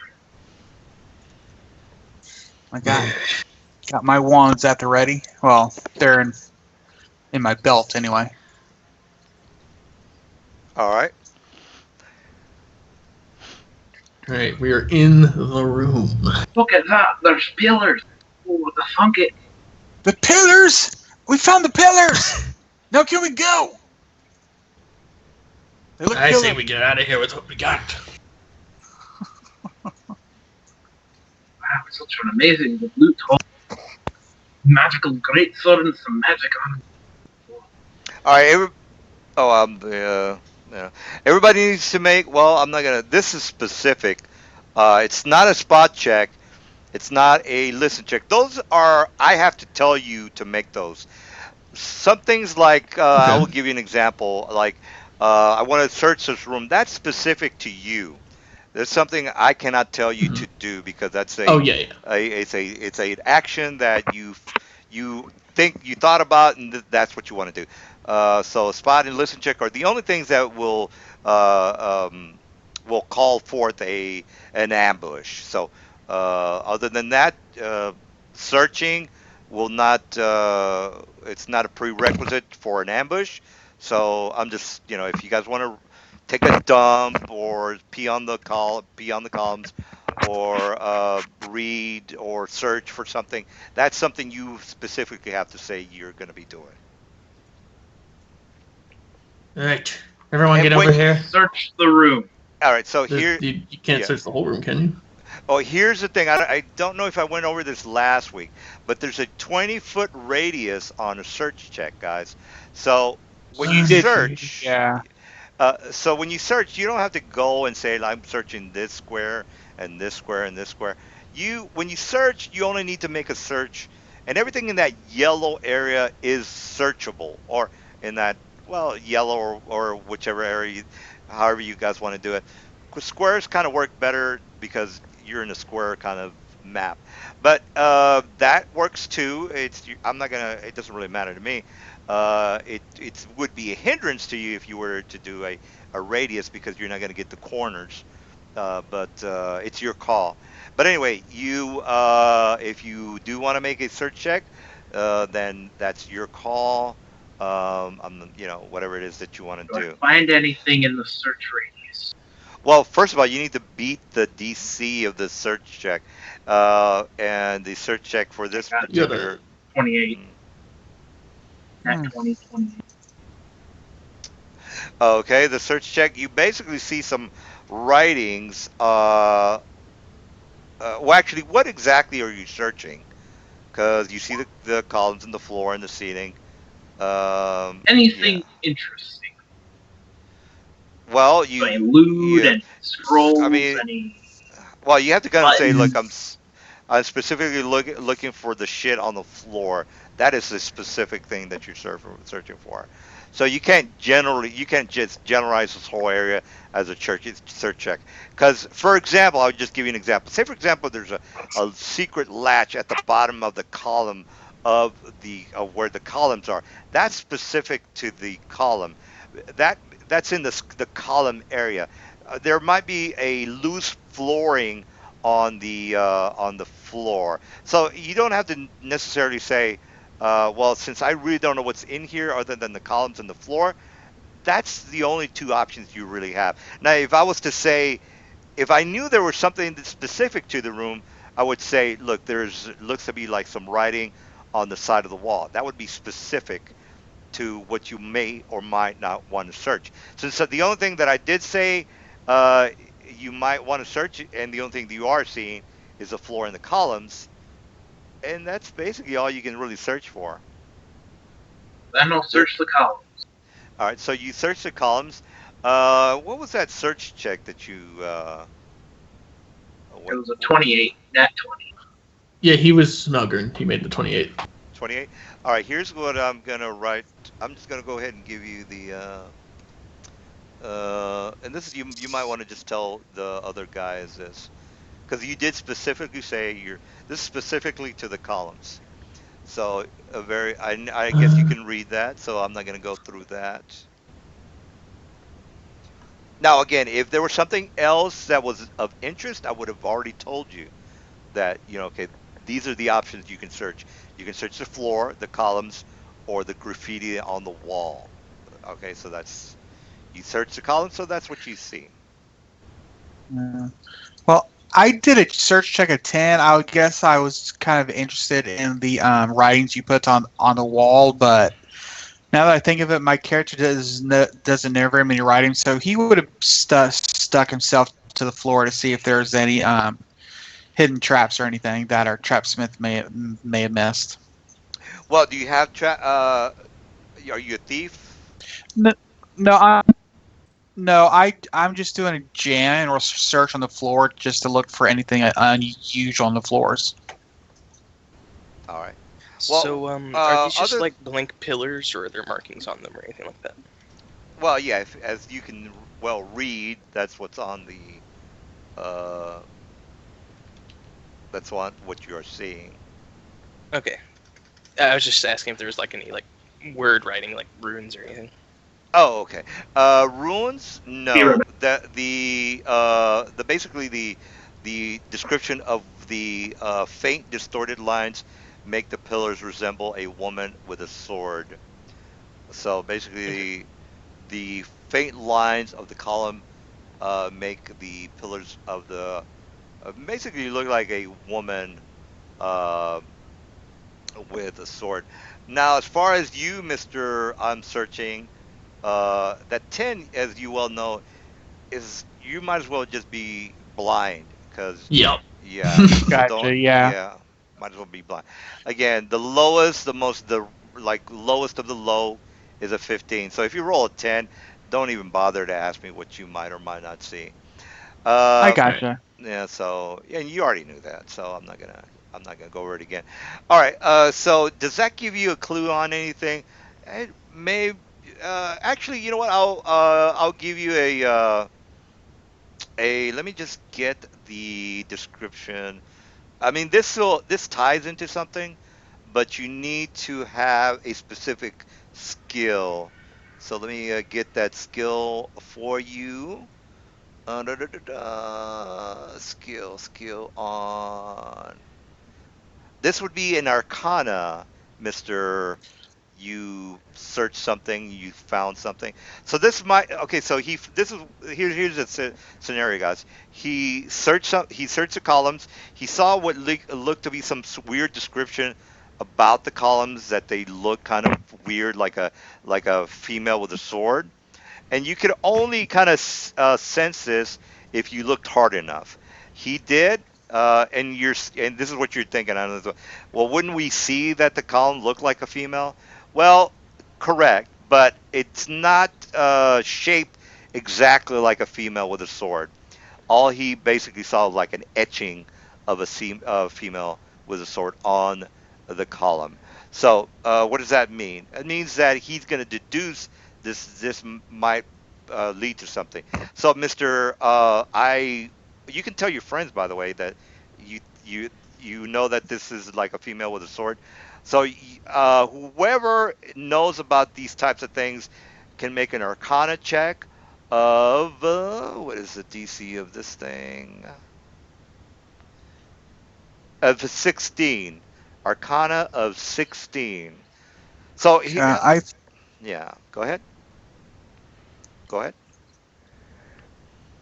I got my wands at the ready. Well, they're in my belt anyway. All right. Alright, we are in the room. Look at that. There's pillars. Oh, what the funk it. The pillars! We found the pillars! Now can we go? They look I say pillar- we get out of here with what we got. Wow, it's such an amazing loot hole. Magical greatsword and some magic on it. All right. Yeah. Everybody needs to make. Well, I'm not gonna. This is specific. It's not a spot check. It's not a listen check. Those are. I have to tell you to make those. Some things like I will Okay. give you an example. Like I want to search this room. That's specific to you. There's something I cannot tell you Mhm. to do because that's Oh, yeah. it's a action that you think you thought about and that's what you want to do. So spot and listen check are the only things that uh, um, will call forth a an ambush. So other than that, searching will not. It's not a prerequisite for an ambush. So I'm just if you guys want to take a dump or pee on the columns, or read or search for something. That's something you specifically have to say you're going to be doing. Alright. Everyone And get when over here. Search the room. all right, so here, You can't yeah. search the whole room, can you? Oh, here's the thing. I don't know if I went over this last week, but there's a 20-foot radius on a search check, guys. So when you You did, search, yeah. So when you search, you don't have to go and say I'm searching this square and this square and this square. When you search, you only need to make a search, and everything in that yellow area is searchable, or in that yellow or whichever area, however you guys want to do it. Squares kind of work better because you're in a square kind of map, but that works too. I'm not gonna. It doesn't really matter to me. It would be a hindrance to you if you were to do a radius because you're not going to get the corners. But it's your call. But anyway, if you do want to make a search check, then that's your call. Whatever it is that you want to Do I do. find anything in the search radius? Well, first of all, you need to beat the DC of the search check, and the search check for this got it. You gotta. particular. 28. Mm. At 20, 28. Okay, the search check. You basically see some writings. Well, actually, what exactly are you searching? Because you see the columns and the floor and the ceiling. Yeah. Anything interesting. Well, So any loot, yeah. any scrolls, I mean, any well, you have to kind of say, look, buttons. I'm specifically looking for the shit on the floor. That is the specific thing that you're searching for. So you can't just generalize this whole area as a church search check. Because, for example, I'll just give you an example. Say, for example, there's a secret latch at the bottom of the column of where the columns are. That's specific to the column. That that's in the column area. There might be a loose flooring on the floor. So you don't have to necessarily say, well, since I really don't know what's in here other than the columns and the floor, that's the only two options you really have. Now, if I was to say, if I knew there was something that's specific to the room, I would say, look, there's looks to be like some writing on the side of the wall. That would be specific to what you may or might not want to search. So the only thing that I did say uh, you might want to search, and the only thing that you are seeing is the floor and the columns, and that's basically all you can really search for. Then I'll The, search the column. all right, so you search the columns. What was that search check that you? It What was a what 28, nat 20. Yeah, he was Smelgren. He made the 28. 28? All right, here's what I'm gonna write. I'm just gonna go ahead and give you the and this is you might want to just tell the other guys this because you did specifically say you're this is specifically to the columns. So a very I guess you can read that. So I'm not gonna go through that. Now again, if there was something else that was of interest, I would have already told you that okay, these are the options you can search. You can search the floor, the columns, or the graffiti on the wall. Okay, so that's you search the columns, so that's what you see. Yeah. Well, I did a search check of 10. I would guess I was kind of interested in the writings you put on the wall, but now that I think of it, my character doesn't know very many writings, so he would have stuck himself to the floor to see if there's any hidden traps or anything that our trapsmith may have missed. Well, do you have are you a thief? No, no, no, I'm just doing a general search on the floor just to look for anything unusual on the floors. All right. Well, So, are these just other like blank pillars, or are there markings on them, or anything like that? well, yeah, as you can well read, that's what's on the uh that's what you are seeing. Okay, I was just asking if there was like any like word writing, like runes or anything. Oh, okay. Ruins? No. Pyramid. The basically the description of the faint distorted lines make the pillars resemble a woman with a sword. So Okay. basically, the faint lines of the column make the pillars of the basically look like a woman uh, with a sword. Now, as far as you, Mister, I'm searching. That 10, as you well know, is you might as well just be blind because Yep. yeah. So Gotcha. don't Yeah, yeah, might as well be blind. Again, the lowest, the most the like lowest of the low is a 15. So if you roll a 10, don't even bother to ask me what you might or might not see. I Uh, Okay. gotcha. yeah. So and you already knew that. So I'm not gonna go over it again. All right. So does that give you a clue on anything? It may. Actually, you know what? I'll give you a. Let me just get the description. I mean, this ties into something, but you need to have a specific skill. So let me get that skill for you. Da, da, da, da. Skill on. This would be an Arcana, Mister. You search something, you found something. So this might okay. So this is here's the scenario, guys. He searched the columns. He saw what looked to be some weird description about the columns that they look kind of weird, like a female with a sword, and you could only kind of sense this if you looked hard enough. He did, and this is what you're thinking. I don't know, well, wouldn't we see that the column looked like a female? Well, correct, but it's not shaped exactly like a female with a sword. All he basically saw was like an etching of female with a sword on the column. So, what does that mean? It means that he's going to deduce this might lead to something. So, Mister, you can tell your friends, by the way, that you you you know that this is like a female with a sword. So, whoever knows about these types of things can make an Arcana check of what is the DC of this thing? Of 16. Arcana of 16. So I yeah, go ahead. Go ahead.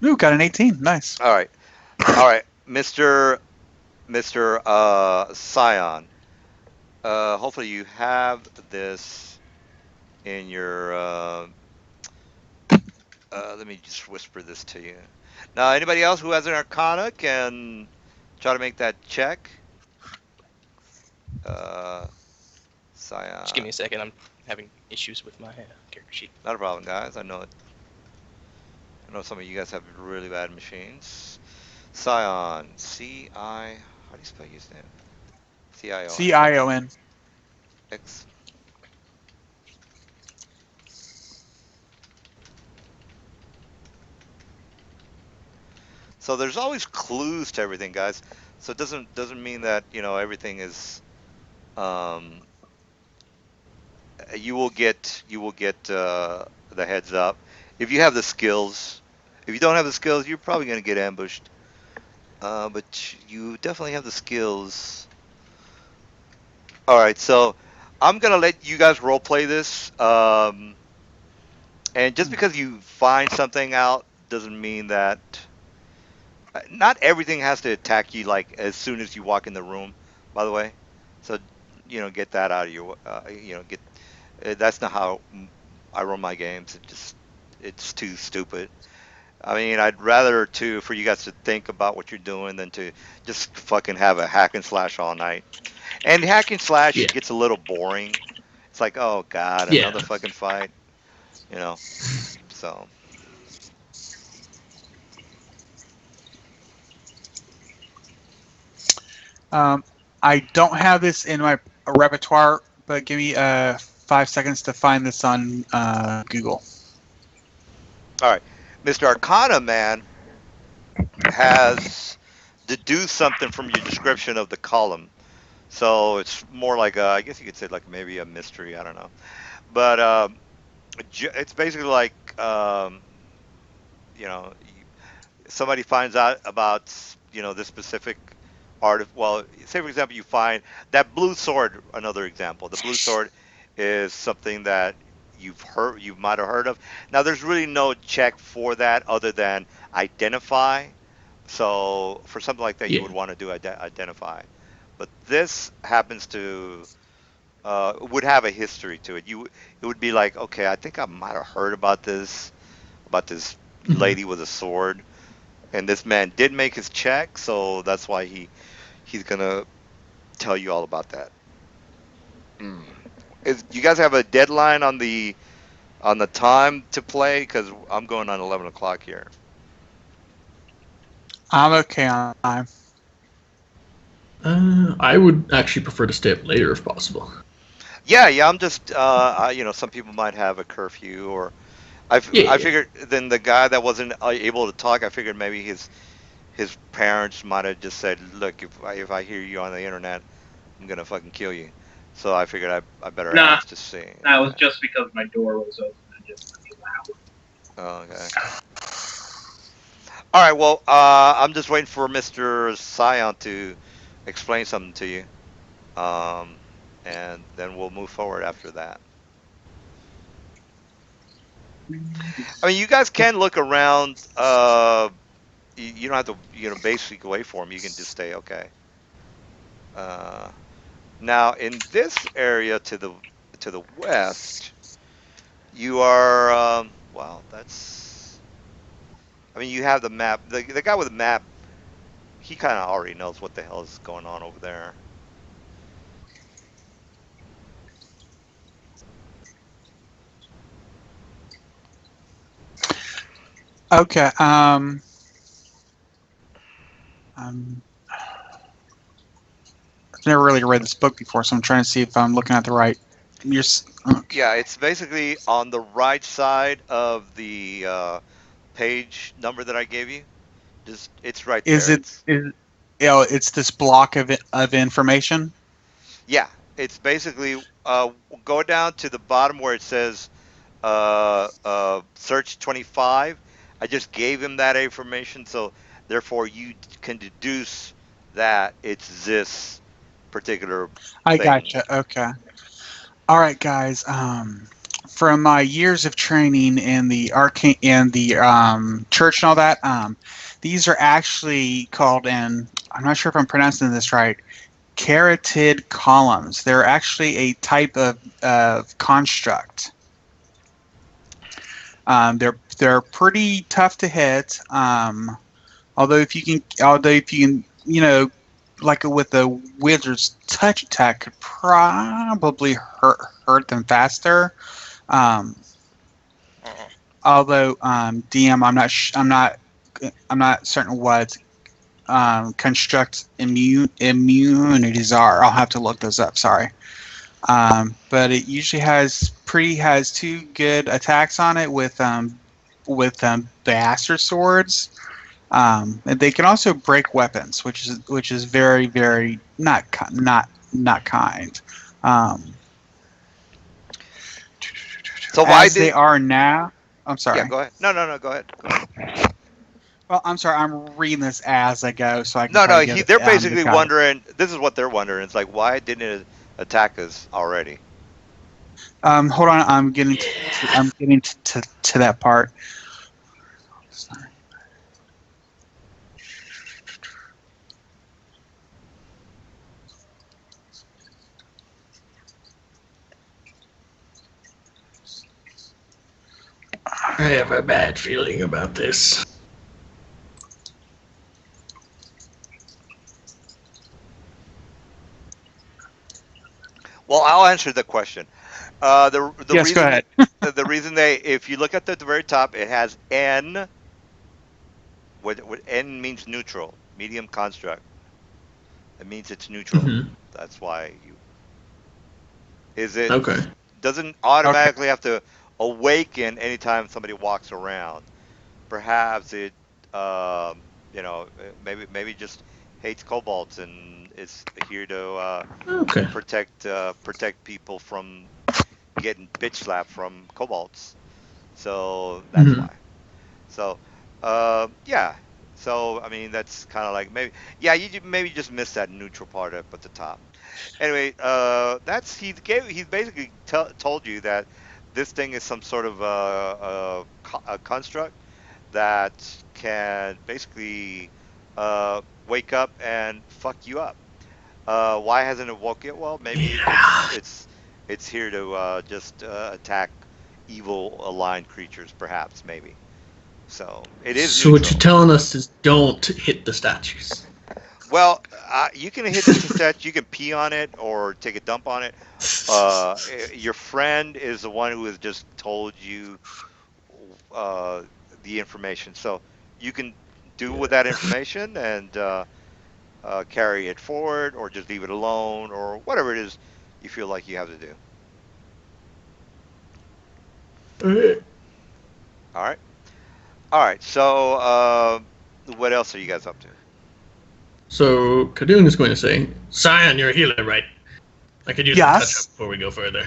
ooh, got an 18. Nice. All right. All right, Mr. Scion. Hopefully you have this in your. Let me just whisper this to you. Now, anybody else who has an Arcana can try to make that check. Uh, Just give me a Scion. second. I'm having issues with my character sheet. Not a problem, guys. I know it. I know some of you guys have really bad machines. Scion. C-I. How do you spell his name? C-I-O-N. CION. X. So there's always clues to everything, guys. So it doesn't mean that everything is. Um, you will get the heads up if you have the skills. If you don't have the skills, you're probably gonna get ambushed. But you definitely have the skills. All right, so I'm gonna let you guys role play this. And just because you find something out doesn't mean that not everything has to attack you like as soon as you walk in the room. By the way, so get that out of your get that's not how I run my games. It's too stupid. I mean, I'd rather for you guys to think about what you're doing than to just fucking have a hack and slash all night. And hack and slash Yeah. gets a little boring. It's like, oh god, Yeah. another fucking fight, you know. So, Um, I don't have this in my repertoire, but give me 5 seconds to find this on Google. all right, Mr. Arcana man has deduced something from your description of the column. So it's more like I guess you could say like maybe a mystery. I don't know, but it's basically like you know somebody finds out about this specific art. Well, say for example you find that blue sword. Another example, the blue sword is something that you might have heard of. Now there's really no check for that other than identify. So for something like that you Yeah. would want to do identify, but this happens to would have a history to it. It would be like, okay, I think I might have heard about this Mhm. lady with a sword, and this man did make his check, so that's why he's gonna tell you all about that. Mm. You guys have a deadline on the time to play? Because I'm going on 11 o'clock here. I'm okay on time. I would actually prefer to stay up later if possible. Yeah, yeah. I'm just some people might have a curfew, or Yeah, I yeah. figured then the guy that wasn't able to talk, I figured maybe his parents might have just said, look, if I hear you on the internet, I'm gonna fucking kill you. So I figured I better Nah, ask to see. that was Okay. just because my door was open. I didn't want to be loud. Oh, okay. All right. Well, I'm just waiting for Mr. Scion to explain something to you, um, and then we'll move forward after that. I mean, you guys can look around. You don't have to, basically wait for him. You can just stay. Okay. Uh, Now, in this area to the west, you are well. That's. I mean, you have the map. The guy with the map, he kind of already knows what the hell is going on over there. Okay. Um, I've never really read this book before, so I'm trying to see if I'm looking at the right. Okay. Yeah, it's basically on the right side of the page number that I gave you. Just it's right Is there. it is it's this block of information? Yeah, it's basically go down to the bottom where it says search 25. I just gave him that information, so therefore you can deduce that it's this particular I thing. gotcha. Okay. All right, guys. From my years of training in the arcane and the church and all that, these are actually called, and I'm not sure if I'm pronouncing this right, carotid columns. They're actually a type of construct. They're pretty tough to hit. Although if you can, like with a wizard's touch attack, could probably hurt them faster. Um, although DM, I'm not certain what construct immunities are. I'll have to look those up. Sorry. But it usually has two good attacks on it with bastard swords. And they can also break weapons, which is very very not kind. Um, So why as they did? are now. I'm Yeah, sorry. go ahead. No, no, no. Go ahead. Go ahead. Well, I'm sorry. I'm reading this as I go, so I can No, try no. to give They're the basically guide. wondering. This is what they're wondering. It's like, why didn't it attack us already? Hold on. I'm getting to that part. I have a bad feeling about this. Well, I'll answer the question. The Yes, go reason ahead. the reason they, if you look at the very top, it has N. What N means neutral, medium construct. It means it's neutral. Hmm. That's why you. Is it Okay. doesn't Okay. automatically have to awaken anytime somebody walks around. Perhaps it, maybe just hates kobolds and is here to Okay. protect people from getting bitch slapped from kobolds. So that's Hmm. why. So, yeah. So I mean, that's kind of like maybe, yeah. Maybe just missed that neutral part up at the top. Anyway, that's he's basically told you that this thing is some sort of a construct that can basically wake up and fuck you up. Why hasn't it woke it? Well, maybe Yeah. it's here to just attack evil aligned creatures, perhaps, maybe. So it is So what you're neutral. telling us is don't hit the statues. Well, you can hit the statue, you can pee on it or take a dump on it. Your friend is the one who has just told you uh, the information, so you can do with that information and carry it forward, or just leave it alone, or whatever it is you feel like you have to do. All right, all right. So, what else are you guys up to? So Kadun is going to say, Scion, you're a healer, right? I could use some touch up Yes. before we go further.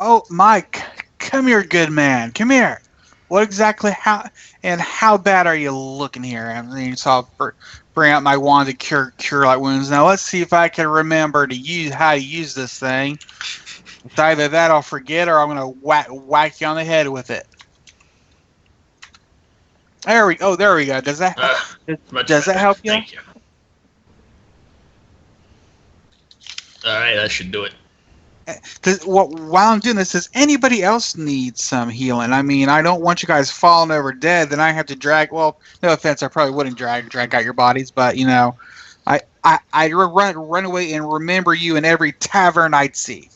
Oh, Mike, come here, good man. Come here. What exactly? How bad are you looking here? I mean, so I'll bring out my wand to cure light wounds. Now let's see if I can remember to use how to use this thing. It's either that I'll forget, or I'm gonna whack you on the head with it. There we go. Much Does that better. help you? Thank you. All right, that should do it. While I'm doing this, does anybody else need some healing? I mean, I don't want you guys falling over dead. Then I have to drag. Well, no offense, I probably wouldn't drag out your bodies, but I'd run away and remember you in every tavern I'd see.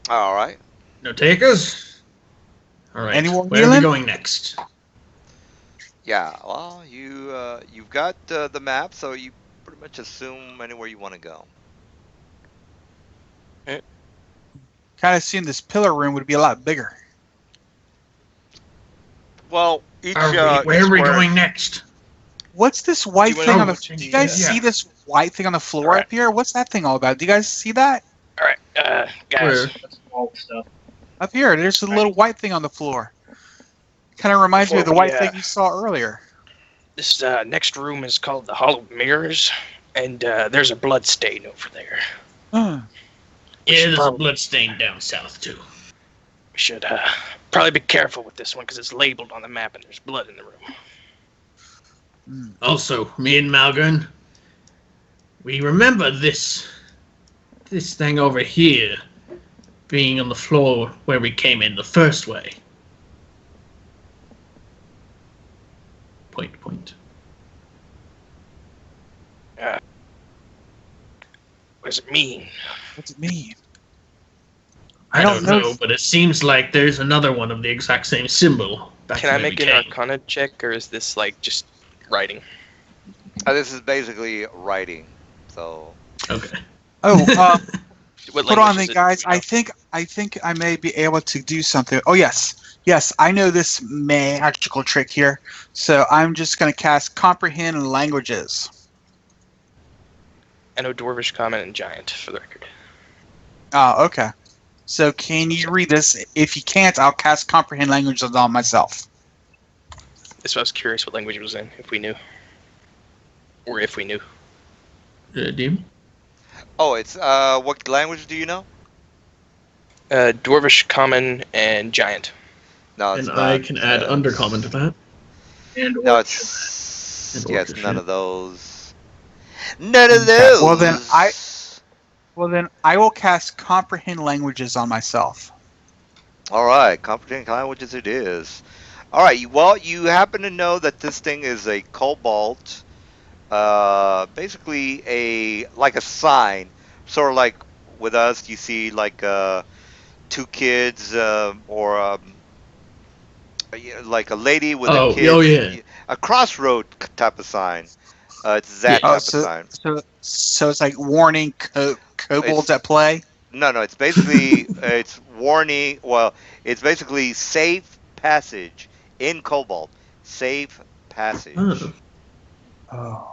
All right. No takers? All right, Anyone where are we healing? going next? Yeah. Well, you've got the map, so you pretty much assume anywhere you want to go. Kind of assumed this pillar room would be a lot bigger. Well, each Where are we square. going next? What's this white Do you thing wanna- on the? Do you guys Yeah. see this white thing on the floor Alright. up here? What's that thing all about? Do you guys see that? All right, guys. Where? That's all stuff. Up here, there's a little white thing on the floor. Kind of reminds me of the Before we, white thing you saw earlier. This next room is called the Hall of Mirrors, and there's a blood stain over there. Huh. Yeah, there's a probably- blood stain down south too. We should probably be careful with this one because it's labeled on the map and there's blood in the room. Also, me and Malgren, we remember this thing over here being on the floor where we came in the first way. Point. What does it mean? What's it mean? I don't don't know. know, but it seems like there's another one of the exact same symbol. back Can I where we make an came. Arcana check, or is this like just writing? This is basically writing. So Okay. Oh, What hold on, language is then, it? guys. Do we know? I think I may be able to do something. Oh yes, I know this magical trick here. So I'm just gonna cast comprehend languages. I know Dwarvish, Common, and Giant for the record. Oh, okay. So can you read this? If you can't, I'll cast comprehend languages on myself. That's why I was curious what language it was in, if we knew. Or if we knew. Deem? oh, it's what language do you know? Dwarvish, Common, and Giant. No, it's And not. I can add undercommon to that. And No, Orcish. it's And yes, Orcish, none yeah. of those. None of Okay, those. well then I will cast comprehend languages on myself. All right, comprehend languages it is. All right. Well, you happen to know that this thing is a cobalt, basically like a sign, sort of like with us. You see like two kids or like a lady with a kid. Yeah. A crossroad type of sign. It's that Yeah. type Oh, of so sign. so it's like warning kobolds at play. No, it's basically it's warning. Well, it's basically safe passage in Cobalt. Safe passage. Oh. Oh.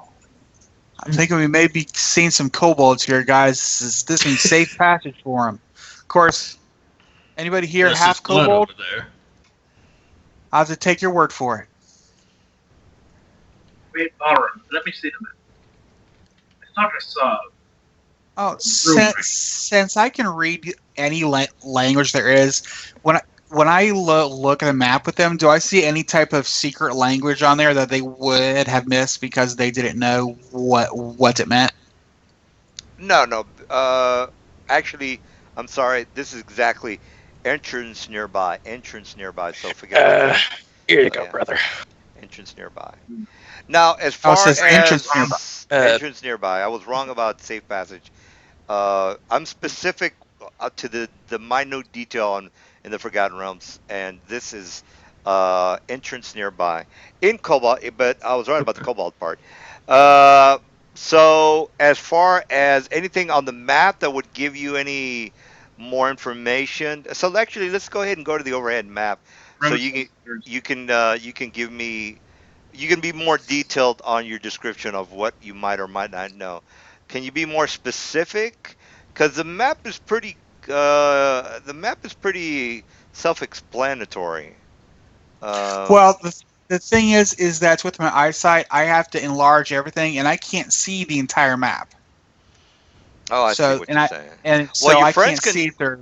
I'm thinking we may be seeing some kobolds here, guys. This means safe passage for them. Of course, anybody here This half is blood kobold? over there. I'll have to take your word for it. Wait, Balrog, let me see the map. I thought I saw. Oh, since I can read any language there is, when I look at a map with them, do I see any type of secret language on there that they would have missed because they didn't know what it meant? No. Actually, I'm sorry. This is exactly entrance nearby. So forget about that. Here you Oh, go, yeah. brother. Entrance nearby. Now, as Oh, far it says as entrance nearby. entrance nearby, I was wrong about safe passage. I'm specific to the minute detail in the Forgotten Realms, and this is entrance nearby in Cobalt. But I was right about the Cobalt part. So as far as anything on the map that would give you any more information, so actually let's go ahead and go to the overhead map. So you can give me, you can be more detailed on your description of what you might or might not know. Can you be more specific? Because the map is pretty self-explanatory. Well, the thing is that with my eyesight, I have to enlarge everything, and I can't see the entire map. Oh, I So see what and you're I saying. and Well, so your I friends can't can- see if they're.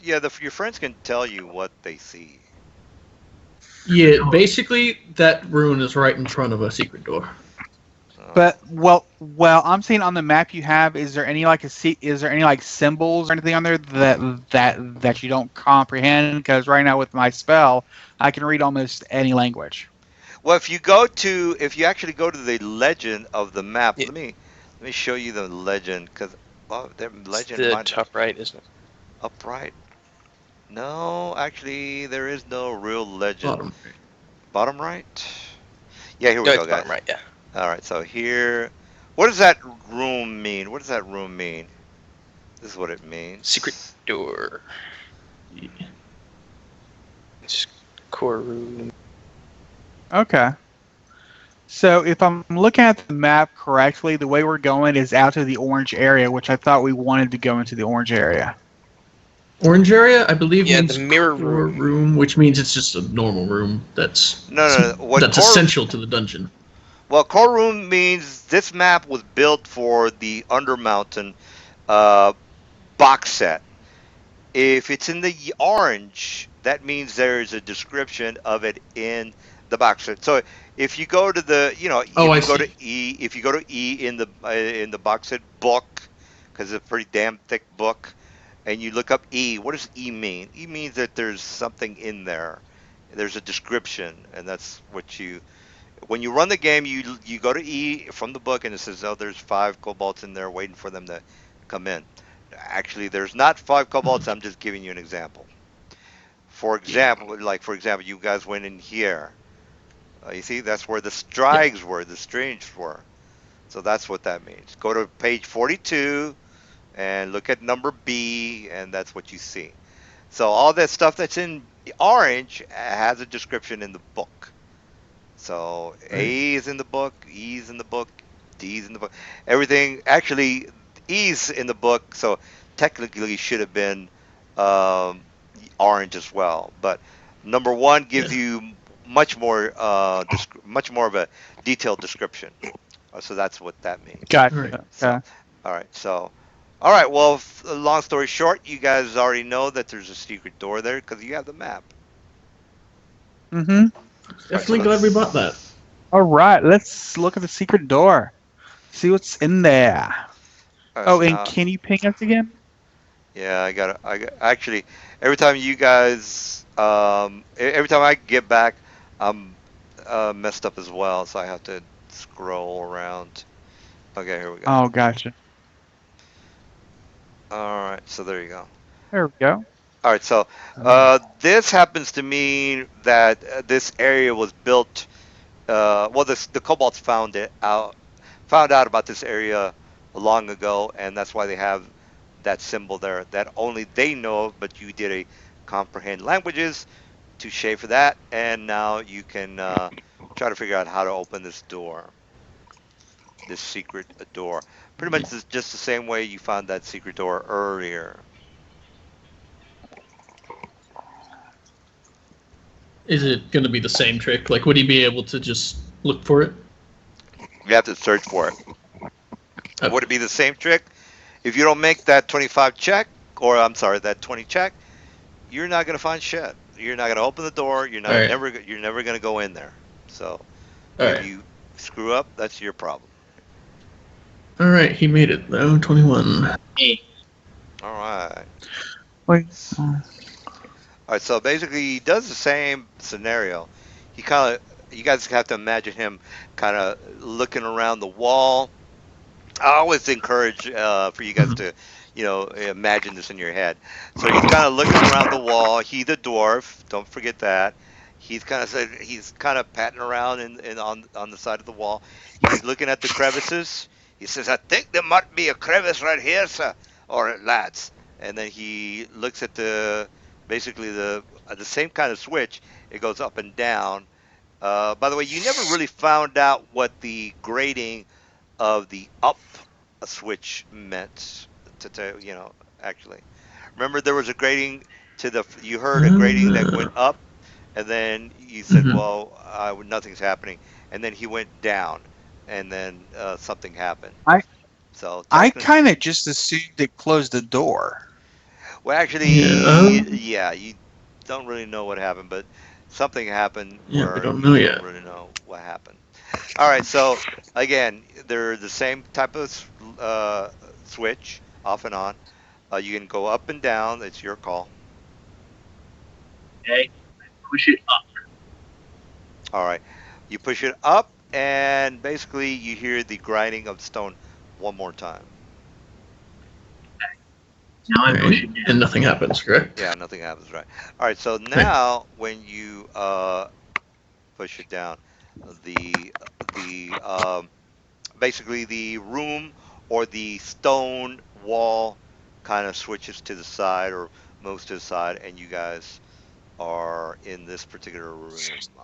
Yeah, your friends can tell you what they see. Yeah, basically that rune is right in front of a secret door. But well, I'm seeing on the map you have. Is there any like is there any like symbols or anything on there that you don't comprehend? Because right now with my spell, I can read almost any language. Well, if you actually go to the legend of the map, Yeah. let me show you the legend because the It's legend the might top right, isn't it? upright. No, actually, there is no real legend. Bottom. Bottom right. Yeah, here we No, go, it's guys. bottom right, yeah. All right, so here, what does that room mean? What does that room mean? This is what it means. Secret door. Core room. Okay. So if I'm looking at the map correctly, the way we're going is out to the orange area, which I thought we wanted to go into the orange area. Orange area, I believe, Yeah, means the mirror core room. which means it's just a normal room No. What that's core? essential to the dungeon. Well, core room means this map was built for the Undermountain uh, box set. If it's in the orange, that means there's a description of it in the box set. So if you go to the, Oh, if I you go to see. E, if you go to E in the box set book, because it's a pretty damn thick book, and you look up E, what does E mean? E means that there's something in there. There's a description, and that's what you. When you run the game, you go to E from the book, and it says, "Oh, there's 5 kobolds in there waiting for them to come in." Actually, there's not 5 kobolds. I'm just giving you an example. For Yeah. example, for example, you guys went in here. You see, that's where the Yeah. strigs were, the strange were. So that's what that means. Go to page 42 and look at number B, and that's what you see. So all that stuff that's in orange has a description in the book. So Right. A is in the book, E is in the book, D is in the book. Everything actually E's in the book, so technically should have been um, orange as well. But number one gives Yeah. you much more of a detailed description. So that's what that means. All right. Gotcha. So, Okay. all right. So, all right. Well, long story short, you guys already know that there's a secret door there because you have the map. Mm-hmm. All right. So Definitely glad we bought that. All right. Let's look at the secret door. See what's in there. all right, Oh, and now, can you ping us again? yeah, actually, every time you guys, every time I get back, I'm messed up as well, so I have to scroll around. Okay, here we go. Oh, gotcha. All right, so there you go. There we go. All right, so this happens to mean that this area was built. Well, the kobolds found out about this area long ago, and that's why they have that symbol there that only they know of, but you did a comprehend languages to shade for that, and now you can try to figure out how to open this door, this secret door. Pretty much just the same way you found that secret door earlier. Is it going to be the same trick? Like, would he be able to just look for it? You have to search for it. Okay. Would it be the same trick? If you don't make that 25 check, or I'm sorry, that 20 check, you're not gonna find shit. You're not gonna open the door. All right. You're never gonna go in there. So All if right. you screw up, that's your problem. All right. He made it though. 21. All right. Wait. All right. So basically, he does the same scenario. He kind of, you guys have to imagine him kind of looking around the wall. I always encourage for you guys to, imagine this in your head. So he's kind of looking around the wall. He's a dwarf. Don't forget that. He's kind of patting around on the side of the wall. He's looking at the crevices. He says, "I think there might be a crevice right here, sir, or lads." And then he looks at basically the same kind of switch. It goes up and down. By the way, you never really found out what the grading of the up switch meant actually. Remember there was a grading you heard a grading that went up, and then you said, Mhm. well, nothing's happening, and then he went down, and then something happened. I So I technically, kind of just assumed it closed the door. well, Yeah. actually, yeah, you don't really know what happened, but something happened Yeah. We where don't you know don't yet. really know what happened. All right, so again, they're the same type of switch, off and on. You can go up and down. It's your call. Okay, push it up. All right, you push it up, and basically you hear the grinding of stone one more time. Now I'm All right. pushing down. And nothing happens, correct? Yeah, nothing happens, right? All right, so now when you push it down, the basically the room or the stone wall kind of switches to the side or moves to the side, and you guys are in this particular room.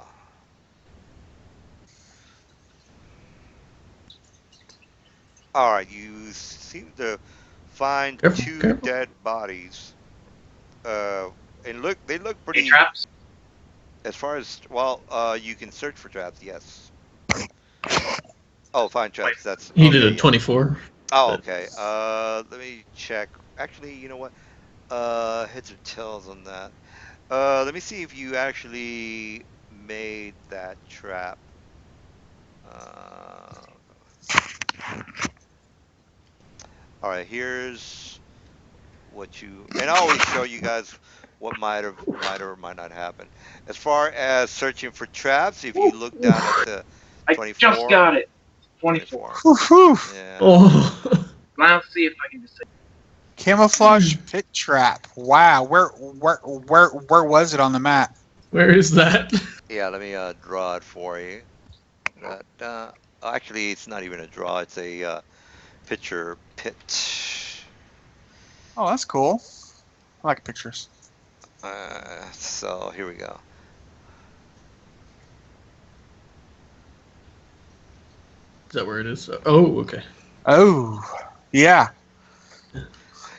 All right, you seem to find Careful, two careful. dead bodies. And they look Any pretty. traps? As far as well, you can search for traps. Yes. Oh, find Wait, traps. That's He did okay. a Yeah. 24. Oh, But okay. Let me check. Actually, you know what? Heads or tails on that. Let me see if you actually made that trap. Uh, all right. Here's what you, and I always show you guys what might or might not happen. As far as searching for traps, if you look down at the I just 24, got it. 24. 24. Whew. Yeah. oh, Now see if I can just say. Camouflage pit trap. Wow. Where was it on the map? where is that? Yeah, let me draw it for you. That actually, it's not even a draw. It's a picture pit. Oh, that's cool. I like pictures. So here we go. Is that where it is? Oh, okay. Oh, yeah.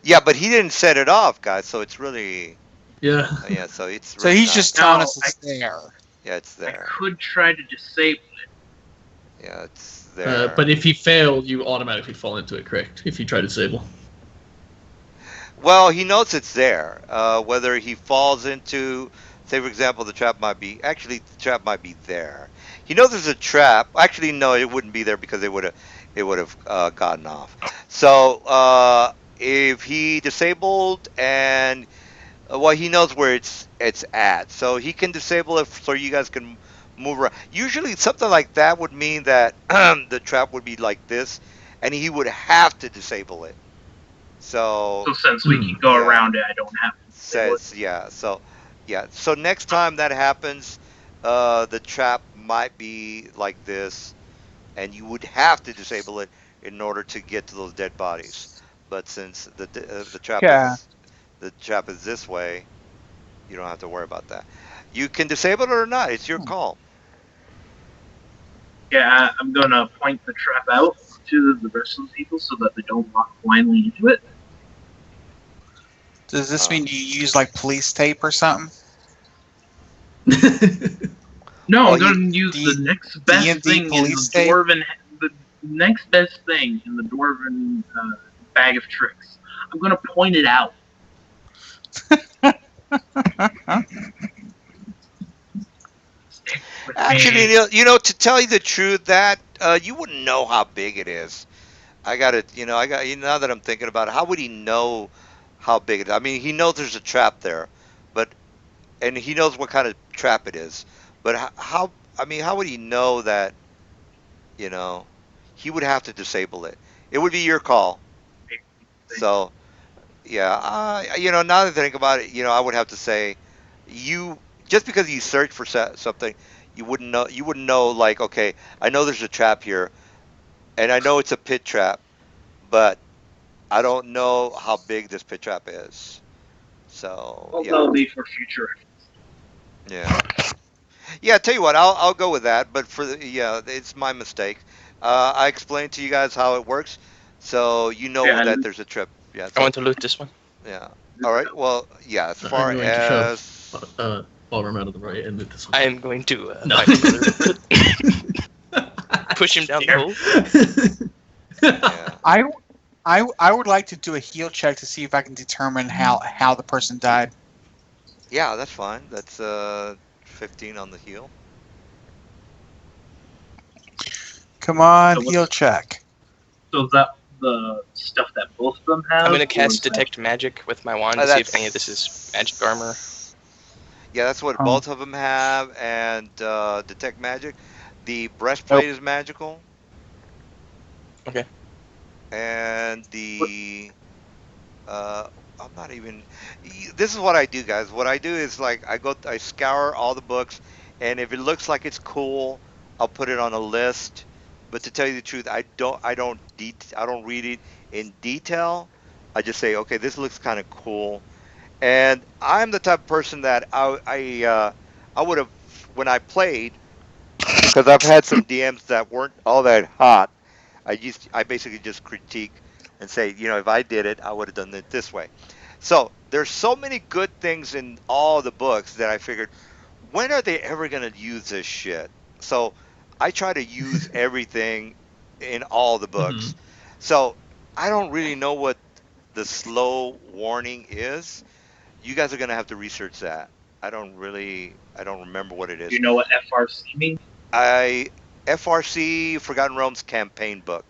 Yeah, but he didn't set it off, guys. So it's really Yeah. yeah. So it's So really he's not. just telling No, us it's there. Yeah, it's I there. could try to disable it. Yeah, it's there. But if he failed, you automatically fall into it, correct? If you try to disable. Well, he knows it's there. Whether he falls into, say, for example, the trap might be actually the trap might be there. He knows there's a trap. Actually, no, it wouldn't be there because it would have gotten off. So if he disabled and well, he knows where it's at, so he can disable it so you guys can move around. Usually, something like that would mean that the trap would be like this, and he would have to disable it. So So since we can go yeah, around it, I don't have to disable it. says yeah. So yeah. So next time that happens, the trap might be like this, and you would have to disable it in order to get to those dead bodies. But since Yeah. the trap is this way, you don't have to worry about that. You can disable it or not. It's your call. Yeah, I'm gonna point the trap out to the rest of the people so that they don't walk blindly into it. Does this Uh, mean you use like police tape or something? No, well, I'm gonna use D- the next best D&D thing in police the tape? dwarven. The next best thing in the dwarven bag of tricks. I'm gonna point it out. Stick with actually, me. to tell you the truth, that you wouldn't know how big it is. I got it. Now that I'm thinking about it, how would he know how big it is? I mean, he knows there's a trap there, but and he knows what kind of trap it is. But how? I mean, how would he know that? You know, he would have to disable it. It would be your call. So yeah, now that I think about it, I would have to say, you just because you search for something, you wouldn't know. You wouldn't know like, okay, I know there's a trap here, and I know it's a pit trap, but I don't know how big this pit trap is. So Well, yeah, that'll be for future. yeah, yeah. Tell you what, I'll go with that. But yeah, it's my mistake. I explained to you guys how it works, so you know Yeah, that there's a trip. Yeah. I So want to loot this one. yeah. All right. Well, yeah. As I'm far going to shove as Ballroom out of the way and loot this I one. am going to No. find another push him down the hole. yeah, I would like to do a heal check to see if I can determine how the person died. yeah, that's fine. That's 15 on the heel. Come on, So heal check. So is that the stuff that both of them have? I'm going to or cast is that- Detect Magic with my wand to see if any of this is magic armor. Yeah, that's what Oh. both of them have, and detect magic. The breastplate is magical. Okay. And the I'm not even. This is what I do, guys. What I do is like I scour all the books, and if it looks like it's cool, I'll put it on a list. But to tell you the truth, I don't read it in detail. I just say, okay, this looks kind of cool. And I'm the type of person that I would have when I played, because I've had some DMs that weren't all that hot. I basically just critique and say, if I did it, I would have done it this way. So there's so many good things in all the books that I figured, when are they ever gonna use this shit? So I try to use everything in all the Mhm. books. So I don't really know what the slow warning is. You guys are gonna have to research that. I don't remember what it Do is. you know what FRC means? I FRC Forgotten Realms campaign book.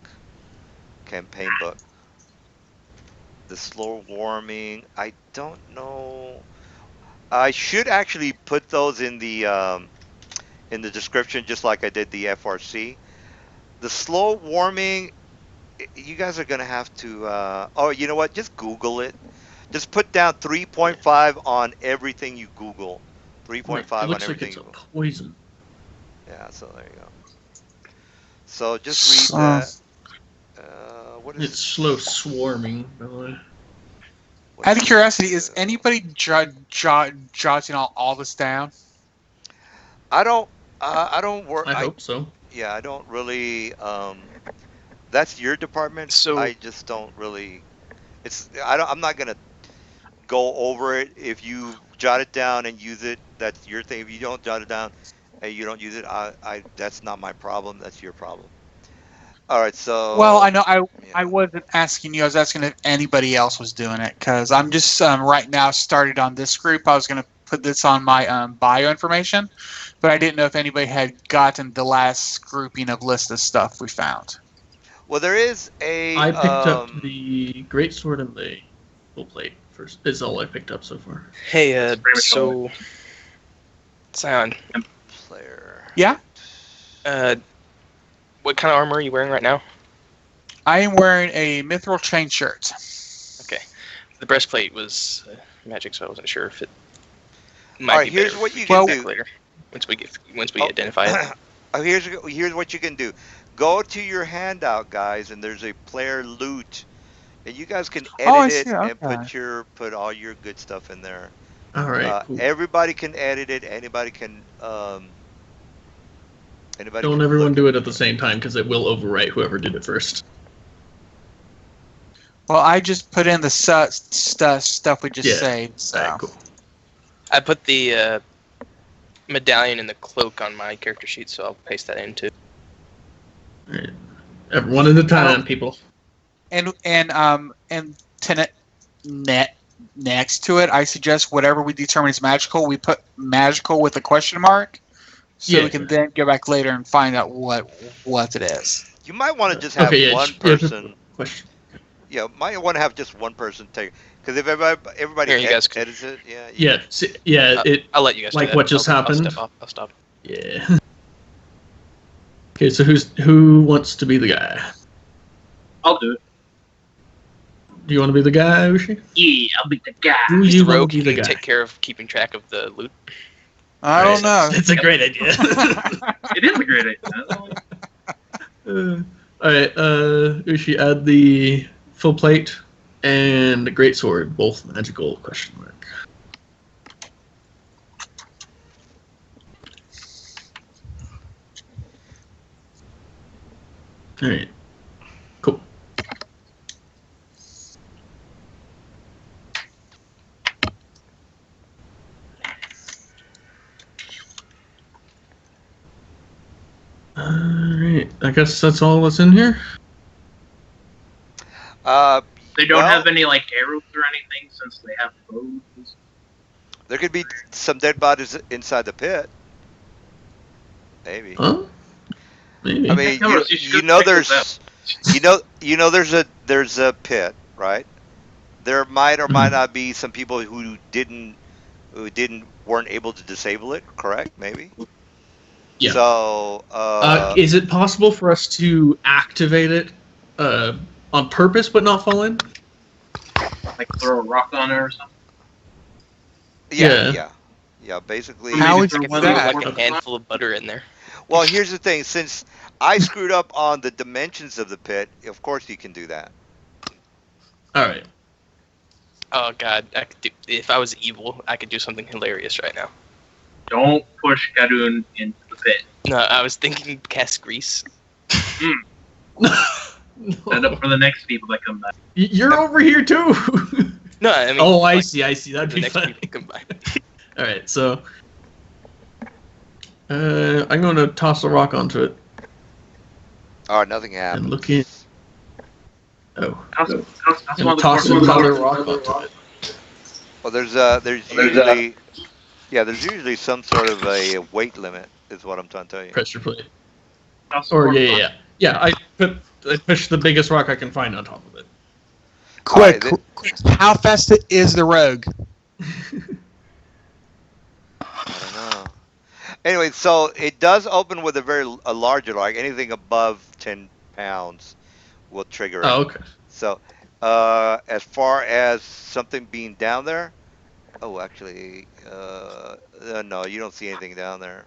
Campaign book. The slow warming. I don't know. I should actually put those in the description, just like I did the FRC. The slow warming. You guys are gonna have to. Oh, you know what? Just Google it. Just put down 3.5 on everything you Google. Right. 3.5 It on looks like everything it's you a Google. poison. Yeah. So there you go. So just read So, that. What is It's slow it? swarming, by the way. What out does of it curiosity, is do? anybody jotting all this down? I don't. I don't work. I hope so. Yeah. I don't really. That's your department. So I just don't really. It's. I don't. I'm not gonna go over it. If you jot it down and use it, that's your thing. If you don't jot it down and you don't use it, that's not my problem. That's your problem. All right. Well, So I know I yeah. wasn't asking you. I was asking if anybody else was doing it because I'm just right now started on this group. I was going to put this on my bio information, but I didn't know if anybody had gotten the last grouping of list of stuff we found. Well, there is a I picked up the great sword and the full plate first. Is all I picked up so far. hey, That's pretty much all so Sion, player. Yeah, what kind of armor are you wearing right now? I am wearing a mithril chain shirt. Okay, the breastplate was magic, so I wasn't sure if it All might right. be Here's better what if you we can Well, get back do. later once we Oh, identify it. here's what you can do. Go to your handout, guys, and there's a player loot, and you guys can Oh, I edit see. it and Okay. put all your good stuff in there. All right, cool. Everybody can edit it. Anybody Don't can everyone look do at. it at the same time because it will overwrite whoever did it first. Well, I just put in the stuff we just Yeah. saved. So. All right, cool. I put the medallion and the cloak on my character sheet, so I'll paste that in too. All right. One at a time, people. And next to it, I suggest whatever we determine is magical, we put magical with a question mark, so Yeah. we can then go back later and find out what it is. You might want to just have Okay. Yeah. one Yeah. person. Question. Yeah, might want to have just one person take, because if everybody Here, you guys can- edits it, yeah. Yeah. Yeah. It. I'll let you guys Like do that. what just I'll happened? step off. I'll stop. Yeah. Okay. So who wants to be the guy? I'll do it. Do you want to be the guy, Ushi? Yeah, I'll be the guy. Do Who's you the want rogue? to be Can the you guy? take care of keeping track of the loot? I don't know. It's a great idea. It is a great idea. All right, Ushi, add the full plate and the great sword, both magical? Question mark. All right, cool. All right, I guess that's all that's in here. They don't Well, have any like arrows or anything since they have bows. there could be some dead bodies inside the pit. Maybe. Huh? Maybe. I mean, No, you should you know check this there's there's a pit, right? There might or might not be some people who weren't able to disable it, correct? Maybe. Yeah. So Is it possible for us to activate it on purpose but not fall in? Like throw a rock on it or something. yeah. Basically, How would I you can do throw that? like a handful of butter in there. well, here's the thing. Since I screwed up on the dimensions of the pit, of course you can do that. All right. Oh god, if I was evil, I could do something hilarious right now. Don't push Gadoon into the pit. No, I was thinking cast grease. Set up for the next people that come back. You're over here too. No, I mean. Oh, I like, see. That'd The be next funny. people combine. All right, so I'm going to toss a rock onto it All right, nothing happens. and look in. Oh, That's and one of the toss parts another rock onto it. Well, there's usually some sort of a weight limit, is what I'm trying to tell you. Pressure plate. That's Or one of yeah. I push the biggest rock I can find on top of it. Quick, All right, quick. How fast is the rogue? I don't know. Anyway, so it does open with a larger rock. Anything above 10 pounds will trigger it. Oh, okay. So, as far as something being down there, actually, no, you don't see anything down there.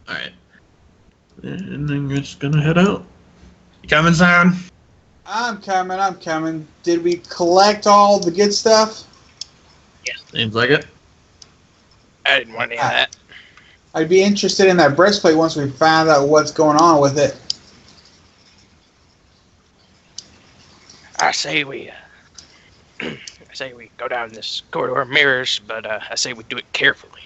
All right. And then we're just gonna head out. You coming, Simon? I'm coming. Did we collect all the good stuff? Seems like it. I didn't want any of that. I'd be interested in that breastplate once we found out what's going on with it. I say we go down this corridor of mirrors, but I say we do it carefully.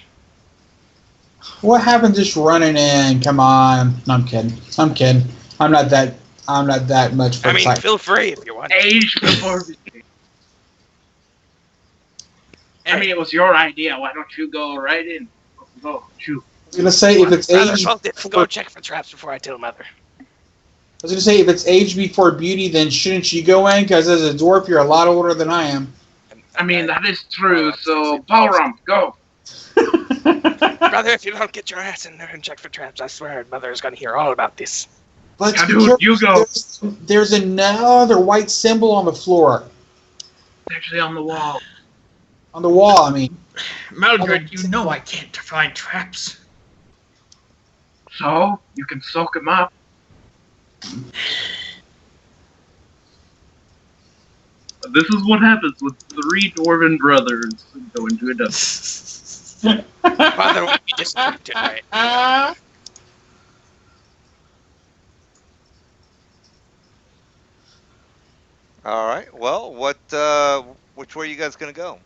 What happened just running in? Come on. No, I'm kidding. I'm not that much for I mean, sight. feel free if you want. age before. I mean, it was your idea. Why don't you go right in? Go, shoot. I was gonna say if it's Rather age solve this, go check for traps before I tell Mother. I was gonna say if it's age before beauty, then shouldn't you go in? Because as a dwarf, you're a lot older than I am. I mean, that is true. So, Balram, go. Brother, if you don't get your ass in there and check for traps, I swear Mother is gonna hear all about this. But Yeah, dude, you go. There's another white symbol on the floor. It's actually on the wall. On the wall, I mean. Mildred, you know I can't find traps. So, you can soak him up. This is what happens with 3 dwarven brothers who go into a dungeon. Mother will be disturbed tonight. All right. Well, which way are you guys gonna go?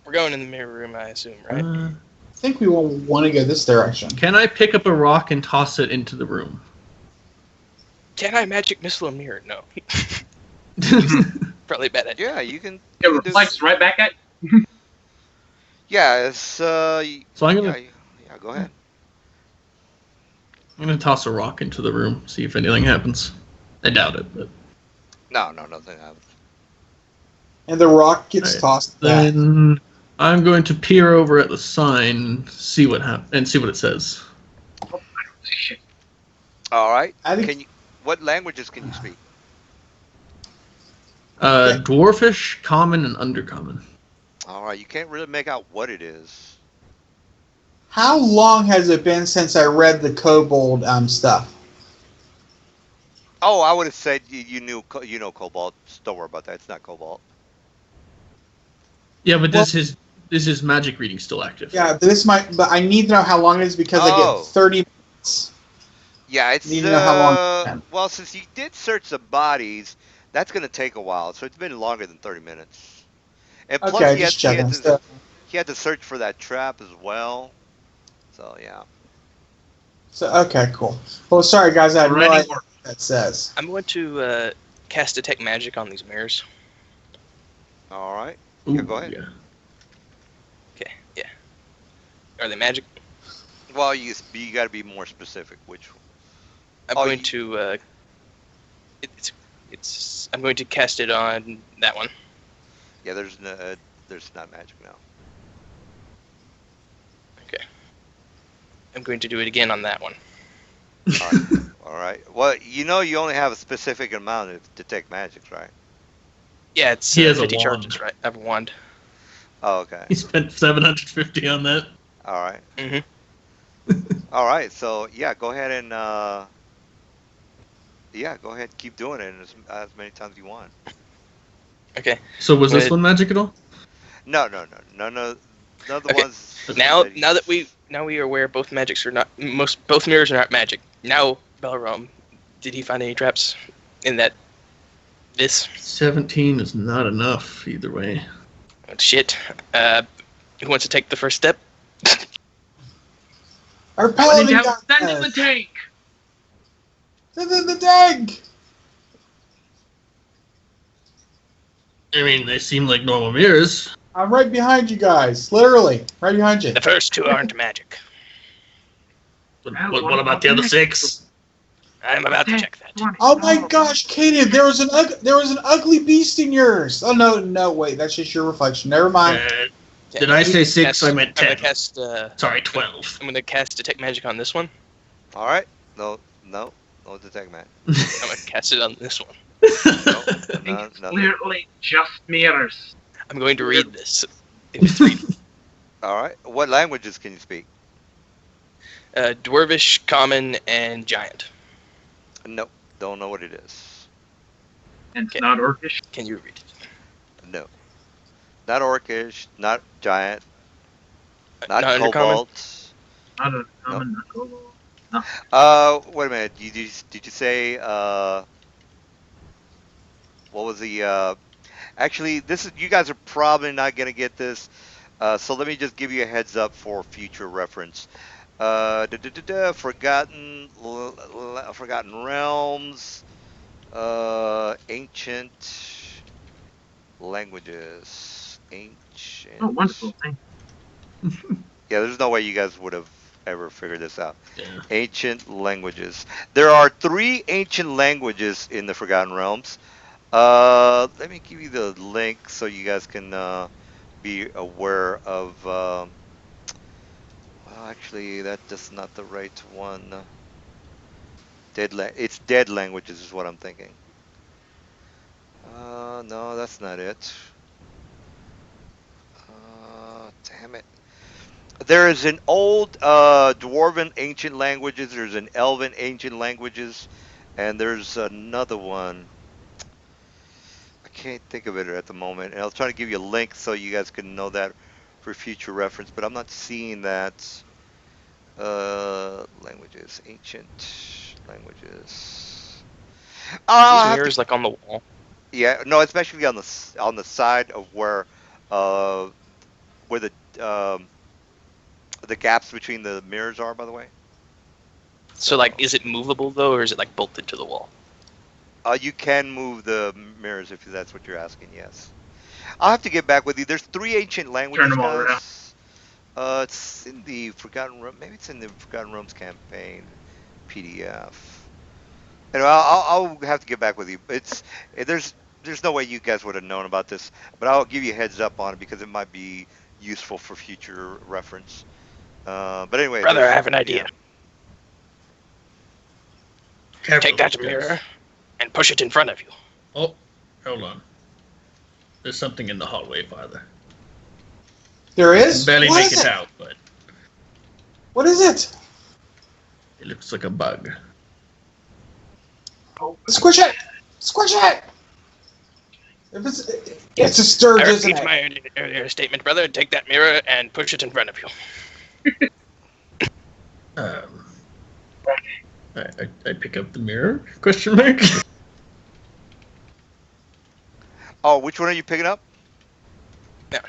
We're going in the mirror room, I assume, right? I think we will want to go this direction. Can I pick up a rock and toss it into the room? Can I magic missile a mirror? No. Probably a bad idea. Yeah, you can. It reflects right back at Yeah, it's So I'm gonna yeah. Go ahead. toss a rock into the room, see if anything happens. I doubt it, but No, nothing happens. And the rock gets Alright, tossed back. then I'm going to peer over at the sign, see what it says. shit. All right. I think What languages can you speak? Dwarfish, common, and undercommon. All right. You can't really make out what it is. how long has it been since I read the kobold stuff? Oh, I would have said you know Cobalt. Just don't worry about that. It's not Cobalt. Yeah, but is his magic reading still active? Yeah, but I need to know how long it is because I Oh. get 30 minutes. Yeah, it's Need to know how long it's been. well, since you did search the bodies, that's gonna take a while. So it's been longer than 30 minutes. And plus, Okay, just checking. he had to search for that trap as well. So yeah. So okay, cool. Well, sorry guys, I had no Already idea what that says. I'm going to cast Detect Magic on these mirrors. All right. Ooh, Yeah, go ahead. Yeah. Okay, yeah. Are they magic? Well, you got to be more specific. Which? I'm going to. I'm going to cast it on that one. Yeah, there's not magic now. Okay. I'm going to do it again on that one. All right. All right. Well, you only have a specific amount of detect magics, right? Yeah, it's He has a 50 wand. charges, right? I have a wand. Oh, okay. He spent 750 on that. All right. Mm-hmm. All right. So yeah, go ahead and Yeah, go ahead, keep doing it as many times as you want. Okay. So was this But- one magic at all? No, none of the Okay. ones. Now that now that he's- we are aware both magics are not both mirrors are not magic. Now Belram, did he find any traps in this 17 is not enough either way. shit? Who wants to take the first step? Our When in paladin doubt, got send in the us. tank. Send in the tank. I mean, they seem like normal mirrors. I'm right behind you guys. Literally, right behind you. The first two aren't magic. What about the other 6? I'm about to check that. Oh my gosh, Kaden, there was an ugly beast in yours. Oh no, wait, that's just your reflection. Never mind. Did I say 6? I meant I'm 10. gonna cast. Sorry, 12. I'm gonna cast detect magic on this one. All right. No detect man. I'm gonna cast it on this one. No, no. Clearly just mirrors. I'm going to read this. It's reading. All right. What languages can you speak? Dwarvish, Common, and Giant. No, don't know what it is. And Okay. it's not orcish. Can you read it? No, not orcish, not giant, not Not under common? cobalt. Not a common knuckle. Wait a minute. Did you say what was the actually this is you guys are probably not gonna get this. So let me just give you a heads up for future reference. Forgotten Realms, ancient languages, ancient. Oh, wonderful. Thank Yeah, there's no way you guys would have ever figured this out. Yeah. Ancient languages. There are 3 ancient languages in the Forgotten Realms. Let me give you the link so you guys can be aware of. Well, actually, that's not the right one. It's dead languages is what I'm thinking. No, that's not it. Damn it. There is an old dwarven ancient languages. There's an elven ancient languages, and there's another one. I can't think of it at the moment. And I was trying to give you a link so you guys can know that for future reference, but I'm not seeing that. Languages, ancient languages. These mirrors like on the wall. Yeah, no, especially on the side of where the gaps between the mirrors are. By the way. So like, is it movable though, or is it like bolted to the wall? You can move the mirrors if that's what you're asking. Yes. I'll have to get back with you. There's 3 ancient languages, them all around. guys. It's in the Forgotten Realms. Maybe it's in the Forgotten Realms campaign PDF. Anyway, I'll have to get back with you. There's no way you guys would have known about this, but I'll give you a heads up on it because it might be useful for future reference. But anyway, Brother, I have an idea. Careful, Take that guys. mirror and push it in front of you. Oh, hold on. There's something in the hallway, Father. There is? Barely What make is it it? out, but What is it? it looks like a bug. Squish it! Squish it! It's a I sturge, isn't repeat it? my earlier statement, brother. Take that mirror and push it in front of you. I pick up the mirror? Question mark. Oh, which one are you picking up? Yeah.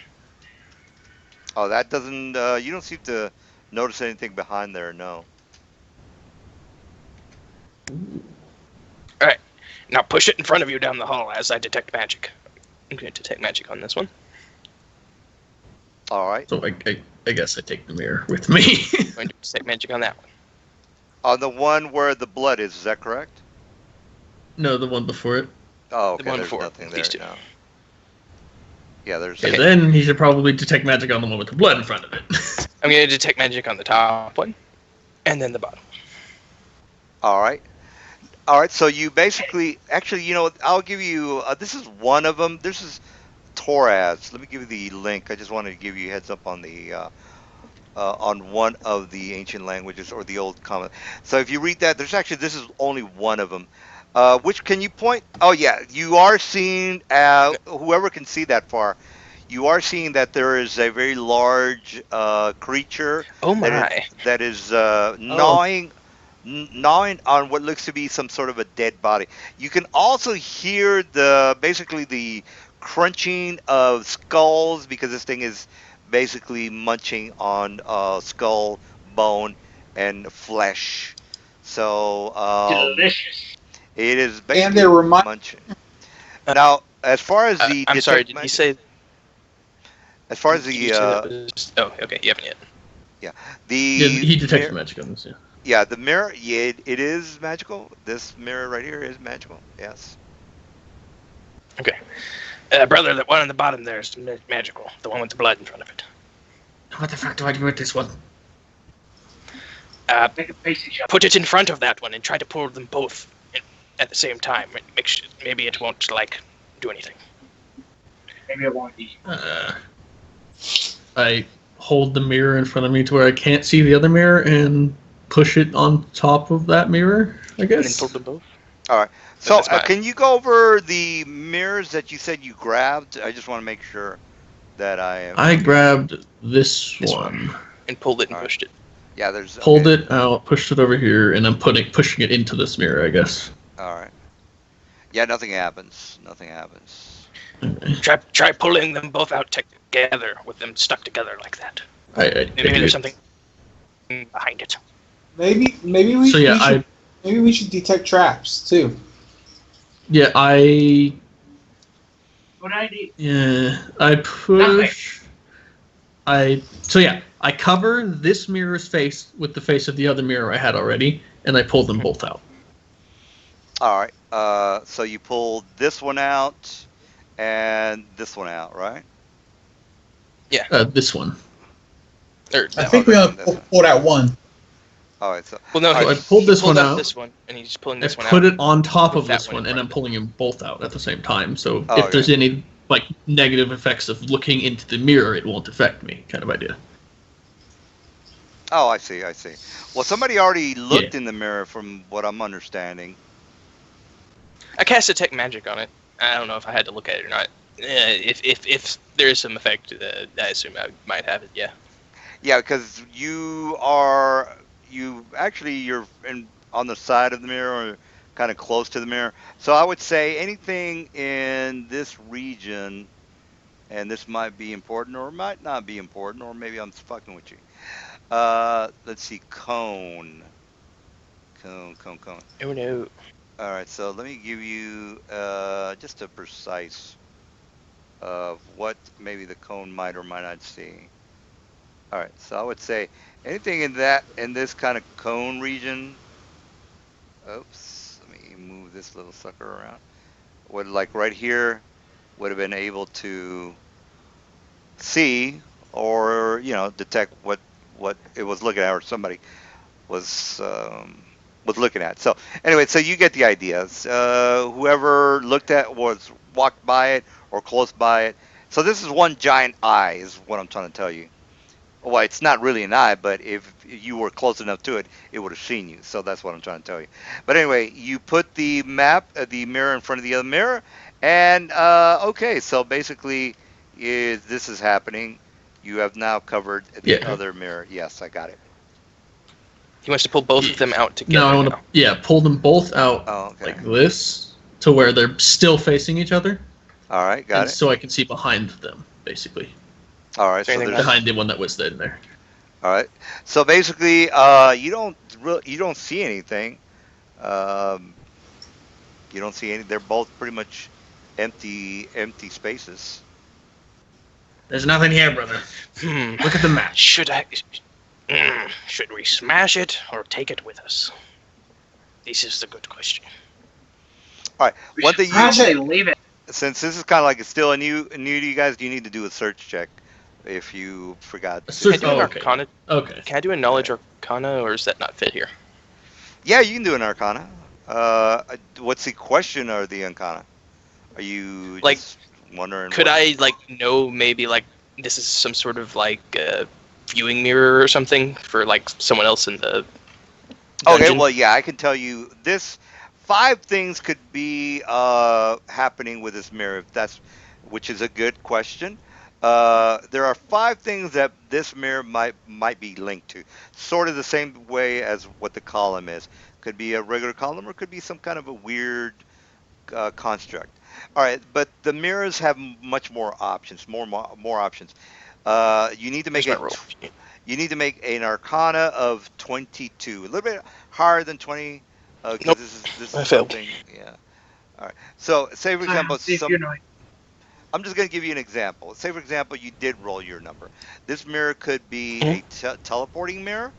Oh, that doesn't. You don't seem to notice anything behind there. No. All right. Now push it in front of you down the hall as I detect magic. I'm going to detect magic on this one. All right. So I guess I take the mirror with me. I'm going to detect magic on that one. On the one where the blood is that correct? No, the one before it. Oh, okay. The one There's before, nothing there. these two. No. Yeah, there's. Okay, then he should probably detect magic on the one with the blood in front of it. I'm going to detect magic on the top one, and then the bottom. All right. All right. So you basically, actually, I'll give you. This is one of them. This is Toraz. Let me give you the link. I just wanted to give you a heads up on the on one of the ancient languages or the old common. So if you read that, this is only one of them. Which can you point? Oh yeah, you are seeing. Whoever can see that far, you are seeing that there is a very large creature Oh that is my. that is Oh, gnawing on what looks to be some sort of a dead body. You can also hear basically the crunching of skulls because this thing is basically munching on skull, bone, and flesh. So Delicious. it is And they basically remind munching. Uh, Now, as far as the I'm sorry. detect Did you magic, say? as far as Did you the say that was? Oh, okay. You haven't yet. yeah, yeah, the he detects mirror, magic on this. Yeah. yeah, the mirror, yeah, it is magical. This mirror right here is magical. Yes. Okay. Brother, that one on the bottom there is magical. The one with the blood in front of it. What the fuck do I do with this one? Make a face each other. Put it in front of that one and try to pull them both at the same time. Maybe it won't do anything. Maybe I won't be. I hold the mirror in front of me to where I can't see the other mirror and push it on top of that mirror, I And then guess. pull them both. All right. So, That's fine. can you go over the mirrors that you said you grabbed? I just want to make sure that I am. I grabbed this This one, And pulled it and All right. pushed it. Yeah, there's. pulled Okay. it out, pushed it over here, and I'm pushing it into this mirror, I guess. All right. Yeah, nothing happens. Nothing happens. Try pulling them both out together with them stuck together like that. Maybe there's something behind it. maybe we, So yeah, we should, maybe we should detect traps too. I Good idea. push. I cover this mirror's face with the face of the other mirror I had already, and I pull them both out. All right. So you pulled this one out and this one out, right? This one. Or, I No, think we this only one, this one. pulled out one. All right. So well, no, All So I right. pulled this he pulled one out out. this one, and he's pulling I this one put out. it on top with of that this one in one, and front I'm of it. pulling them both out at the same time. So Oh, if there's any negative effects of looking into the mirror, it won't affect me, kind of idea. Oh, I see. I see. Well, somebody already looked in the mirror, from what I'm understanding. I cast detect magic on it. I don't know if I had to look at it or not. If there is some effect, I assume I might have it. Yeah. Yeah, because you're on the side of the mirror, or kind of close to the mirror. So I would say anything in this region, and this might be important or might not be important, or maybe I'm fucking with you. Let's see, cone. Oh no. All right, so let me give you just a precise of what maybe the cone might or might not see. All right, so I would say anything in this kind of cone region. Oops, let me move this little sucker around. Would like right here would have been able to see or detect what it was looking at, or somebody was looking at. So anyway, so you get the idea. Whoever walked by it or close by it. So this is one giant eye, is what I'm trying to tell you. Well, it's not really an eye, but if you were close enough to it, it would have seen you. So that's what I'm trying to tell you. But anyway, you put the the mirror in front of the other mirror, and okay, so basically, this is happening. You have now covered the Yeah. other mirror. Yes, I got it. He wants to pull both of them out together. No, I want to pull them both out Oh, okay. like this to where they're still facing each other, All right, got and it. so I can see behind them, basically, All right, Is there so anything there's. behind the one that was in there. All right, so basically, you don't see anything. Um, you don't see any. They're both pretty much empty spaces. There's nothing here, brother. Look at the map. Should we smash it or take it with us? This is the good question. All right, We one should thing probably leave it. since this is kind of like it's still new to you guys, you need to do a search check if you forgot. Can I do an okay. Arcana? Okay. Can I do a Knowledge Arcana, or does that not fit here? Yeah, you can do an Arcana. What's the question or the Arcana? Are you Like, just wondering? Could I know maybe this is some sort of viewing mirror or something for someone else in the Okay, dungeon? well, yeah, I can tell you this 5 things could be happening with this mirror, which is a good question. There are 5 things that this mirror might be linked to, sort of the same way as what the column is. Could be a regular column, or could be some kind of a weird construct. All right, but the mirrors have much more options, more options. You need to make Here's my roll. you need to make an Arcana of 22, a little bit higher than 20, because Nope, this I is failed. something. Yeah. All right. So, say for example, See if you know. I'm just going to give you an example. Say for example, you did roll your number. This mirror could be Mhm. a teleporting mirror.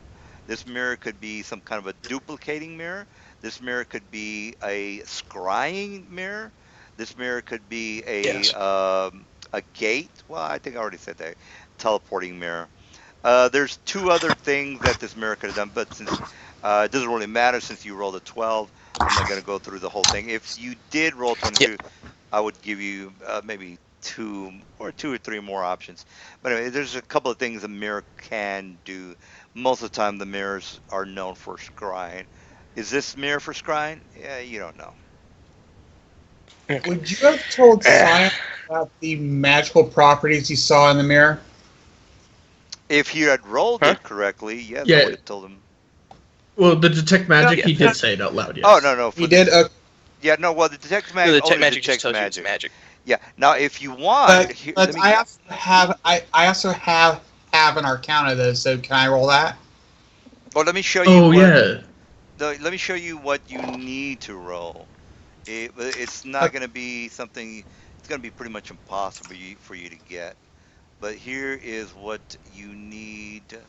This mirror could be some kind of a duplicating mirror. This mirror could be a scrying mirror. This mirror could be Yes. a gate. Well, I think I already said that. Teleporting mirror. There's 2 other things that this mirror could have done, but since it doesn't really matter since you rolled a 12, I'm not going to go through the whole thing. If you did roll 22, Yep. I would give you maybe 2 or 3 more options. But anyway, there's a couple of things a mirror can do. Most of the time, the mirrors are known for scrying. Is this mirror for scrying? Yeah, you don't know. Okay. Would you have told Simon about the magical properties you saw in the mirror? If you had rolled Huh? it correctly, yes, I Yeah. would have told him. Well, the detect magic, Yeah. he did say it out loud. Yes. Oh no, He did. yeah, no. Well, the detect No, magic the only magic just detects tells you magic. it's magic. Yeah. Now, if you want, But, let me. I also have I also have an Arcana though. So can I roll that? Well, let me show you Oh what. yeah. Let me show you what you need to roll. It's not Okay. going to be something. It's going to be pretty much impossible for you to get. But here is what you need.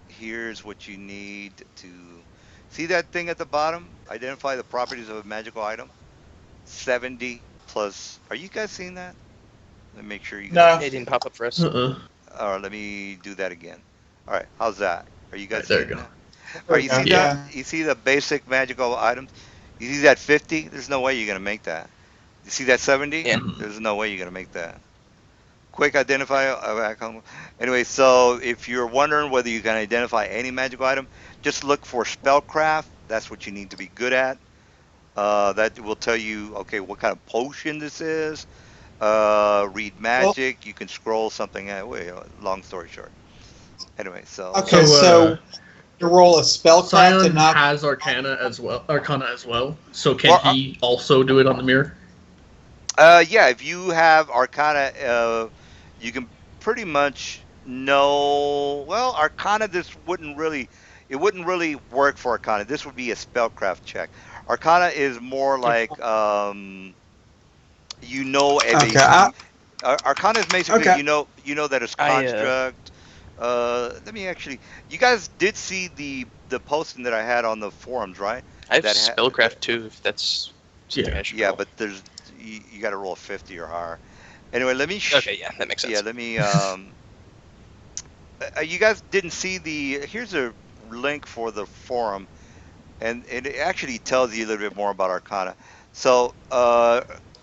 Here's what you need to see that thing at the bottom. Identify the properties of a magical item. 70 plus. Are you guys seeing that? Let me make sure you guys No. are It didn't seeing it. pop up for us. All right, let me do that again. All right, how's that? Are you guys Right, there you seeing go. that? All There right, we you go. see that? Yeah. You see the basic magical items? You see that 50? There's no way you're gonna make that. You see that 70? Yeah. There's no way you're gonna make that. Quick identifier of icon. Anyway, so if you're wondering whether you can identify any magical item, just look for spellcraft. That's what you need to be good at. That will tell you, okay, what kind of potion this is. Read Well, magic. You can scroll something. Wait, long story short. Anyway, okay. So, So you roll a spellcraft Scion and not. has Arcana as well. So can well, he also do it on the mirror? yeah, if you have Arcana, you can pretty much know. Well, Arcana, it wouldn't really work for Arcana. This would be a spellcraft check. Arcana is more like, a Okay. basic. Arcana is basically, Okay. you know that it's I construct. Let me actually. You guys did see the posting that I had on the forums, right? I have That spellcraft too. If that's something Yeah. I should Yeah, roll. but you got to roll a 50 or higher. Anyway, let me. Okay, yeah, that makes sense. Yeah, let me. You guys didn't see the. Here's a link for the forum, and it actually tells you a little bit more about Arcana. So,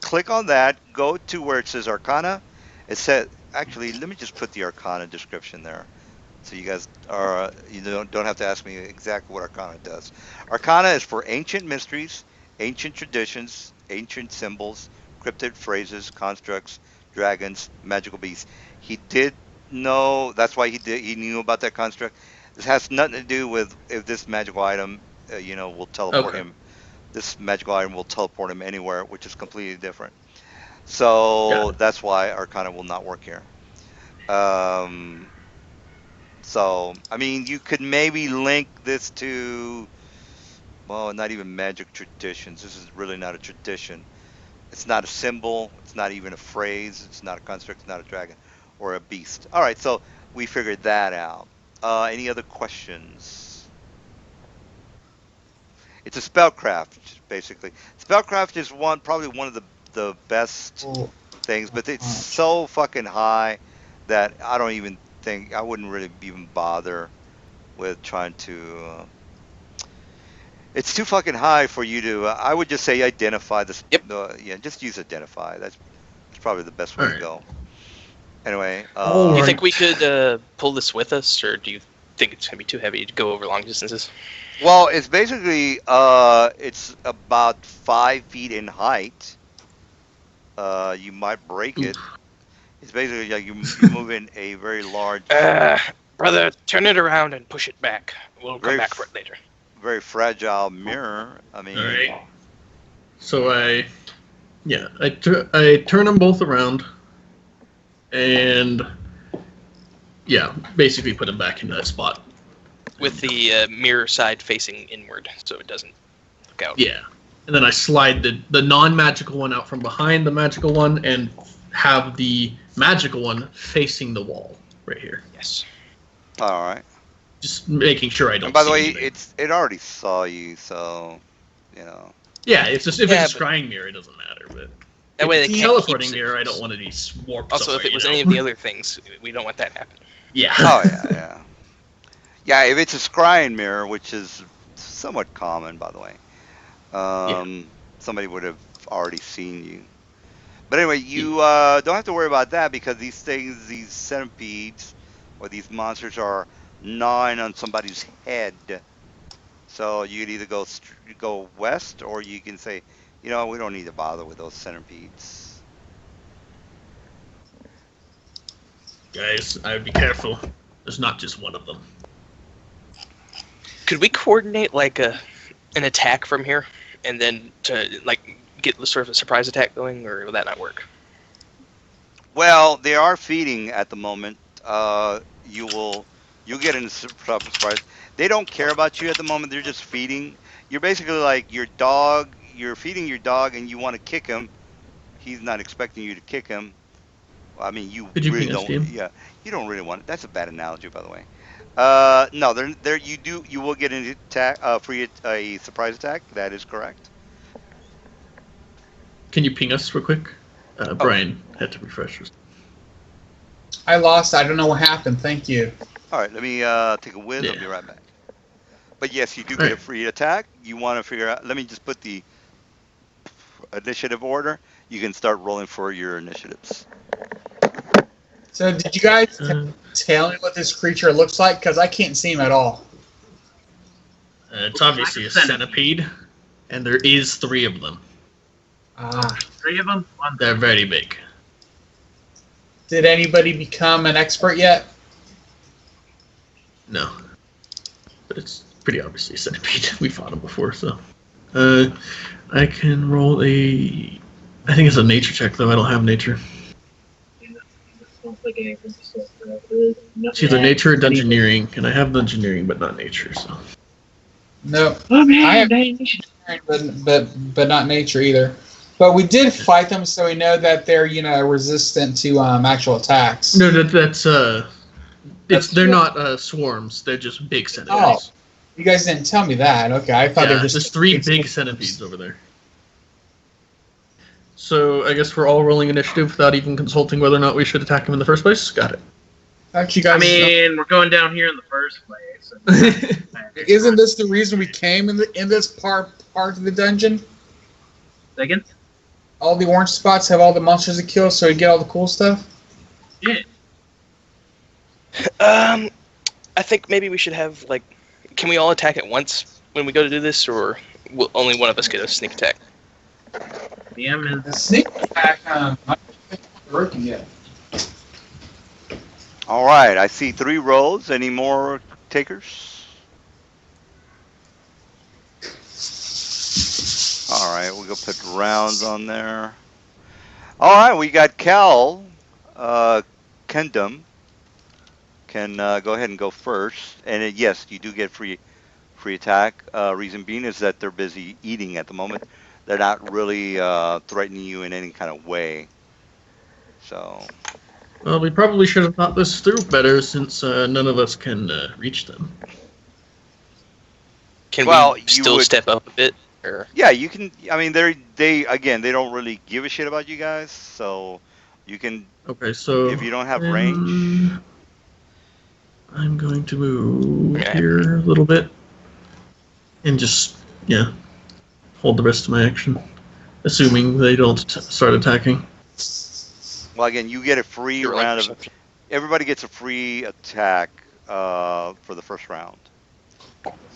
click on that. Go to where it says Arcana. It said. Actually, let me just put the Arcana description there, so you guys are you don't have to ask me exactly what Arcana does. Arcana is for ancient mysteries, ancient traditions, ancient symbols, cryptid phrases, constructs, dragons, magical beasts. He did know. That's why he knew about that construct. This has nothing to do with if this magical item, will teleport Okay. him. This magical item will teleport him anywhere, which is completely different. So Got it. that's why Arcana will not work here. Um, so, I mean, you could maybe link this to, well, not even magic traditions. This is really not a tradition. It's not a symbol. It's not even a phrase. It's not a construct. It's not a dragon or a beast. All right, so we figured that out. Any other questions? It's a spellcraft, basically. Spellcraft is probably one of the best Oh, things, but it's so fucking high that I don't even think I wouldn't really even bother with trying to. It's too fucking high for you to. I would just say identify this. Yep. Yeah, just use identify. That's probably the best way All to right. go. Anyway, All Do you right. think we could pull this with us, or do you think it's gonna be too heavy to go over long distances? Well, it's basically it's about 5 feet in height. You might break it. Oof. It's basically like you move in a very large, Uh, brother, turn it around and push it back. We'll come very back for it later. very fragile mirror. I All mean, right. So I turn them both around, and basically put them back in that spot. With the mirror side facing inward, so it doesn't look out. Yeah, and then I slide the non-magical one out from behind the magical one, and have the magical one facing the wall right here. Yes. all right. Just making sure I don't. And by the see way, anything. it already saw you, so you know. Yeah, it's just if Yeah, it's a but- scrying mirror, it doesn't matter. But That way if they it's a can't teleporting keep- mirror, I don't want to be warped. Also, somewhere, if it was you know? any of the other things, we don't want that to happen. Yeah. Oh yeah. Yeah, if it's a scrying mirror, which is somewhat common, by the way, somebody would have already seen you. But anyway, you don't have to worry about that because these things, these centipedes, or these monsters are gnawing on somebody's head. So you could either go west, or you can say, we don't need to bother with those centipedes. Guys, I would be careful. There's not just one of them. Could we coordinate like an attack from here, and then to like get sort of a surprise attack going, or will that not work? Well, they are feeding at the moment. You'll get in a surprise. They don't care about you at the moment. They're just feeding. You're basically like your dog. You're feeding your dog, and you want to kick him. He's not expecting you to kick him. I mean, you Could you really ping us, don't. Jim? Yeah, you don't really want it. That's a bad analogy, by the way. No, there. You will get an attack. A surprise attack. That is correct. Can you ping us real quick? Brian had to refresh us. I lost. I don't know what happened. Thank you. All right, let me take a whiz. I'll be Yeah. right back. But yes, you do All get a right. free attack. You want to figure out. Let me just put the initiative order. You can start rolling for your initiatives. So, did you guys Uh, tell me what this creature looks like? Because I can't see him at all. it's obviously a centipede, and there is 3 of them. Ah. 3 of them? One. They're very big. Did anybody become an expert yet? No, but it's pretty obviously a centipede. We fought them before, so. I can roll a. I think it's a nature check though. I don't have nature. It's either nature or dungeoneering, and I have dungeoneering but not nature. So. No. Oh man, I have- dang. But not nature either. But we did fight them, so we know that they're resistant to actual attacks. No, that's That's they're cool. not swarms. They're just big centipedes. You guys didn't tell me that. Okay, I thought they Yeah, were just there's 3 big centipedes over there. So I guess we're all rolling initiative without even consulting whether or not we should attack them in the first place. Got it. Actually, guys, I mean, we're going down here in the first place. isn't this the reason we came in this part of the dungeon? Second? All the orange spots have all the monsters to kill, so we get all the cool stuff. I think maybe we should have like. Can we all attack at once when we go to do this, or will only one of us get a sneak attack? Yeah, man. The sneak attack, I don't think it's working yet. All right, I see 3 rolls. Any more takers? All right, we'll go put rounds on there. All right, we got Cal, Kendum. Can go ahead and go first. And yes, you do get free attack. Reason being is that they're busy eating at the moment. They're not really threatening you in any kind of way. So. Well, we probably should have thought this through better since none of us can reach them. Can Well, we you still would- step up a bit? Or Yeah, you can. I mean, they don't really give a shit about you guys. So you can, Okay, so if you don't have range. I'm going to move Yeah. here a little bit and just hold the rest of my action, assuming they don't start attacking. Well, again, you get a free You're like round of. perception. Everybody gets a free attack for the first round.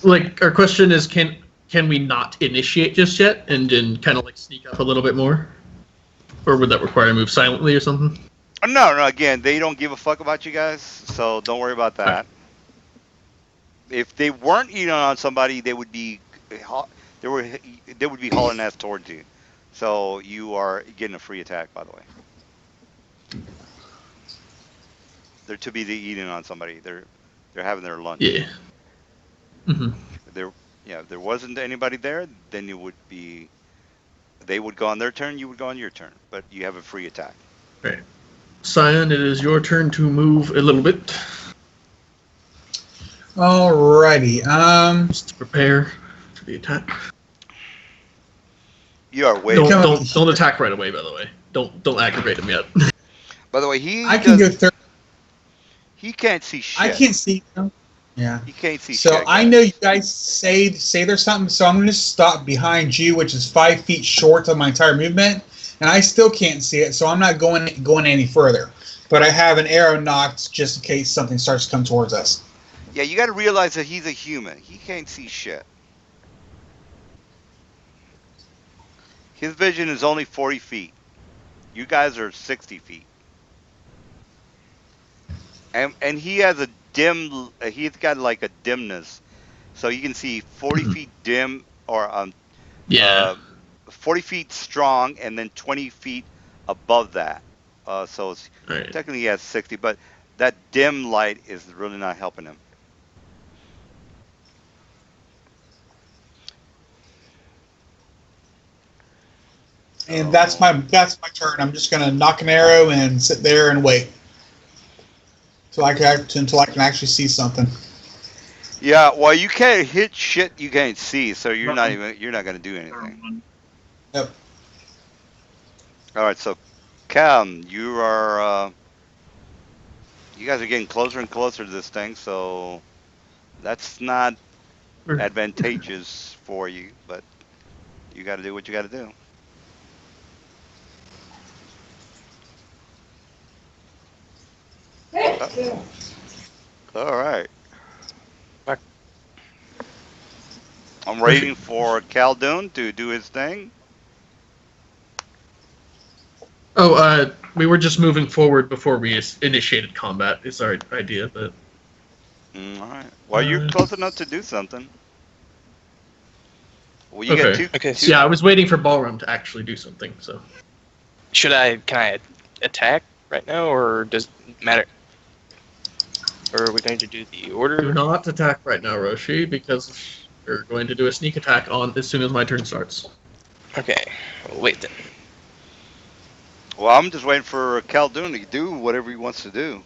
Like, our question is, can we not initiate just yet and then kind of like sneak up a little bit more? Or would that require a move silently or something? No. Again, they don't give a fuck about you guys, so don't worry about that. If they weren't eating on somebody, they would be they would be hauling ass towards you. So you are getting a free attack, by the way. They're too busy eating on somebody. They're having their lunch. Yeah. Mm-hmm. If there wasn't anybody there, then they would go on their turn, you would go on your turn, but you have a free attack. Right. Scion, it is your turn to move a little bit. Alrighty. Just to prepare for the attack. You are way. Don't attack right away. By the way, don't aggravate him yet. By the way, I can go third. He can't see shit. I can't see them. Yeah. He can't see shit. So I know you guys say there's something, so I'm going to stop behind you, which is 5 feet short of my entire movement, and I still can't see it, so I'm not going any further. But I have an arrow knocked just in case something starts to come towards us. Yeah, you got to realize that he's a human. He can't see shit. His vision is only 40 feet. You guys are 60 feet. And he has a he's got like a dimness. So you can see 40 feet dim or 40 feet strong and then 20 feet above that. So it's technically he has 60, but that dim light is really not helping him. And that's my turn. I'm just gonna knock an arrow and sit there and wait until I can actually see something. Yeah, well, you can't hit shit you can't see, so you're not gonna do anything. Yep. All right, so Cam, you guys are getting closer and closer to this thing, so that's not advantageous for you, but you got to do what you got to do. All right. I'm waiting for Khaldun to do his thing. Oh, we were just moving forward before we initiated combat. Is our idea, but. All right. Well, you're close enough to do something. Well, you got two. Okay. So yeah, I was waiting for Ballroom to actually do something. So. Can I attack right now, or does it matter? Or are we going to do the order? Do not attack right now, Roshi, because we're going to do a sneak attack on as soon as my turn starts. Okay. Well, wait then. Well, I'm just waiting for Khaldun to do whatever he wants to do.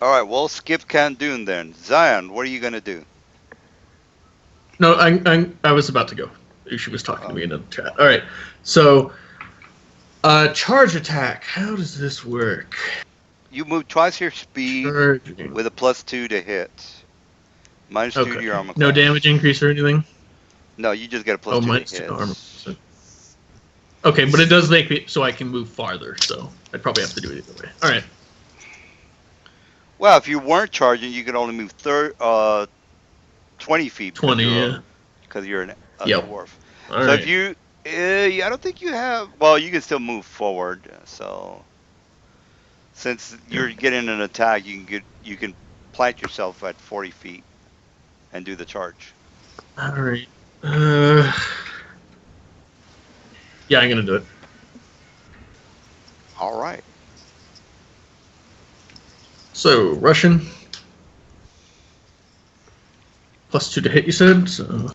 All right, we'll skip Khaldun then. Zion, what are you gonna do? No, I was about to go. She was talking to me in the chat. All right, so charge attack. How does this work? You move twice your speed with a +2 to hit. -2 to your armor class. No damage increase or anything? No, you just get a +2 to hit. Armor. Okay, but it does make me so I can move farther, so I'd probably have to do it either way. All right. Well, if you weren't charging, you could only move 20 feet. 20, yeah. Because you're a dwarf. All so right. if you, I don't think you have. Well, you can still move forward. So since you're getting an attack, you can plant yourself at 40 feet and do the charge. All right. Yeah, I'm gonna do it. All right. So Russian. +2 to hit, you said. So.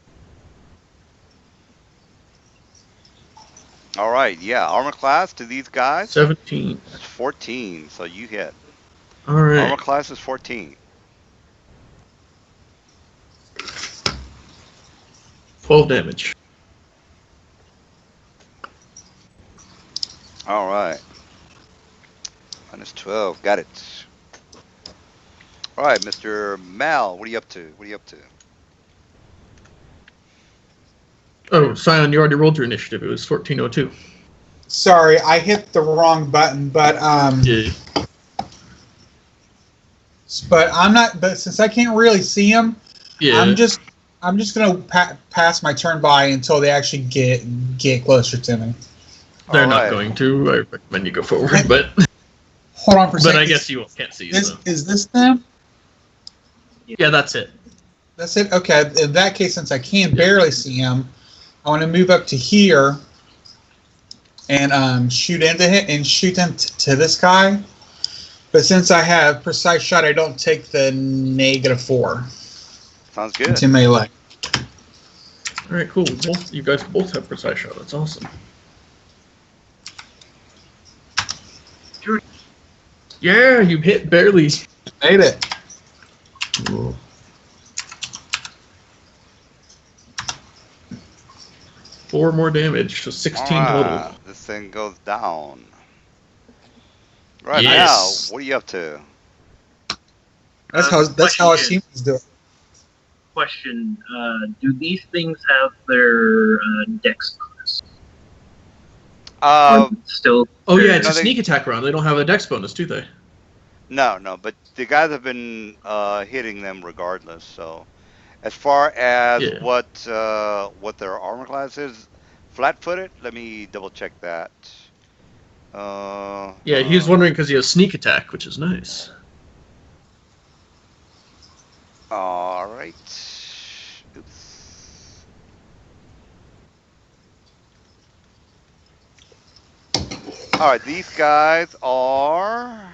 All right. Yeah. Armor class to these guys. 17. 14. So you hit. All right. Armor class is 14. 12 damage. All right. -12. Got it. All right, Mr. Mal, what are you up to? Oh, Scion, you already rolled your initiative. It was 1402. Sorry, I hit the wrong button, but Yeah. I'm not. But since I can't really see them, Yeah. I'm just gonna pass my turn by until they actually get closer to me. They're not Alright. going to. I recommend you go forward, but Hold on for a but second. I guess you can't see. So. Is this them? Yeah, that's it. That's it. Okay. In that case, since I can barely see him, I want to move up to here and shoot into him and shoot him to this guy. But since I have precise shot, I don't take the -4 Sounds good. to melee. All right, cool. You guys both have precise shot. That's awesome. Yeah, you hit barely. Made it. Cool. 4 more damage, so 16 total. Alright, this thing goes down. Right Yes. now, what are you up to? That's how us humans do it. Question: do these things have their dex bonus? Uh, Or still? Oh yeah, it's No, a they- sneak attack round. They don't have a dex bonus, do they? no, but the guys have been hitting them regardless. So, as far as Yeah. what their armor class is, flat-footed. Let me double check that. Yeah, he was wondering because he has sneak attack, which is nice. All right. Oops. All right, these guys are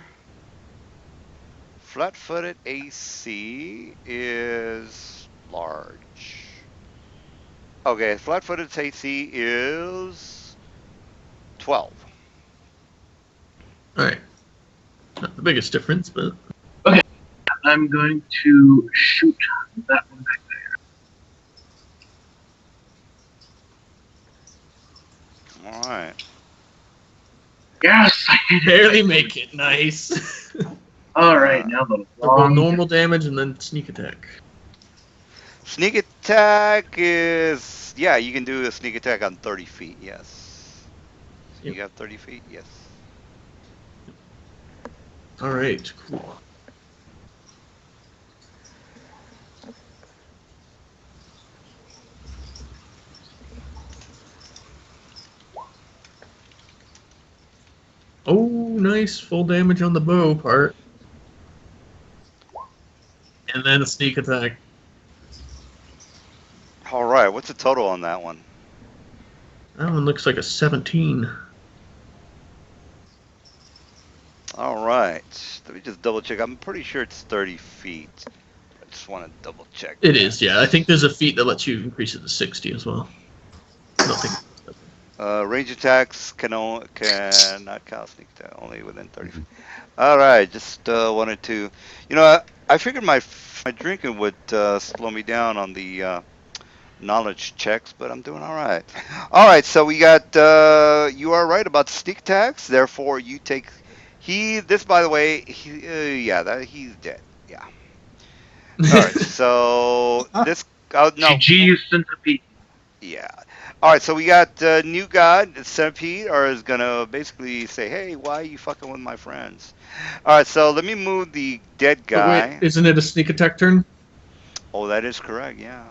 flat-footed. AC is large. Okay, flat-footed AC is 12. All right, not the biggest difference, but I'm going to shoot that one back there. All right. Yes, I hit it. barely make it. Nice. All right, now the So roll long. normal damage and then sneak attack. Sneak attack is, yeah, you can do a sneak attack on 30 feet, yes. You Yep. got 30 feet, yes. All right, cool. Oh, nice. Full damage on the bow part. And then a sneak attack. All right, what's the total on that one? That one looks like a 17. All right, let me just double check. I'm pretty sure it's 30 feet. I just want to double check. It is, yeah. I think there's a feat that lets you increase it to 60 as well. Nothing. Range attacks cannot count sneak attack, only within 30 feet. All right, just wanted to, I figured my drinking would slow me down on the knowledge checks, but I'm doing all right. All right, so we got, you are right about sneak attacks, therefore you take, this by the way, he's dead, yeah. All right, so this, no. GG, you centipede. Yeah. All right, so we got new god, Centipede, is gonna basically say, "Hey, why are you fucking with my friends?" All right, so let me move the dead But guy. wait, isn't it a sneak attack turn? Oh, that is correct. Yeah.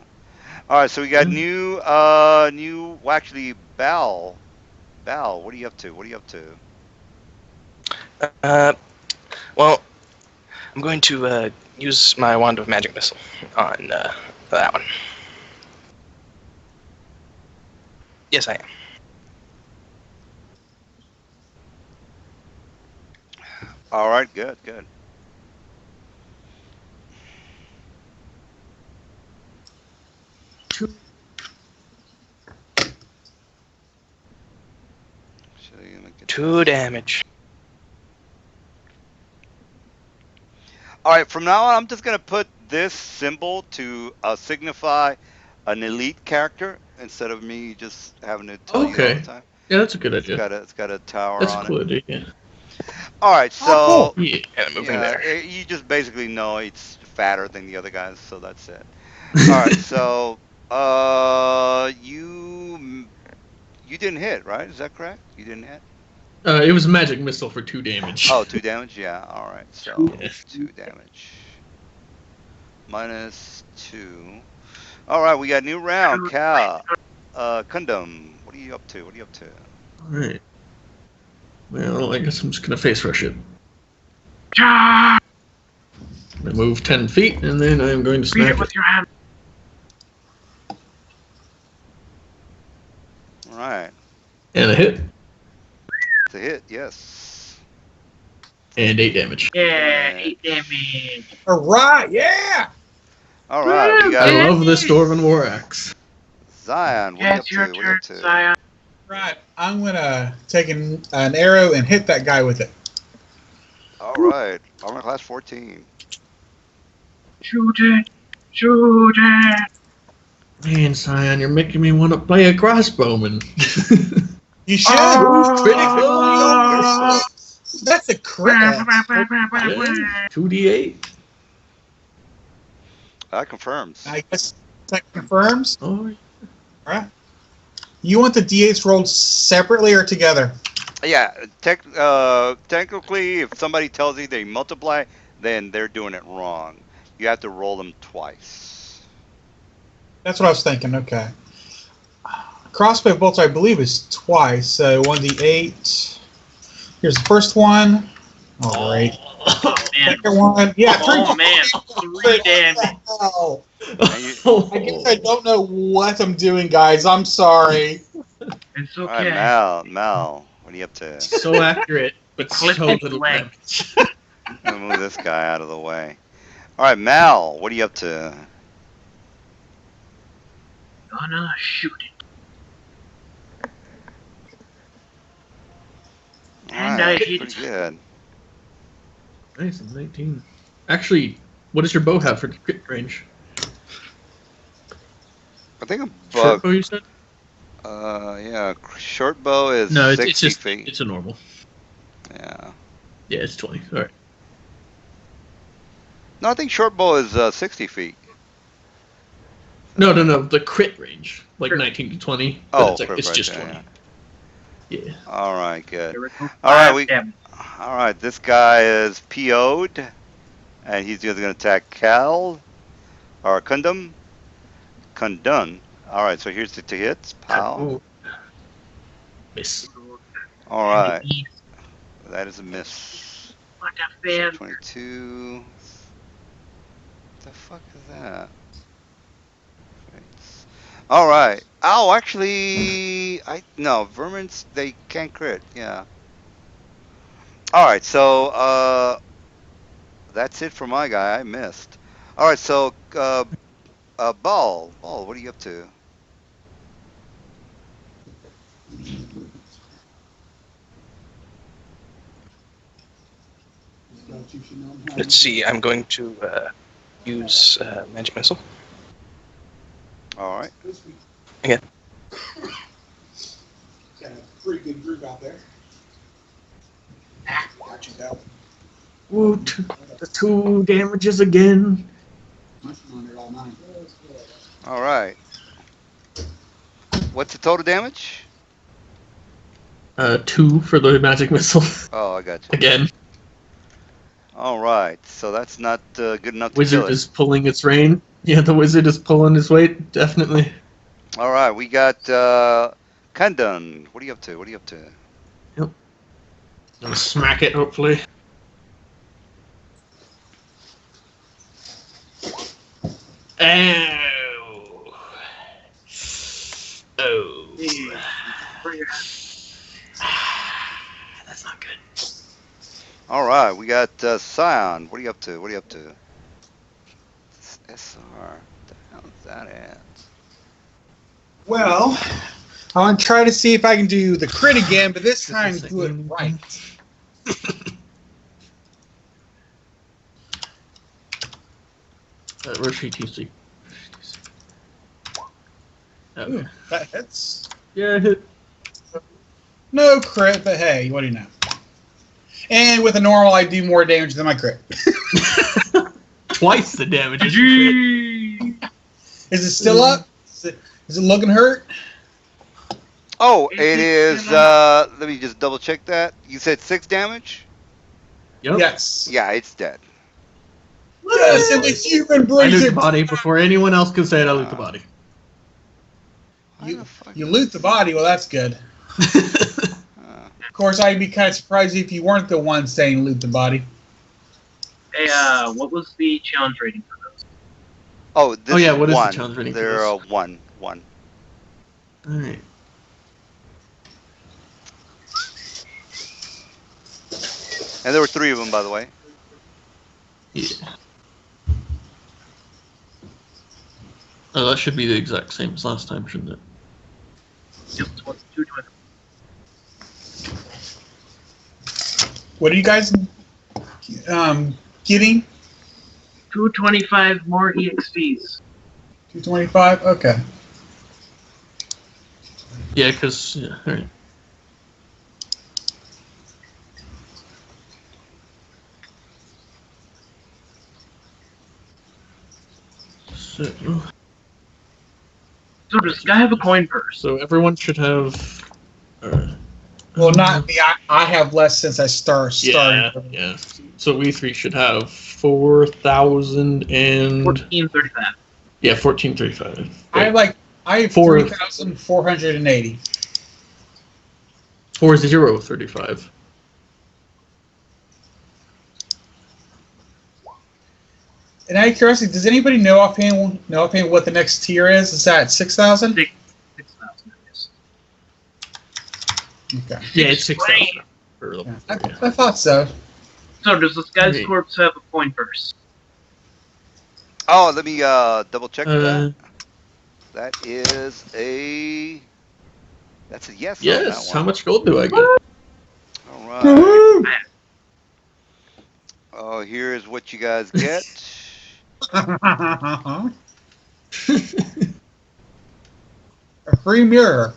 All right, so we got new. Well, actually, Bal. Bal, what are you up to? What are you up to? Well, I'm going to use my wand of magic missile on that one. Yes, I am. All right, good. Two. Actually, 2 damage. All right, from now on, I'm just gonna put this symbol to signify an elite character instead of me just having to tell you all Okay. the time. Yeah, that's a good It's idea. got a tower That's a on cool it. idea. Yeah. All right, so Oh, Yeah. And moving there. you just basically know it's fatter than the other guys, so that's it. All right, so you You didn't hit, right? Is that correct? You didn't hit. It was a magic missile for 2 damage. Oh, 2 damage. Yeah. All right. So Yeah. 2 damage. -2. All right. We got new round. Cal. Kundum. What are you up to? What are you up to? All right. Well, I guess I'm just gonna face rush it. Ah! I'm gonna move 10 feet, and then I'm going to Beat smack it with your hand. All right. And a hit, It's a hit. Yes. and 8 damage. Yeah, 8 damage. All right, yeah. All right. We I got love this Dwarven War Axe. Zion. What Yes, are you your up to? What are you turn, up to? Zion. Right, I'm gonna take an arrow and hit that guy with it. All right. Armor class 14. Shoot it. Shoot it. Man, Scion, you're making me want to play a crossbowman. You should. Oh! That's a crit. 2d8. That confirms. I guess that confirms. Oh, Right. You want the d8s rolled separately or together? Yeah. Technically, if somebody tells you they multiply, then they're doing it wrong. You have to roll them twice. That's what I was thinking. Okay. Crossbow bolts, I believe, is twice. So 1d8. Here's the first one. All right. Oh, man. Second one. Yeah. Oh, man. 3 damage. Oh, And you, I guess I don't know what I'm doing, guys. I'm sorry. It's all right, okay. Mal. What are you up to? so accurate, but so Clip little leg. damage. I'm gonna move this guy out of the way. All right, Mal. What are you up to? Gonna shoot it. All And right, I hit. pretty good. Nice, 19. Actually, what does your bow have for crit range? I think a Short bug. bow, you said? Yeah, short bow is No, 60 it's just feet. it's a normal. Yeah. Yeah, it's 20. All right. No, I think short bow is 60 feet. No. The crit range, like 19 to 20. But Oh, it's, like, crit it's range, just yeah, 20. Yeah. All right, good. There we go. All right, 5 damage. All right, this guy is PO'd, and he's just gonna attack Cal or Kundum. Kundun. All right, so here's the 2 hits. Pow. Ooh. Miss. All right, that is a miss. What a fail. 22. What the fuck is that? All right. Oh, actually, no, vermins, they can't crit. Yeah. All right, so that's it for my guy. I missed. All right, so Ball, what are you up to? Let's see. I'm going to use magic missile. All right. Again. Got a pretty good group out there. Got you, though. Ooh, the 2 damages again. All right. What's the total damage? 2 for the magic missile. Oh, I got you. Again. All right, so that's not good enough to Wizard kill it. is pulling its rein. Yeah, the wizard is pulling his weight, definitely. All right, we got Kundun. What are you up to? What are you up to? Gonna smack it, hopefully. Ow. Oh. That's not good. All right, we got Scion. What are you up to? What are you up to? SR. What the hell is that at? Well, I want to try to see if I can do the crit again, but this time do it right. Roshi TC. Okay. Ooh, that hits. Yeah, hit. No crit, but hey, what do you know? And with a normal, I do more damage than my crit. Twice the damage. Is Is it still up? Is it looking hurt? Oh, Is it it is. still Let me just double check that. You said 6 damage. Yep. Yes. Yeah, it's dead. Yes, and the human I brings loot it. the body before anyone else can say it. I loot the body. Why the fuck You is- loot the body. Well, that's good. Of course, I'd be kind of surprised if you weren't the one saying loot the body. Hey, what was the challenge rating for those? Oh, this Oh, yeah, is what is the one. challenge rating for They're this? one. All right. And there were 3 of them, by the way. Yeah. Oh, that should be the exact same as last time, shouldn't it? Yep, 220. What are you guys getting? 225 more EXPs. 225. Okay. Yeah, because yeah. All right. So, So does the guy have a coin purse? so everyone should have. Well, not me. I have less since I started. Yeah. So we three should have 4,000 and 1435. yeah, 1435. I have Four. 3,480. 4035. And out of curiosity, does anybody know offhand what the next tier is? Is that 6,000? 6,000, I guess. Okay. Yeah, it's 6,000. Yeah, I thought so. So does this guy's Okay. corpse have a coin purse? Oh, let me double check that. Uh, That is a. That's a yes. On yes. that How one. much gold do I get? All right. Woohoo! Oh, here is what you guys get. A free mirror.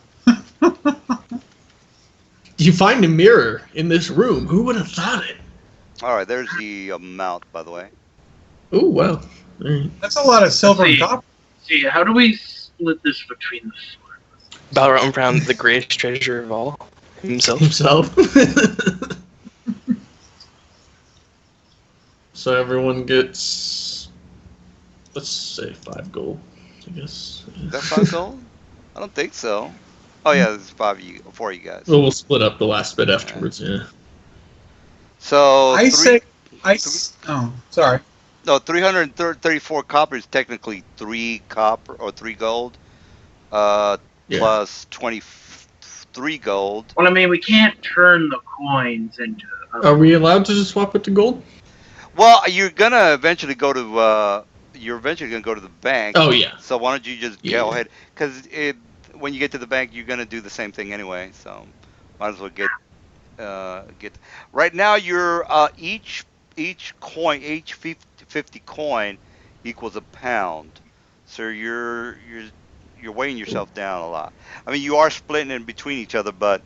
You find a mirror in this room. Who would have thought it? All right, there's the amount, by the way. Oh wow. All right. That's a lot of silver and See. copper. See, how do we split this between the four? Balrog found the greatest treasure of all himself. So everyone gets, let's say 5 gold, I guess. Is that 5 gold? I don't think so. Oh yeah, there's 4 of you guys. Well, we'll split up the last bit afterwards. Yeah. So I three, say. Oh, sorry. no, 334 copper is technically 3 copper or 3 gold, Yeah. plus 23 gold. Well, I mean, we can't turn the coins into. Are we allowed to just swap it to gold? Well, you're gonna eventually go to the bank. Oh yeah. So why don't you just Yeah. go ahead? Because when you get to the bank, you're gonna do the same thing anyway. So might as well get. Right now, you're each coin, each 50 coin equals a pound. So you're weighing yourself down a lot. I mean, you are splitting in between each other, but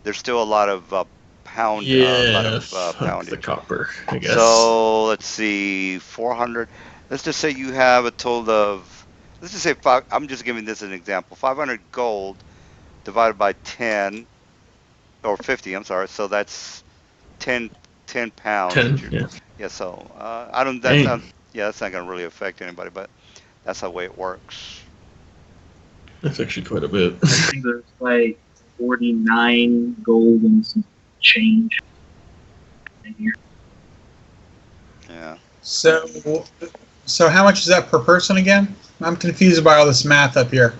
there's still a lot of pound. Yeah. Fuck the The copper, I guess. So let's see, 400. Let's just say you have a total of. Let's just say 5. I'm just giving this an example. 500 gold divided by 10 or 50. I'm sorry. So that's 10 pounds. 10. Yeah. Yeah. So I don't. Dang. That's not gonna really affect anybody, but that's the way it works. That's actually quite a bit. I think there's like 49 gold and some change in here. Yeah. So how much is that per person again? I'm confused by all this math up here.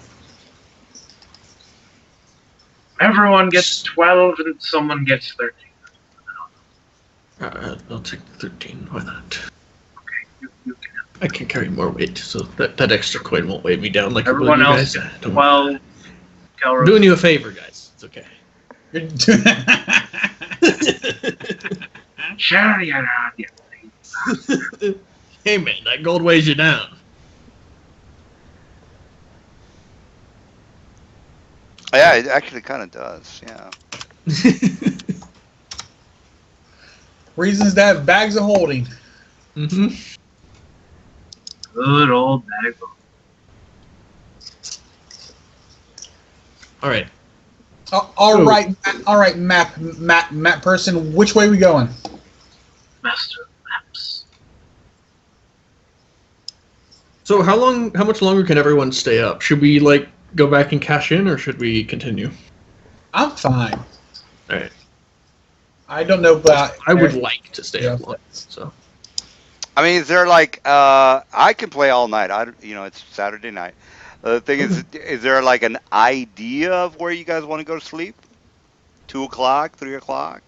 Everyone gets 12 and someone gets 13. I'll take 13. Why not? You can have I can carry more weight, so that extra coin won't weigh me down like everyone it will you else guys. gets Don't- 12 I'm calories. doing you a favor, guys. It's okay. Sure, yeah. Hey man, that gold weighs you down. Yeah, it actually kind of does. Yeah. Reasons that bags of holding. Mm-hmm. Good old bag. All right. All right, map person. Which way we going? Master maps. So how much longer can everyone stay up? Should we go back and cash in, or should we continue? I'm fine. All right. I don't know about. I would like to stay up Yeah. longer. So I mean, is there I can play all night. It's Saturday night. The thing is there like an idea of where you guys want to go to sleep? 2 o'clock, 3 o'clock?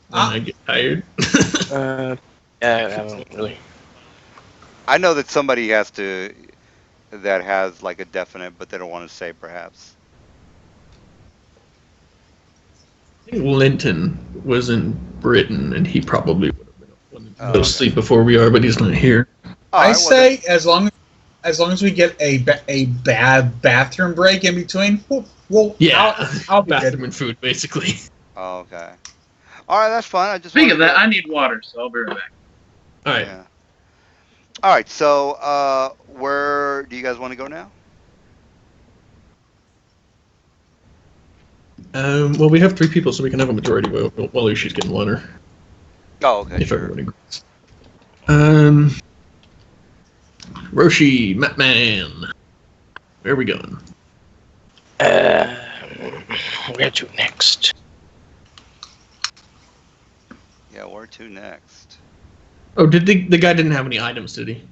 when I get tired. Yeah, I don't really. I know that somebody that has like a definite, but they don't want to say perhaps. I think Linton was in Britain, and he probably would have been wanted to go okay. to sleep before we are, but he's not here. All I right, well, say as long as we get a bad bathroom break in between, we'll Yeah, I'll be bathroom good. and food, basically. okay. All right, that's fine. I just Speaking wanted of that, to- I need water, so I'll be right back. All right. Yeah. All right. So, where do you guys want to go now? Well, we have 3 people, so we can have a majority vote while she's getting water. Oh, okay. If Sure. everybody agrees. Roshi, Matman. Where are we going? Where to next? Yeah. Where to next? Oh, did the guy didn't have any items, did he?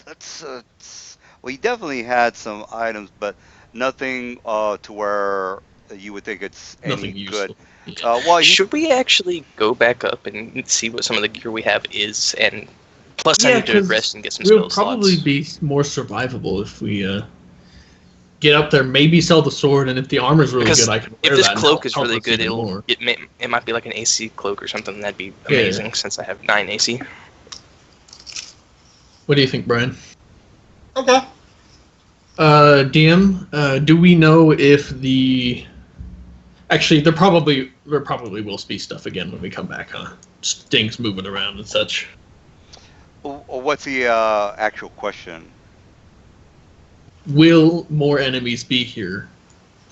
That's well, he definitely had some items, but nothing to where you would think it's Nothing any useful. good. Well, Should we actually go back up and see what some of the gear we have is? And plus, I need to 'cause rest and get some we'll spell probably slots. be more survivable if we get up there. Maybe sell the sword, and if the armor's really Because good, I can wear If this that and cloak is help really us good, even more. it might be like an AC cloak or something. That'd be Yeah. amazing since I have 9 AC. What do you think, Brian? Okay. DM, do we know if the... Actually, there probably will be stuff again when we come back, huh? Just things moving around and such. what's the actual question? Will more enemies be here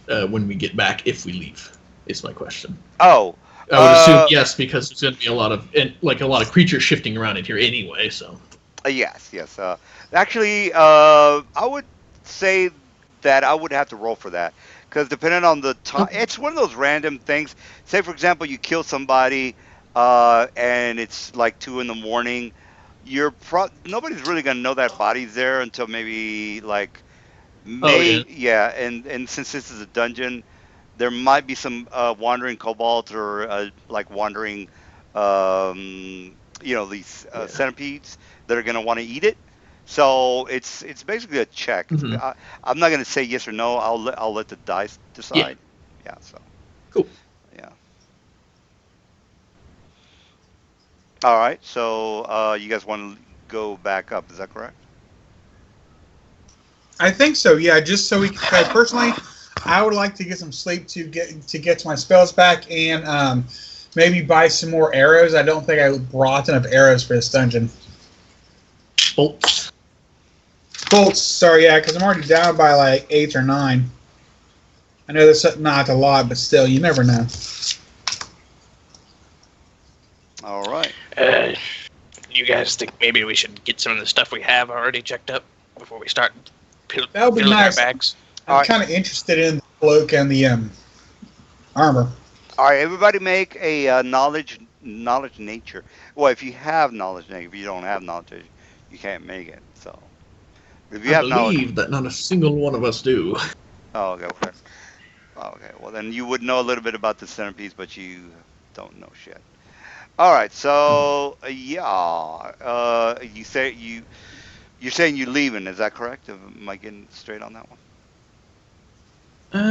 when we get back if we leave? Is my question. Oh, I would assume yes, because there's going to be a lot of creatures shifting around in here anyway. So yes. Actually, I would say that I would have to roll for that because depending on the time, it's one of those random things. Say, for example, you kill somebody and it's like 2 a.m. Nobody's really gonna know that body's there until maybe like and since this is a dungeon, there might be some wandering kobolds or like wandering these centipedes that are going to want to eat it. So it's basically a check. Mhm. I'm not going to say yes or no. I'll let the dice decide. Yeah. So. Cool. Yeah. All right. So you guys want to go back up? Is that correct? I think so. Yeah, just so we. Personally, I would like to get some sleep to get to my spells back and maybe buy some more arrows. I don't think I brought enough arrows for this dungeon. bolts. Bolts. Sorry, yeah, because I'm already down by like 8 or 9. I know that's not a lot, but still, you never know. All right. You guys think maybe we should get some of the stuff we have already checked up before we start That would be filling nice. our bags? I'm Alright. kind of interested in the cloak and the armor. All right. Everybody make a knowledge nature. Well, if you have knowledge nature, if you don't have knowledge, you can't make it. So if you I have knowledge. believe that not a single one of us do. Oh, okay. Okay. Well, then you would know a little bit about the centipedes, but you don't know shit. All right. So you say you're saying you're leaving. Is that correct? Am I getting straight on that one?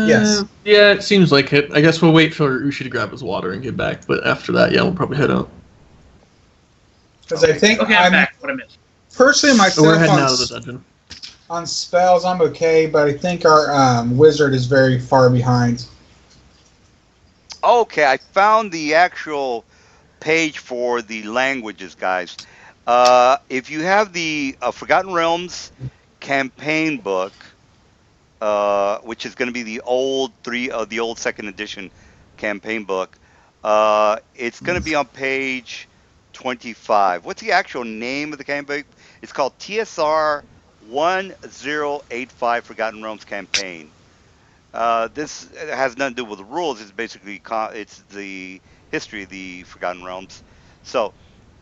Yes. Yeah, it seems like it. I guess we'll wait for Ushi to grab his water and get back. But after that, yeah, we'll probably head out. Because I think Okay, I'm back. What I missed. personally So we're myself heading on, out of the dungeon. on spells, I'm okay, but I think our wizard is very far behind. Okay, I found the actual page for the languages, guys. If you have the Forgotten Realms campaign book, which is going to be the old the old second edition campaign book. It's going to be on page 25. What's the actual name of the campaign? It's called TSR 1085 Forgotten Realms Campaign. This has nothing to do with the rules. It's basically it's the history of the Forgotten Realms. So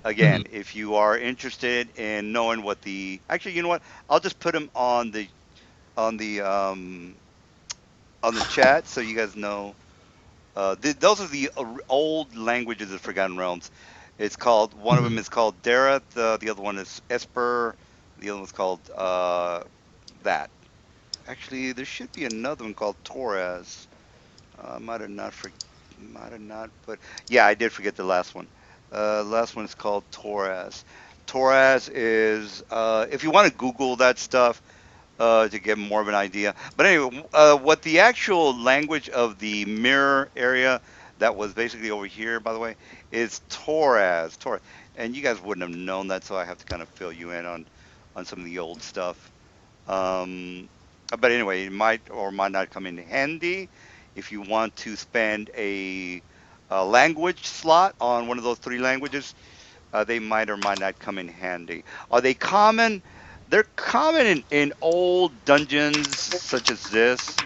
again, if you are interested in knowing what the actually, you know what? I'll just put them on the um on the chat so you guys know. Those are the old languages of Forgotten Realms. It's called one of them is called Dareth. The other one is Esper. The other one's called that. Actually, there should be another one called Torres. Might have not put. Yeah, I did forget the last one. Last one is called Torres. Torres is if you want to Google that stuff to get more of an idea. But anyway, what the actual language of the mirror area that was basically over here, by the way, is Torres. Torres, and you guys wouldn't have known that, so I have to kind of fill you in on some of the old stuff. But anyway, it might or might not come in handy if you want to spend a language slot on one of those three languages. They might or might not come in handy. Are they common? They're common in old dungeons such as this.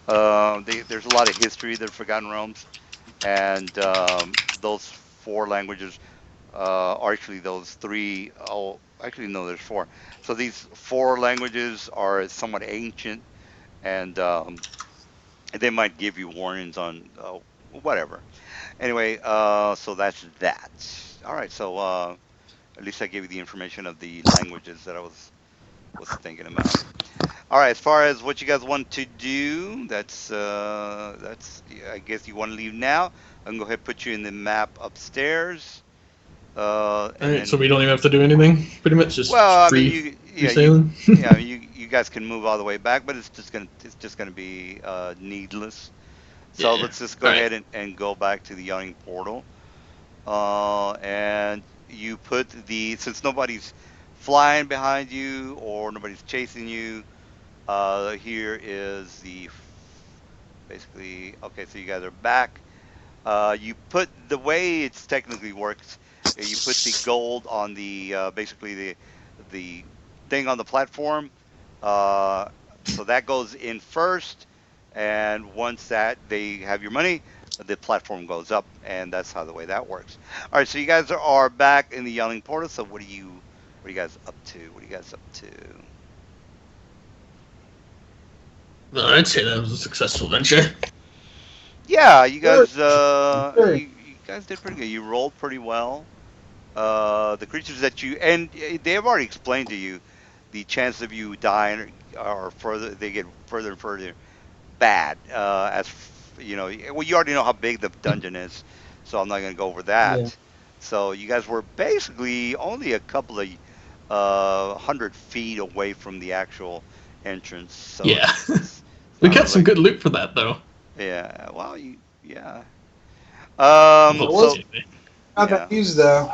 There's a lot of history that Forgotten Realms, and those four languages are actually those three. Oh, actually, no, there's four. So these four languages are somewhat ancient, and they might give you warnings on whatever. Anyway, so that's that. All right, so at least I gave you the information of the languages that I was thinking about. All right, as far as what you guys want to do, that's yeah, I guess you want to leave now. I can go ahead and put you in the map upstairs. All And right, so then we don't even have to do anything. Pretty much just well, I mean free, you free yeah sailing. yeah you guys can move all the way back, but it's just gonna be needless. So Yeah. let's just All go right. ahead and go back to the yawning portal. And you put the since nobody's flying behind you or nobody's chasing you. Here is basically okay. So you guys are back. You put the way it's technically works. You put the gold on the basically the thing on the platform. Uh, so that goes in first, and once that they have your money, the platform goes up, and that's how the way that works. All right, so you guys are back in the Yelling Portal. So what are you guys up to? What are you guys up to? Well, I'd say that was a successful venture. Yeah, Sure. Sure. you guys did pretty good. You rolled pretty well. The creatures that you and they have already explained to you the chance of you dying are further. They get further and further bad. You know, well, you already know how big the dungeon is, so I'm not going to go over Yeah. that. So you guys were basically only a couple of 100 feet away from the actual entrance. So Yeah. it's We not got some like good loot for that, though. yeah. Well, yeah. Well, It was So anyway. not that yeah. used though.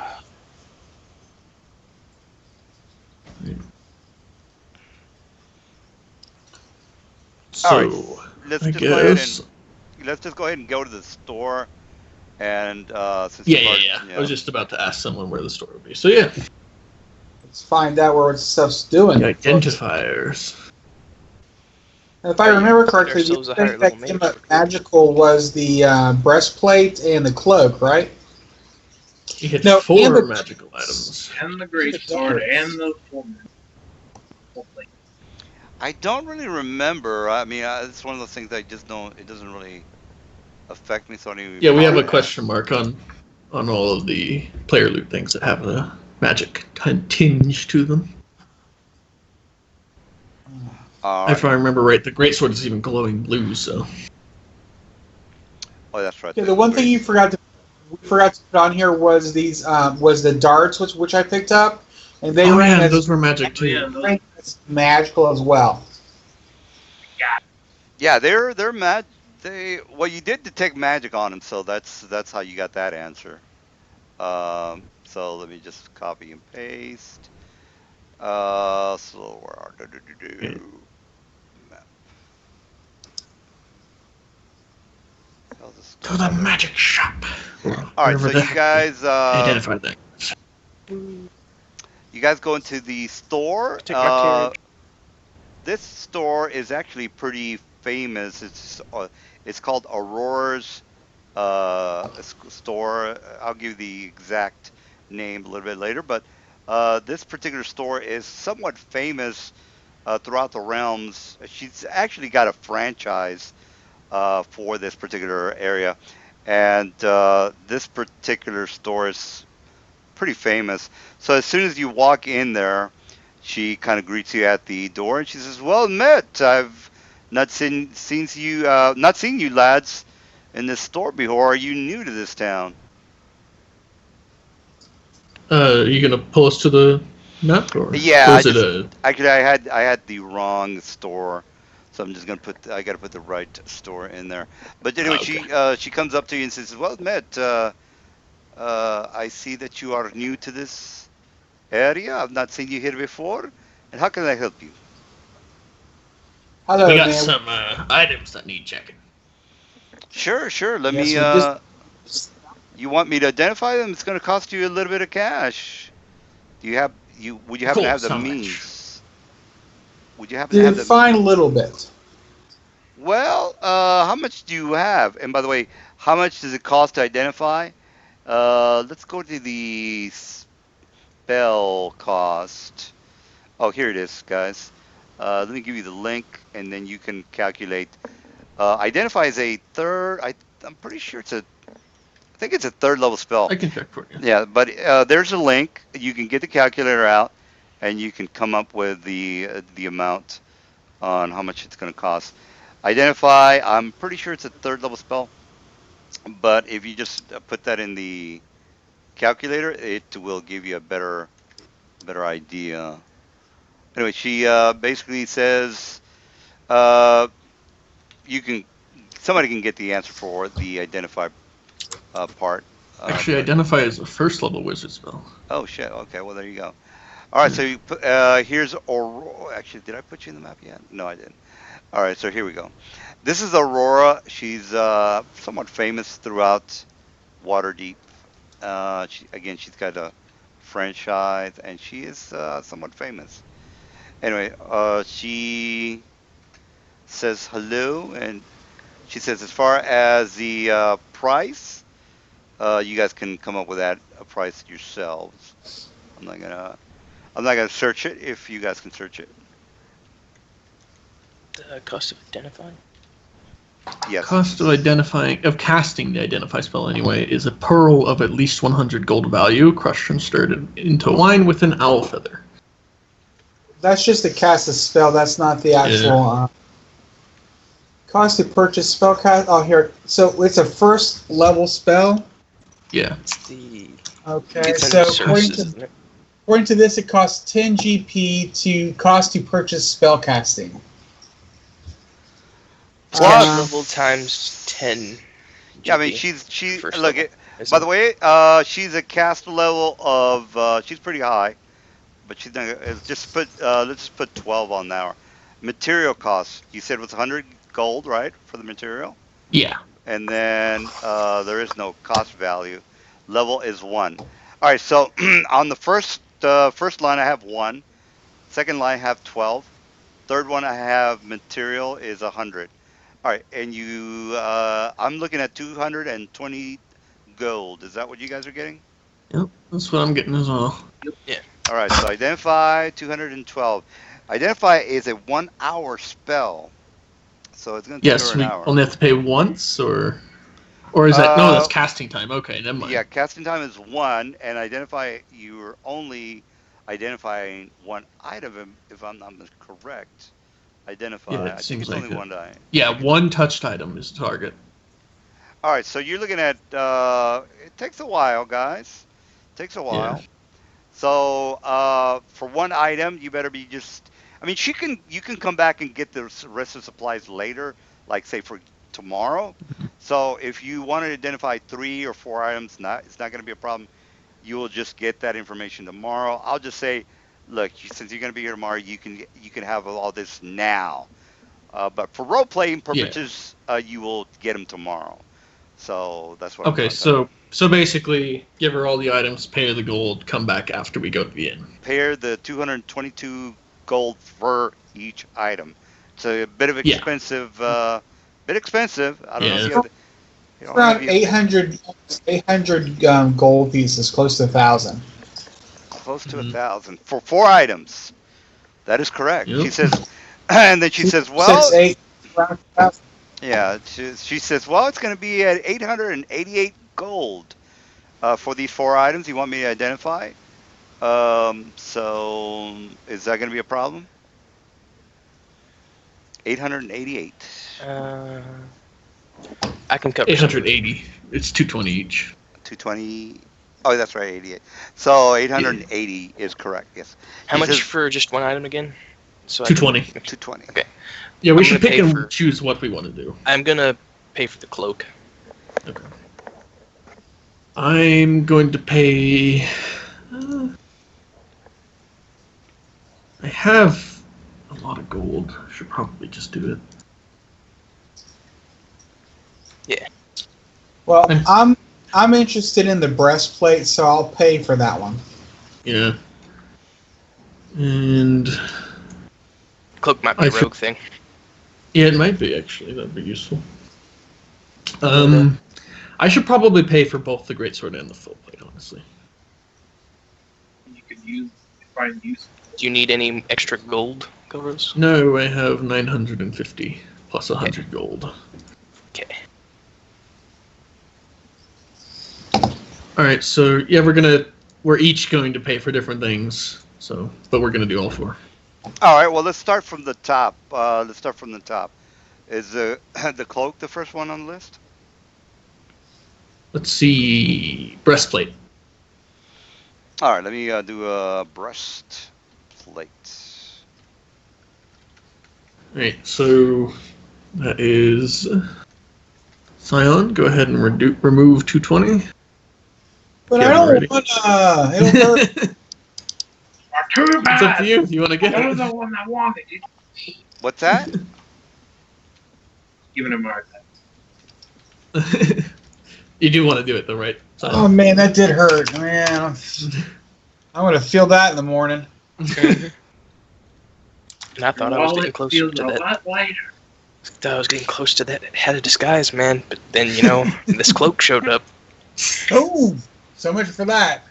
All right. So, Let's I just go ahead guess. and go to the store and since Yeah, you've yeah, already yeah. I yeah. was just about to ask someone where the store would be. So, yeah. Let's find out where stuff's doing. The identifiers. If I remember Get correctly, the ourselves a thing higher that level came mage up quickly. magical was the breastplate and the cloak, right? You hit No, and 4 the magical items. And the great sword and the full plate. I don't really remember. I mean, it's one of those things that I just don't. It doesn't really affect me. So I don't even Yeah, we have a bother ask. question mark on all of the player loot things that have a magic tinge to them. All right. If I remember right, the greatsword is even glowing blue, so. Oh, that's right. Yeah, There's the one thing great. you forgot to put on here was these was the darts, which I picked up, and they Oh, ran yeah, as those were magic Oh, yeah, too. those, ran as magical as well. Yeah, they're mad. Well, you did detect magic on them, so that's how you got that answer. So let me just copy and paste. So where are Yeah. map? hell is this To the other- magic shop. All right, so you guys, identify that. you guys go into the store. Take my carrot. This store is actually pretty famous. It's called Aurora's store. I'll give you the exact name a little bit later, but this particular store is somewhat famous throughout the realms. She's actually got a franchise for this particular area, and this particular store is pretty famous. So as soon as you walk in there, she kind of greets you at the door, and she says, "Well met. I've not seen you lads in this store before. Are you new to this town?" Are you gonna pull us to the map, or Yeah, or I is it just a? actually I had the wrong store, so I'm just gonna I got to put the right store in there. But anyway, Okay. she comes up to you and says, "Well met. I see that you are new to this area. I've not seen you here before. And how can I help you?" Hello, We got man. some items that need checking. Sure, sure. Let Yes, me. we just. You want me to identify them? It's going to cost you a little bit of cash. Do you have you? Would you Of happen to have course, the how much? means? Would you happen to have the? Define a little bit. Well, how much do you have? And by the way, how much does it cost to identify? Let's go to the spell cost. Oh, here it is, guys. Let me give you the link, and then you can calculate. Identify is a third. I'm pretty sure I think it's a third level spell. I can check for you. Yeah, but there's a link. You can get the calculator out, and you can come up with the amount on how much it's going to cost. Identify. I'm pretty sure it's a third level spell, but if you just put that in the calculator, it will give you a better idea. Anyway, she basically says uh, you can somebody can get the answer for the identify part. Actually, But identify as a first level wizard spell. oh shit. Okay, well there you go. All right, so you put, here's Aurora. Actually, did I put you in the map yet? No, I didn't. All right, so here we go. This is Aurora. She's somewhat famous throughout Waterdeep. Again, she's got a franchise, and she is somewhat famous. Anyway, she says hello, and she says as far as the price, you guys can come up with that a price yourselves. I'm not gonna I'm not gonna search it if you guys can search it. The cost of identifying. Yes. Cost of casting the identify spell anyway is a pearl of at least 100 gold value, crushed and stirred into wine with an owl feather. That's just to cast a spell. That's not the actual. Cost to purchase spell cast. Oh, here. So it's a first level spell. Yeah. It's the Okay. it's So under services, isn't it? according to this, it costs 10 GP to purchase spell casting. It's cash Uh, level times 10. Yeah, I mean GP. she First look level, it. isn't By it? the way, she's a cast level of she's pretty high, but she's not. Just put let's just put 12 on now. Material costs. You said it was 100 gold, right, for the material, Yeah. and then there is no cost value. Level is 1. All right, so on the first line I have 1. Second line I have 12. Third one I have material is 100. All right, and I'm looking at 220 gold. Is that what you guys are getting? Yep. That's what I'm getting as well. All right, so identify 212. Identify is a 1 hour spell, so it's going to take her Yes, an we hour. only have to pay once, or is that no? That's Uh, casting time. Okay, never mind. Yeah, casting time is 1, and identify you're only identifying one item if I'm not correct. Yeah, Identify. it I think seems it's like only it. one die. Yeah, Okay. one touched item is the target. All right, so you're looking at it takes a while, guys. Takes a Yeah. while. So for one item, you better be just. I mean, you can come back and get the rest of the supplies later, like say for tomorrow. So if you want to identify 3 or 4 items, it's not going to be a problem. You will just get that information tomorrow. I'll just say, look, since you're going to be here tomorrow, you can have all this now. But for role playing Yeah. purposes, you will get them tomorrow. So that's what I'm Okay, trying to say. so basically, give her all the items, pay her the gold, come back after we go to the inn. Pay the 222 gold for each item. It's a bit of Yeah. expensive. Bit expensive. I don't know if Yeah. you have. You don't Around have 800 gold pieces, close to 1,000. close to Mhm. 1,000 for 4 items. That is correct. Yep. She says, and then she says, well, 6, 8, around 1,000. yeah. She says, well, it's going to be at 888 gold for these 4 items. You want me to identify? So is that going to be a problem? 888. I can cover some of it. 880. It's 220 each. 220. Oh, that's right, 88. So 880 is correct. Yes. How He much says for just one item again? So 220. 220. Okay. Yeah, we I'm should gonna pick pay and for- choose what we want to do. I'm gonna pay for the cloak. Okay. I'm going to pay. I have a lot of gold. I should probably just do it. Well, I'm interested in the breastplate, so I'll pay for that one. Yeah. And Cloak might be a I rogue thing. yeah, it might be actually. That'd be useful. I should probably pay for both the greatsword and the full plate, honestly. You could find use. Do you need any extra gold, Goros? No, I have 950 plus 100 gold. Okay. All right, so yeah, we're each going to pay for different things. So, but we're gonna do all 4. All right. Well, let's start from the top. Is the the cloak the first one on the list? Let's see, breastplate. All right. Let me do a breastplate. All right, so that is Scion. Go ahead and remove 220. But Yeah, I I'm ready. don't want to. It'll hurt. Too It's up bad. to you if you want to get That was it. the one I wanted. What's that? Giving him a hard time. You do want to do it though, right? Oh man, that did hurt. Man, I'm gonna feel that in the morning. And I thought I was Wallet getting closer feels to a that. lot lighter. Thought I was getting close to that head of disguise, man. But then this cloak showed up. Oh, so much for that.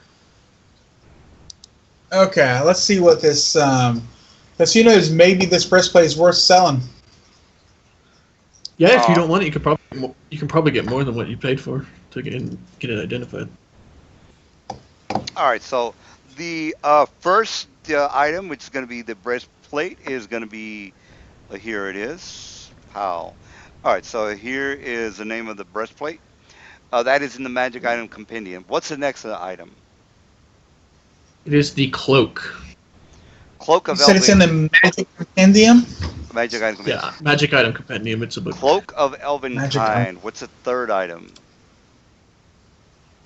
Okay, let's see what this. Let's see, maybe this breastplate is worth selling. Yeah, if you don't want it, you can probably get more than what you paid for to get it identified. All right. So the first item, which is going to be the breastplate, is going to be here. It is. How? All right. So here is the name of the breastplate. That is in the magic item compendium. What's the next item? It is the cloak. Cloak You of said it's in Elven. the magic compendium. Magic item compendium. Yeah, magic item compendium. It's a book. Cloak of Elven Magic kind. What's the third item?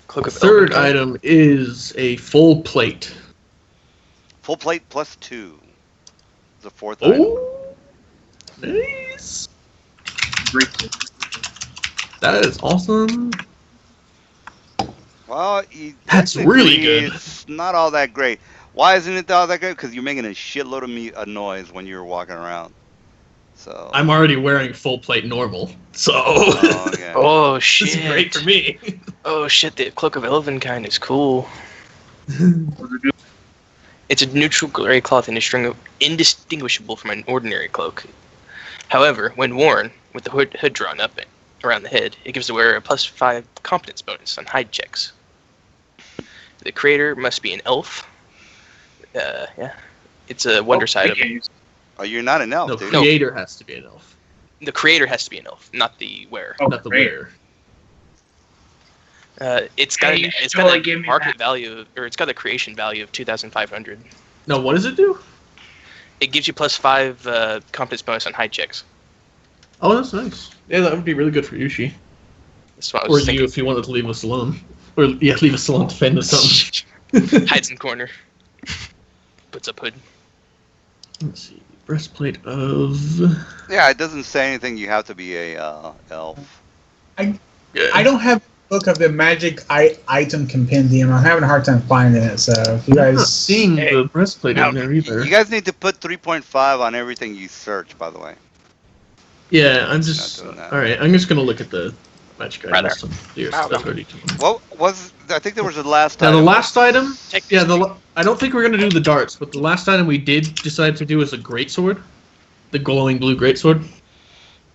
Cloak The of third Elven. item is a full plate. Full plate plus 2. The fourth item. Oh, nice. Great. That is awesome. Well, That's really good. It's not all that great. Why isn't it all that good? Because you're making a shitload of noise when you're walking around. So. I'm already wearing full plate normal, so Oh, okay. Oh this shit! is great for me. Oh shit! The cloak of Elven kind is cool. It's a neutral gray cloth indistinguishable from an ordinary cloak. However, when worn with the hood drawn up around the head, it gives the wearer a +5 competence bonus on hide checks. The creator must be an elf. Yeah, it's a wondrous item. Oh, you're not an elf, No, dude. creator has to be an elf, The creator has to be an elf, not the wearer. Oh, not the great. wearer. It's got Hey, it's totally got give a me market that. value, or it's got a creation value of 2,500. No, what does it do? It gives you +5 competence bonus on hide checks. Oh, that's nice. Yeah, that would be really good for Yushi. That's what I Or was you thinking. if you wanted to leave us alone. Or yeah, leave us alone to fend us something. Hides in corner. Puts up hood. Let's see. Breastplate of Yeah, it doesn't say anything. You have to be a elf. Yeah. I don't have a book of the magic item compendium. I'm having a hard time finding it. So if you I'm not guys seeing the breastplate Now, in there either. you guys need to put 3.5 on everything you search, by the way. Yeah, I'm Not just. doing that. All right, I'm just gonna look at the magic Brother. items. Yes, Malcolm. that's already done. What was? I think there was the last Now item. the last item. Take Yeah, this. I don't think we're gonna do the darts, but the last item we did decide to do is a greatsword, the glowing blue greatsword.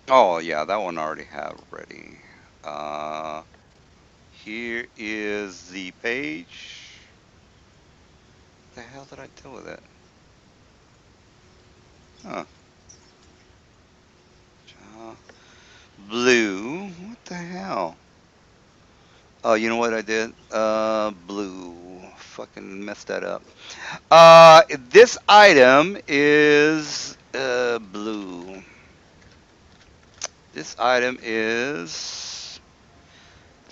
Oh yeah, that one I already have ready. Here is the page. What the hell did I do with it? Huh. Blue. What the hell? Oh, you know what I did? Blue. Fucking messed that up. This item is blue. This item is.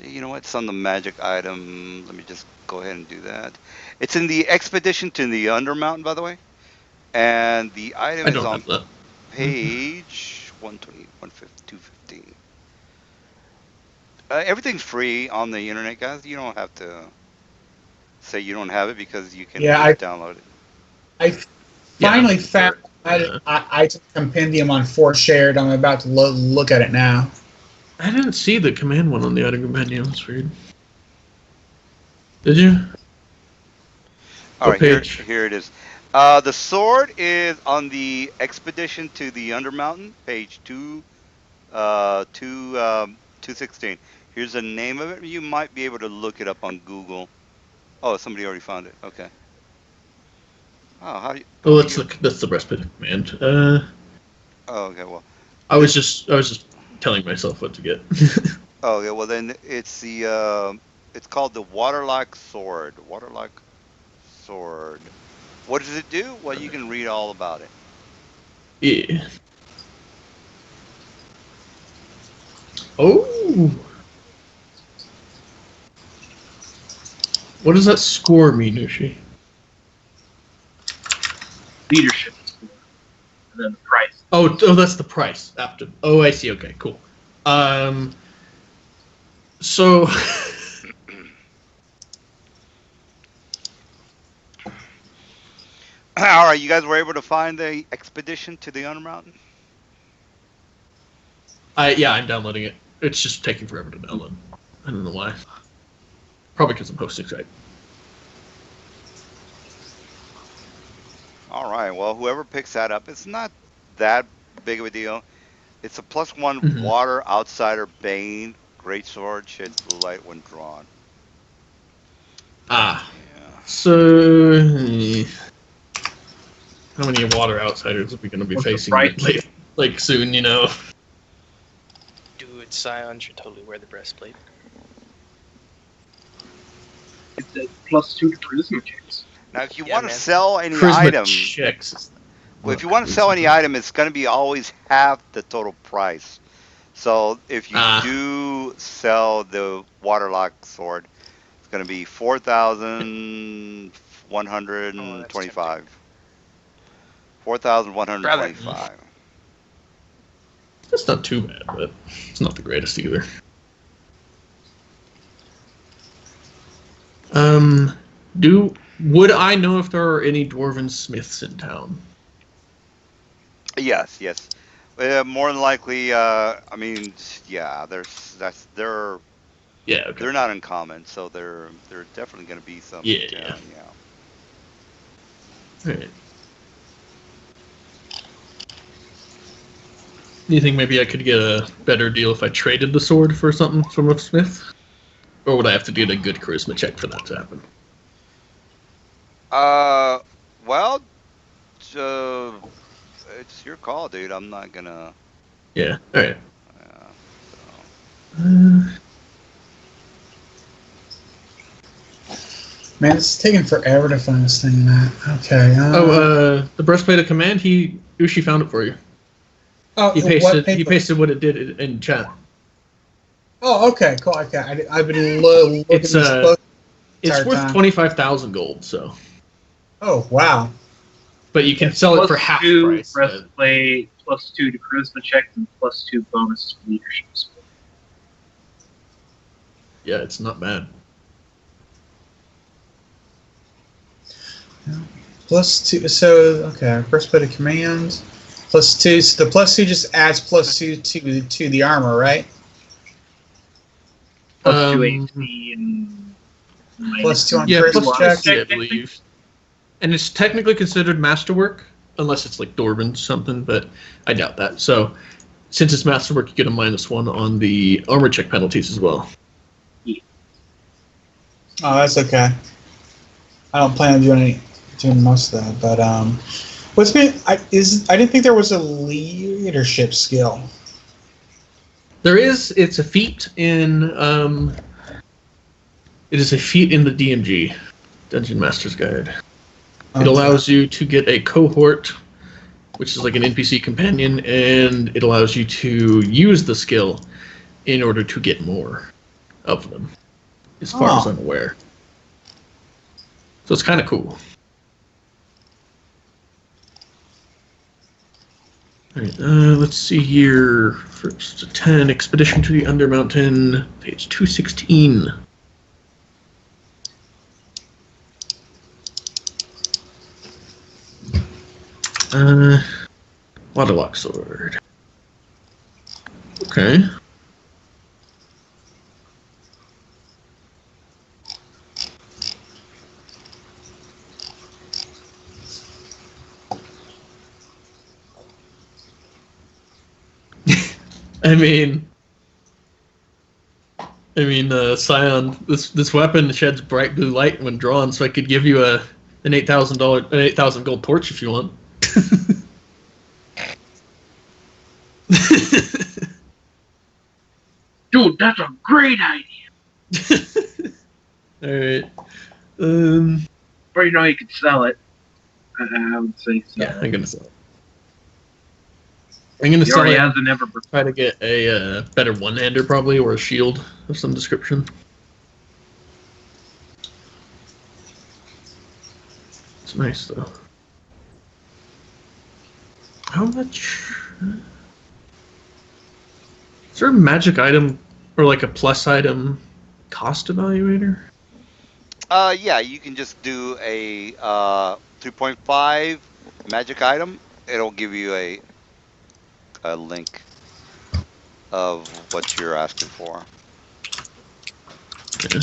You know what? It's on the magic item. Let me just go ahead and do that. It's in the expedition to the Undermountain, by the way. And the item I is don't on have that. page 120, 150, 215. Everything's free on the internet, guys. You don't have to say you don't have it because you can Yeah, just download it. I Yeah, I'm finally looking for found it. magic item compendium on Fort Shared. I'm about to look at it now. I didn't see the command one on the item compendium. That's weird. Did you? All What right, page? here it is. The sword is on the expedition to the Undermountain, page 216. Here's the name of it. You might be able to look it up on Google. Oh, somebody already found it. Okay. Oh, how do you? Oh, Oh, that's the breastplate command. Oh, okay. Well. I was just telling myself what to get. Oh, okay. Well, then it's the. It's called the Waterlock Sword. Waterlock Sword. What does it do? Well, you can read all about it. Yeah. Oh. What does that score mean, Ushi? Leadership score. And then the price. Oh, that's the price after. Oh, I see. Okay, cool. So. All right, you guys were able to find the expedition to the Undermountain? I'm downloading it. It's just taking forever to download. I don't know why. Probably because I'm hosting site. All right. Well, whoever picks that up, it's not that big of a deal. It's a +1 Mhm. water outsider bane. Great sword, sheds blue light when drawn. Ah. Yeah. So. How many water outsiders are we going to be What's the facing price? late, like soon? You know. Dude, Scion should totally wear the breastplate. It's a +2 to charisma checks. Now, if you Yeah, want to man. sell any Charisma item, checks. well, if you want to sell any item, it's going to be always half the total price. So if you do sell the Waterlock sword, it's going to be 4,125. 4,125. That's not too bad, but it's not the greatest either. Would I know if there are any dwarven smiths in town? Yes, yes. More than likely, I mean, yeah. They're Yeah, okay. they're not uncommon, so they're definitely going to be some. Yeah. Yeah. Alright. Do you think maybe I could get a better deal if I traded the sword for something from a smith? Or would I have to get a good charisma check for that to happen? Well, it's your call, dude. I'm not gonna. Yeah. Alright. So. Man, it's taking forever to find this thing, Matt. Okay. The breastplate of command. Ushi found it for you. Oh, He what paper? pasted what it did in chat. Oh, okay, cool. Okay, I've been looking It's this close. It's entire worth time. 25,000 gold. So, Oh, wow. but you can sell it for half +2 price. but- breastplate, +2 to charisma checks, and +2 bonus to leadership score. yeah, it's not bad. +2. So okay, first bit of commands. +2. So the +2 just adds +2 to the armor, right? +2 Um, AC and +2 on yeah, charisma plus checks. I believe. And it's technically considered masterwork, unless it's like Dwarven something, but I doubt that. So, since it's masterwork, you get a -1 on the armor check penalties as well. Oh, that's okay. I don't plan on doing most of that, but what's been I didn't think there was a leadership skill. There is. It's a feat in. It is a feat in the DMG, Dungeon Master's Guide. It allows you to get a cohort, which is like an NPC companion, and it allows you to use the skill in order to get more of them, as far as I'm aware. So it's kind of cool. All right, let's see here. First 10, Expedition to the Undermountain, page 216. Waterlock sword. Okay. I mean, Scion. This weapon sheds bright blue light when drawn, so I could give you an $8,000 gold torch if you want. dude, that's a great idea. All right. Or you could sell it. I would say so. Yeah, I'm gonna sell it. I'm gonna He sell already it. has an ever. Try to get a better one-hander probably, or a shield of some description. It's nice though. How much? Is there a magic item or like a plus item cost evaluator? Yeah, you can just do a 3.5 magic item. It'll give you a link of what you're asking for. Yeah.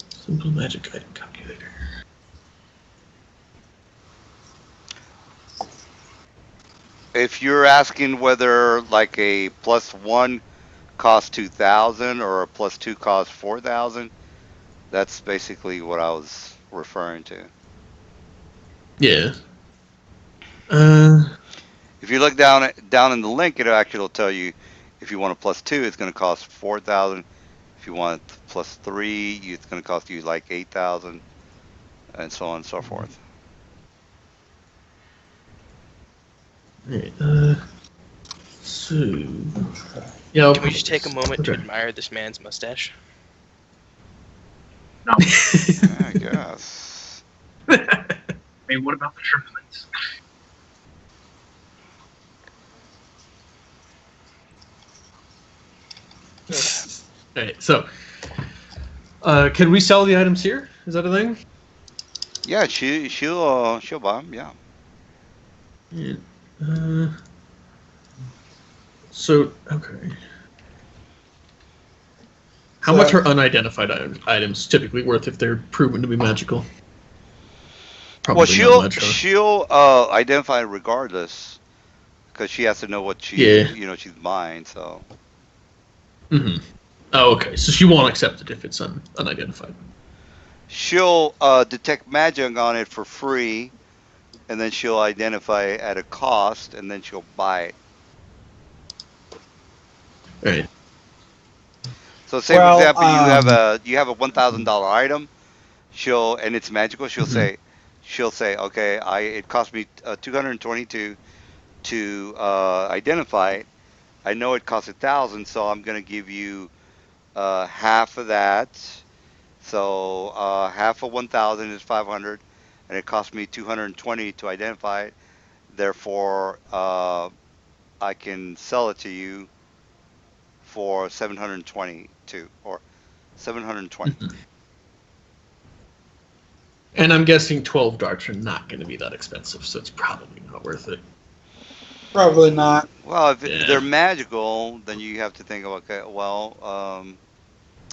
Simple magic item calculator. If you're asking whether like a +1 costs 2,000 or a +2 costs 4,000, that's basically what I was referring to. Yeah. If you look down in the link, it'll actually tell you if you want a +2, it's going to cost 4,000. If you want +3, it's going to cost you like 8,000, and so on and so forth. Alright, so yeah. Can we just take a moment to Okay. admire this man's mustache? No. Yeah, I guess. I mean, what about the triplets? Alright, so can we sell the items here? Is that a thing? Yeah, she'll buy them. Yeah. Yeah. So okay. How much are unidentified items typically worth if they're proven to be magical? Probably Well, not much, huh? she'll identify regardless, because she has to know what Yeah. she's buying. So Mm-hmm. Oh, okay. So she won't accept it if it's unidentified. she'll detect magic on it for free, and then she'll identify it at a cost, and then she'll buy it. Right. So say Well, for example, you have a $1,000 item, and it's magical. She'll Mhm. say, okay, it cost me 222 to identify it. I know it costs 1,000, so I'm going to give you half of that. So half of 1,000 is 500, and it cost me 220 to identify it. Therefore, I can sell it to you for 722 or 720. Mhm. And I'm guessing 12 darts are not going to be that expensive, so it's probably not worth it. Probably not. Well, if Yeah. they're magical, then you have to think, okay, well,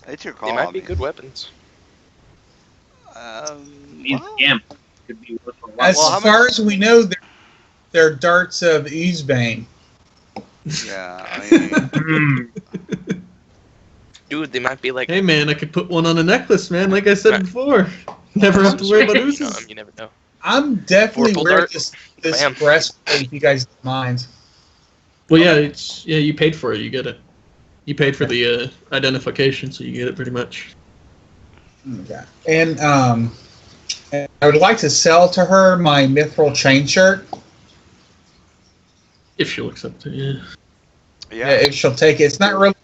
it's your They call. might I be mean, good weapons. These well, gambles could be worth a lot. As well, how far much? as we know, they're darts of Oozebane. Yeah, I mean, Hmm. Dude, they might be like Hey, man, I could put one on a necklace, man, like I said Right. before. Never have to worry about you know, oozes. you never know. I'm definitely Vorpal wearing dart. this Bam. breastplate if you guys don't mind. Well, yeah, you paid for it, you get it. You paid for the identification, so you get it pretty much. Okay. And I would like to sell to her my mithril chain shirt. If she'll accept it, yeah. Yeah, yeah. if she'll take it. It's not really.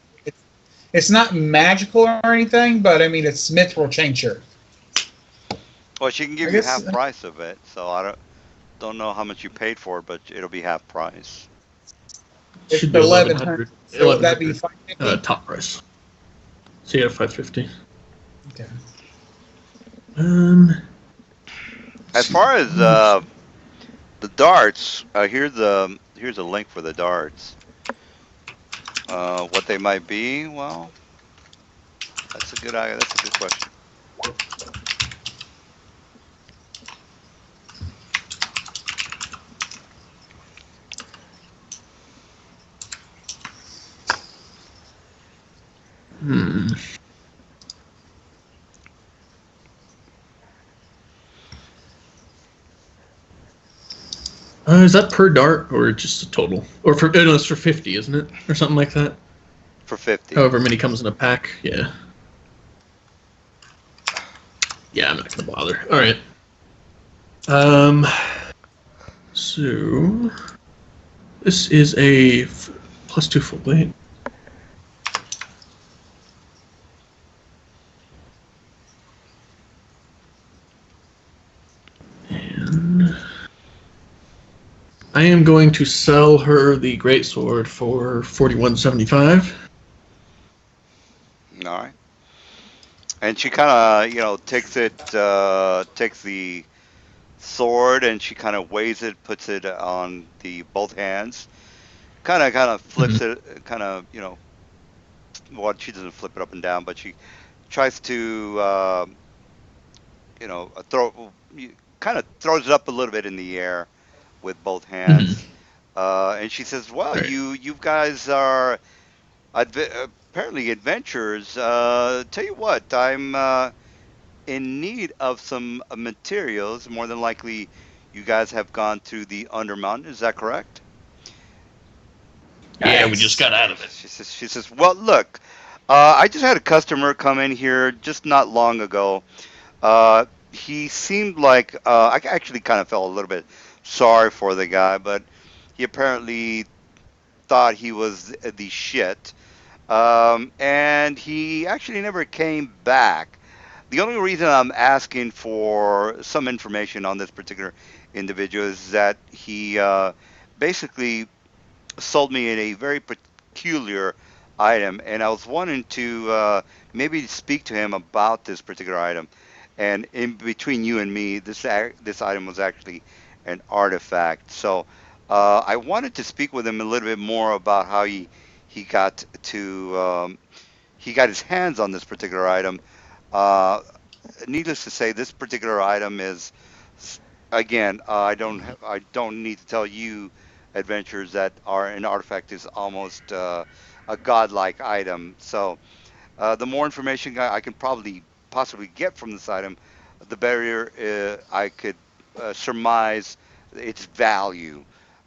It's not magical or anything, but I mean it's mithril chain shirt. Well, she can give I you guess half price of it, so I don't know how much you paid for it, but it'll be half price. it's Should be 1100. 1100. So would that be 1100 550? top price. So you have 550. Okay. As far as the darts, here's a link for the darts. What they might be? Well, that's a good question. Hmm. Is that per dart or just a total? Or for no, it's for 50, isn't it, or something like that? For 50. However many comes in a pack. Yeah. Yeah, I'm not gonna bother. All right. So this is a +2 full blade. And I am going to sell her the greatsword for 41.75. All right. And she kind of, takes the sword and she kind of weighs it, puts it on the both hands, kind of flips Mhm. it, well, she doesn't flip it up and down, but she tries to, kind of throws it up a little bit in the air with both Mhm. hands, and she says, "Well, Right. you guys are apparently adventurers. Tell you what, I'm in need of some materials. More than likely, you guys have gone to the Undermountain. Is that correct?" Yeah, we just Yes. got out of it. She says, "Well, look, I just had a customer come in here just not long ago. He seemed like I actually kind of felt a little bit sorry for the guy, but he apparently thought he was the shit. And he actually never came back. The only reason I'm asking for some information on this particular individual is that he basically sold me in a very peculiar item, and I was wanting to maybe speak to him about this particular item. And in between you and me, this item was actually an artifact. So I wanted to speak with him a little bit more about how he got to he got his hands on this particular item. Uh, Needless to say, this particular item is, again, I don't need to tell you, adventurers, that are an artifact is almost a godlike item. So the more information I can probably possibly get from this item, the better I could surmise its value.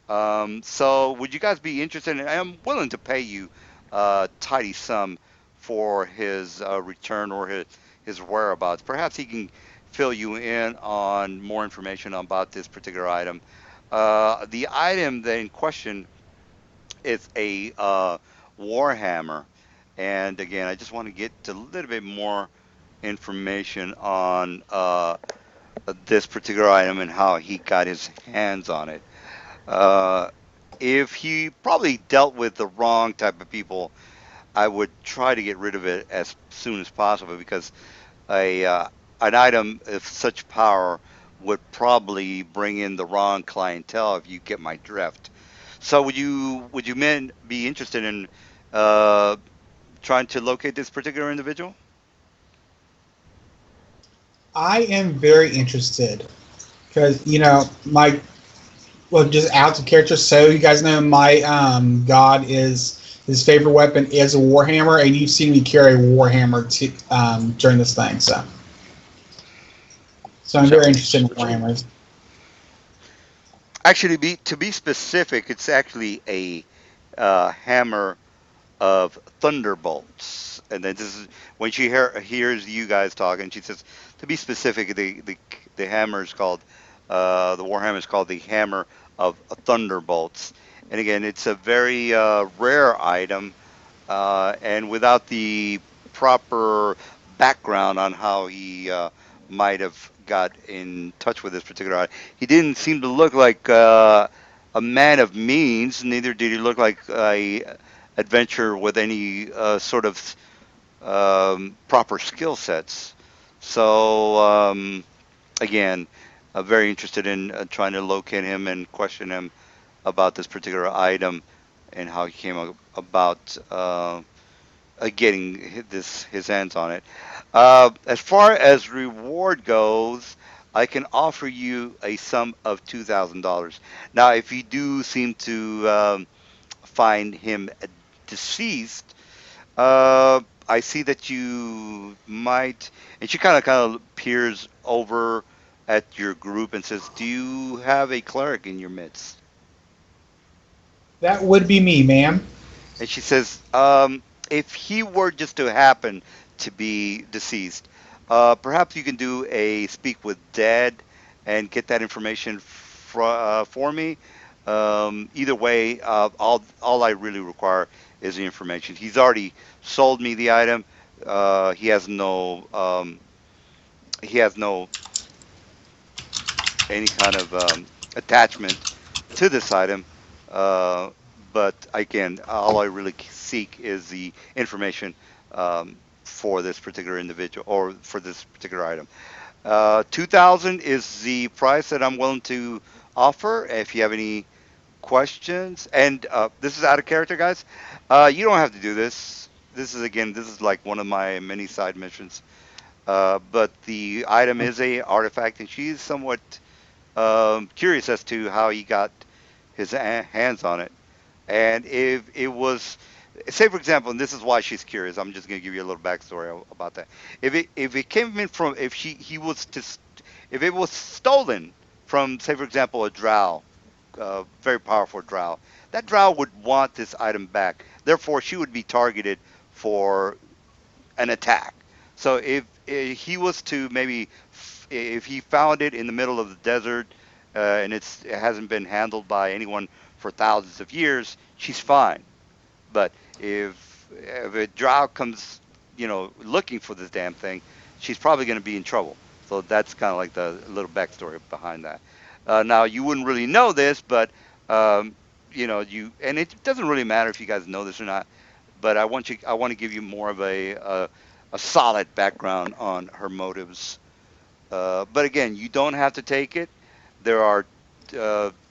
So, would you guys be interested in? I am willing to pay you a tidy sum for his return or his whereabouts. Perhaps he can fill you in on more information about this particular item. The item that in question is a warhammer, and again, I just want to get a little bit more information on this particular item and how he got his hands on it. Uh, if he probably dealt with the wrong type of people, I would try to get rid of it as soon as possible because a an item of such power would probably bring in the wrong clientele if you get my drift. So would you men be interested in uh, trying to locate this particular individual? I am very interested because my just out of character. So you guys know my god is his favorite weapon is a warhammer, and you've seen me carry a warhammer during this thing. So I'm very interested in warhammers. Actually, to be specific, it's actually a hammer of thunderbolts. And then this is when she hears you guys talking. She says, to be specific, the hammer is called the warhammer is called the hammer of thunderbolts. And again, it's a very rare item, and without the proper background on how he might have got in touch with this particular item, he didn't seem to look like a man of means. Neither did he look like a adventure with any sort of proper skill sets. So again, very interested in trying to locate him and question him about this particular item and how he came about getting his hands on it. As far as reward goes, I can offer you a sum of $2,000. Now, if you do seem to find him deceased, I see that you might, and she kind of peers over at your group and says, "Do you have a cleric in your midst?" That would be me, ma'am. And she says, if he were just to happen to be deceased, perhaps you can do a speak with dead and get that information for me. Either way, all I really require is the information. He's already sold me the item. He has no any kind of attachment to this item. Uh, but again, all I really seek is the information for this particular individual or for this particular item. 2,000 is the price that I'm willing to offer. If you have any questions, and this is out of character, guys, you don't have to do this. This is like one of my many side missions. But the item is a artifact, and she's somewhat curious as to how he got his hands on it. And if it was, say for example, and this is why she's curious. I'm just going to give you a little backstory about that. If it came in from if he was to if it was stolen from, say for example, a drow, very powerful drow, that drow would want this item back. Therefore, she would be targeted for an attack. So if he was to maybe, if he found it in the middle of the desert, and it hasn't been handled by anyone for thousands of years, she's fine. But if a drow comes, looking for this damn thing, she's probably going to be in trouble. So that's kind of like the little backstory behind that. Now you wouldn't really know this, but and it doesn't really matter if you guys know this or not. But I want to give you more of a solid background on her motives. But again, you don't have to take it. There are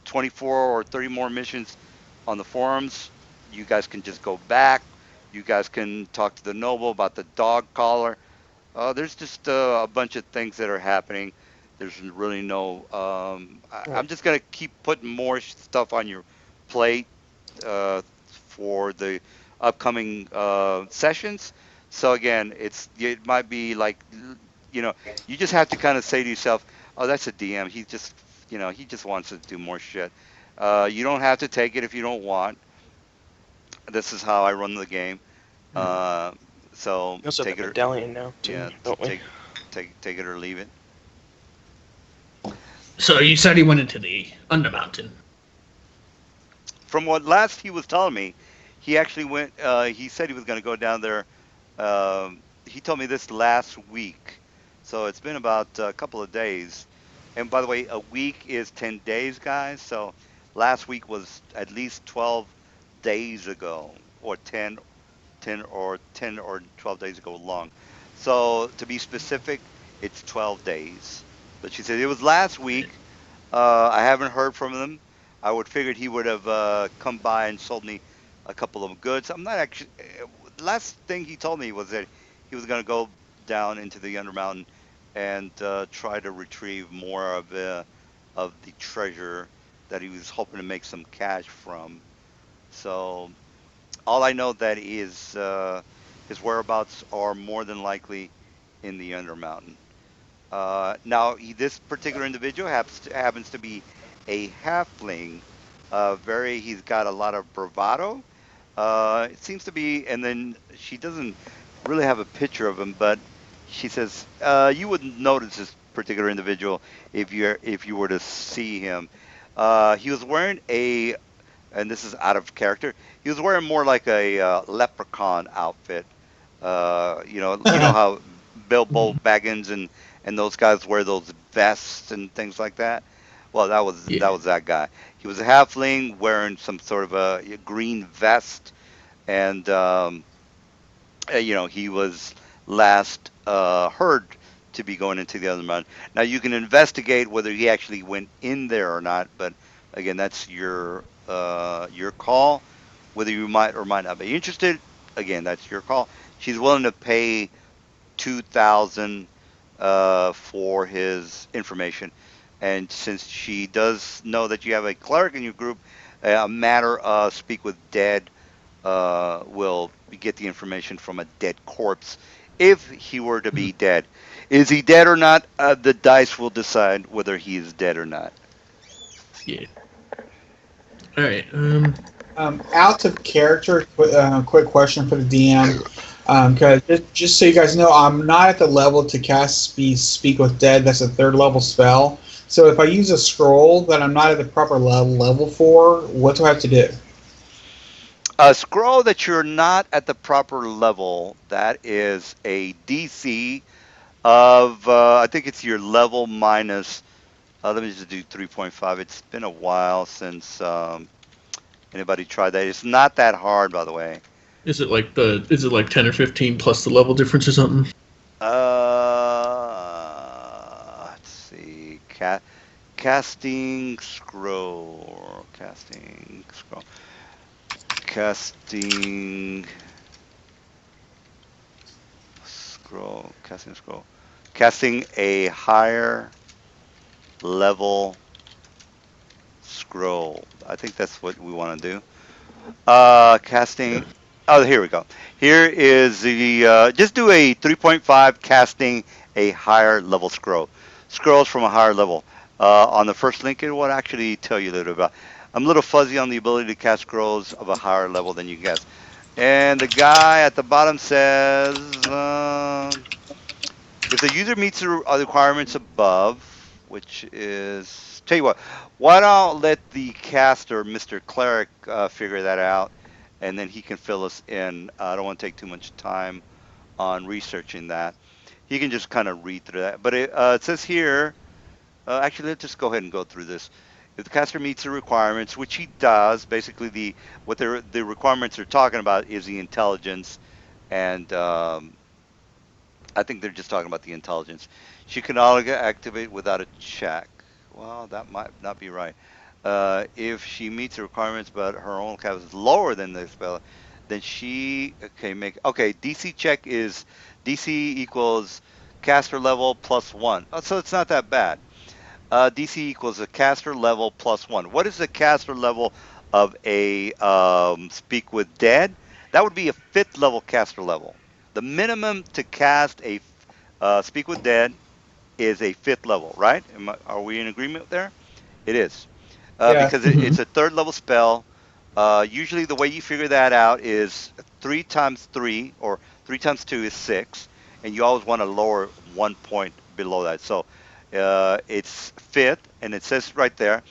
24 or 30 more missions on the forums. You guys can just go back. You guys can talk to the noble about the dog collar. There's just a bunch of things that are happening. There's really no. I'm just gonna keep putting more stuff on your plate for the upcoming sessions. So again, it might be like, you know, you just have to kind of say to yourself, "Oh, that's a DM. He just wants to do more shit." You don't have to take it if you don't want. This is how I run the game. Uh, so We also have take a it, medallion now, too, yeah, don't we? take it or leave it. So you said he went into the Undermountain. From what last he was telling me, he actually went. He said he was going to go down there. He told me this last week, so it's been about a couple of days. And by the way, a week is 10 days, guys. So last week was at least 12 days ago, or 10 or 12 days ago long. So to be specific, it's 12 days. But she said it was last week. I haven't heard from him. I would figured he would have come by and sold me a couple of goods. I'm not actually. Last thing he told me was that he was going to go down into the Undermountain and try to retrieve more of the treasure that he was hoping to make some cash from. So all I know that is his whereabouts are more than likely in the Undermountain. Now, this particular individual happens to be a halfling. He's got a lot of bravado. It seems to be, and then she doesn't really have a picture of him, but she says you wouldn't notice this particular individual if you were to see him. He was wearing and this is out of character. He was wearing more like a leprechaun outfit. You know how Bilbo Baggins and those guys wear those vests and things like that. Well, Yeah. that was that guy. He was a halfling wearing some sort of a green vest, and he was last heard to be going into the other mountain. Now you can investigate whether he actually went in there or not, but again, that's your call. Whether you might or might not be interested, again, that's your call. She's willing to pay 2,000 for his information, and since she does know that you have a cleric in your group, a matter of speak with dead will get the information from a dead corpse if he were to be dead. Is he dead or not? The dice will decide whether he is dead or not. Yeah. All right. Out of character, quick question for the DM. Because just so you guys know, I'm not at the level to cast Speak with Dead. That's a third level spell. So if I use a scroll that I'm not at the proper level for, what do I have to do? A scroll that you're not at the proper level, that is a DC of, I think it's your level minus, let me just do 3.5. It's been a while since anybody tried that. It's not that hard, by the way. Is it like 10 or 15 plus the level difference or something? Let's see. Casting scroll. Casting scroll. Casting scroll. Casting scroll. Casting a higher level scroll. I think that's what we want to do. Casting. Oh, here we go. Here is the. Just do a 3.5 casting a higher level scroll. Scrolls from a higher level. On the first link, it will actually tell you a little about. I'm a little fuzzy on the ability to cast scrolls of a higher level than you guess. And the guy at the bottom says, if the user meets the requirements above, which is, tell you what, why don't let the caster, Mr. Cleric, figure that out, and then he can fill us in. I don't want to take too much time on researching that. He can just kind of read through that. But it says here, actually, let's just go ahead and go through this. If the caster meets the requirements, which he does, basically the requirements they're talking about is the intelligence and I think they're just talking about the intelligence. She can activate without a check. Well, that might not be right. If she meets the requirements, but her own cap is lower than the spell, then she DC check is DC equals caster level plus one. Oh, so it's not that bad. DC equals a caster level plus one. What is the caster level of a Speak with Dead? That would be a fifth level caster level. The minimum to cast a Speak with Dead is a fifth level, right? Are we in agreement there? It is. Yeah. Because Mm-hmm. it's a third level spell. Usually, the way you figure that out is 3 times 3 or 3 times 2 is 6, and you always want to lower 1 point below that. So it's fifth, and it says right there,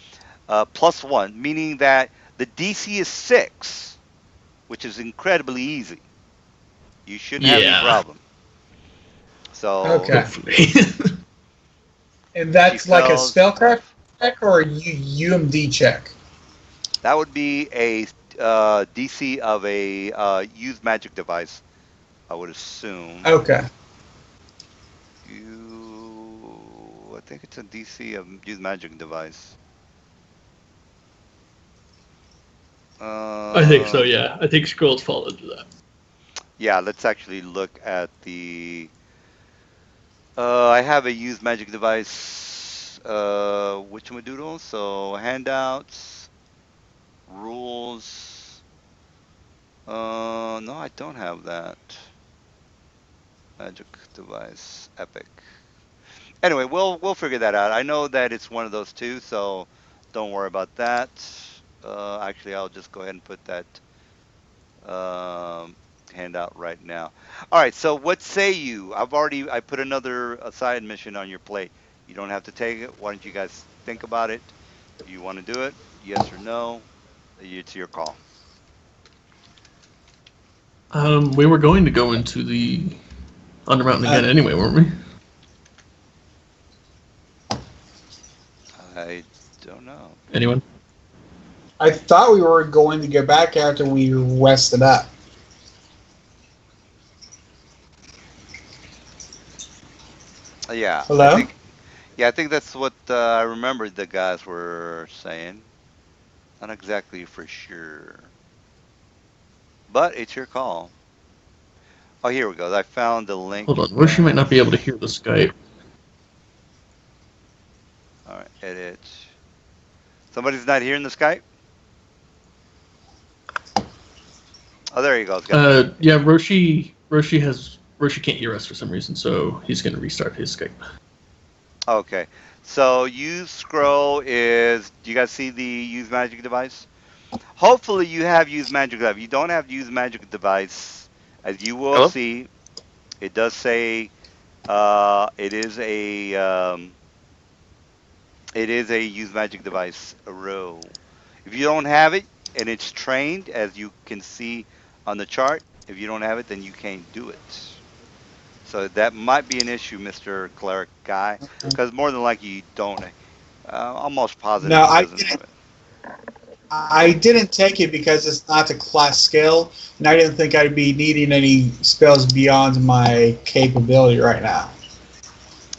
plus 1, meaning that the DC is 6, which is incredibly easy. You shouldn't have any Yeah. problem. So Okay. Hopefully. And she that's like a fails. spellcraft check or a UMD check? That would be a DC of a used magic device, I would assume. Okay. I think it's a DC of used magic device. I think so. Uh, Yeah, I think scrolls fall into that. yeah, let's actually look at the. I have a used magic device. Whatchamadoodle? So handouts, rules. No, I don't have that. Magic device, epic. Anyway, we'll figure that out. I know that it's one of those two, so don't worry about that. Actually, I'll just go ahead and put that um, handout right now. All right. So what say you? I put another side mission on your plate. You don't have to take it. Why don't you guys think about it? Do you want to do it? Yes or no? It's your call. We were going to go into the Undermountain again Uh, anyway, weren't we? I don't know. Anyone? I thought we were going to go back after we rested up. Yeah, I Hello? think. Yeah, I think that's what I remember the guys were saying. Not exactly for sure, but it's your call. Oh, here we go. I found the link, Hold on. Roshi might not be able to guys. hear the Skype. All right, edit. Somebody's not here in the Skype? Oh, there you go. It's got the. Yeah, Roshi can't hear us for some reason, so he's going to restart his Skype. Okay. So use scroll is. Do you guys see the use magic device? Hopefully you have used magic device. If you don't have used magic device, as you will Hello? see, it does say it is a use magic device a row. If you don't have it and it's trained, as you can see on the chart, if you don't have it, then you can't do it. So that might be an issue, Mr. Cleric guy, because more than likely you don't. Almost positive No, he doesn't have it. I didn't take it because it's not a class skill, and I didn't think I'd be needing any spells beyond my capability right now.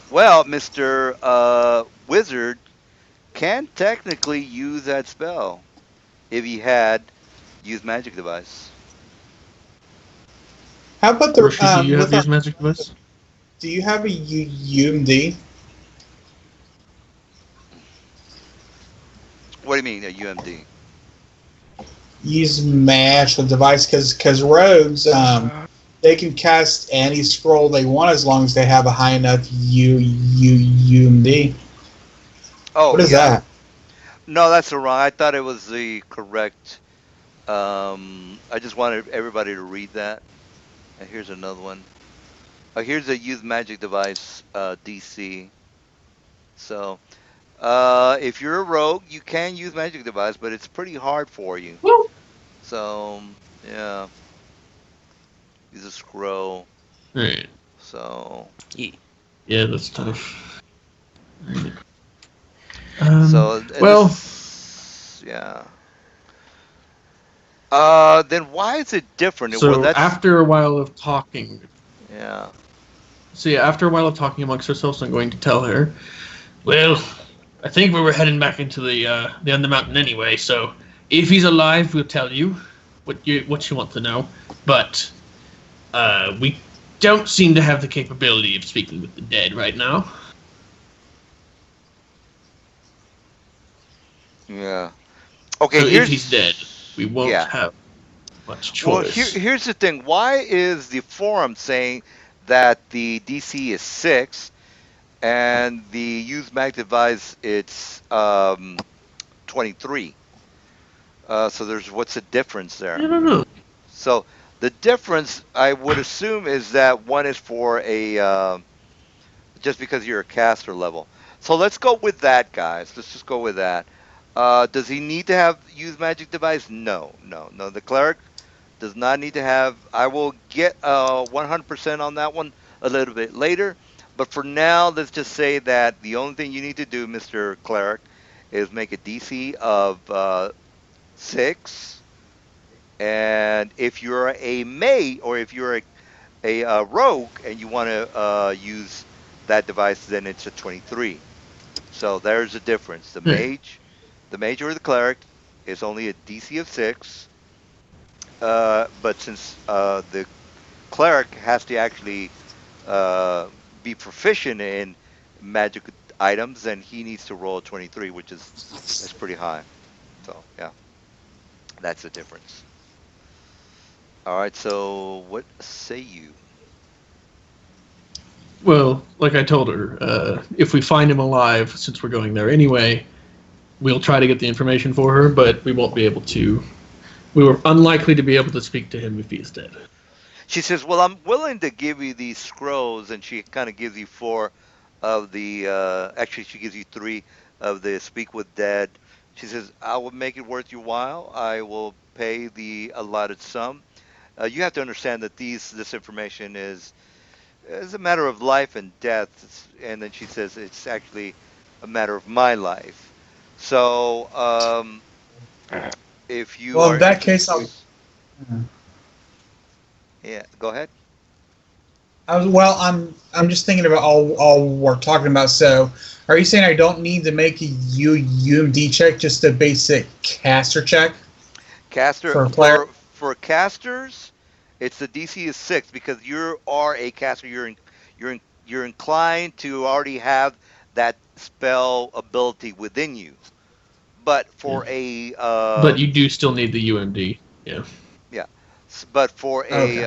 Well, Mr. Wizard can technically use that spell if he had used magic device. How about the Roshi, do you have with our? his magic device? Do you have a UMD? What do you mean, a UMD? Use my actual device because rogues they can cast any scroll they want as long as they have a high enough UMD. Oh, What is yeah. that? No, that's the wrong. I thought it was the correct. I just wanted everybody to read that. And here's another one. Here's a use magic device DC. So, if you're a rogue, you can use magic device, but it's pretty hard for you. Woo! So, yeah, use a scroll. Alright. So, Yeah, that's tough. Alright. so Well, yeah. Then why is it different? Well, so that's after a while of talking, yeah. after a while of talking amongst ourselves, I'm going to tell her, well, I think we were heading back into the Undermountain anyway, so if he's alive, we'll tell you what you want to know. But we don't seem to have the capability of speaking with the dead right now. Yeah. Okay, So if here's he's dead, we won't yeah. have much Well, choice. here's the thing. Why is the forum saying that the DC is 6 and the use mag device it's 23? So there's what's the difference I there? don't know. So the difference I would assume is that one is for a just because you're a caster level. So let's go with that, guys. Let's just go with that. Does he need to have use magic device? No, no, no. The cleric does not need to have. I will get 100% on that one a little bit later. But for now, let's just say that the only thing you need to do, Mr. Cleric, is make a DC of 6, and if you're a mage or if you're a rogue and you want to use that device, then it's a 23. So there's a difference. The mage or the cleric is only a DC of 6, but since the cleric has to actually uh, be proficient in magic items, then he needs to roll a 23, which is pretty high. So yeah, that's the difference. All right. So what say you? Well, like I told her, if we find him alive, since we're going there anyway, we'll try to get the information for her, but we won't be able to. We were unlikely to be able to speak to him if he is dead. She says, "Well, I'm willing to give you these scrolls," and she kind of gives you 4 of the. Actually, she gives you 3 of the speak with dead. She says, "I will make it worth your while. I will pay the allotted sum. You have to understand that this information is a matter of life and death." And then she says, "It's actually a matter of my life. So, if you Well, are in that interested, case, I'll. yeah, go ahead." I'm just thinking about all we're talking about. So, are you saying I don't need to make a UMD check, just a basic caster check Caster for a player? for casters, it's the DC is 6 because you are a caster. You're inclined to already have that spell ability within you. But Yeah. for a But you do still need the UMD. Yeah. yeah, but for Okay.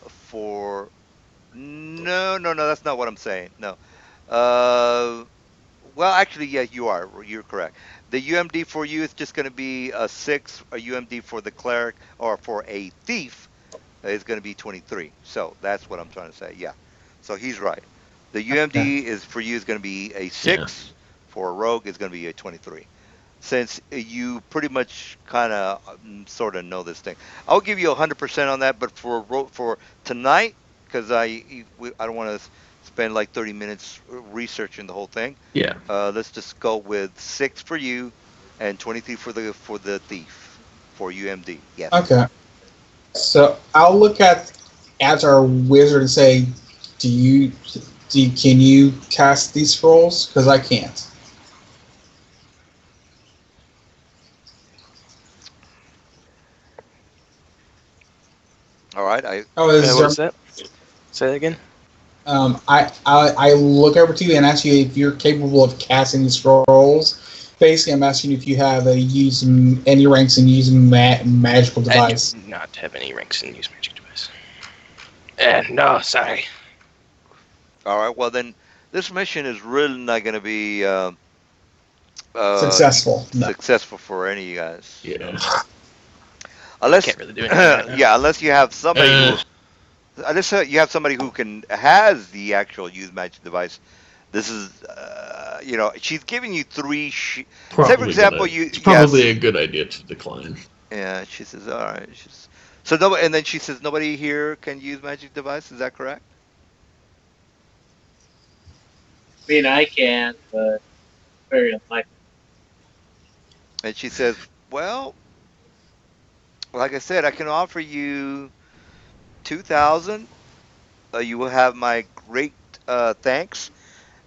for no, that's not what I'm saying. No. Uh well, actually, yeah, you are. You're correct. The UMD for you is just going to be a 6. A UMD for the cleric or for a thief is going to be 23. So that's what I'm trying to say. Yeah. So he's right. The Okay. UMD is for you is going to be a Yeah. 6. For a rogue is going to be a 23. Since you pretty much kind of sort of know this thing, I'll give you 100% on that. But for tonight, because I don't want to spend like 30 minutes researching the whole thing. Yeah. Let's just go with 6 for you and 23 for the thief for UMD. Yes. Okay. So I'll look at as our wizard and say, "Do you, can you cast these scrolls? Because I can't." All right. I Oh, this is What was that? Say that again. I look over to you and ask you if you're capable of casting these scrolls. Basically, I'm asking you if you have a use any ranks in using magical I do device. not have any ranks in use magic device. No, sorry. All right. Well, then this mission is really not going to be Successful. No. successful for any of you guys. Yeah. Unless, Can't really do anything right now. yeah, unless you have somebody Uh, who, unless you have somebody who has the actual use magic device. This is, she's giving you 3. Say, for probably example, gonna. you It's yes, probably a good idea to decline. yeah. She says, all right. So no, and then she says nobody here can use magic device. Is that correct? I mean, I can, but very unlikely. And she says, well, like I said, I can offer you 2,000. You will have my great thanks.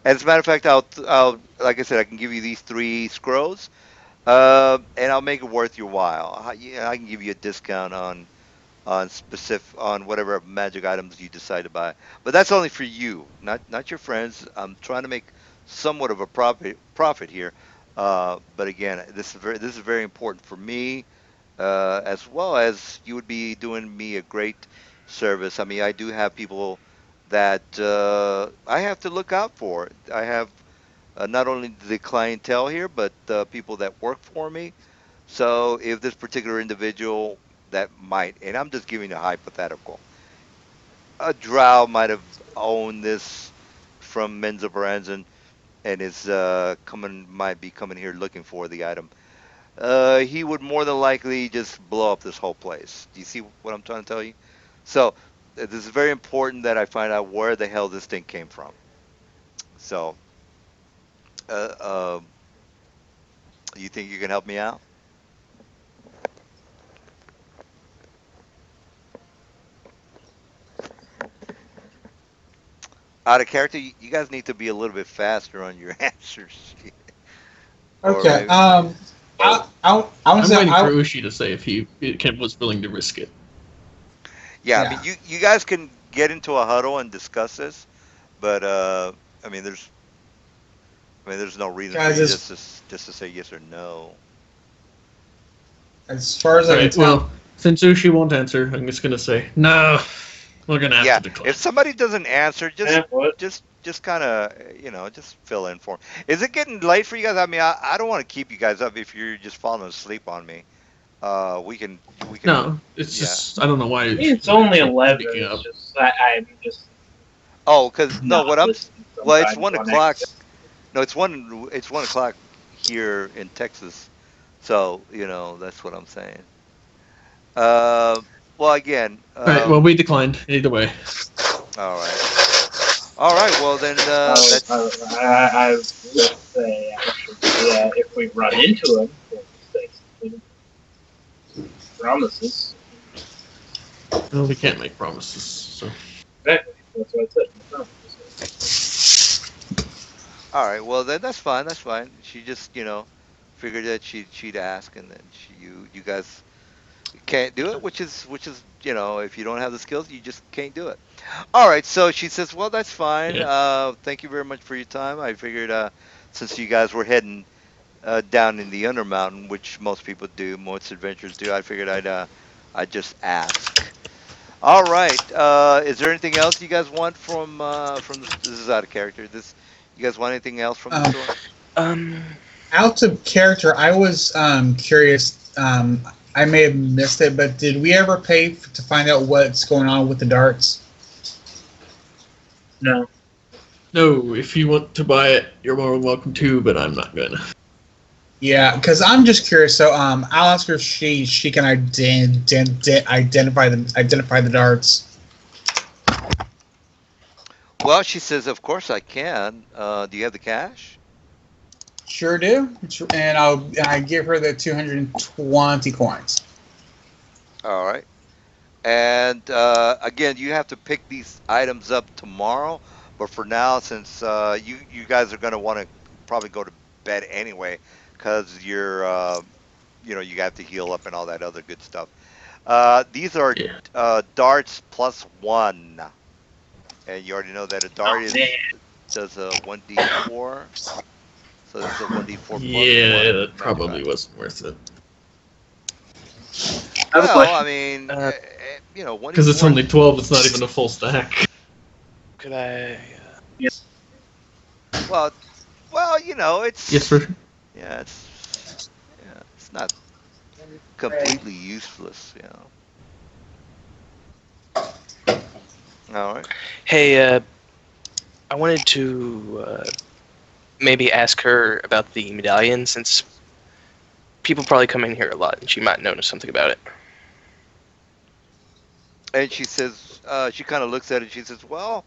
As a matter of fact, like I said, I can give you these 3 scrolls, and I'll make it worth your while. I can give you a discount on whatever magic items you decide to buy. But that's only for you, not your friends. I'm trying to make somewhat of a profit here. But again, this is very important for me, as well as you would be doing me a great service. I mean, I do have people that I have to look out for. I have not only the clientele here, but people that work for me. So if this particular individual that might, and I'm just giving a hypothetical, a drow might have owned this from Menza Brands and is might be coming here looking for the item. He would more than likely just blow up this whole place. Do you see what I'm trying to tell you? So this is very important that I find out where the hell this thing came from. So, uh, uh, you think you can help me out? Out of character, you guys need to be a little bit faster on your answers. Or Okay. maybe, I want to I'm say waiting for Ushi to say if he was willing to risk it. yeah. I mean, yeah, you guys can get into a huddle and discuss this, but I mean, there's no reason for guys. you just to say yes or no. As far as I can Right. tell, Well, since Ushi won't answer, I'm just gonna say no. We're gonna have Yeah, to decline. if somebody doesn't answer, What? just kind of just fill in for 'em. Is it getting late for you guys? I mean, I don't want to keep you guys up if you're just falling asleep on me. We can No, it's yeah. just I don't know why It's only she's 11. speaking It's up. just I'm just Oh, because no, not what I'm listening well, it's sometimes one on o'clock. accident. No, it's 1 o'clock here in Texas. So that's what I'm saying. Uh, well, again, All right. Well, we declined either way. all right, all right. Well, then that's I would say actually, yeah, if we run into him, we'll say something. Promises. Well, we can't make promises. So Exactly. That's what I said. Promises. all right. Well, then that's fine. That's fine. She just figured that she'd ask, and then you guys can't do it, which is if you don't have the skills, you just can't do it. All right, so she says, well, that's fine. yeah. Thank you very much for your time. I figured since you guys were heading down in the Undermountain, which most people do, most adventurers do, I figured I'd just ask. All right. Is there anything else you guys want from this is out of character. You guys want anything else from the um, store? Um, out of character, I was curious. I may have missed it, but did we ever pay to find out what's going on with the darts? No. No, if you want to buy it, you're more than welcome to, but I'm not gonna. Yeah, because I'm just curious. So I'll ask her if she can identify the darts. Well, she says, of course I can. Do you have the cash? Sure do, and I give her the 220 coins. All right. And again, you have to pick these items up tomorrow. But for now, since you guys are going to want to probably go to bed anyway, because you have to heal up and all that other good stuff. These are Yeah. darts +1, and you already know that a dart Oh man. does a 1d4. So this is a 1d4 Yeah, +1 that probably magic. wasn't worth it I have a Well, question. I mean, Uh, 1d4. because it's only 12. It's not even a full stack. could I? Well, it's Yes, sir. yeah, it's not completely useless. All right. Hey, I wanted to maybe ask her about the medallion since people probably come in here a lot and she might notice something about it. And she says, she kind of looks at it. She says, "Well,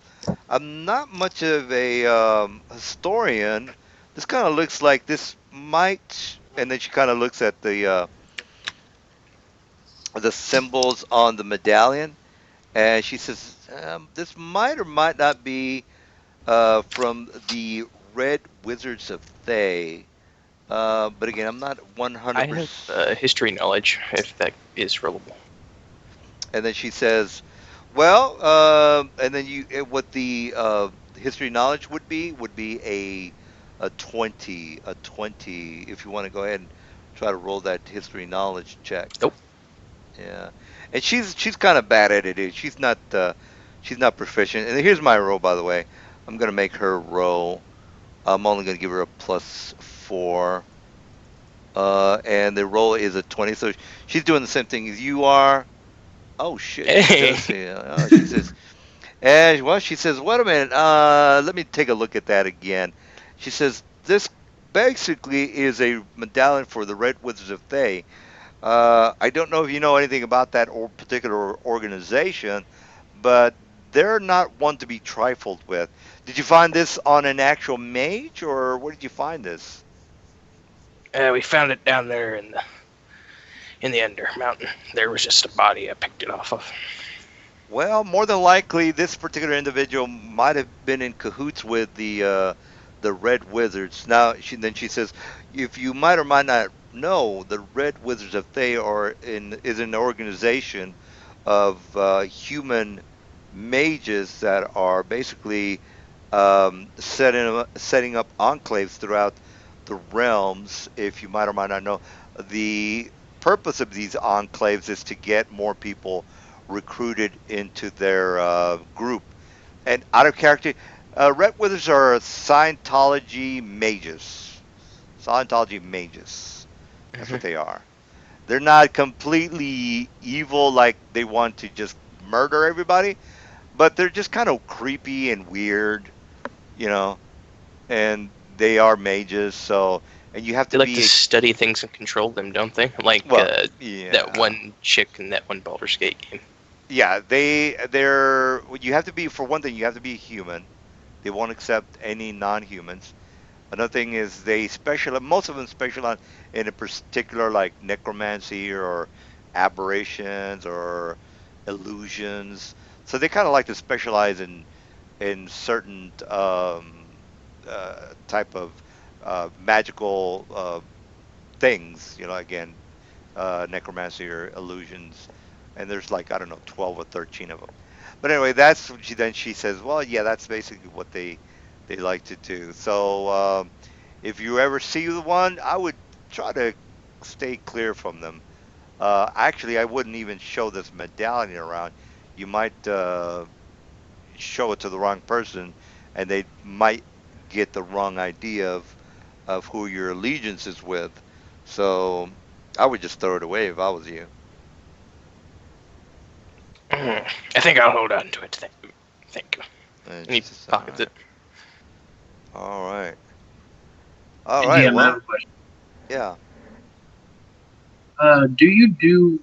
I'm not much of a historian. This kind of looks like this might." And then she kind of looks at the symbols on the medallion, and she says, "This might or might not be from the Red Wizards of Thay." But again, I'm not I 100%. have history knowledge if that is relevant. And then she says, "Well, and then what the history knowledge would be a 20, a 20. If you want to go ahead and try to roll that history knowledge check." Nope. Yeah, and she's kind of bad at it. She's not proficient. And here's my roll, by the way. I'm gonna make her roll. I'm only gonna give her a +4. And the roll is a 20. So she's doing the same thing as you are. Oh shit, she Hey. does say. She says, and well, she says, wait a minute. Let me take a look at that again. She says this basically is a medallion for the Red Wizards of Thay. I don't know if you know anything about that or particular organization, but they're not one to be trifled with. Did you find this on an actual mage, or where did you find this? We found it down there in the Ender Mountain. There was just a body. I picked it off of. Well, more than likely, this particular individual might have been in cahoots with the Red Wizards. Now, then she says, if you might or might not know, the Red Wizards, if they are in, is an organization of human mages that are basically setting up enclaves throughout the realms. If you might or might not know, the purpose of these enclaves is to get more people recruited into their group. And out of character, Red Withers are Scientology mages. Scientology mages. That's what Mhm. they are. They're not completely evil, like they want to just murder everybody, but they're just kind of creepy and weird, you know. And they are mages, so and you have to They like to be a study things and control them, don't they? Like well, that yeah. one chick in that one Baldur's Gate game. Yeah, they're you have to be, for one thing, you have to be human. They won't accept any non-humans. Another thing is they specialize. Most of them specialize in a particular, like necromancy or aberrations or illusions. So they kind of like to specialize in certain type of magical things. You know, again, necromancy or illusions, and there's like I don't know 12 or 13 of them. But anyway, that's what she says. Well, yeah, that's basically what they like to do. So if you ever see the one, I would try to stay clear from them. Actually, I wouldn't even show this medallion around. You might show it to the wrong person, and they might get the wrong idea of who your allegiance is with. So I would just throw it away if I was you. I think I'll hold on to it. Thank you. And And she he says, "All pockets right, it. all right, all And right. DM, I have Well, a question. yeah. Do you do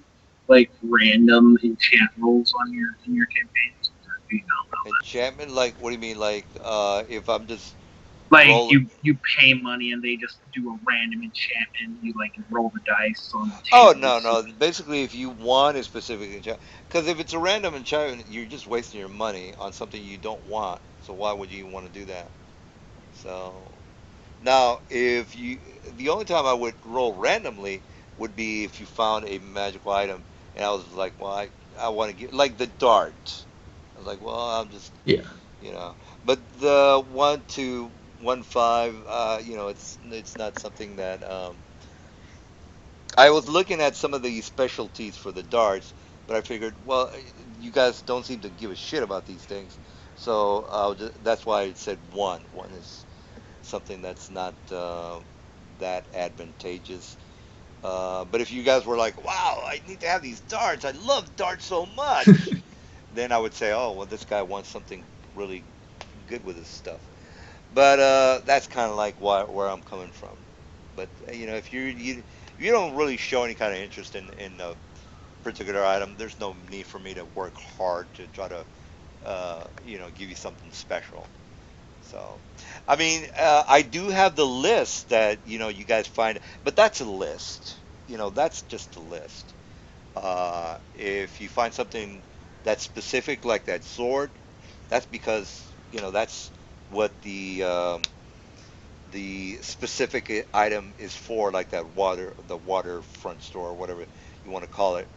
like random enchant rolls on your in your campaigns? Or do you not know that? Enchantment, like, what do you mean? Like, if I'm just Like rolling? you pay money and they just do a random enchantment. You like roll the dice on the Oh table. no, no. Basically, if you want a specific enchantment, because if it's a random enchantment, you're just wasting your money on something you don't want. So why would you want to do that? So now, if you, the only time I would roll randomly would be if you found a magical item, and I was like, well, I want to get like the dart. I was like, well, I'm just, Yeah. you know, but the 1 to 1 5, it's not something that I was looking at some of the specialties for the darts, but I figured, well, you guys don't seem to give a shit about these things, so that's why I said one. One is something that's not that advantageous. But if you guys were like, wow, I need to have these darts, I love darts so much, then I would say, oh, well, this guy wants something really good with his stuff. But that's kind of like where I'm coming from. But if you don't really show any kind of interest in a particular item, there's no need for me to work hard to try to give you something special. So, I mean, I do have the list that you guys find, but that's a list. That's just a list. If you find something that's specific, like that sword, that's because that's what the specific item is for, like the waterfront store, or whatever you want to call it.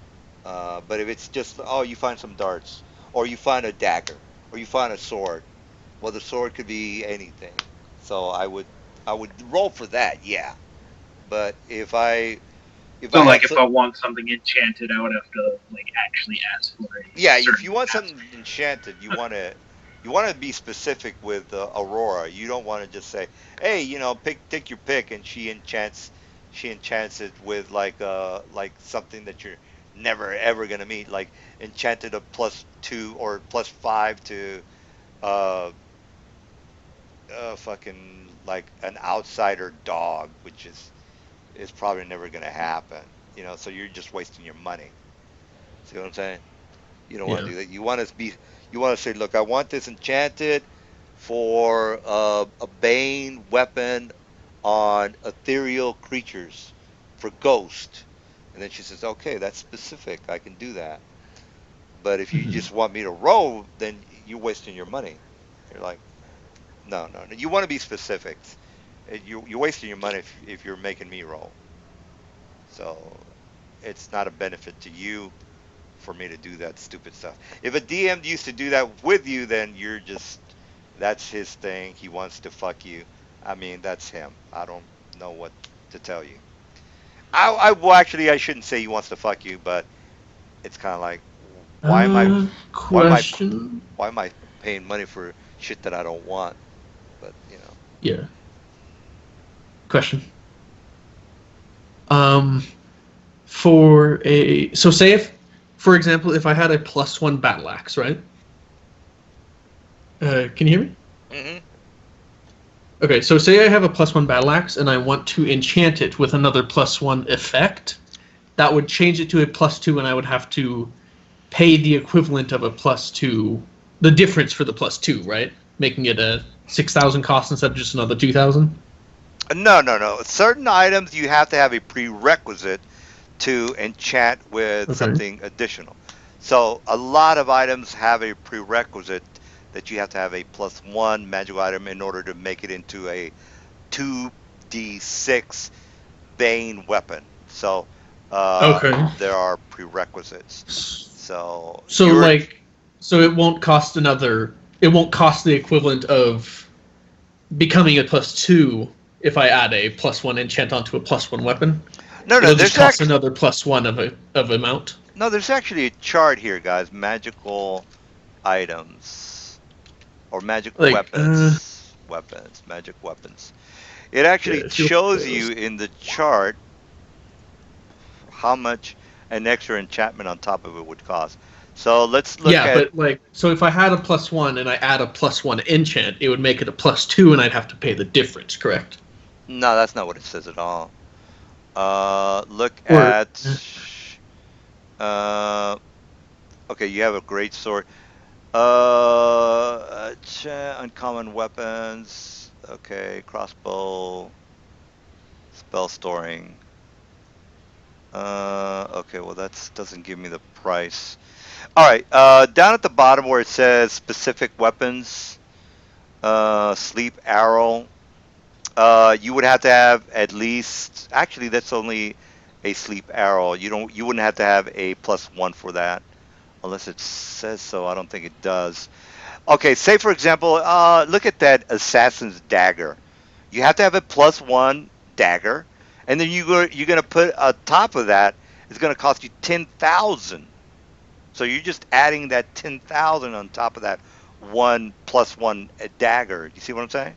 But if it's just, oh, you find some darts, or you find a dagger, or you find a sword, well, the sword could be anything. So I would roll for that, yeah. But if I So had like if so I want something enchanted, I would have to like actually ask for a yeah, if certain you want task. something enchanted, you want to be specific with Aurora. You don't want to just say, "Hey, take your pick," and she enchants it with like something that you're never ever gonna meet, like enchanted a +2 or +5 to uh fucking like an outsider dog, which is probably never gonna happen. So you're just wasting your money. See what I'm saying? You don't want to Yeah. do that. You want to say, look, I want this enchanted for a bane weapon on ethereal creatures for ghost. And then she says, okay, that's specific. I can do that. But if you Mhm. just want me to roll, then you're wasting your money. You're like, no, no, no. You want to be specific. You're wasting your money if you're making me roll. So it's not a benefit to you for me to do that stupid stuff. If a DM used to do that with you, then you're just that's his thing. He wants to fuck you. I mean, that's him. I don't know what to tell you. Well, actually, I shouldn't say he wants to fuck you, but it's kind of like, why am I, why am I, Question. why am I paying money for shit that I don't want? But Yeah. Question. Um, say if, for example, if I had a +1 battle axe, right? Can you hear me? hmm Okay, so say I have a +1 battle axe and I want to enchant it with another +1 effect. That would change it to a +2, and I would have to pay the equivalent of a +2, the difference for the +2, right? Making it a 6,000 cost instead of just another 2,000. No, no, no. Certain items you have to have a prerequisite to enchant with Okay. something additional. So a lot of items have a prerequisite that you have to have a +1 magical item in order to make it into a 2d6 Bane weapon. So Okay. there are prerequisites. So So you're like, so it won't cost another. It won't cost the equivalent of becoming a +2 if I add a +1 enchant onto a +1 weapon. no, no. It'll just cost another +1 of amount. There's actually a chart here, guys. Magical items or magic Like, magic weapons. It actually yeah, field shows you trails. in the chart how much an extra enchantment on top of it would cost. So let's look Yeah, at. but like, so if I had a +1 and I add a +1 enchant, it would make it a +2, and I'd have to pay the difference, correct? No, that's not what it says at all. Look Or at. Uh, okay, you have a great sword. Uncommon weapons. Okay, crossbow, spell storing. Okay, well that doesn't give me the price. All right, down at the bottom where it says specific weapons, sleep arrow. You would have to have at least. Actually, that's only a sleep arrow. You wouldn't have to have a +1 for that, unless it says so. I don't think it does. Okay, say for example, look at that assassin's dagger. You have to have a +1 dagger, and then you're gonna put on top of that. It's gonna cost you 10,000. So you're just adding that 10,000 on top of that one +1 dagger. You see what I'm saying?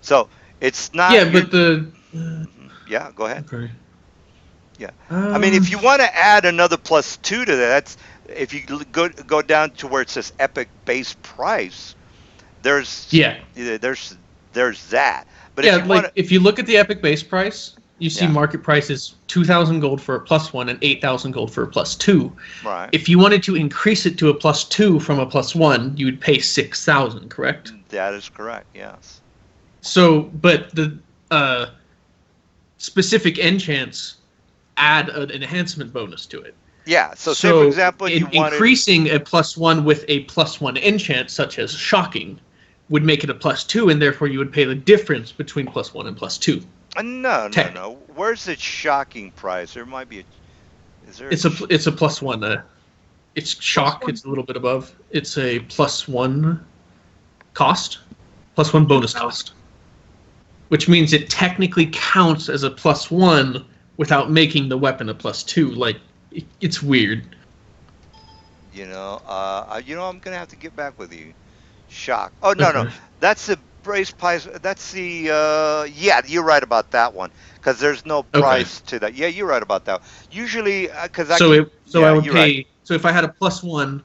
So it's not yeah, you're. but the Yeah, go ahead. okay. Yeah, I mean, if Um, you want to add another +2 to that, that's if you go down to where it says epic base price. There's yeah, there's there's that. But if yeah. you want to, Like, if you look at the epic base price, you see yeah, market price is 2,000 gold for a +1 and 8,000 gold for a +2. right. If you wanted to increase it to a +2 from a +1, you would pay 6,000, correct? That is correct. Yes. So, but the uh, specific enchants add an enhancement bonus to it. Yeah. So say for So, example you in wanted. increasing a +1 with a +1 enchant, such as shocking, would make it a +2, and therefore you would pay the difference between +1 and +2. No, no, Technically, no. Where's the shocking price? There might be a. Is there? it's a +1. It's shock. +1. It's a little bit above. It's a +1 cost, +1 bonus cost, which means it technically counts as a +1 without making the weapon a +2. Like, it's weird. I'm gonna have to get back with you. Shock. Oh no, no. Okay. That's the brace price. That's the. Yeah, you're right about that one. Because there's no Okay. price to that. Yeah, you're right about that. Usually, because I So keep. I Yeah, would you're right. pay. So if I had a +1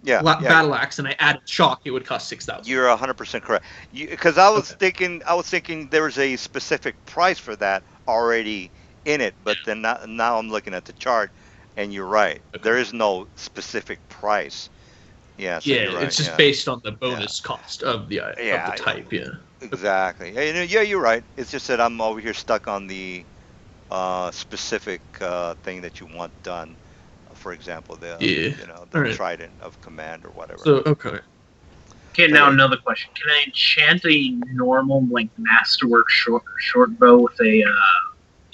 Yeah, yeah. battle axe and I added shock, it would cost 6,000. You're 100% correct. Because Okay. I was thinking there was a specific price for that already in it, but then now I'm looking at the chart, and you're right. Okay. There is no specific price. Yeah, so Yeah, you're right. it's just Yeah, based on the yeah, bonus cost of the yeah, type. Yeah. exactly. Yeah, you're right. It's just that I'm over here stuck on the specific thing that you want done for example, the Yeah. the All right. trident of command or whatever. So okay. Okay, now another question. Can I enchant a normal, like, masterwork short bow with a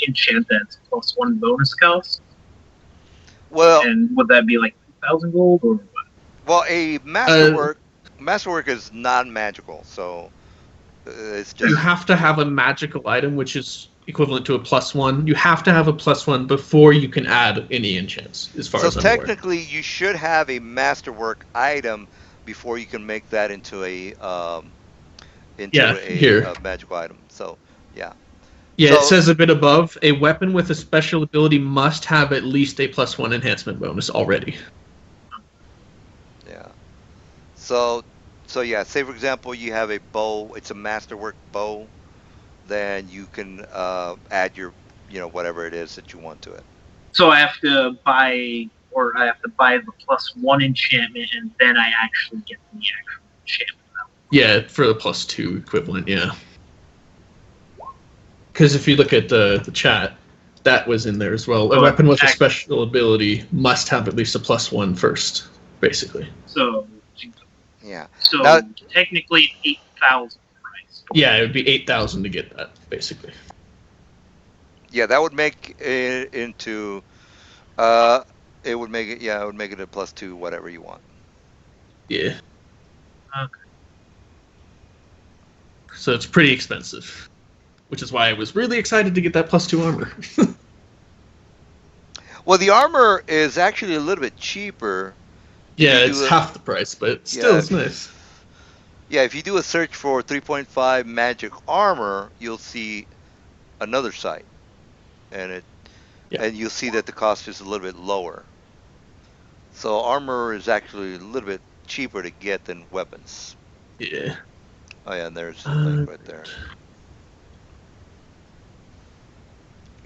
enchant that's +1 bonus cost? Well, And would that be like 2,000 gold or what? well, a Uh, masterwork is non-magical, so it's you just have to have a magical item, which is equivalent to a +1. You have to have a +1 before you can add any enchants, as far so as I'm aware. technically you should have a masterwork item before you can make that into Yeah, here. a magical item. So yeah. Yeah, it So says a bit above, a weapon with a special ability must have at least a +1 enhancement bonus already. yeah. So yeah. Say for example you have a bow. It's a masterwork bow. Then you can add your whatever it is that you want to it. So I have to buy, or I have to buy the +1 enchantment, and then I actually get the actual enchantment. Yeah, for the +2 equivalent, yeah. Because if you look at the chat, that was in there as well. A Oh, weapon with a ac- special ability must have at least a +1 first, basically. So, Yeah. so Now, technically 8,000 price. Yeah, it would be 8,000 to get that, basically. yeah, that would make it into it would make it it would make it a +2 whatever you want. Yeah. Okay. So it's pretty expensive, which is why I was really excited to get that +2 armor. Well, the armor is actually a little bit cheaper. Yeah, If you it's do a- half the price, but still, yeah, it's nice. Yeah, if you do a search for 3.5 magic armor, you'll see another site, and you'll see that the cost is a little bit lower. So armor is actually a little bit cheaper to get than weapons. Yeah. Oh yeah, and there's the link right there.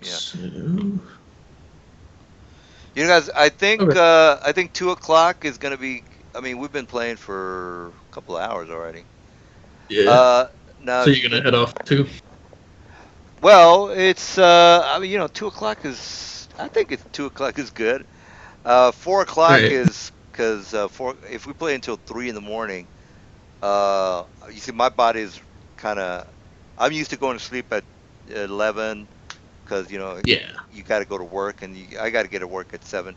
Yeah. So, You guys, I think Okay. 2 o'clock is gonna be. I mean, we've been playing for a couple of hours already. yeah. Now, So if you're you gonna can, head off too? well, it's I mean, 2 o'clock is. I think it's 2 o'clock is good. 4 o'clock Alright. is because if we play until 3 in the morning, you see, my body is kind of. I'm used to going to sleep at 11 because Yeah. you got to go to work and I got to get to work at 7.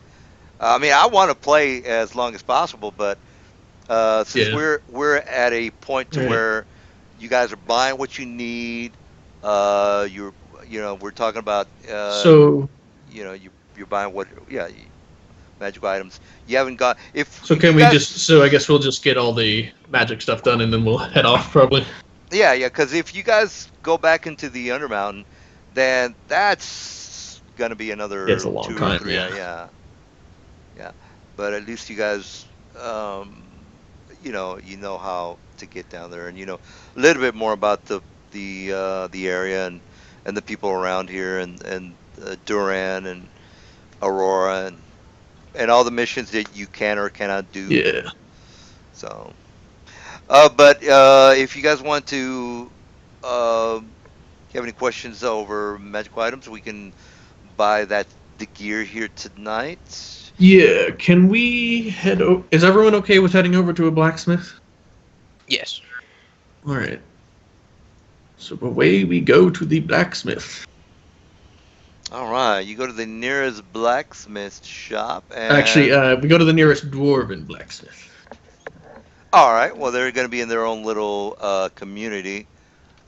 I mean, I want to play as long as possible, but since Yeah. we're at a point to Right. where you guys are buying what you need, you're we're talking about So you're buying magical items. You haven't got so if you can we guys just so I guess we'll just get all the magic stuff done and then we'll head off probably. yeah because if you guys go back into the Undermountain, then that's gonna be another It's a long 2 or time, 3 yeah. yeah. But at least you guys you know how to get down there, and a little bit more about the area and the people around here, and Duran and Aurora and all the missions that you can or cannot do. Yeah. So but if you guys want to you have any questions over magical items, we can buy the gear here tonight. Yeah. Can we is everyone okay with heading over to a blacksmith? Yes. Alright. So away we go to the blacksmith. All right, you go to the nearest blacksmith shop, and Actually, we go to the nearest dwarven blacksmith. all right, well, they're going to be in their own little community.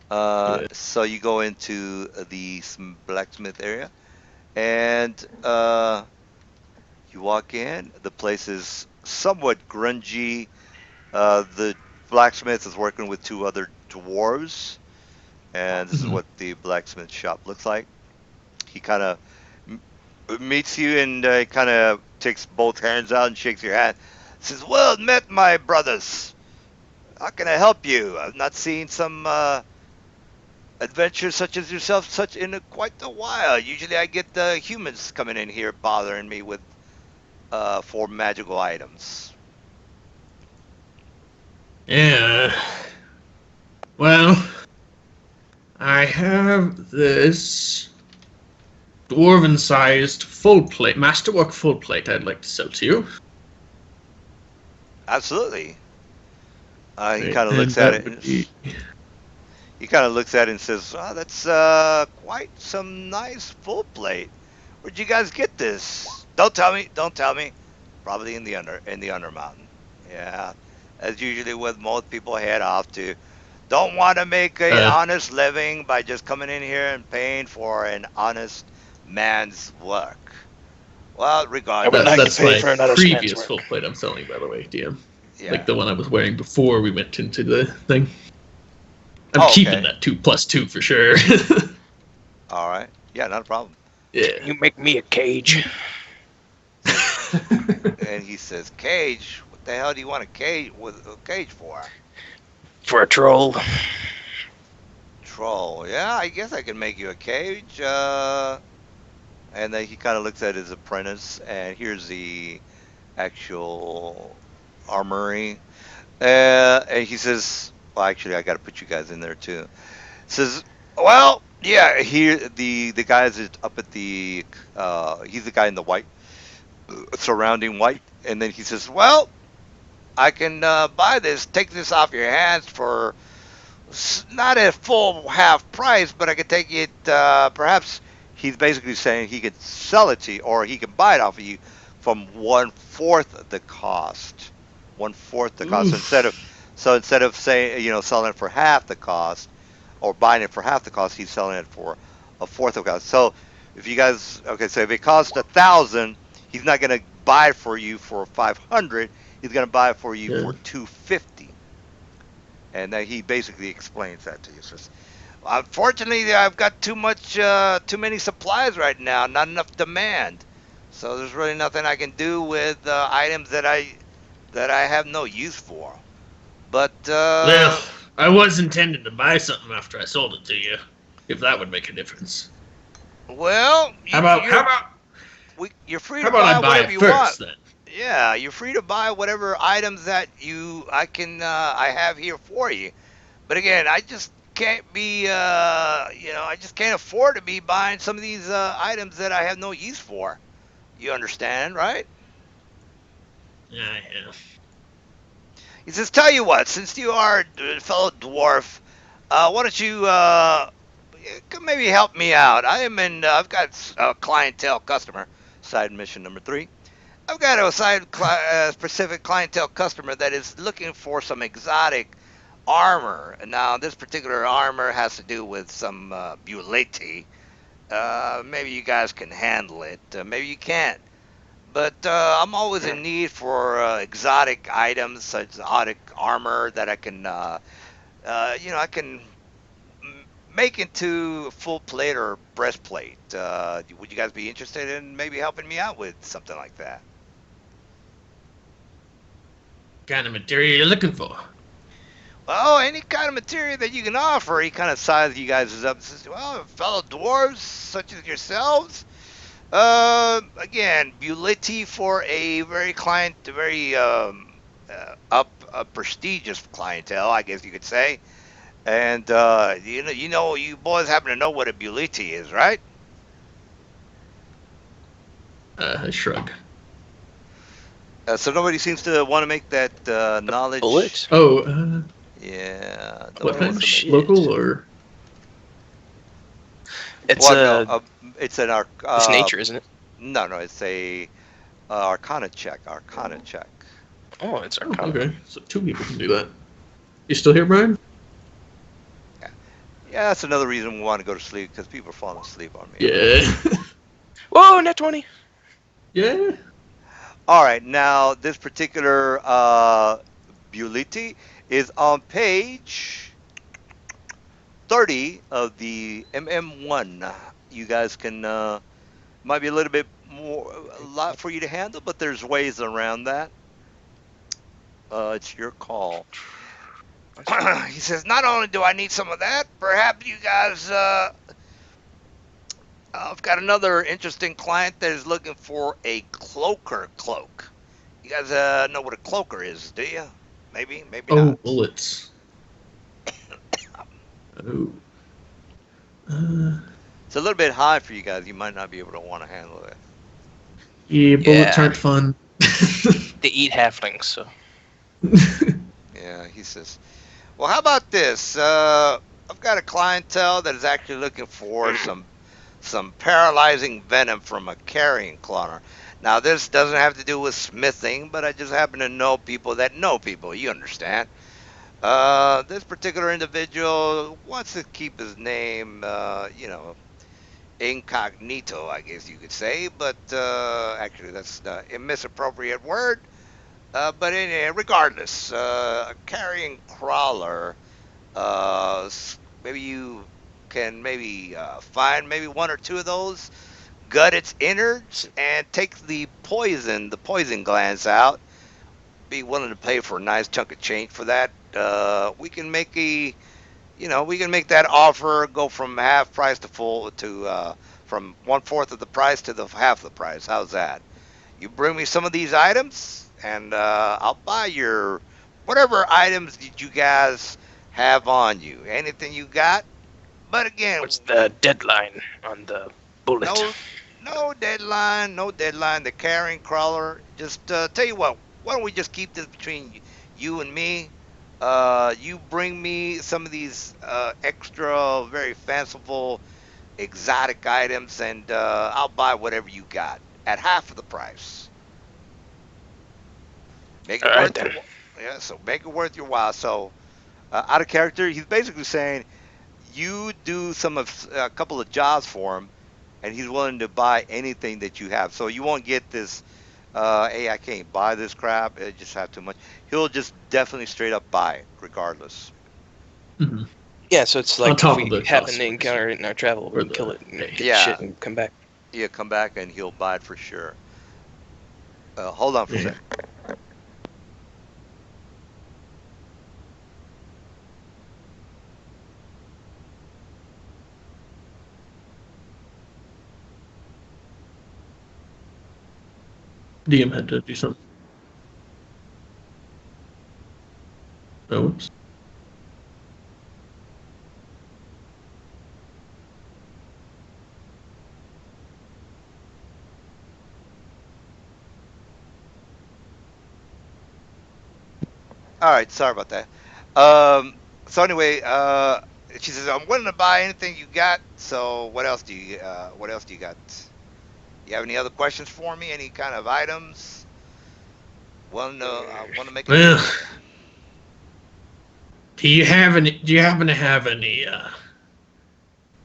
Yeah. So you go into the blacksmith area, and you walk in. The place is somewhat grungy. The blacksmith is working with 2 other dwarves, and this is Mhm. what the blacksmith shop looks like. He kind of meets you and kind of takes both hands out and shakes your hand. Says, "Well met, my brothers. How can I help you? I've not seen some adventurers such as yourself such in quite a while. Usually I get humans coming in here bothering me with for magical items." Yeah. Well, I have this dwarven-sized full plate, masterwork full plate I'd like to sell to you. Absolutely. He Right, kind of and looks at that it. would be... He kind of looks at it and says, "Oh, that's quite some nice full plate. Where'd you guys get this? Don't tell me. Don't tell me. Probably in the Undermountain. Yeah, as usually what most people head off to. Don't want to make an honest living by just coming in here and paying for an honest man's work. Well, regardless, That's my previous full plate I'm selling, by the way, DM. Yeah. Like the one I was wearing before we went into the thing. I'm keeping that 2+2 for sure. All right. Yeah, not a problem. Yeah. You make me a cage. And he says, "Cage? What the hell do you want a cage for?" For a troll. Troll. Yeah, I guess I can make you a cage. And then he kind of looks at his apprentice, and here's the actual armory. And he says, "Well, actually, I got to put you guys in there too." Says, "Well, yeah, here the guys is up at the he's the guy in the white, surrounding white." And then he says, "Well, I can buy this, take this off your hands for not at full half price, but I could take it perhaps." He's basically saying he could sell it to you, or he can buy it off of you from 1/4 the cost. 1/4 the cost. Instead of saying, selling it for half the cost, or buying it for half the cost, he's selling it for 1/4 the cost. So if you guys, so if it costs 1,000, he's not going to buy it for you for 500. He's going to buy it for you for 250. And then he basically explains that to you. Says, "Unfortunately, I've got too many supplies right now, not enough demand. So there's really nothing I can do with items that I have no use for. But well, I was intending to buy something after I sold it to you, if that would make a difference. Well, how about you're free to buy whatever you want. Then. Yeah, you're free to buy whatever items that I have here for you. But again, I just can't be I just can't afford to be buying some of these items that I have no use for. You understand, right?" Yeah. He says, "Tell you what, since you are a fellow dwarf, why don't you maybe help me out? I've got a clientele customer, side mission number 3. I've got a specific clientele customer that is looking for some exotic armor. Now, this particular armor has to do with some buleti. Maybe you guys can handle it. Maybe you can't. But I'm always in need for exotic items, exotic armor that I can, I can make into full plate or breastplate. Would you guys be interested in maybe helping me out with something like that?" What kind of material you're looking for? "Well, any kind of material that you can offer." He kind of sizes you guys up and says, "Well, fellow dwarves such as yourselves, again, buleti for a very prestigious clientele, I guess you could say. And you boys happen to know what a buleti is, right?" I shrug. So nobody seems to want to make that knowledge. Bullet? Oh, yeah. What kind? Local or? It's it's an it's nature, isn't it? No, it's a Arcana check. Oh, it's Arcana. Okay, so 2 people can do that. You still here, Brian? Yeah, that's another reason we want to go to sleep, because people are falling asleep on me. Yeah. Whoa, net 20. Yeah. All right, now this particular buleti is on page 30 of the MM1. You guys can might be a little bit more, a lot for you to handle, but there's ways around that. It's your call. He says, "Not only do I need some of that, perhaps you guys, I've got another interesting client that is looking for a cloaker cloak. You guys know what a cloaker is, do you? Maybe Oh, not." bullets. Oh. It's a little bit high for you guys. You might not be able to want to handle it. Yeah, bullets Yeah. aren't fun. They eat halflings, so Yeah, he says. Well, how about this? I've got a clientele that is actually looking for some paralyzing venom from a carrion cloner. Now, this doesn't have to do with smithing, but I just happen to know people that know people. You understand? This particular individual wants to keep his name, incognito, I guess you could say, but actually that's a misappropriate word. But regardless, a carrion crawler. Maybe you can maybe find maybe one or two of those, gut its innards, and take the poison glands out. Be willing to pay for a nice chunk of change for that. We can make we can make that offer go from half price to full to from 1/4 of the price to the half the price. How's that? You bring me some of these items, and I'll buy your whatever items that you guys have on you. Anything you got. But again, what's the deadline on the bullet? no, no deadline, no deadline. The carrying crawler. Just tell you what. Why don't we just keep this between you and me? You bring me some of these extra, very fanciful, exotic items, and I'll buy whatever you got at half of the price. Make All it right worth then. your yeah. So make it worth your while. So out of character, he's basically saying you do a couple of jobs for him, and he's willing to buy anything that you have. So you won't get this. Hey, I can't buy this crap. It just have too much. He'll just definitely straight up buy it, regardless. Mhm. Yeah, so it's On like if top we of the happen cost to price. encounter it in our travel, we Or can kill the it and day. get the Yeah, shit and come back. he'll come back and he'll buy it for sure. Hold on for a Yeah. second. DM had to do something. Oops. All right, sorry about that. Um, so anyway, she says I'm willing to buy anything you got. So what else do you got? You have any other questions for me? Any kind of items? I want to make a deal Well, here. do you happen to have any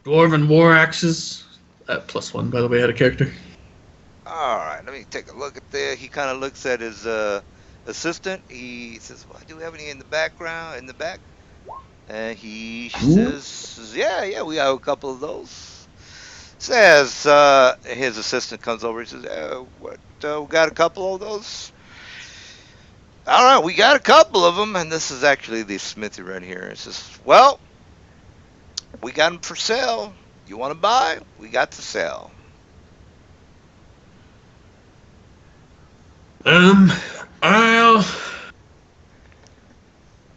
dwarven war axes? +1, by the way, out of character. All right, let me take a look at this. He kind of looks at his assistant. He says, "Well, do we have any in the background, in the back?" And he says, "Yeah, yeah, we have a couple of those." Says his assistant comes over. He says, "What? We got a couple of those." All right, we got a couple of them, and this is actually the smithy right here. It says, "Well, we got them for sale. You want to buy? We got to sell." I'll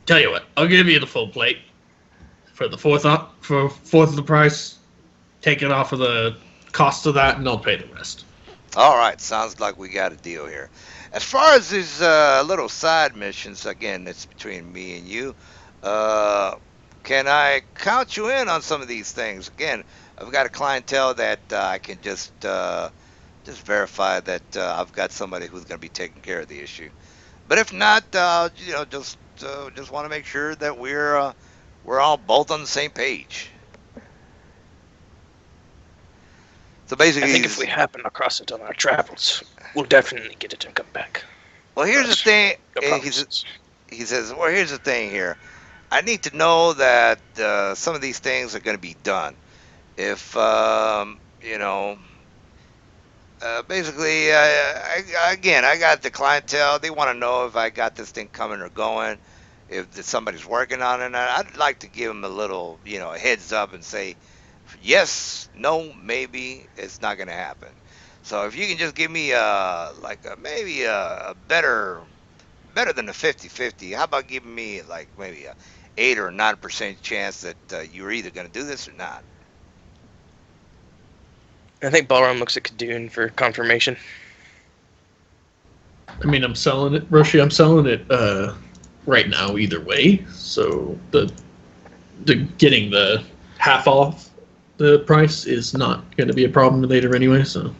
tell you what. I'll give you the full plate for the fourth of the price. Take it off of the cost of that, and I'll pay the rest. All right, sounds like we got a deal here. As far as these little side missions, again, it's between me and you. Uh, can I count you in on some of these things? Again, I've got a clientele that I can just verify that I've got somebody who's going to be taking care of the issue. But if not, just want to make sure that we're all both on the same page. So I basically, think if we happen across it on our travels, we'll definitely get it and come back. well, here's the thing. No promises. He says, well, here's the thing here. I need to know that some of these things are going to be done. If basically, again, I got the clientele. They want to know if I got this thing coming or going. If somebody's working on it, I'd like to give them a little, a heads up and say, yes, no, maybe it's not going to happen. So if you can just give me maybe a better than a 50-50, how about giving me like maybe a 8 or 9% chance that you're either going to do this or not? I think Balram looks at Kadoon for confirmation. I mean, I'm selling it, Roshi. I'm selling it right now either way. So the getting the half off the price is not going to be a problem later anyway. So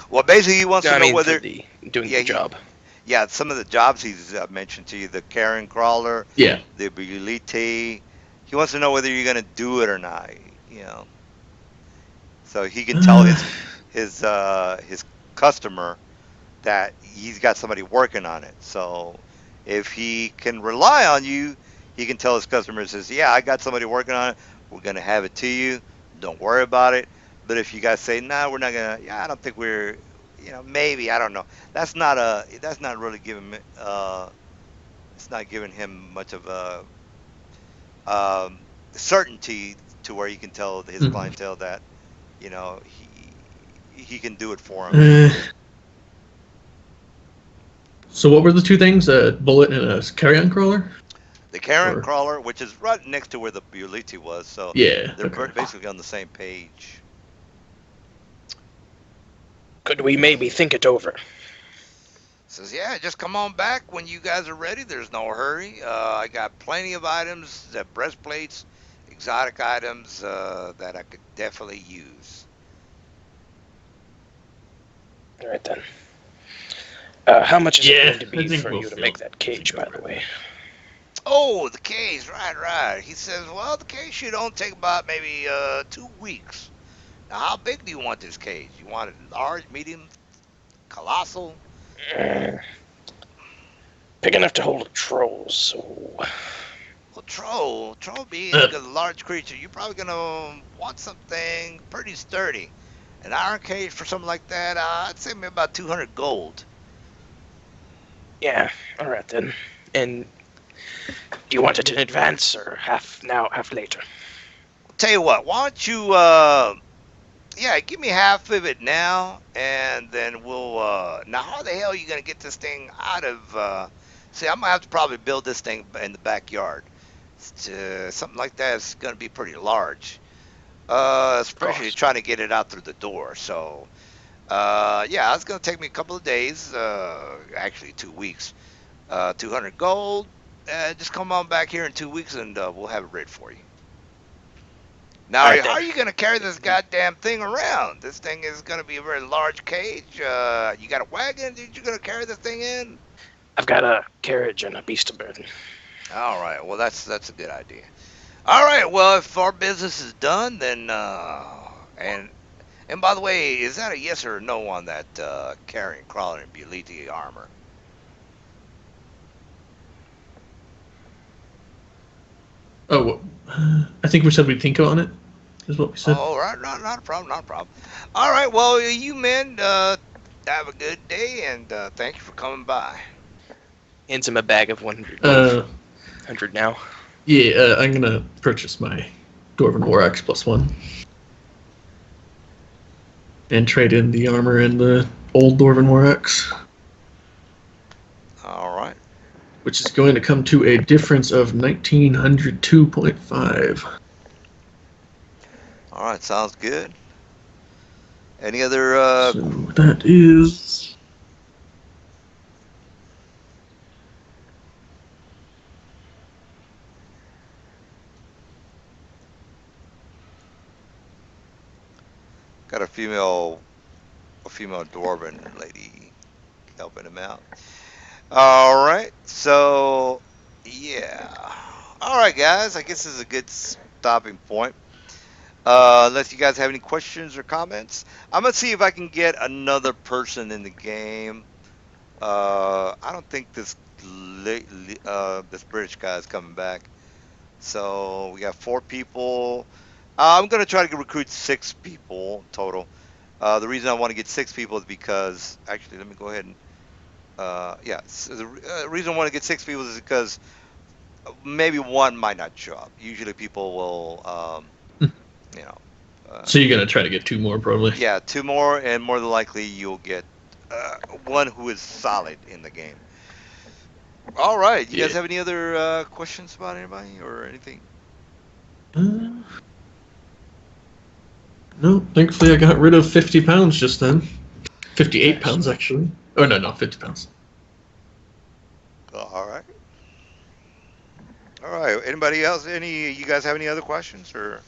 Well, basically, he wants to I know mean, whether for doing yeah, the job. yeah, some of the jobs he's mentioned to you, the Karen crawler, yeah, the Bulite. He wants to know whether you're going to do it or not. You know, so he can tell his customer that he's got somebody working on it. So if he can rely on you, he can tell his customers, says, "Yeah, I got somebody working on it. We're going to have it to you. Don't worry about it." But if you guys say, "Nah, we're not gonna," yeah, I don't think we're, maybe, I don't know. That's not really giving it's not giving him much of a certainty to where he can tell his Mhm. clientele that he can do it for him. Uh, so what were the two things? A bullet and a carrion crawler? The Karen Or crawler, which is right next to where the Buliti was, so yeah, they're okay. basically on the same page. Could we maybe think it over? Says, yeah, just come on back when you guys are ready. There's no hurry. I got plenty of items, breastplates, exotic items that I could definitely use. All right then. How much is it Yeah, going to I be think for we'll you to feel- make that cage, by the way? Oh, the cage, right. He says, well, the cage should only take about maybe 2 weeks. Now, how big do you want this cage? You want it large, medium, colossal? Big enough to hold a troll, so... Well, troll being Uh, a large creature, you're probably gonna want something pretty sturdy. An iron cage for something like that, I'd say maybe about 200 gold. Yeah, all right then. And do you want it in advance, or half now, half later? Tell you what, why don't you, give me half of it now, and then we'll, now how the hell are you gonna get this thing out of, see, I'm gonna have to probably build this thing in the backyard. Something like that is gonna be pretty large. Especially course. trying to get it out through the door, so... yeah, it's gonna take me a couple of days. Actually, 2 weeks. 200 gold. Just come on back here in 2 weeks, and we'll have it ready for you. Now, All right how then. are you gonna carry this goddamn thing around? This thing is gonna be a very large cage. You got a wagon? Did you gonna carry this thing in? I've got a carriage and a beast of burden. All right. Well, that's a good idea. All right. Well, if our business is done, then and by the way, is that a yes or a no on that carrying, crawling, and Buliti armor? oh, I think we said we'd think on it. Is what we said. Oh, right, not a problem, not a problem. All right, well, you men, have a good day, and thank you for coming by. Hands him a bag of 100 Uh, 100 now. yeah, I'm gonna purchase my Dwarven War Axe +1 and trade in the armor and the old Dwarven War Axe, All right. which is going to come to a difference of 1902.5. All right, sounds good. Any other So that is. got a female dwarven lady helping him out. All right. So, yeah. All right, guys. I guess this is a good stopping point. Unless you guys have any questions or comments, I'm gonna see if I can get another person in the game. I don't think this British guy is coming back. So we got 4 people. I'm gonna try to recruit 6 people total. The reason I want to get 6 people is because actually, let me go ahead and so the reason I want to get 6 people is because maybe one might not show up. Usually, people will, you know. So you're gonna try to get 2 more probably. Yeah, 2 more, and more than likely you'll get one who is solid in the game. All right, you guys have any other questions about anybody or anything? No, thankfully I got rid of 50 pounds just then. 58 pounds, actually. Oh, no, 50 pounds. All right. All right. Anybody else? You guys have any other questions or?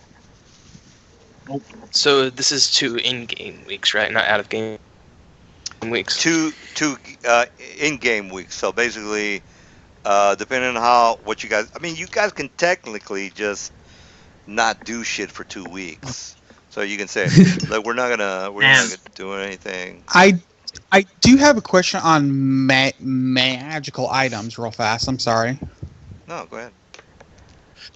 So this is 2 in-game weeks, right? Not out-of-game weeks. Two in-game weeks. So basically, depending on what you guys. I mean, you guys can technically just not do shit for 2 weeks. So you can say, like, we're not gonna do anything. I do have a question on magical items, real fast. I'm sorry. No, go ahead.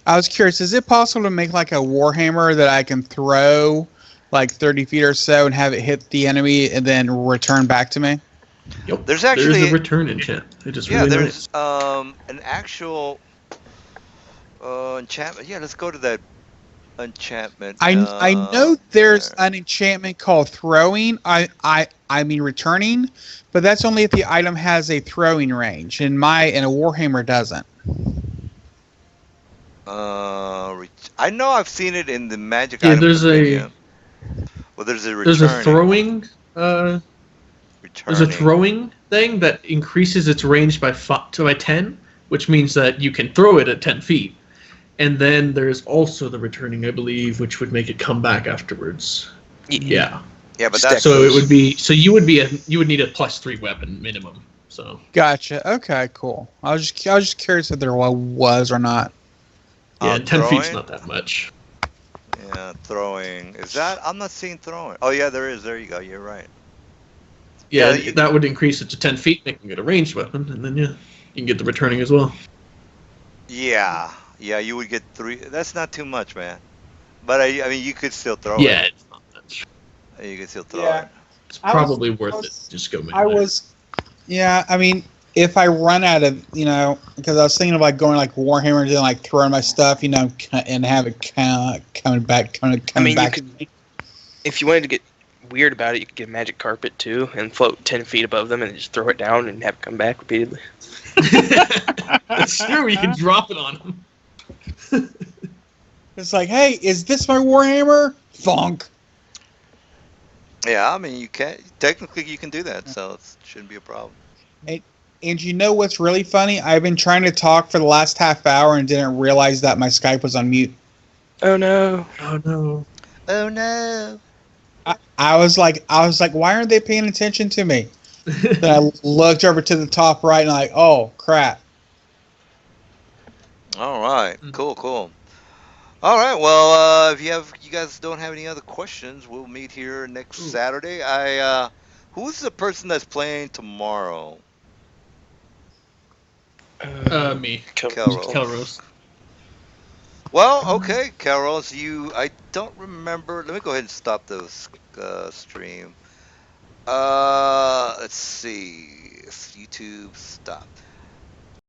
I was curious. Is it possible to make like a warhammer that I can throw like 30 feet or so and have it hit the enemy and then return back to me? Yep. There's actually there's a return enchant. It is really there's nice. an actual enchantment. Yeah, let's go to that enchantment. I know there's there. an enchantment called throwing. I mean returning, but that's only if the item has a throwing range. And a warhammer doesn't. I know I've seen it in the magic Yeah, item there's compendium. Well, there's a there's a returning. throwing there's a Returning. throwing thing that increases its range by 10, which means that you can throw it at 10 feet. And then there's also the returning, I believe, which would make it come back afterwards. Yeah. Yeah, but that's So it would be. So you would need a +3 weapon minimum. So. Gotcha. Okay, cool. I was just curious if there was or not. Yeah, 10 feet's throwing? not that much. Yeah, throwing. Is that? I'm not seeing throwing. Oh yeah, there is. There you go. You're right. Yeah, Yeah, that would increase it to 10 feet, making it a ranged weapon, and then you can get the returning as well. Yeah, you would get 3. That's not too much, man. But I mean, you could still throw Yeah, it. it's not much. You could still throw Yeah. it. It's probably worth it. Just go melee. Yeah, I mean, if I run out of, because I was thinking of like going like Warhammer and then like throwing my stuff, and have it coming back. I mean, back. you could, if you wanted to get weird about it, you could get a magic carpet too and float 10 feet above them and just throw it down and have it come back repeatedly. That's true. You can drop it on them. It's like, hey, is this my Warhammer? Funk. Yeah, I mean, you can technically you can do that, so it shouldn't be a problem. And you know what's really funny? I've been trying to talk for the last half hour and didn't realize that my Skype was on mute. Oh no. Oh no. Oh no. I was like, why aren't they paying attention to me? Then I looked over to the top right and like, oh crap. All right. Cool. All right. Well, if you guys don't have any other questions, we'll meet here next Saturday. Who's the person that's playing tomorrow? Me. Kelros. Kelros. Well, okay, Kelros. I don't remember. Let me go ahead and stop the stream. Let's see. YouTube stop.